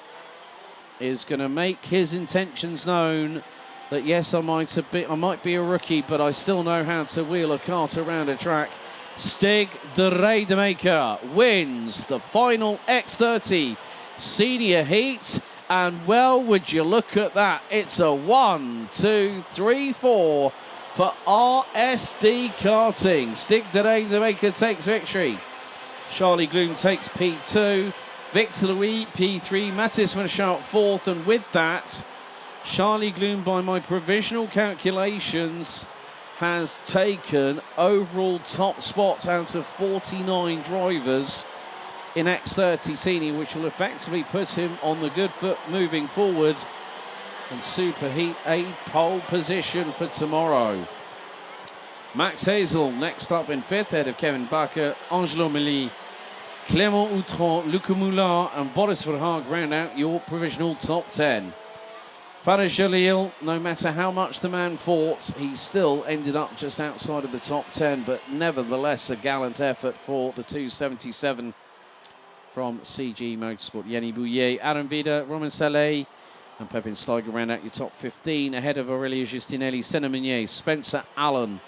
S1: is going to make his intentions known that yes, I might be a rookie, but I still know how to wheel a kart around a track. Stig de Rademaker wins the final X30 Senior Heat, and well, would you look at that? It's a 1, 2, 3, 4 for RSD Karting. Stig de Rademaker takes victory. Charlie Gloom takes P2, Victor Louis P3, Mathis Murshot 4th, and with that, Charlie Gloom, by my provisional calculations, has taken overall top spots out of 49 drivers in X30 Senior, which will effectively put him on the good foot moving forward, and Superheat a pole position for tomorrow. Max Hazel next up in 5th, ahead of Kevin Bakker, Angelo Milly, Clément Outron, Luc Moulin and Boris Verhaag round out your provisional top 10. Farid Jalil, no matter how much the man fought, he still ended up just outside of the top 10, but nevertheless a gallant effort for the 277 from CG Motorsport. Yanni Bouillet, Aaron Vida, Romain Saleh and Pepin Steiger round out your top 15, ahead of Aurelio Justinelli, Senna Meunier, Spencer Allen,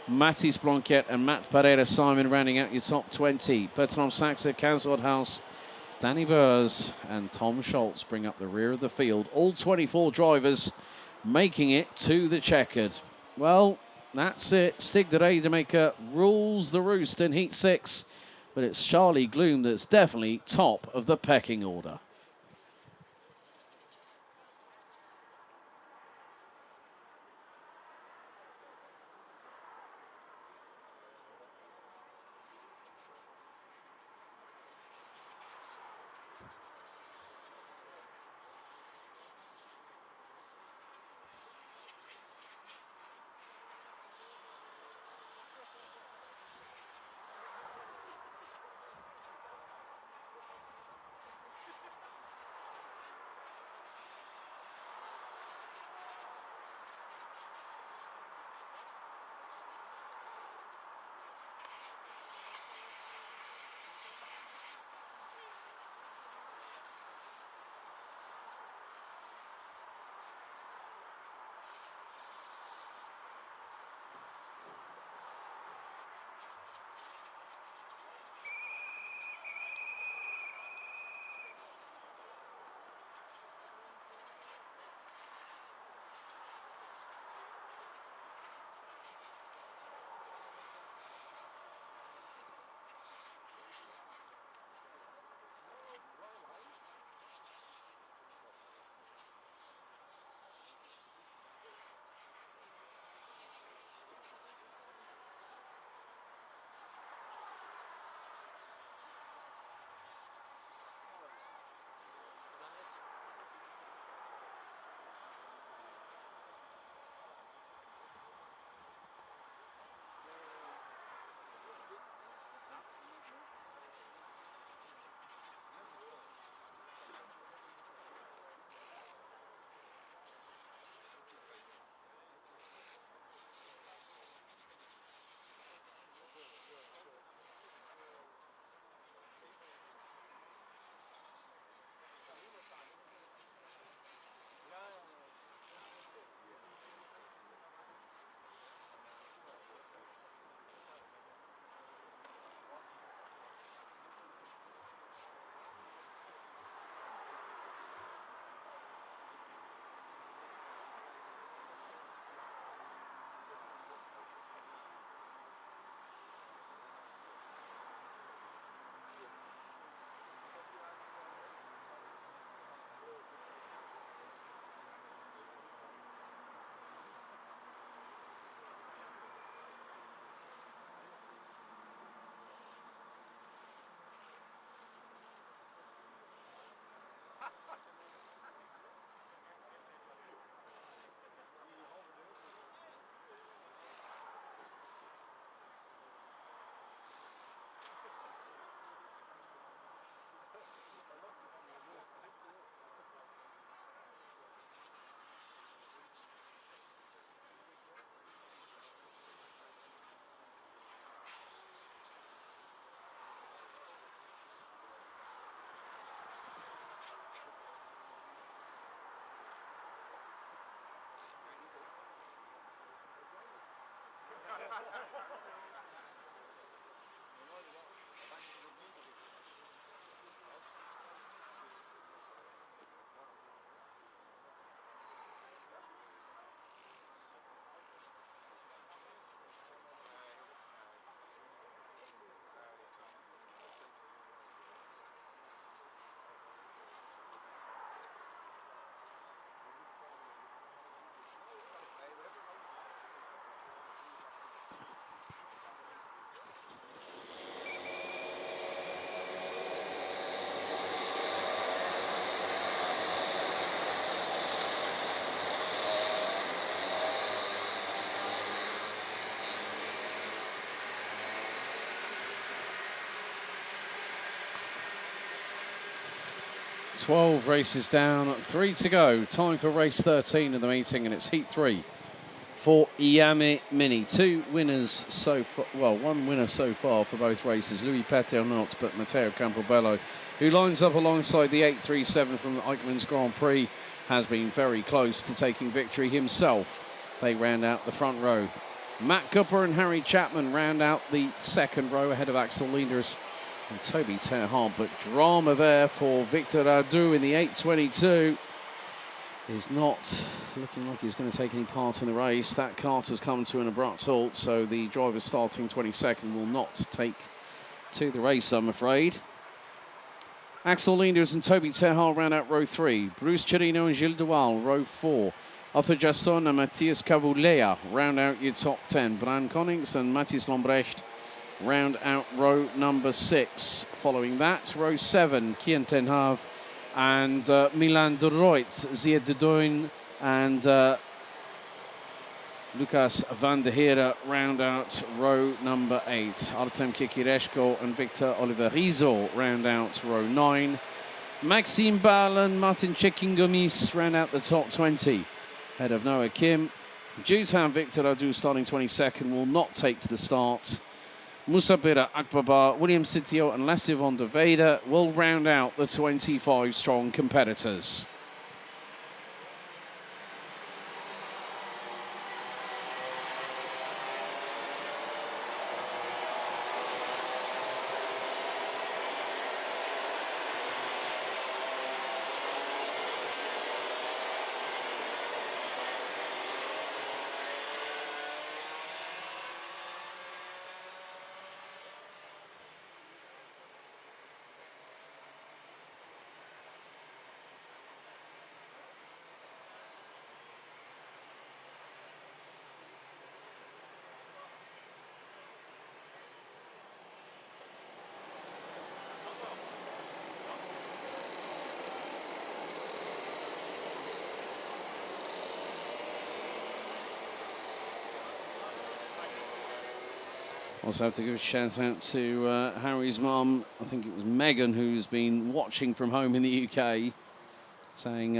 S1: Mathis Blanquet and Matt Pereira Simon rounding out your top 20. Bertrand Saxe, Kaz Oudhaus, Danny Burs and Tom Schultz bring up the rear of the field. All 24 drivers making it to the checkered. Well, that's it. Stig de Rademaker rules the roost in Heat 6, but it's Charlie Gloom that's definitely top of the pecking order. 12 races down, 3 to go. Time for race 13 of the meeting, and it's Heat 3 for Iame Mini. 2 winners so far, well, 1 winner so far for both races. Louis Paternot, but Matteo Campobello, who lines up alongside the 837 from the Eichmann's Grand Prix, has been very close to taking victory himself. They round out the front row. Matt Cooper and Harry Chapman round out the second row ahead of Axel Linders and Toby Terhard, but drama there for Victor Adu in the 822. Is not looking like he's going to take any part in the race. That cart has come to an abrupt halt, so the driver starting 22nd will not take to the race, I'm afraid. Axel Linders and Toby Terhard round out row 3. Bruce Chirino and Gilles Duval, row 4. Arthur Jasson and Matthias Cavulea round out your top 10. Bran Connings and Mathis Lambrecht round out row number 6. Following that, row 7, Kian Ten Hav and Milan de Ruyt, Ziad de Duin and Lucas van der Heere round out row number 8. Artem Kikireshko and Victor Oliver Rizzo round out row 9. Maxime Ball and Martin Chekingomis round out the top 20. Head of Noah Kim. Jutan Victor Adu starting 22nd will not take to the start. Moussa Bira Akbaba, William Sitio and Lasse van der Weide will round out the 25 strong competitors. Also have to give a shout out to Harry's mum. I think it was Megan, who's been watching from home in the UK, saying,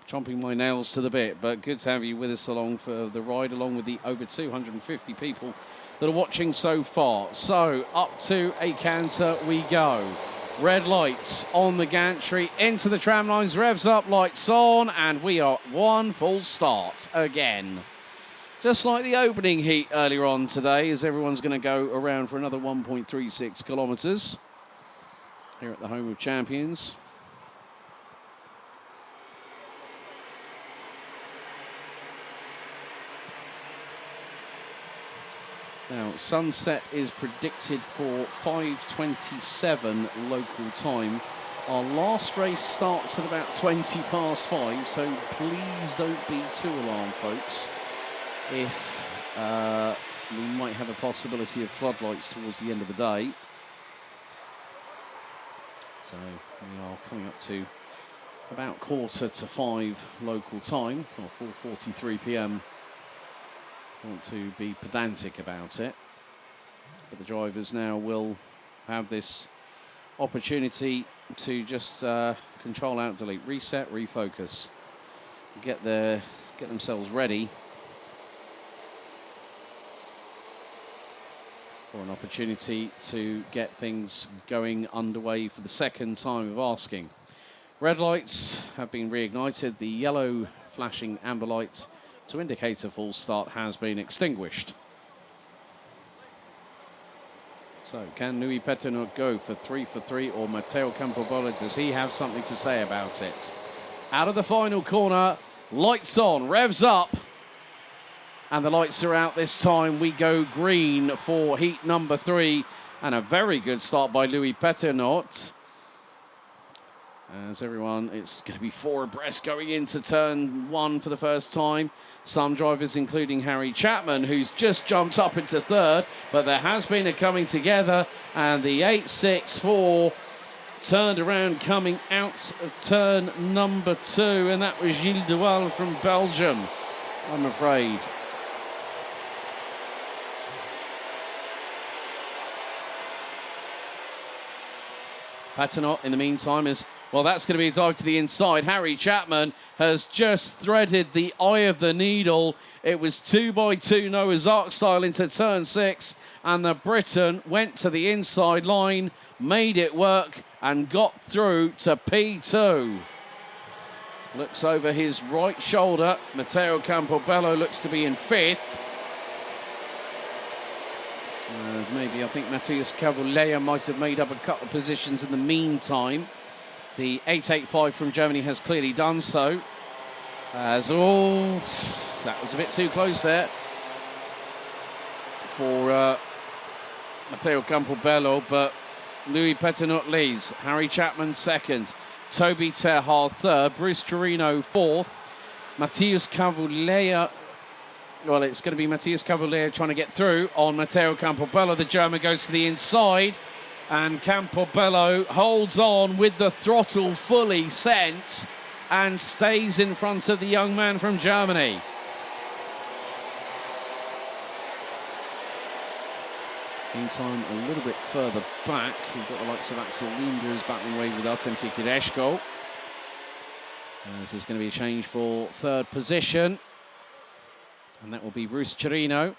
S1: chomping my nails to the bit, but good to have you with us along for the ride, along with the over 250 people that are watching so far. So up to a canter we go. Red lights on the gantry, into the tram lines, revs up, lights on, and we are one full start again. Just like the opening heat earlier on today, as everyone's going to go around for another 1.36 kilometres here at the home of champions. Now, sunset is predicted for 5:27 local time. Our last race starts at about 20 past 5, so please don't be too alarmed, folks, if we might have a possibility of floodlights towards the end of the day. So we are coming up to about 4:45 local time, or 4:43 p.m. I want to be pedantic about it, but the drivers now will have this opportunity to just control, out, delete, reset, refocus, get themselves ready for an opportunity to get things going underway for the second time of asking. Red lights have been reignited. The yellow flashing amber light to indicate a full start has been extinguished. So can Louis Pettenot go for 3 for 3, or Matteo Campobello, does he have something to say about it? Out of the final corner, lights on, revs up, and the lights are out this time. We go green for heat number 3, and a very good start by Louis Pettenot. As everyone, it's going to be 4 abreast going into turn 1 for the first time. Some drivers, including Harry Chapman, who's just jumped up into 3rd, but there has been a coming together, and the 864 turned around coming out of turn number 2, and that was Gilles Duval from Belgium, I'm afraid. Paternot, in the meantime, has Well, that's going to be a dive to the inside. Harry Chapman has just threaded the eye of the needle. It was 2x2 Noah's Ark style into turn 6, and the Briton went to the inside line, made it work, and got through to P2. Looks over his right shoulder. Matteo Campobello looks to be in 5th. As maybe, I think Matthias Cavulea might have made up a couple of positions in the meantime. The 885 from Germany has clearly done so. That was a bit too close there for Matteo Campobello, but Louis Petinot leads. Harry Chapman 2nd. Toby Terhar 3rd. Bruce Chirino 4th. Matthias Cavulea. Well, it's going to be Matthias Cavulea trying to get through on Matteo Campobello. The German goes to the inside, and Campobello holds on with the throttle fully sent and stays in front of the young man from Germany. Meantime, a little bit further back, we've got the likes of Axel Linders battling away with Artem Kikireshko. As there's going to be a change for 3rd position. And that will be Bruce Chirino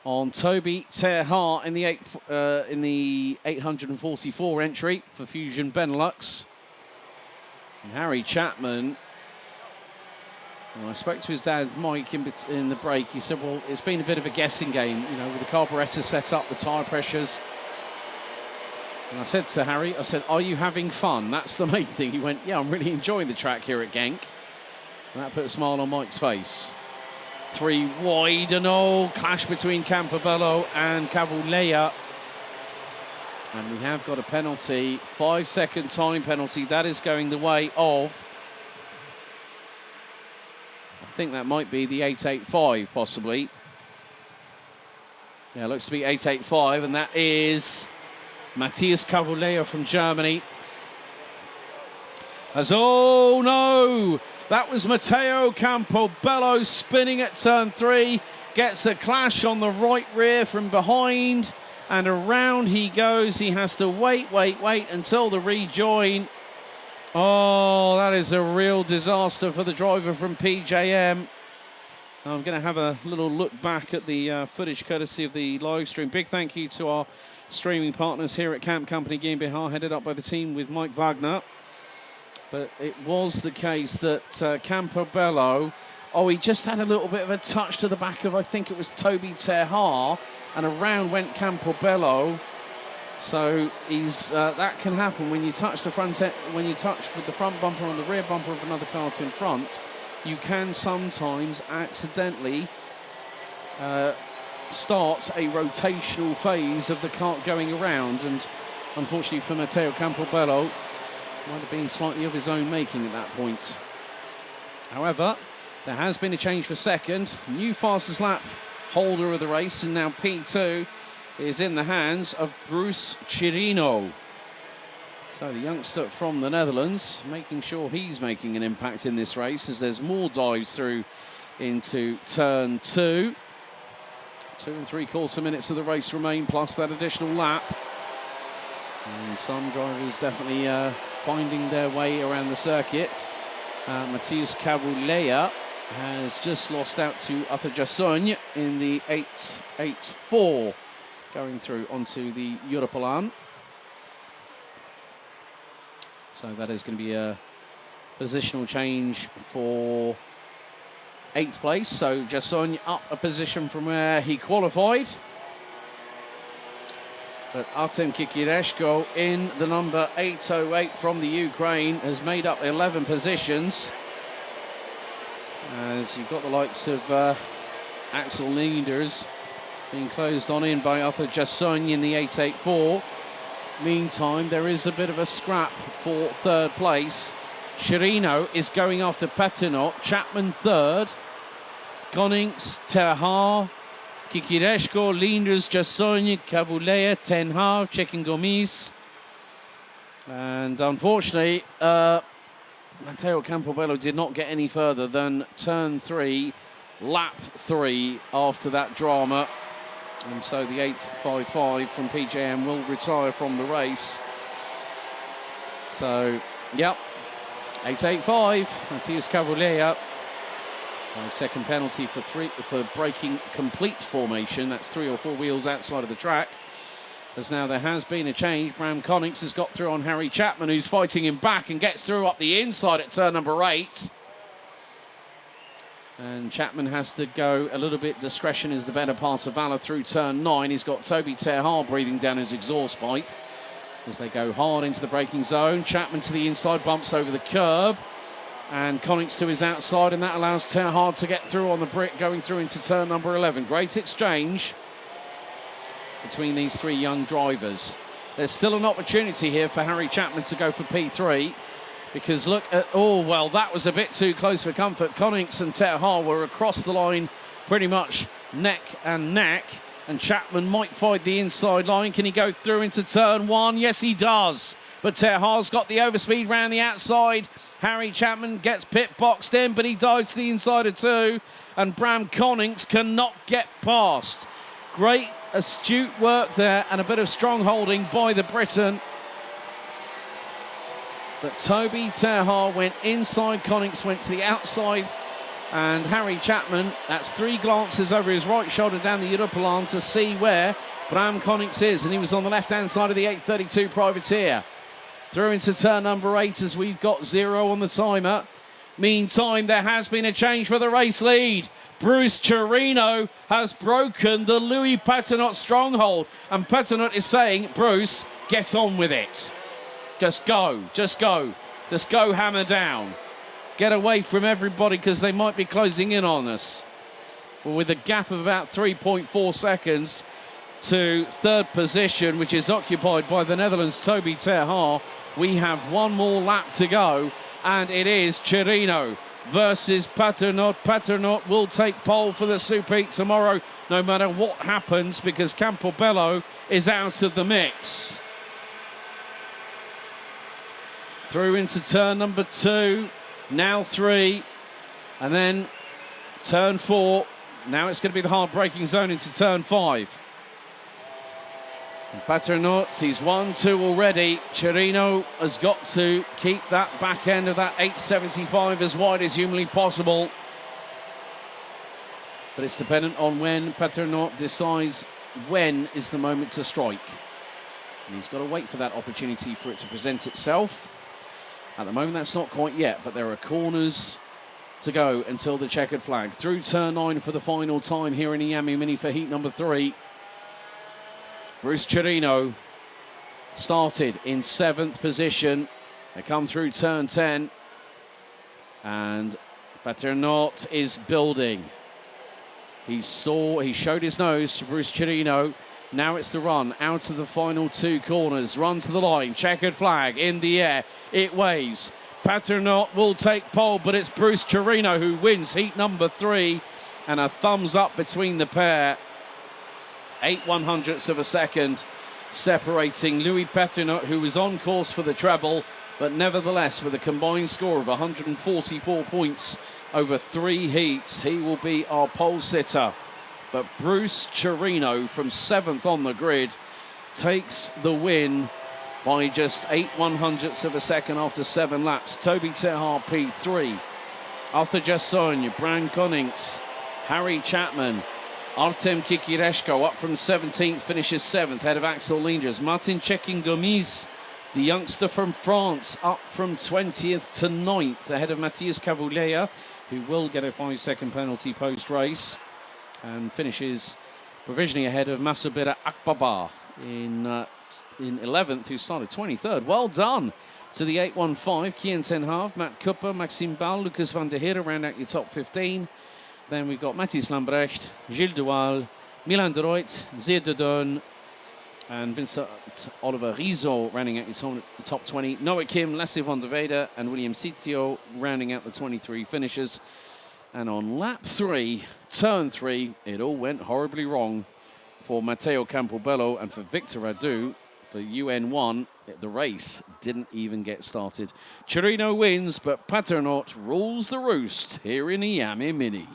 S1: on Toby Terhar in the 844 entry for Fusion Benelux. And Harry Chapman, well, I spoke to his dad Mike in the break. He said, well, it's been a bit of a guessing game, you know, with the carburettor set up, the tyre pressures. And I said to Harry, I said, are you having fun? That's the main thing. He went, yeah, I'm really enjoying the track here at Genk. And that put a smile on Mike's face. 3 wide, and clash between Campobello and Cavulea. And we have got a penalty, 5-second time penalty. That is going the way of, I think that might be the 885 possibly. Yeah, it looks to be 885, and that is Matthias Cavulea from Germany. As, oh no! That was Matteo Campobello spinning at turn 3. Gets a clash on the right rear from behind. And around he goes. He has to wait until the rejoin. Oh, that is a real disaster for the driver from PJM. I'm going to have a little look back at the footage courtesy of the live stream. Big thank you to our streaming partners here at Camp Company GmbH, headed up by the team with Mike Wagner. But it was the case that Campobello, he just had a little bit of a touch to the back of, I think it was Toby Terhar, and around went Campobello. So he's that can happen when you touch the front end, when you touch with the front bumper on the rear bumper of another kart in front. You can sometimes accidentally start a rotational phase of the kart going around, and unfortunately for Matteo Campobello, might have been slightly of his own making at that point. However, there has been a change for 2nd. New fastest lap holder of the race, and now P2 is in the hands of Bruce Chirino. So the youngster from the Netherlands, making sure he's making an impact in this race as there's more dives through into turn 2. 2 3/4 minutes of the race remain, plus that additional lap. And some drivers definitely finding their way around the circuit. Matthias Cavulea has just lost out to Arthur Jassogne in the 884, going through onto the Europolan. So that is going to be a positional change for 8th place. So Jassogne up a position from where he qualified. But Artem Kikireshko in the number 808 from the Ukraine has made up 11 positions. As you've got the likes of Axel Linders being closed on in by Arthur Jassogne in the 884. Meantime, there is a bit of a scrap for 3rd place. Chirino is going after Petinot. Chapman 3rd. Gonning, Terhar, Kikireshko, Linders, Jassogne, Cavulea, Tenhar, Chekin Gomis. And unfortunately, Matteo Campobello did not get any further than turn 3, lap 3 after that drama. And so the 855 from PJM will retire from the race. So Yep. 8.85. Matthias Cavalier. 5-second penalty for breaking complete formation. That's 3 or 4 wheels outside of the track. As now there has been a change. Bram Connings has got through on Harry Chapman, who's fighting him back and gets through up the inside at turn number 8. And Chapman has to go a little bit. Discretion is the better part of valor through turn 9. He's got Toby Terhaar breathing down his exhaust pipe as they go hard into the braking zone. Chapman to the inside, bumps over the curb. And Connings to his outside, and that allows Terhaar to get through on the brick, going through into turn number 11. Great exchange between these 3 young drivers. There's still an opportunity here for Harry Chapman to go for P3. Because look at, oh, well, that was a bit too close for comfort. Connings and Terhaar were across the line pretty much neck and neck. And Chapman might find the inside line. Can he go through into turn 1? Yes, he does. But Terhaar's got the overspeed round the outside. Harry Chapman gets pit boxed in, but he dives to the inside of 2. And Bram Connings cannot get past. Great astute work there and a bit of strong holding by the Briton. But Toby Terhaar went inside, Connings went to the outside, and Harry Chapman, that's 3 glances over his right shoulder down the Europelan to see where Bram Connings is, and he was on the left-hand side of the 832 Privateer. Through into turn number 8 as we've got 0 on the timer. Meantime, there has been a change for the race lead. Bruce Chirino has broken the Louis Paternotte stronghold, and Paternotte is saying, Bruce, get on with it. Just go, just go. Just go hammer down. Get away from everybody because they might be closing in on us. Well, with a gap of about 3.4 seconds to 3rd position, which is occupied by the Netherlands' Toby Terhaar, we have 1 more lap to go, and it is Chirino versus Paternotte. Paternotte will take pole for the Super Heat tomorrow, no matter what happens, because Campobello is out of the mix. Through into turn number 2, now 3, and then turn 4. Now it's going to be the hard braking zone into turn 5. And Paternotte, he's 1-2 already. Chirino has got to keep that back end of that 875 as wide as humanly possible. But it's dependent on when Paternotte decides when is the moment to strike. And he's got to wait for that opportunity for it to present itself. At the moment, that's not quite yet, but there are corners to go until the checkered flag. Through turn 9 for the final time here in Iame Mini for heat number 3. Bruce Chirino started in 7th position. They come through turn 10. And Paternotte is building. He showed his nose to Bruce Chirino. Now it's the run out of the final 2 corners. Run to the line. Checkered flag in the air. It waves. Paternotte will take pole, but it's Bruce Chirino who wins heat number 3. And a thumbs up between the pair. 8/100ths of a second separating Louis Paternotte, who was on course for the treble, but nevertheless with a combined score of 144 points over 3 heats. He will be our pole sitter. But Bruce Chirino from 7th on the grid takes the win by just 8/100ths of a second after 7 laps. Toby Terhaar P3, Arthur Jassogne, Bram Connings, Harry Chapman, Artem Kikireshko up from 17th, finishes 7th, ahead of Axel Linders. Martin Cekin-Gomis, the youngster from France, up from 20th to 9th, ahead of Matthias Cavalier, who will get a 5-second penalty post-race, and finishes provisionally ahead of Masubira Akbaba in 11th, who started 23rd. Well done to the 815, Kian ten Haag, Matt Cooper, Maxime Bal, Lucas van der Heere round out your top 15. Then we've got Mathis Lambrecht, Gilles Dual, Milan de Ruyt, Zeer de Deun, and Vincent Oliver Rizzo rounding out your top 20. Noah Kim, Lasse van der Weyde, and William Sitio rounding out the 23 finishers. And on lap 3, turn 3, it all went horribly wrong for Matteo Campobello and for Victor Radu. For UN1, the race didn't even get started. Chirino wins, but Paternotte rules the roost here in Iame Mini.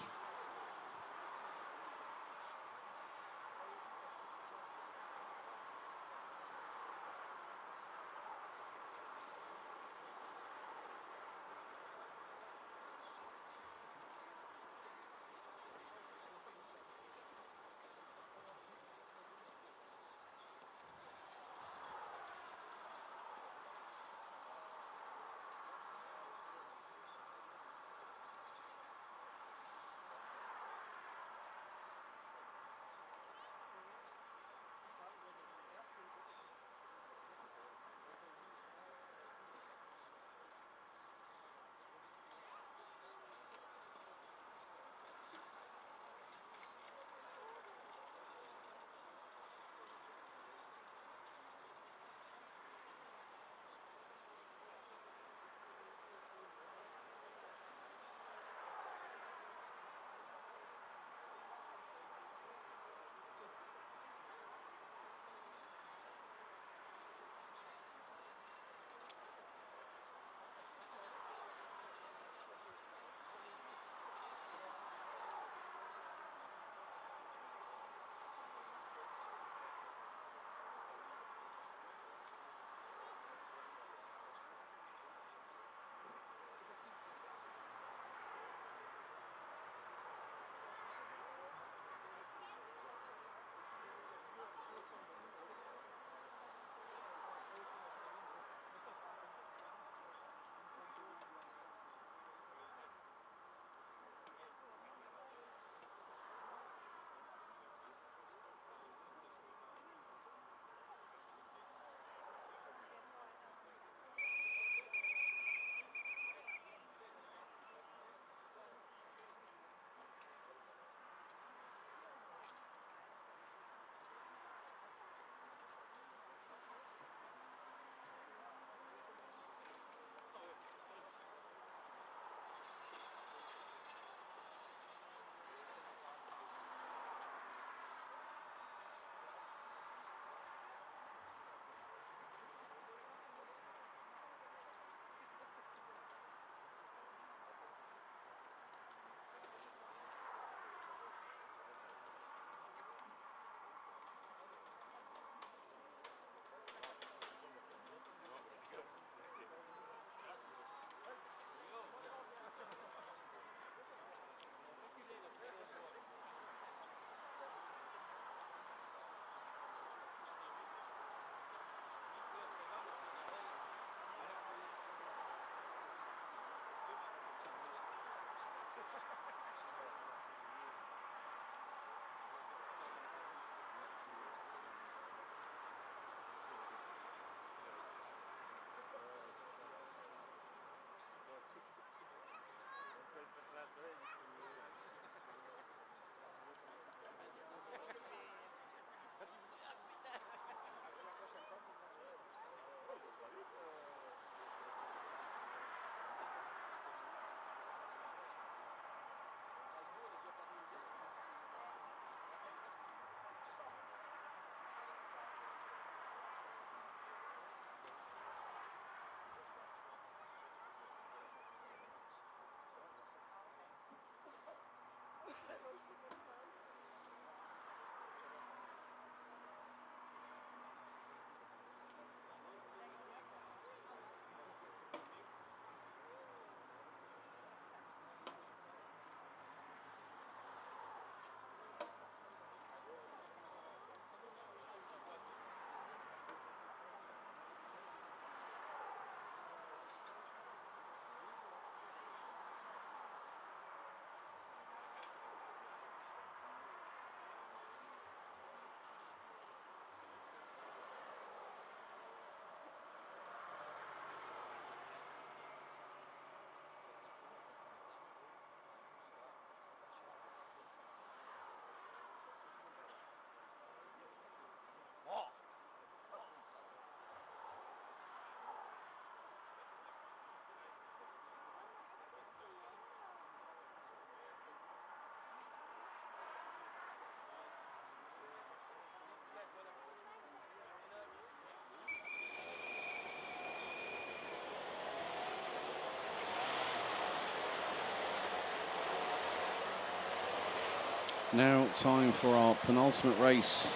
S1: Now time for our penultimate race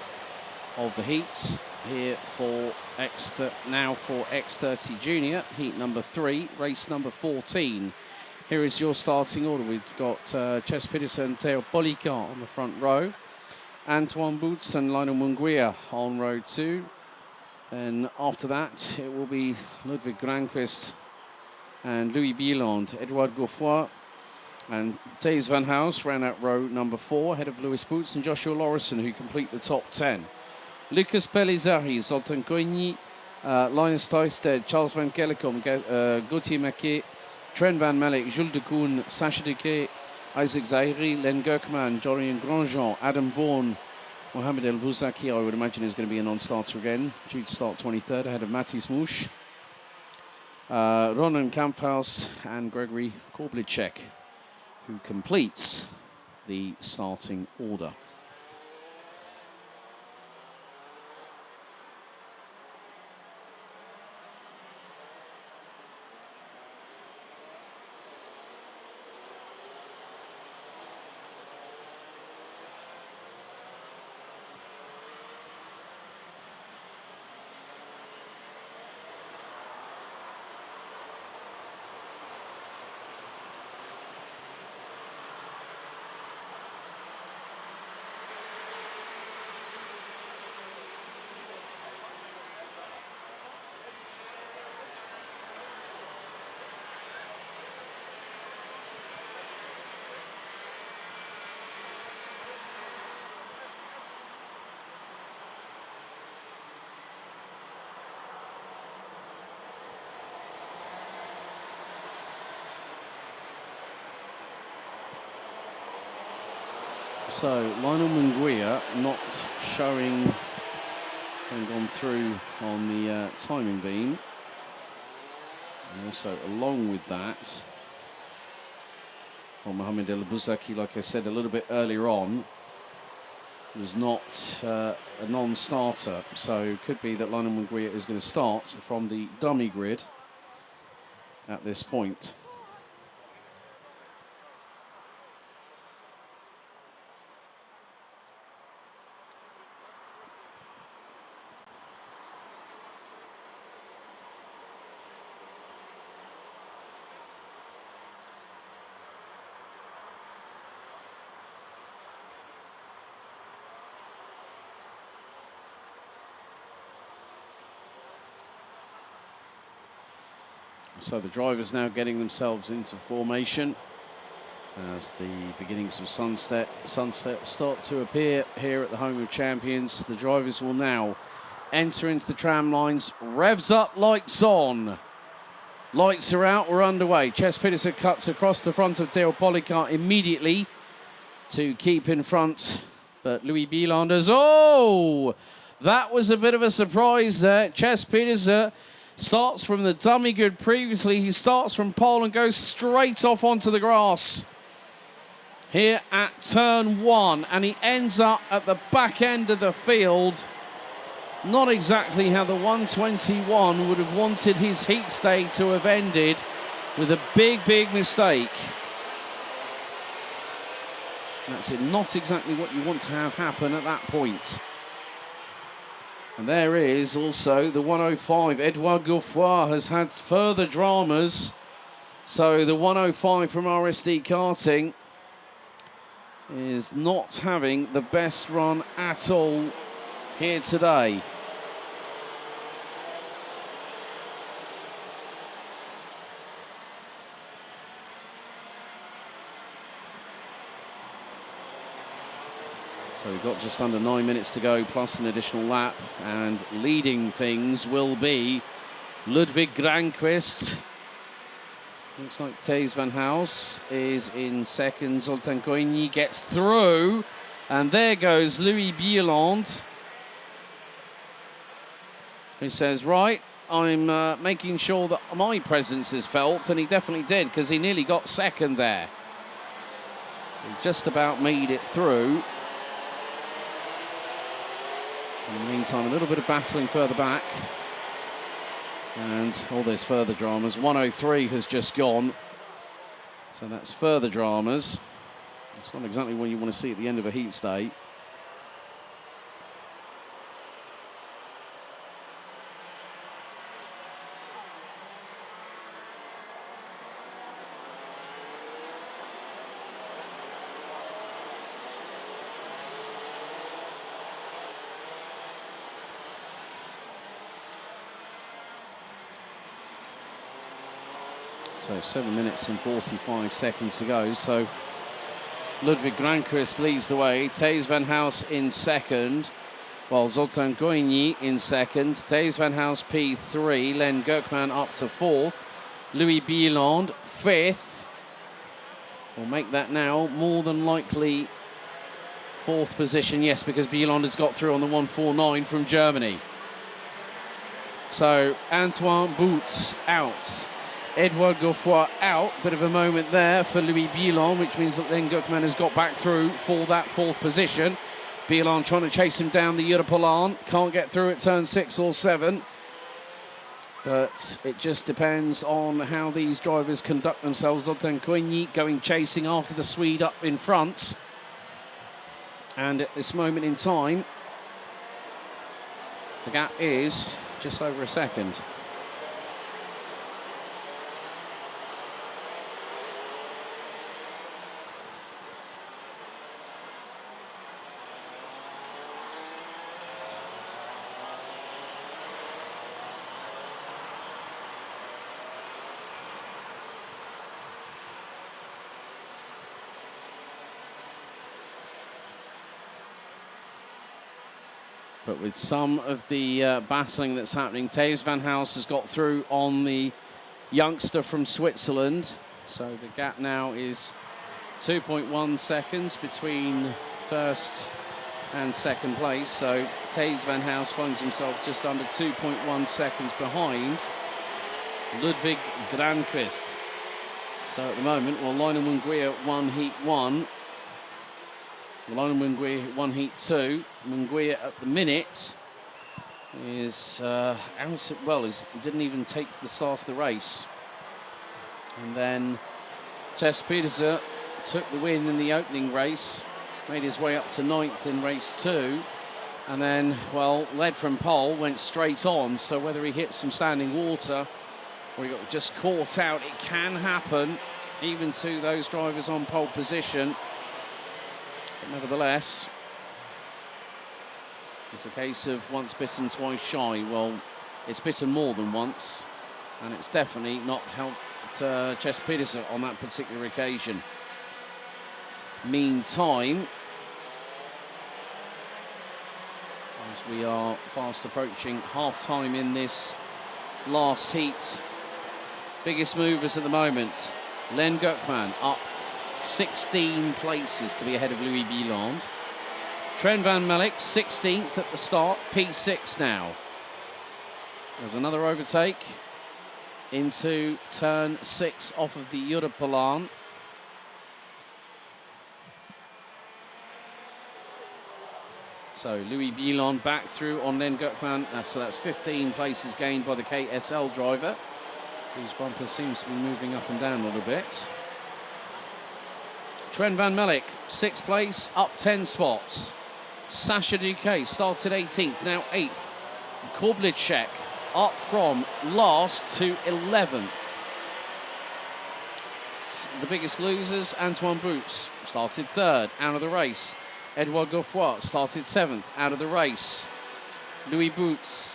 S1: of the heats here for X30 Junior, heat number 3, race number 14. Here is your starting order. We've got Ches Pedersen, Theo Polika on the front row, Antoine Boots and Lionel Munguia on row 2. And after that, it will be Ludwig Granqvist and Louis Bieland, Edouard Gauffoy and Thijs van House ran out row number 4, ahead of Lewis Boots and Joshua Lauritsen, who complete the top 10. Lucas Pellizzari, Zoltan Koigny, Linus Tysted, Charles van Kellecom, Gauthier Maquet, Trent van Malik, Jules de Koen, Sacha Duquet, Isaac Zahiri, Len Gerkman, Dorian Grandjean, Adam Bourne, Mohamed El Bouzaki, I would imagine is going to be a non-starter again, due to start 23rd ahead of Matis Mouche, Ronan Kamphaus and Gregory Korblicek, who completes the starting order. So Lionel Munguia not showing and gone through on the timing beam. And also along with that, Mohamed El Bouzaki, like I said a little bit earlier on, was not a non-starter. So it could be that Lionel Munguia is going to start from the dummy grid at this point. So the drivers now getting themselves into formation. as the beginnings of sunset start to appear here at the home of champions. The drivers will now enter into the tram lines. Revs up, lights on. Lights are out, we're underway. Cespedes cuts across the front of Theo Policar immediately to keep in front. But Louis Bielanders, oh! That was a bit of a surprise there. Cespedes starts from the dummy good previously. He starts from pole and goes straight off onto the grass here at turn 1. And he ends up at the back end of the field. Not exactly how the 121 would have wanted his heat stay to have ended, with a big, big mistake. That's it, not exactly what you want to have happen at that point. And there is also the 105. Edouard Gouffoy has had further dramas. So the 105 from RSD Karting is not having the best run at all here today. So we've got just under 9 minutes to go, plus an additional lap, and leading things will be Ludwig Granqvist. Looks like Thijs van Haus is in second. Zoltán Koényi gets through, and there goes Louis Bieland, who says, right, I'm making sure that my presence is felt, and he definitely did, because he nearly got second there. He just about made it through. In the meantime, a little bit of battling further back. And all there's further dramas. 103 has just gone. So that's further dramas. It's not exactly what you want to see at the end of a heat stay. So 7 minutes and 45 seconds to go. So Ludwig Granqvist leads the way. Thijs van Haus in second, while Zoltán Koényi in second. Thijs van Haus P3, Len Gurkman up to fourth. Louis Bieland fifth. We'll make that now more than likely fourth position. Yes, because Bieland has got through on the 149 from Germany. So Antoine Boots out. Edouard Gouffoy out. Bit of a moment there for Louis Bieland, which means that then Gurkman has got back through for that fourth position. Bieland trying to chase him down the Europolan. Can't get through at turn 6 or 7. But it just depends on how these drivers conduct themselves. Zoltán Koényi going chasing after the Swede up in front. And at this moment in time, the gap is just over a second. But with some of the battling that's happening, Thijs van Haus has got through on the youngster from Switzerland. So the gap now is 2.1 seconds between first and second place. So Thijs van Haus finds himself just under 2.1 seconds behind Ludwig Granqvist. So at the moment, well, Lionel Munguia won Heat 1. Lionel Munguia won Heat 2. Munguia at the minute is out. Well, he didn't even take the start of the race. And then Cespedes took the win in the opening race, made his way up to 9th in race 2, and then, well, led from pole, went straight on. So whether he hits some standing water or he got just caught out, it can happen, even to those drivers on pole position. But nevertheless, it's a case of once bitten, twice shy. Well, it's bitten more than once, and it's definitely not helped Cespedes on that particular occasion. Meantime, as we are fast approaching half-time in this last heat, biggest movers at the moment, Len Gökman up 16 places to be ahead of Louis Bieland. Trent van Melk 16th at the start, P6 now. There's another overtake into turn 6 off of the Europalan. So Louis Bieland back through on Len Gökman. So that's 15 places gained by the KSL driver, whose bumper seems to be moving up and down a little bit. Trent van Melk, 6th place, up 10 spots. Sacha Duquet started 18th, now 8th. Korblicek up from last to 11th. The biggest losers, Antoine Boots, started 3rd, out of the race. Edouard Godefroy started 7th, out of the race. Louis Boots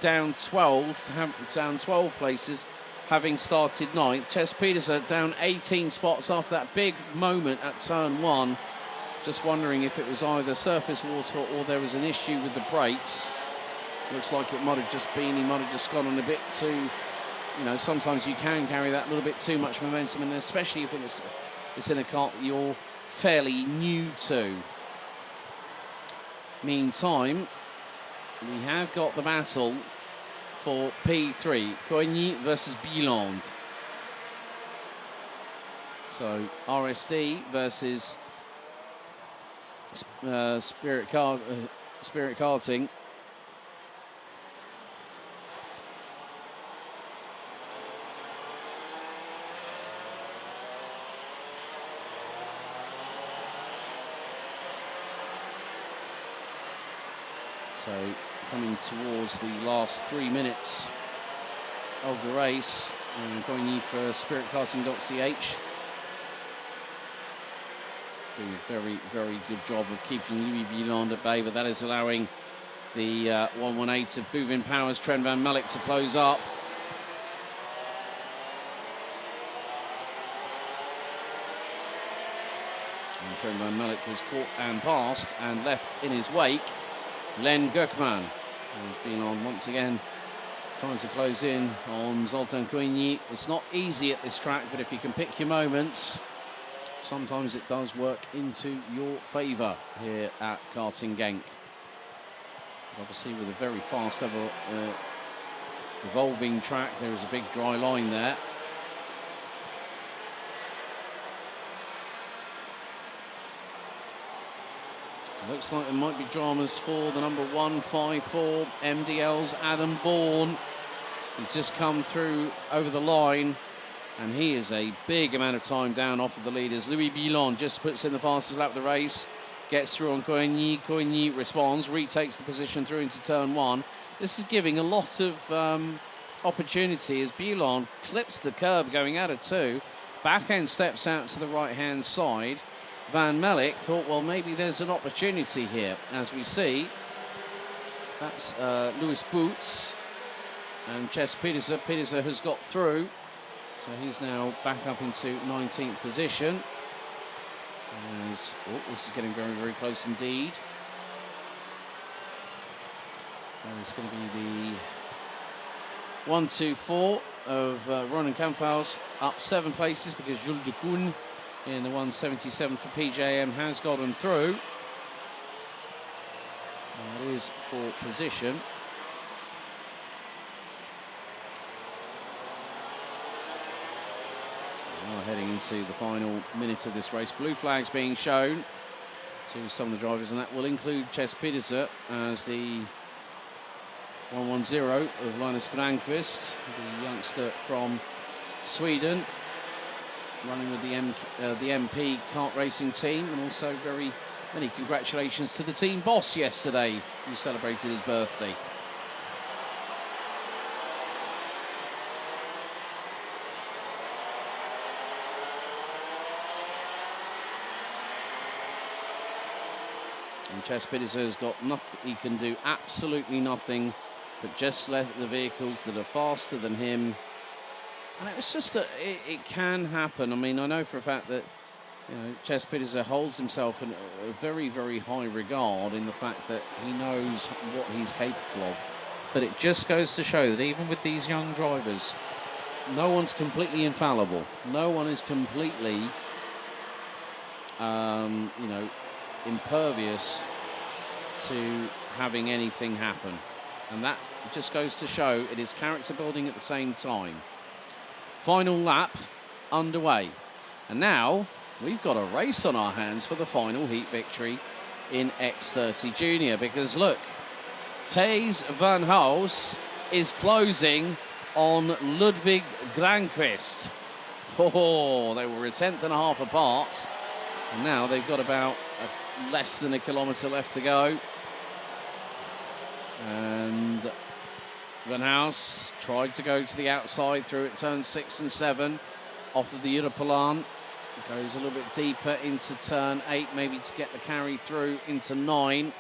S1: down 12 places, having started 9th. Ches Pedersen down 18 spots after that big moment at turn 1. Just wondering if it was either surface water or there was an issue with the brakes. Looks like it might have just been, he might have just gone on a bit too, you know, sometimes you can carry that little bit too much momentum, and especially if it's in a kart that you're fairly new to. Meantime, we have got the battle for P3, Coigny versus Bieland. So RSD versus Spirit Karting. So coming towards the last 3 minutes of the race, and Coigny for spiritkarting.ch. Doing a very, very good job of keeping Louis Bieland at bay, but that is allowing the 118 of Bouvin Powers, Trent van Melk, to close up. And Trent van Melk has caught and passed and left in his wake Len Gökman, who's been on once again trying to close in on Zoltan Coigny. It's not easy at this track, but if you can pick your moments, sometimes it does work into your favour here at Karting Genk. Obviously, with a very fast evolving track, there is a big dry line there. Looks like there might be dramas for the number 154 MDL's Adam Bourne. He's just come through over the line, and he is a big amount of time down off of the leaders. Louis Bieland just puts in the fastest lap of the race, gets through on Coigny. Coigny responds, retakes the position through into turn 1. This is giving a lot of opportunity as Bieland clips the curb going out of 2. Back end steps out to the right-hand side. Van Melk thought, well, maybe there's an opportunity here. As we see, that's Louis Boots and Ches Pedersen. Pedersen has got through, so he's now back up into 19th position. As, oh, this is getting very, very close indeed. And it's going to be the 1-2-4 of Ronan Kamphaus, up 7 places because Jules de Koen in the 177 for PJM has gotten through. That is for position. Now heading into the final minute of this race. Blue flags being shown to some of the drivers, and that will include Ches Pedersen as the 110 of Linus Granqvist, the youngster from Sweden, running with the MP kart racing team. And also very many congratulations to the team boss yesterday, who celebrated his birthday. And Ches Pedersen has got nothing, he can do absolutely nothing but just let the vehicles that are faster than him. And it's just that it can happen. I mean, I know for a fact that You know, Ches Pedersen holds himself in a very, very high regard in the fact that he knows what he's capable of. But it just goes to show that even with these young drivers, no one's completely infallible. No one is completely, you know, impervious to having anything happen. And that just goes to show it is character building at the same time. Final lap underway. And now we've got a race on our hands for the final heat victory in X30 Junior. Because look, Thijs van Haus is closing on Ludwig Granqvist. Oh, they were a tenth and a half apart. And now they've got about less than a kilometre left to go. And Van Haus tried to go to the outside through at turns 6 and 7 off of the Europalan. Goes a little bit deeper into turn 8, maybe to get the carry through into 9.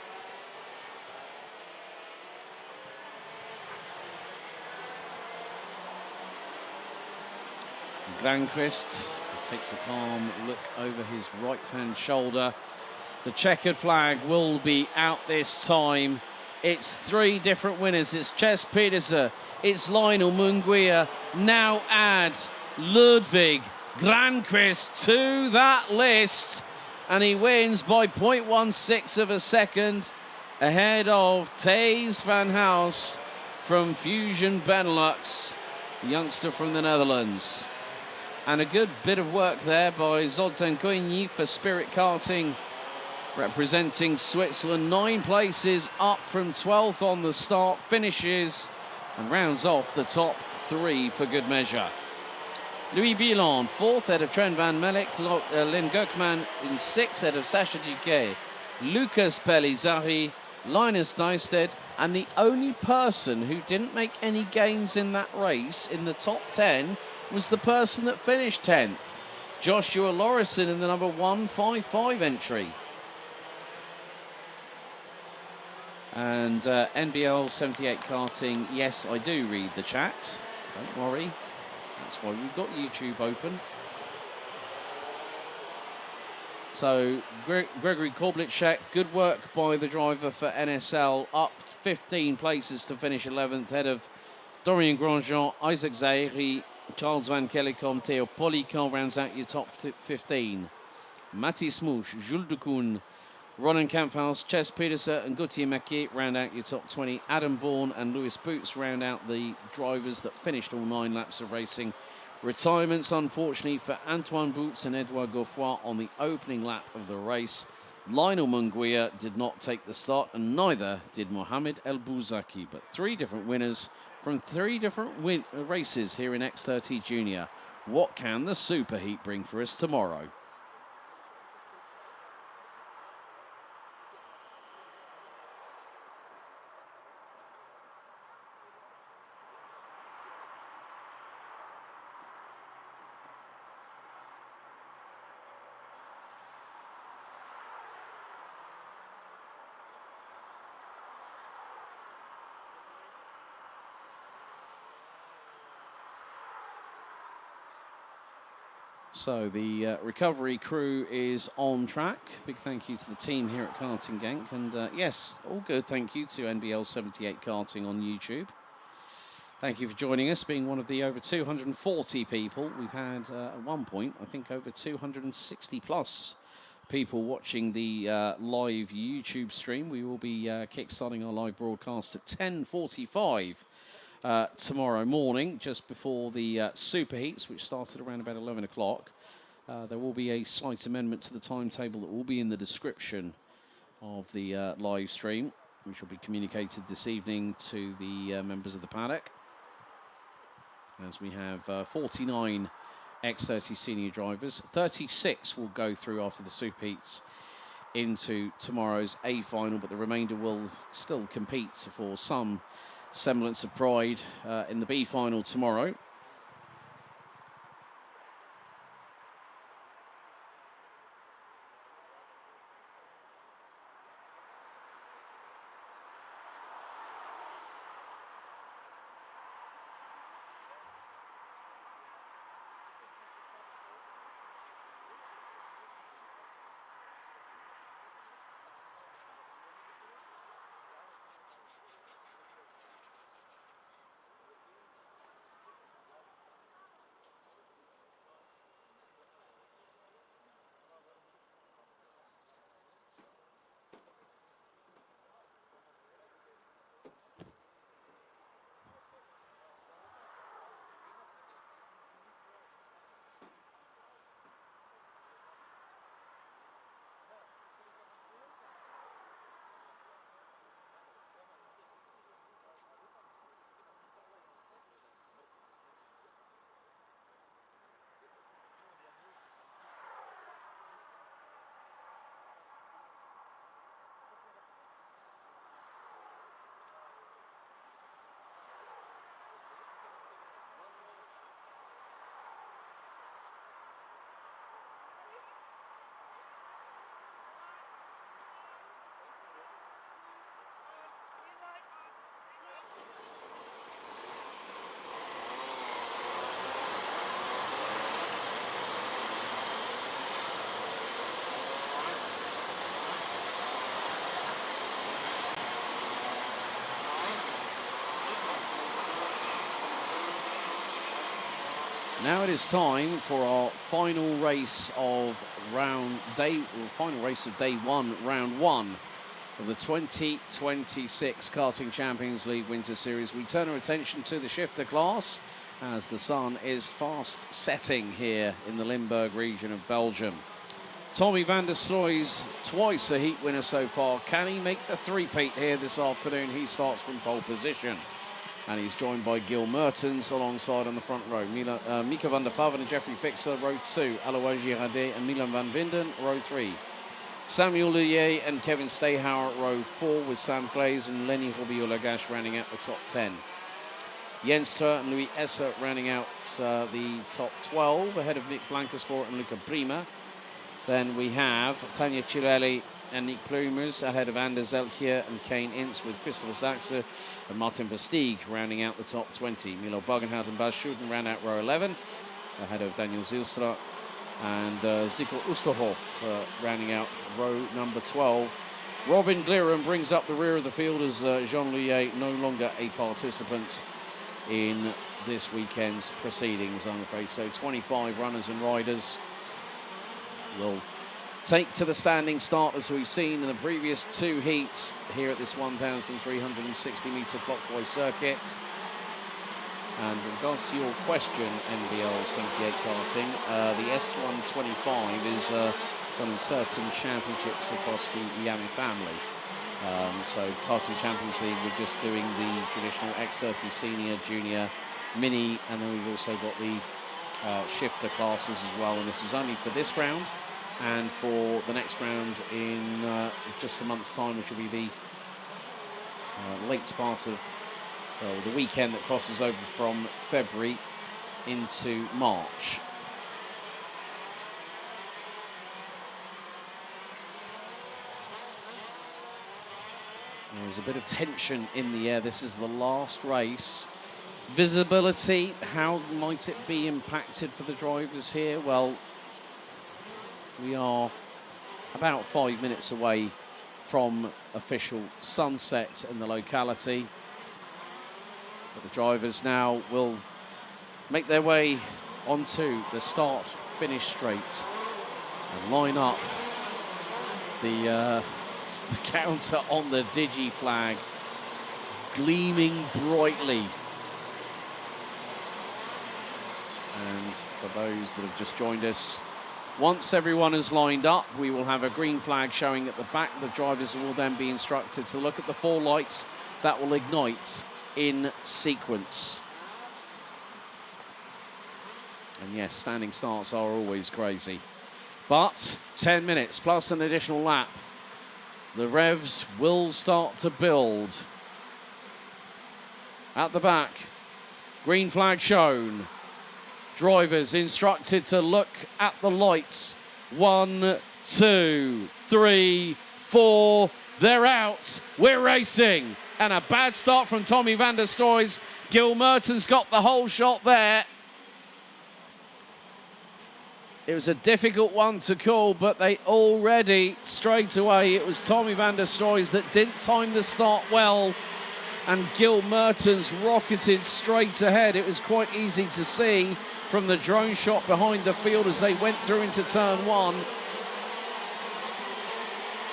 S1: Granqvist takes a calm look over his right-hand shoulder. The checkered flag will be out this time. It's 3 different winners. It's Ches Pedersen, it's Lionel Munguia. Now add Ludwig Granqvist to that list. And he wins by 0.16 of a second ahead of Thijs van Haus from Fusion Benelux, the youngster from the Netherlands. And a good bit of work there by Zoltan Koigny for Spirit Karting, representing Switzerland. 9 places up from 12th on the start, finishes and rounds off the top 3 for good measure. Louis Bilan, 4th, head of Trent van Melk. Lynn Gökman in 6th, head of Sacha Duquet. Lucas Pellizzari, Linus Dijsted, and the only person who didn't make any gains in that race in the top 10 was the person that finished 10th, Joshua Lorison, in the number 155 entry. And NBL 78 Karting, yes, I do read the chat. Don't worry. That's why we've got YouTube open. So, Gregory Korblicek, good work by the driver for NSL, up 15 places to finish 11th, head of Dorian Grandjean, Isaac Zahiri, Charles Van Kellecom, Theo Polican rounds out your top 15. Mathis Mouche, Jules Ducoun, Ronan Kamphaus, Ches Pedersen and Gauthier Maquier round out your top 20. Adam Bourne and Lewis Boots round out the drivers that finished all 9 laps of racing. Retirements, unfortunately, for Antoine Boots and Edouard Gauffoy on the opening lap of the race. Lionel Munguia did not take the start, and neither did Mohamed El Bouzaki. But 3 different winners from 3 different races here in X30 Junior. What can the Super Heat bring for us tomorrow? So the recovery crew is on track. Big thank you to the team here at Karting Genk. And yes, all good. Thank you to NBL 78 Karting on YouTube. Thank you for joining us, being one of the over 240 people. We've had, at one point, I think over 260 plus people watching the live YouTube stream. We will be kickstarting our live broadcast at 10:45 tomorrow morning, just before the Super Heats, which started around about 11 o'clock. There will be a slight amendment to the timetable that will be in the description of the live stream, which will be communicated this evening to the members of the paddock. As we have 49 X30 senior drivers, 36 will go through after the Super Heats into tomorrow's A final, but the remainder will still compete for some semblance of pride in the B final tomorrow. Now it is time for our final race of day one, round one of the 2026 Karting Champions League Winter Series. We turn our attention to the shifter class as the sun is fast setting here in the Limburg region of Belgium. Tommy van der Sloij's twice a heat winner so far. Can he make the three-peat here this afternoon? He starts from pole position. And he's joined by Gil Mertens alongside on the front row. Mika van der Paven and Jeffrey Fixer, row 2. Alois Girardet and Milan van Vinden, row 3. Samuel Lullier and Kevin Steyhauer, row 4, with Sam Claes and Lenny Robiot-Lagache rounding out the top 10. Jens Ter and Louis Esser rounding out the top 12, ahead of Nick Blankensport and Luca Prima. Then we have Tanja Cirelli and Nick Plumers ahead of Anders Elkje and Kane Ince, with Christopher Saxe and Martin Versteeg rounding out the top 20. Milo Bugenhout and Bas Schuten round out row 11 ahead of Daniel Zylstra, and Zico Oosterhoff rounding out row number 12. Robin Glieren brings up the rear of the field as Jean Lullier no longer a participant in this weekend's proceedings, I'm afraid. So 25 runners and riders will take to the standing start as we've seen in the previous two heats here at this 1,360 metre clockwise circuit. And with regards to your question, NBL 78 karting, the S125 is running certain championships across the Iame family. So Karting Champions League, we're just doing the traditional X30 Senior, Junior, Mini, and then we've also got the shifter classes as well. And this is only for this round, and for the next round in just a month's time, which will be the late part of the weekend that crosses over from February into March. There's a bit of tension in the air. This is the last race. Visibility, how might it be impacted for the drivers here? Well, we are about 5 minutes away from official sunset in the locality. But the drivers now will make their way onto the start-finish straight and line up the counter on the Digi flag, gleaming brightly. And for those that have just joined us, once everyone is lined up, we will have a green flag showing at the back. The drivers will then be instructed to look at the 4 lights that will ignite in sequence. And yes, standing starts are always crazy. But 10 minutes plus an additional lap. The revs will start to build. At the back, green flag shown. Drivers instructed to look at the lights. 1, 2, 3, 4. They're out. We're racing. And a bad start from Tommy van der Sloij's. Gil Mertens got the whole shot there. It was a difficult one to call, but they already, straight away, it was Tommy van der Sloij's that didn't time the start well. And Gil Mertens rocketed straight ahead. It was quite easy to see from the drone shot behind the field as they went through into turn 1.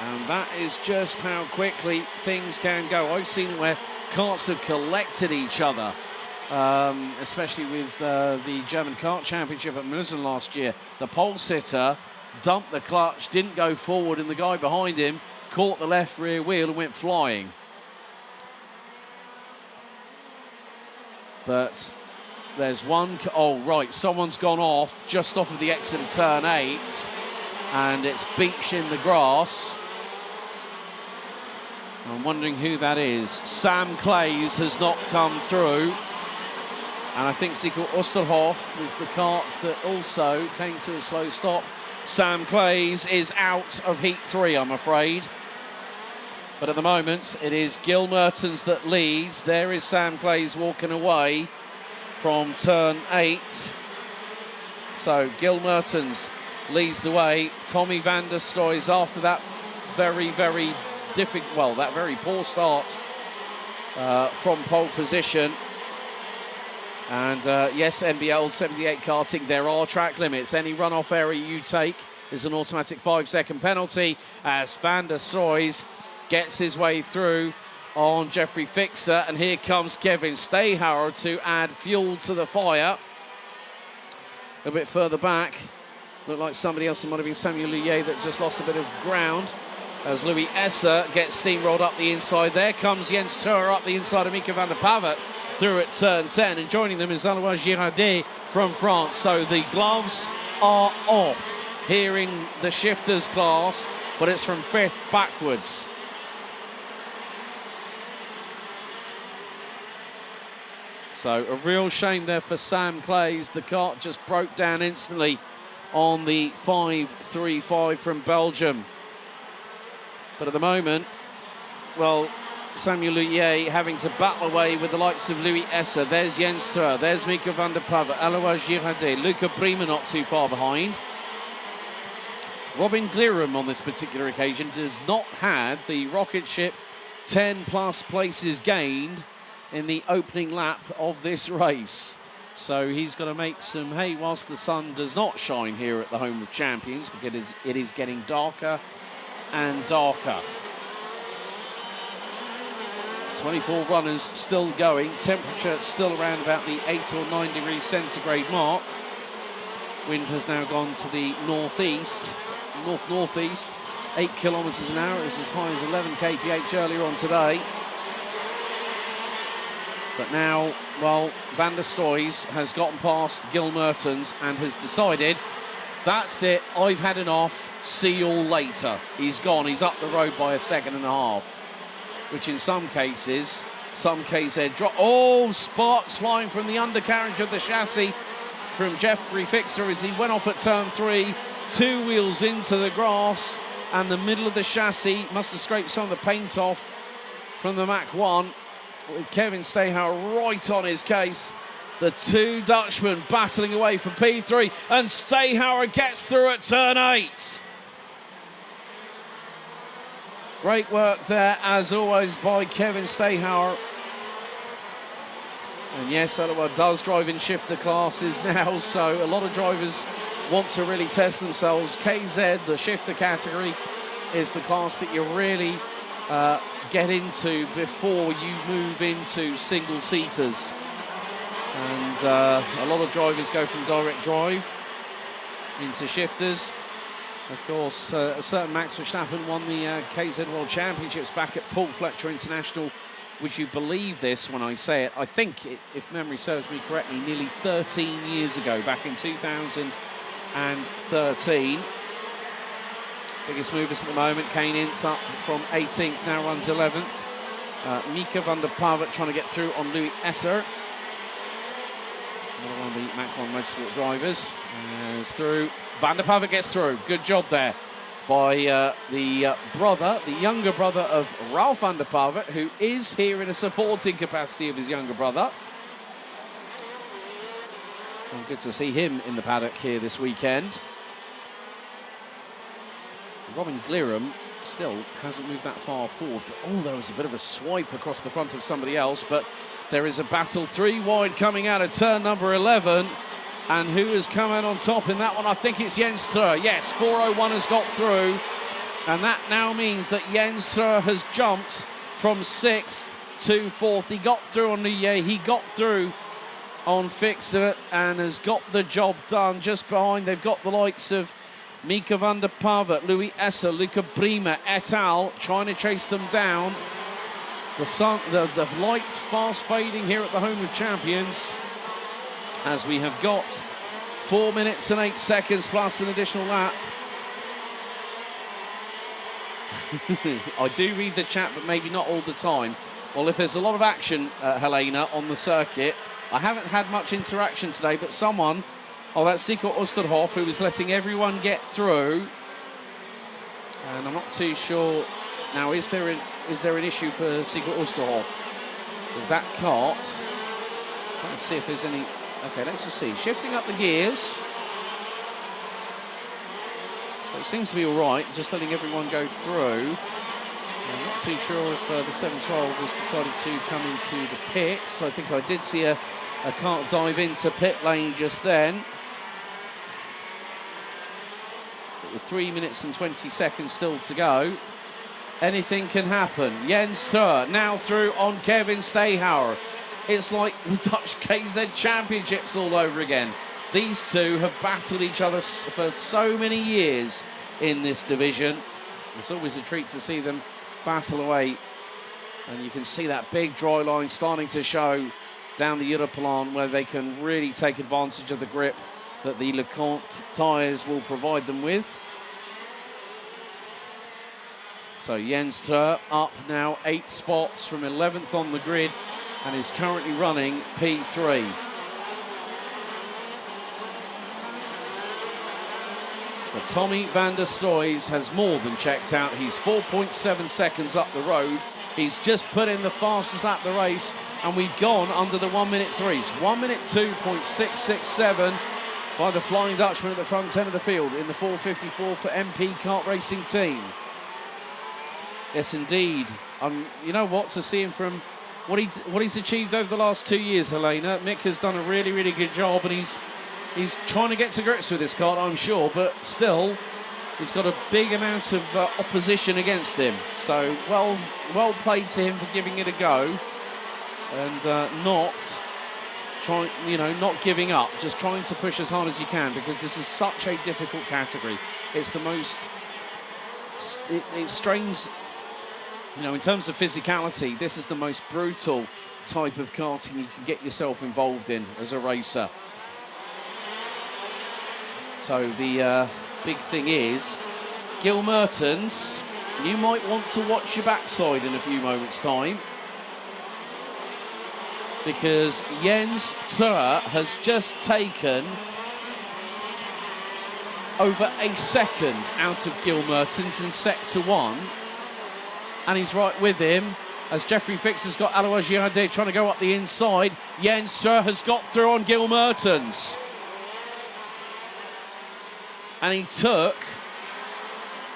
S1: And that is just how quickly things can go. I've seen it where karts have collected each other, especially with the German Kart Championship at München last year. The pole sitter dumped the clutch, didn't go forward, and the guy behind him caught the left rear wheel and went flying. But there's one, oh right, someone's gone off just off of the exit of turn 8, and it's beached in the grass. I'm wondering who that is. Sam Claes has not come through, and I think Zico Oosterhoff was the kart that also came to a slow stop. Sam Claes is out of Heat 3, I'm afraid. But at the moment, it is Gil Mertens that leads. There is Sam Claes walking away from turn 8. So Gil Mertens leads the way. Tommy van der Sloij's after that very poor start from pole position. And yes, NBL 78 karting, there are track limits. Any runoff area you take is an automatic 5-second penalty as Van der Stroys gets his way through on Jeffrey Fixer. And here comes Kevin Stayhauer to add fuel to the fire. A bit further back, looked like somebody else. It might have been Samuel Luyet that just lost a bit of ground as Louis Esser gets steamrolled up the inside. There comes Jens Tuur up the inside of Mika van der Pavet through at turn 10, and joining them is Alois Girardet from France. So the gloves are off here in the shifters class, but it's from 5th backwards. So a real shame there for Sam Clays. The kart just broke down instantly on the 5.35 from Belgium. But at the moment, well, Samuel Luyet having to battle away with the likes of Louis Esser. There's Jens Tuur, there's Mika van der Pavet, Alois Girardet, Luca Prima not too far behind. Robin Glirum on this particular occasion does not have the rocket ship 10 plus places gained in the opening lap of this race. So he's got to make some hay whilst the sun does not shine here at the home of champions, because it is getting darker and darker. 24 runners still going, temperature still around about the 8 or 9 degrees centigrade mark. Wind has now gone to the northeast, north-northeast, 8 kilometres an hour. It was as high as 11 kph earlier on today. But now, well, Van der Stroys has gotten past Gil Mertens and has decided, that's it, I've had enough, see you all later. He's gone, he's up the road by a second and a half, which in some cases, some KZ drop. Oh, sparks flying from the undercarriage of the chassis from Jeffrey Fixer as he went off at turn 3, 2 wheels into the grass, and the middle of the chassis must have scraped some of the paint off from the Mach 1. With Kevin Stayhauer right on his case. The two Dutchmen battling away for P3, and Stayhauer gets through at turn 8. Great work there, as always, by Kevin Stayhauer. And yes, Alois does drive in shifter classes now, so a lot of drivers want to really test themselves. KZ, the shifter category, is the class that you really get into before you move into single-seaters. And a lot of drivers go from direct drive into shifters. Of course, a certain Max Verstappen won the KZ World Championships back at Paul Fletcher International. Would you believe this when I say it? I think, if memory serves me correctly, nearly 13 years ago, back in 2013. Biggest movers at the moment, Kane Ince up from 18th, now runs 11th. Mika van der Pavet trying to get through on Louis Esser. Another one of the Mach 1 Motorsport drivers. Is through. Van der Pavet gets through. Good job there by the younger brother of Ralph van der Pavet, who is here in a supporting capacity of his younger brother. Well, good to see him in the paddock here this weekend. Robin Glirum still hasn't moved that far forward, but oh, there was a bit of a swipe across the front of somebody else, but there is a battle 3 wide coming out of turn number 11, and who has come out on top in that one? I think it's Jens Tuur. Yes, 401 has got through, and that now means that Jens Tuur has jumped from 6th to 4th. He got through on Luyet, he got through on Fixer, and has got the job done. Just behind, they've got the likes of Mika van der Pavet, Louis Esser, Luca Prima, et al. Trying to chase them down. The sun, the light fast fading here at the home of champions, as we have got 4 minutes and 8 seconds plus an additional lap. I do read the chat, but maybe not all the time. Well, if there's a lot of action, Helena, on the circuit, I haven't had much interaction today, but someone, oh, that's Sigurd Osterhoff, who is letting everyone get through. And I'm not too sure. Now, is there an issue for Sigurd Osterhoff? Is that kart? Let's see if there's any. Okay, let's just see. Shifting up the gears. So it seems to be all right, just letting everyone go through. I'm not too sure if the 712 has decided to come into the pits. I think I did see a I can't dive into pit lane just then. But with 3 minutes and 20 seconds still to go, anything can happen. Jens Steur now through on Kevin Stayhauer. It's like the Dutch KZ Championships all over again. These two have battled each other for so many years in this division. It's always a treat to see them battle away. And you can see that big dry line starting to show down the Europlan, where they can really take advantage of the grip that the LeConte tyres will provide them with. So Jens Steur up now 8 spots from 11th on the grid and is currently running P3. But Tommy van der Stoys has more than checked out. He's 4.7 seconds up the road. He's just put in the fastest lap of the race, and we've gone under the 1 minute threes. 1 minute 2.667 by the Flying Dutchman at the front end of the field in the 4:54 for MP Kart Racing Team. Yes, indeed. You know what, to see him from what he's achieved over the last 2 years, Helena, Mick has done a really, really good job, and he's trying to get to grips with this kart, I'm sure, but still, he's got a big amount of opposition against him. So well played to him for giving it a go, and not giving up, just trying to push as hard as you can, because this is such a difficult category. It's the most, it strains, in terms of physicality, this is the most brutal type of karting you can get yourself involved in as a racer. So the big thing is, Gil Mertens, you might want to watch your backside in a few moments' time, because Jens Steur has just taken over a second out of Gil Mertens in sector 1, and he's right with him as Jeffrey Fix has got Alois Girardet trying to go up the inside. Jens Steur has got through on Gil Mertens, and he took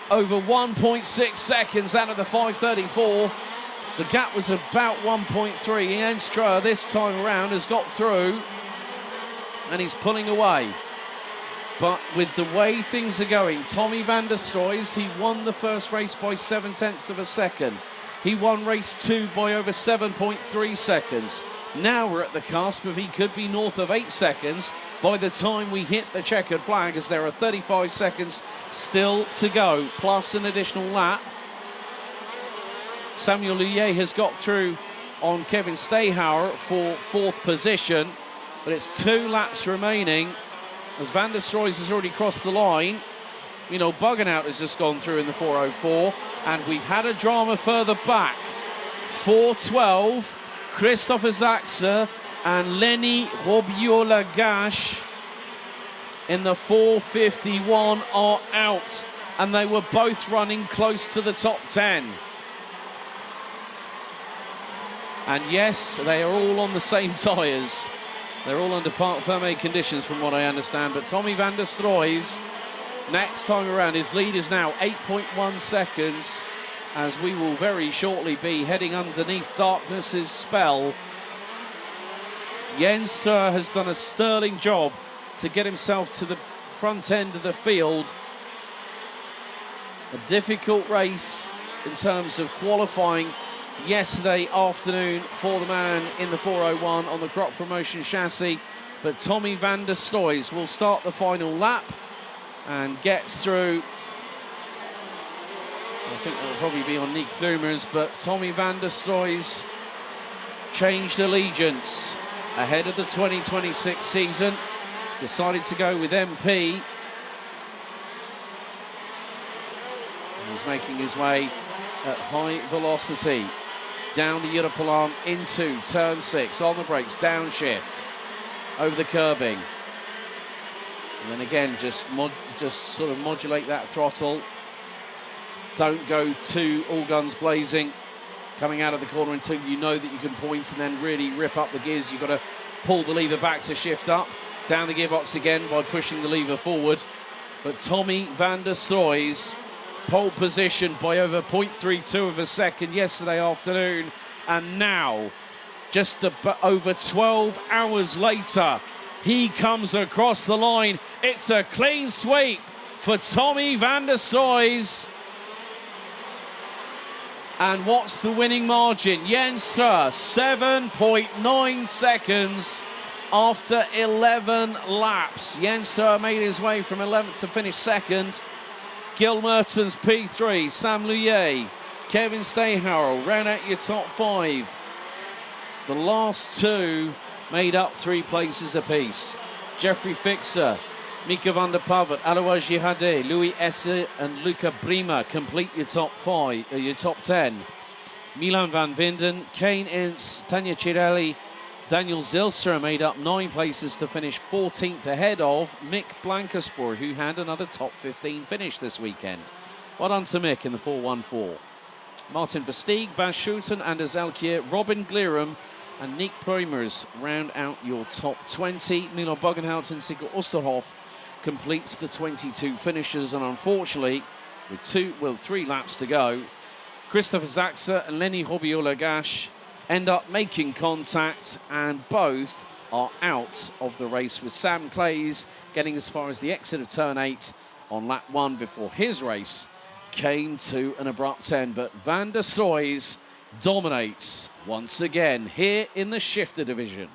S1: over 1.6 seconds out of the 5:34. The gap was about 1.3. Jens Steur this time around has got through, and he's pulling away. But with the way things are going, Tommy van der Stoys, he won the first race by 0.7 of a second. He won race 2 by over 7.3 seconds. Now we're at the cusp of he could be north of 8 seconds by the time we hit the checkered flag, as there are 35 seconds still to go, plus an additional lap. Samuel Luyet has got through on Kevin Stayhauer for 4th position, but it's 2 laps remaining as van der Stoys has already crossed the line. Buggenhout has just gone through in the 4:04, and we've had a drama further back. 4:12, Christopher Zaxer and Lenny Robiola-Gash in the 4:51 are out, and they were both running close to the top 10. And yes, they are all on the same tyres. They're all under part ferme conditions from what I understand, but Tommy van der Stoys, next time around, his lead is now 8.1 seconds, as we will very shortly be heading underneath darkness's spell. Jens Steur has done a sterling job to get himself to the front end of the field. A difficult race in terms of qualifying yesterday afternoon for the man in the 4:01 on the Crop Promotion chassis, but Tommy van der Stoys will start the final lap and gets through. I think that will probably be on Nick Bloomers, but Tommy van der Stoys changed allegiance ahead of the 2026 season, decided to go with MP. He's making his way at high velocity down the Europlan into turn 6, on the brakes, downshift, over the curbing. And then again, just sort of modulate that throttle. Don't go too all guns blazing coming out of the corner until you know that you can point, and then really rip up the gears. You've got to pull the lever back to shift up. Down the gearbox again by pushing the lever forward. But Tommy van der Stoys, pole position by over 0.32 of a second yesterday afternoon, and now just over 12 hours later, he comes across the line. It's a clean sweep for Tommy van der Stoys. And what's the winning margin? Jenstra, 7.9 seconds after 11 laps. Jenstra made his way from 11th to finish second. Gil Mertens P3, Sam Luyer, Kevin Stayharrell round out your top 5. The last 2 made up 3 places apiece. Jeffrey Fixer, Mika van der Pavet, Alois Jihade, Louis Esse and Luca Brima complete your top 5, your top 10. Milan van Vinden, Kane Ince, Tanja Cirelli, Daniel Zylstra made up 9 places to finish 14th ahead of Mick Blankerspoor, who had another top 15 finish this weekend. Well done to Mick in the 414. Martin Versteeg, Bas Schouten, Anders Elkier, Robin Glirum and Nick Promers round out your top 20. Milo Bogenhout and Sigurd Osterhoff completes the 22 finishers, and unfortunately, with 3 laps to go, Christopher Zaxa and Lenny Robiola-Gash end up making contact, and both are out of the race, with Sam Clays getting as far as the exit of turn 8 on lap 1 before his race came to an abrupt end. But van der Stoys dominates once again here in the shifter division.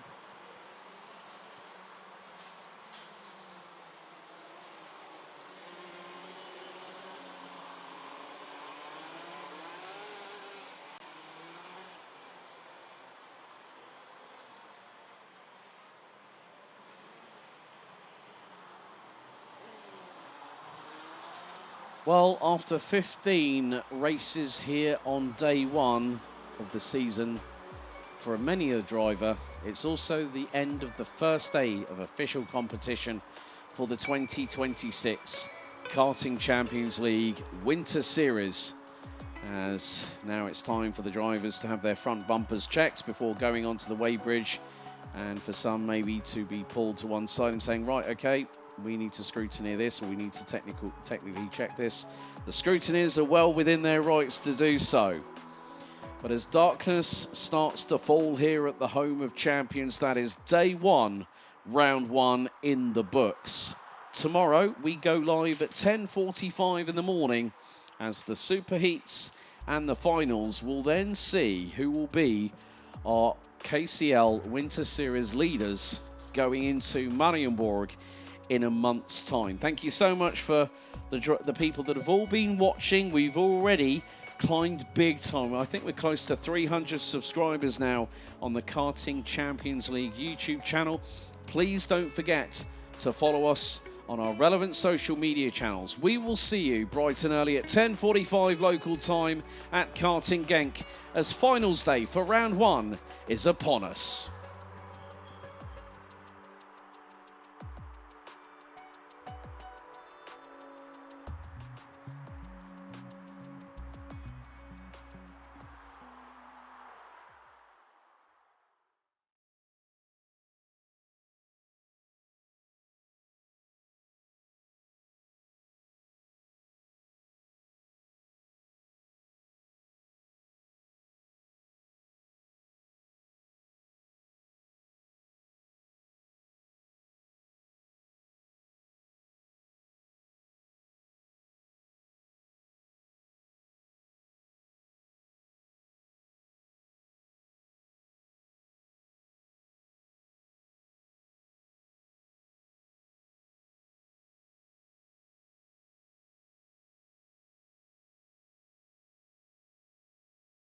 S1: Well, after 15 races here on day 1 of the season, for many a driver, it's also the end of the first day of official competition for the 2026 Karting Champions League Winter Series, as now it's time for the drivers to have their front bumpers checked before going onto the weighbridge, and for some maybe to be pulled to one side and saying, right, okay, we need to scrutiny this, or we need to technically check this. The scrutineers are well within their rights to do so. But as darkness starts to fall here at the home of champions, that is day 1, round 1 in the books. Tomorrow we go live at 10:45 in the morning, as the Super Heats and the finals will then see who will be our KCL Winter Series leaders going into Marienborg in a month's time. Thank you so much for the people that have all been watching. We've already climbed big time. I think we're close to 300 subscribers now on the Karting Champions League YouTube channel. Please don't forget to follow us on our relevant social media channels. We will see you bright and early at 10:45 local time at Karting Genk, as finals day for round 1 is upon us.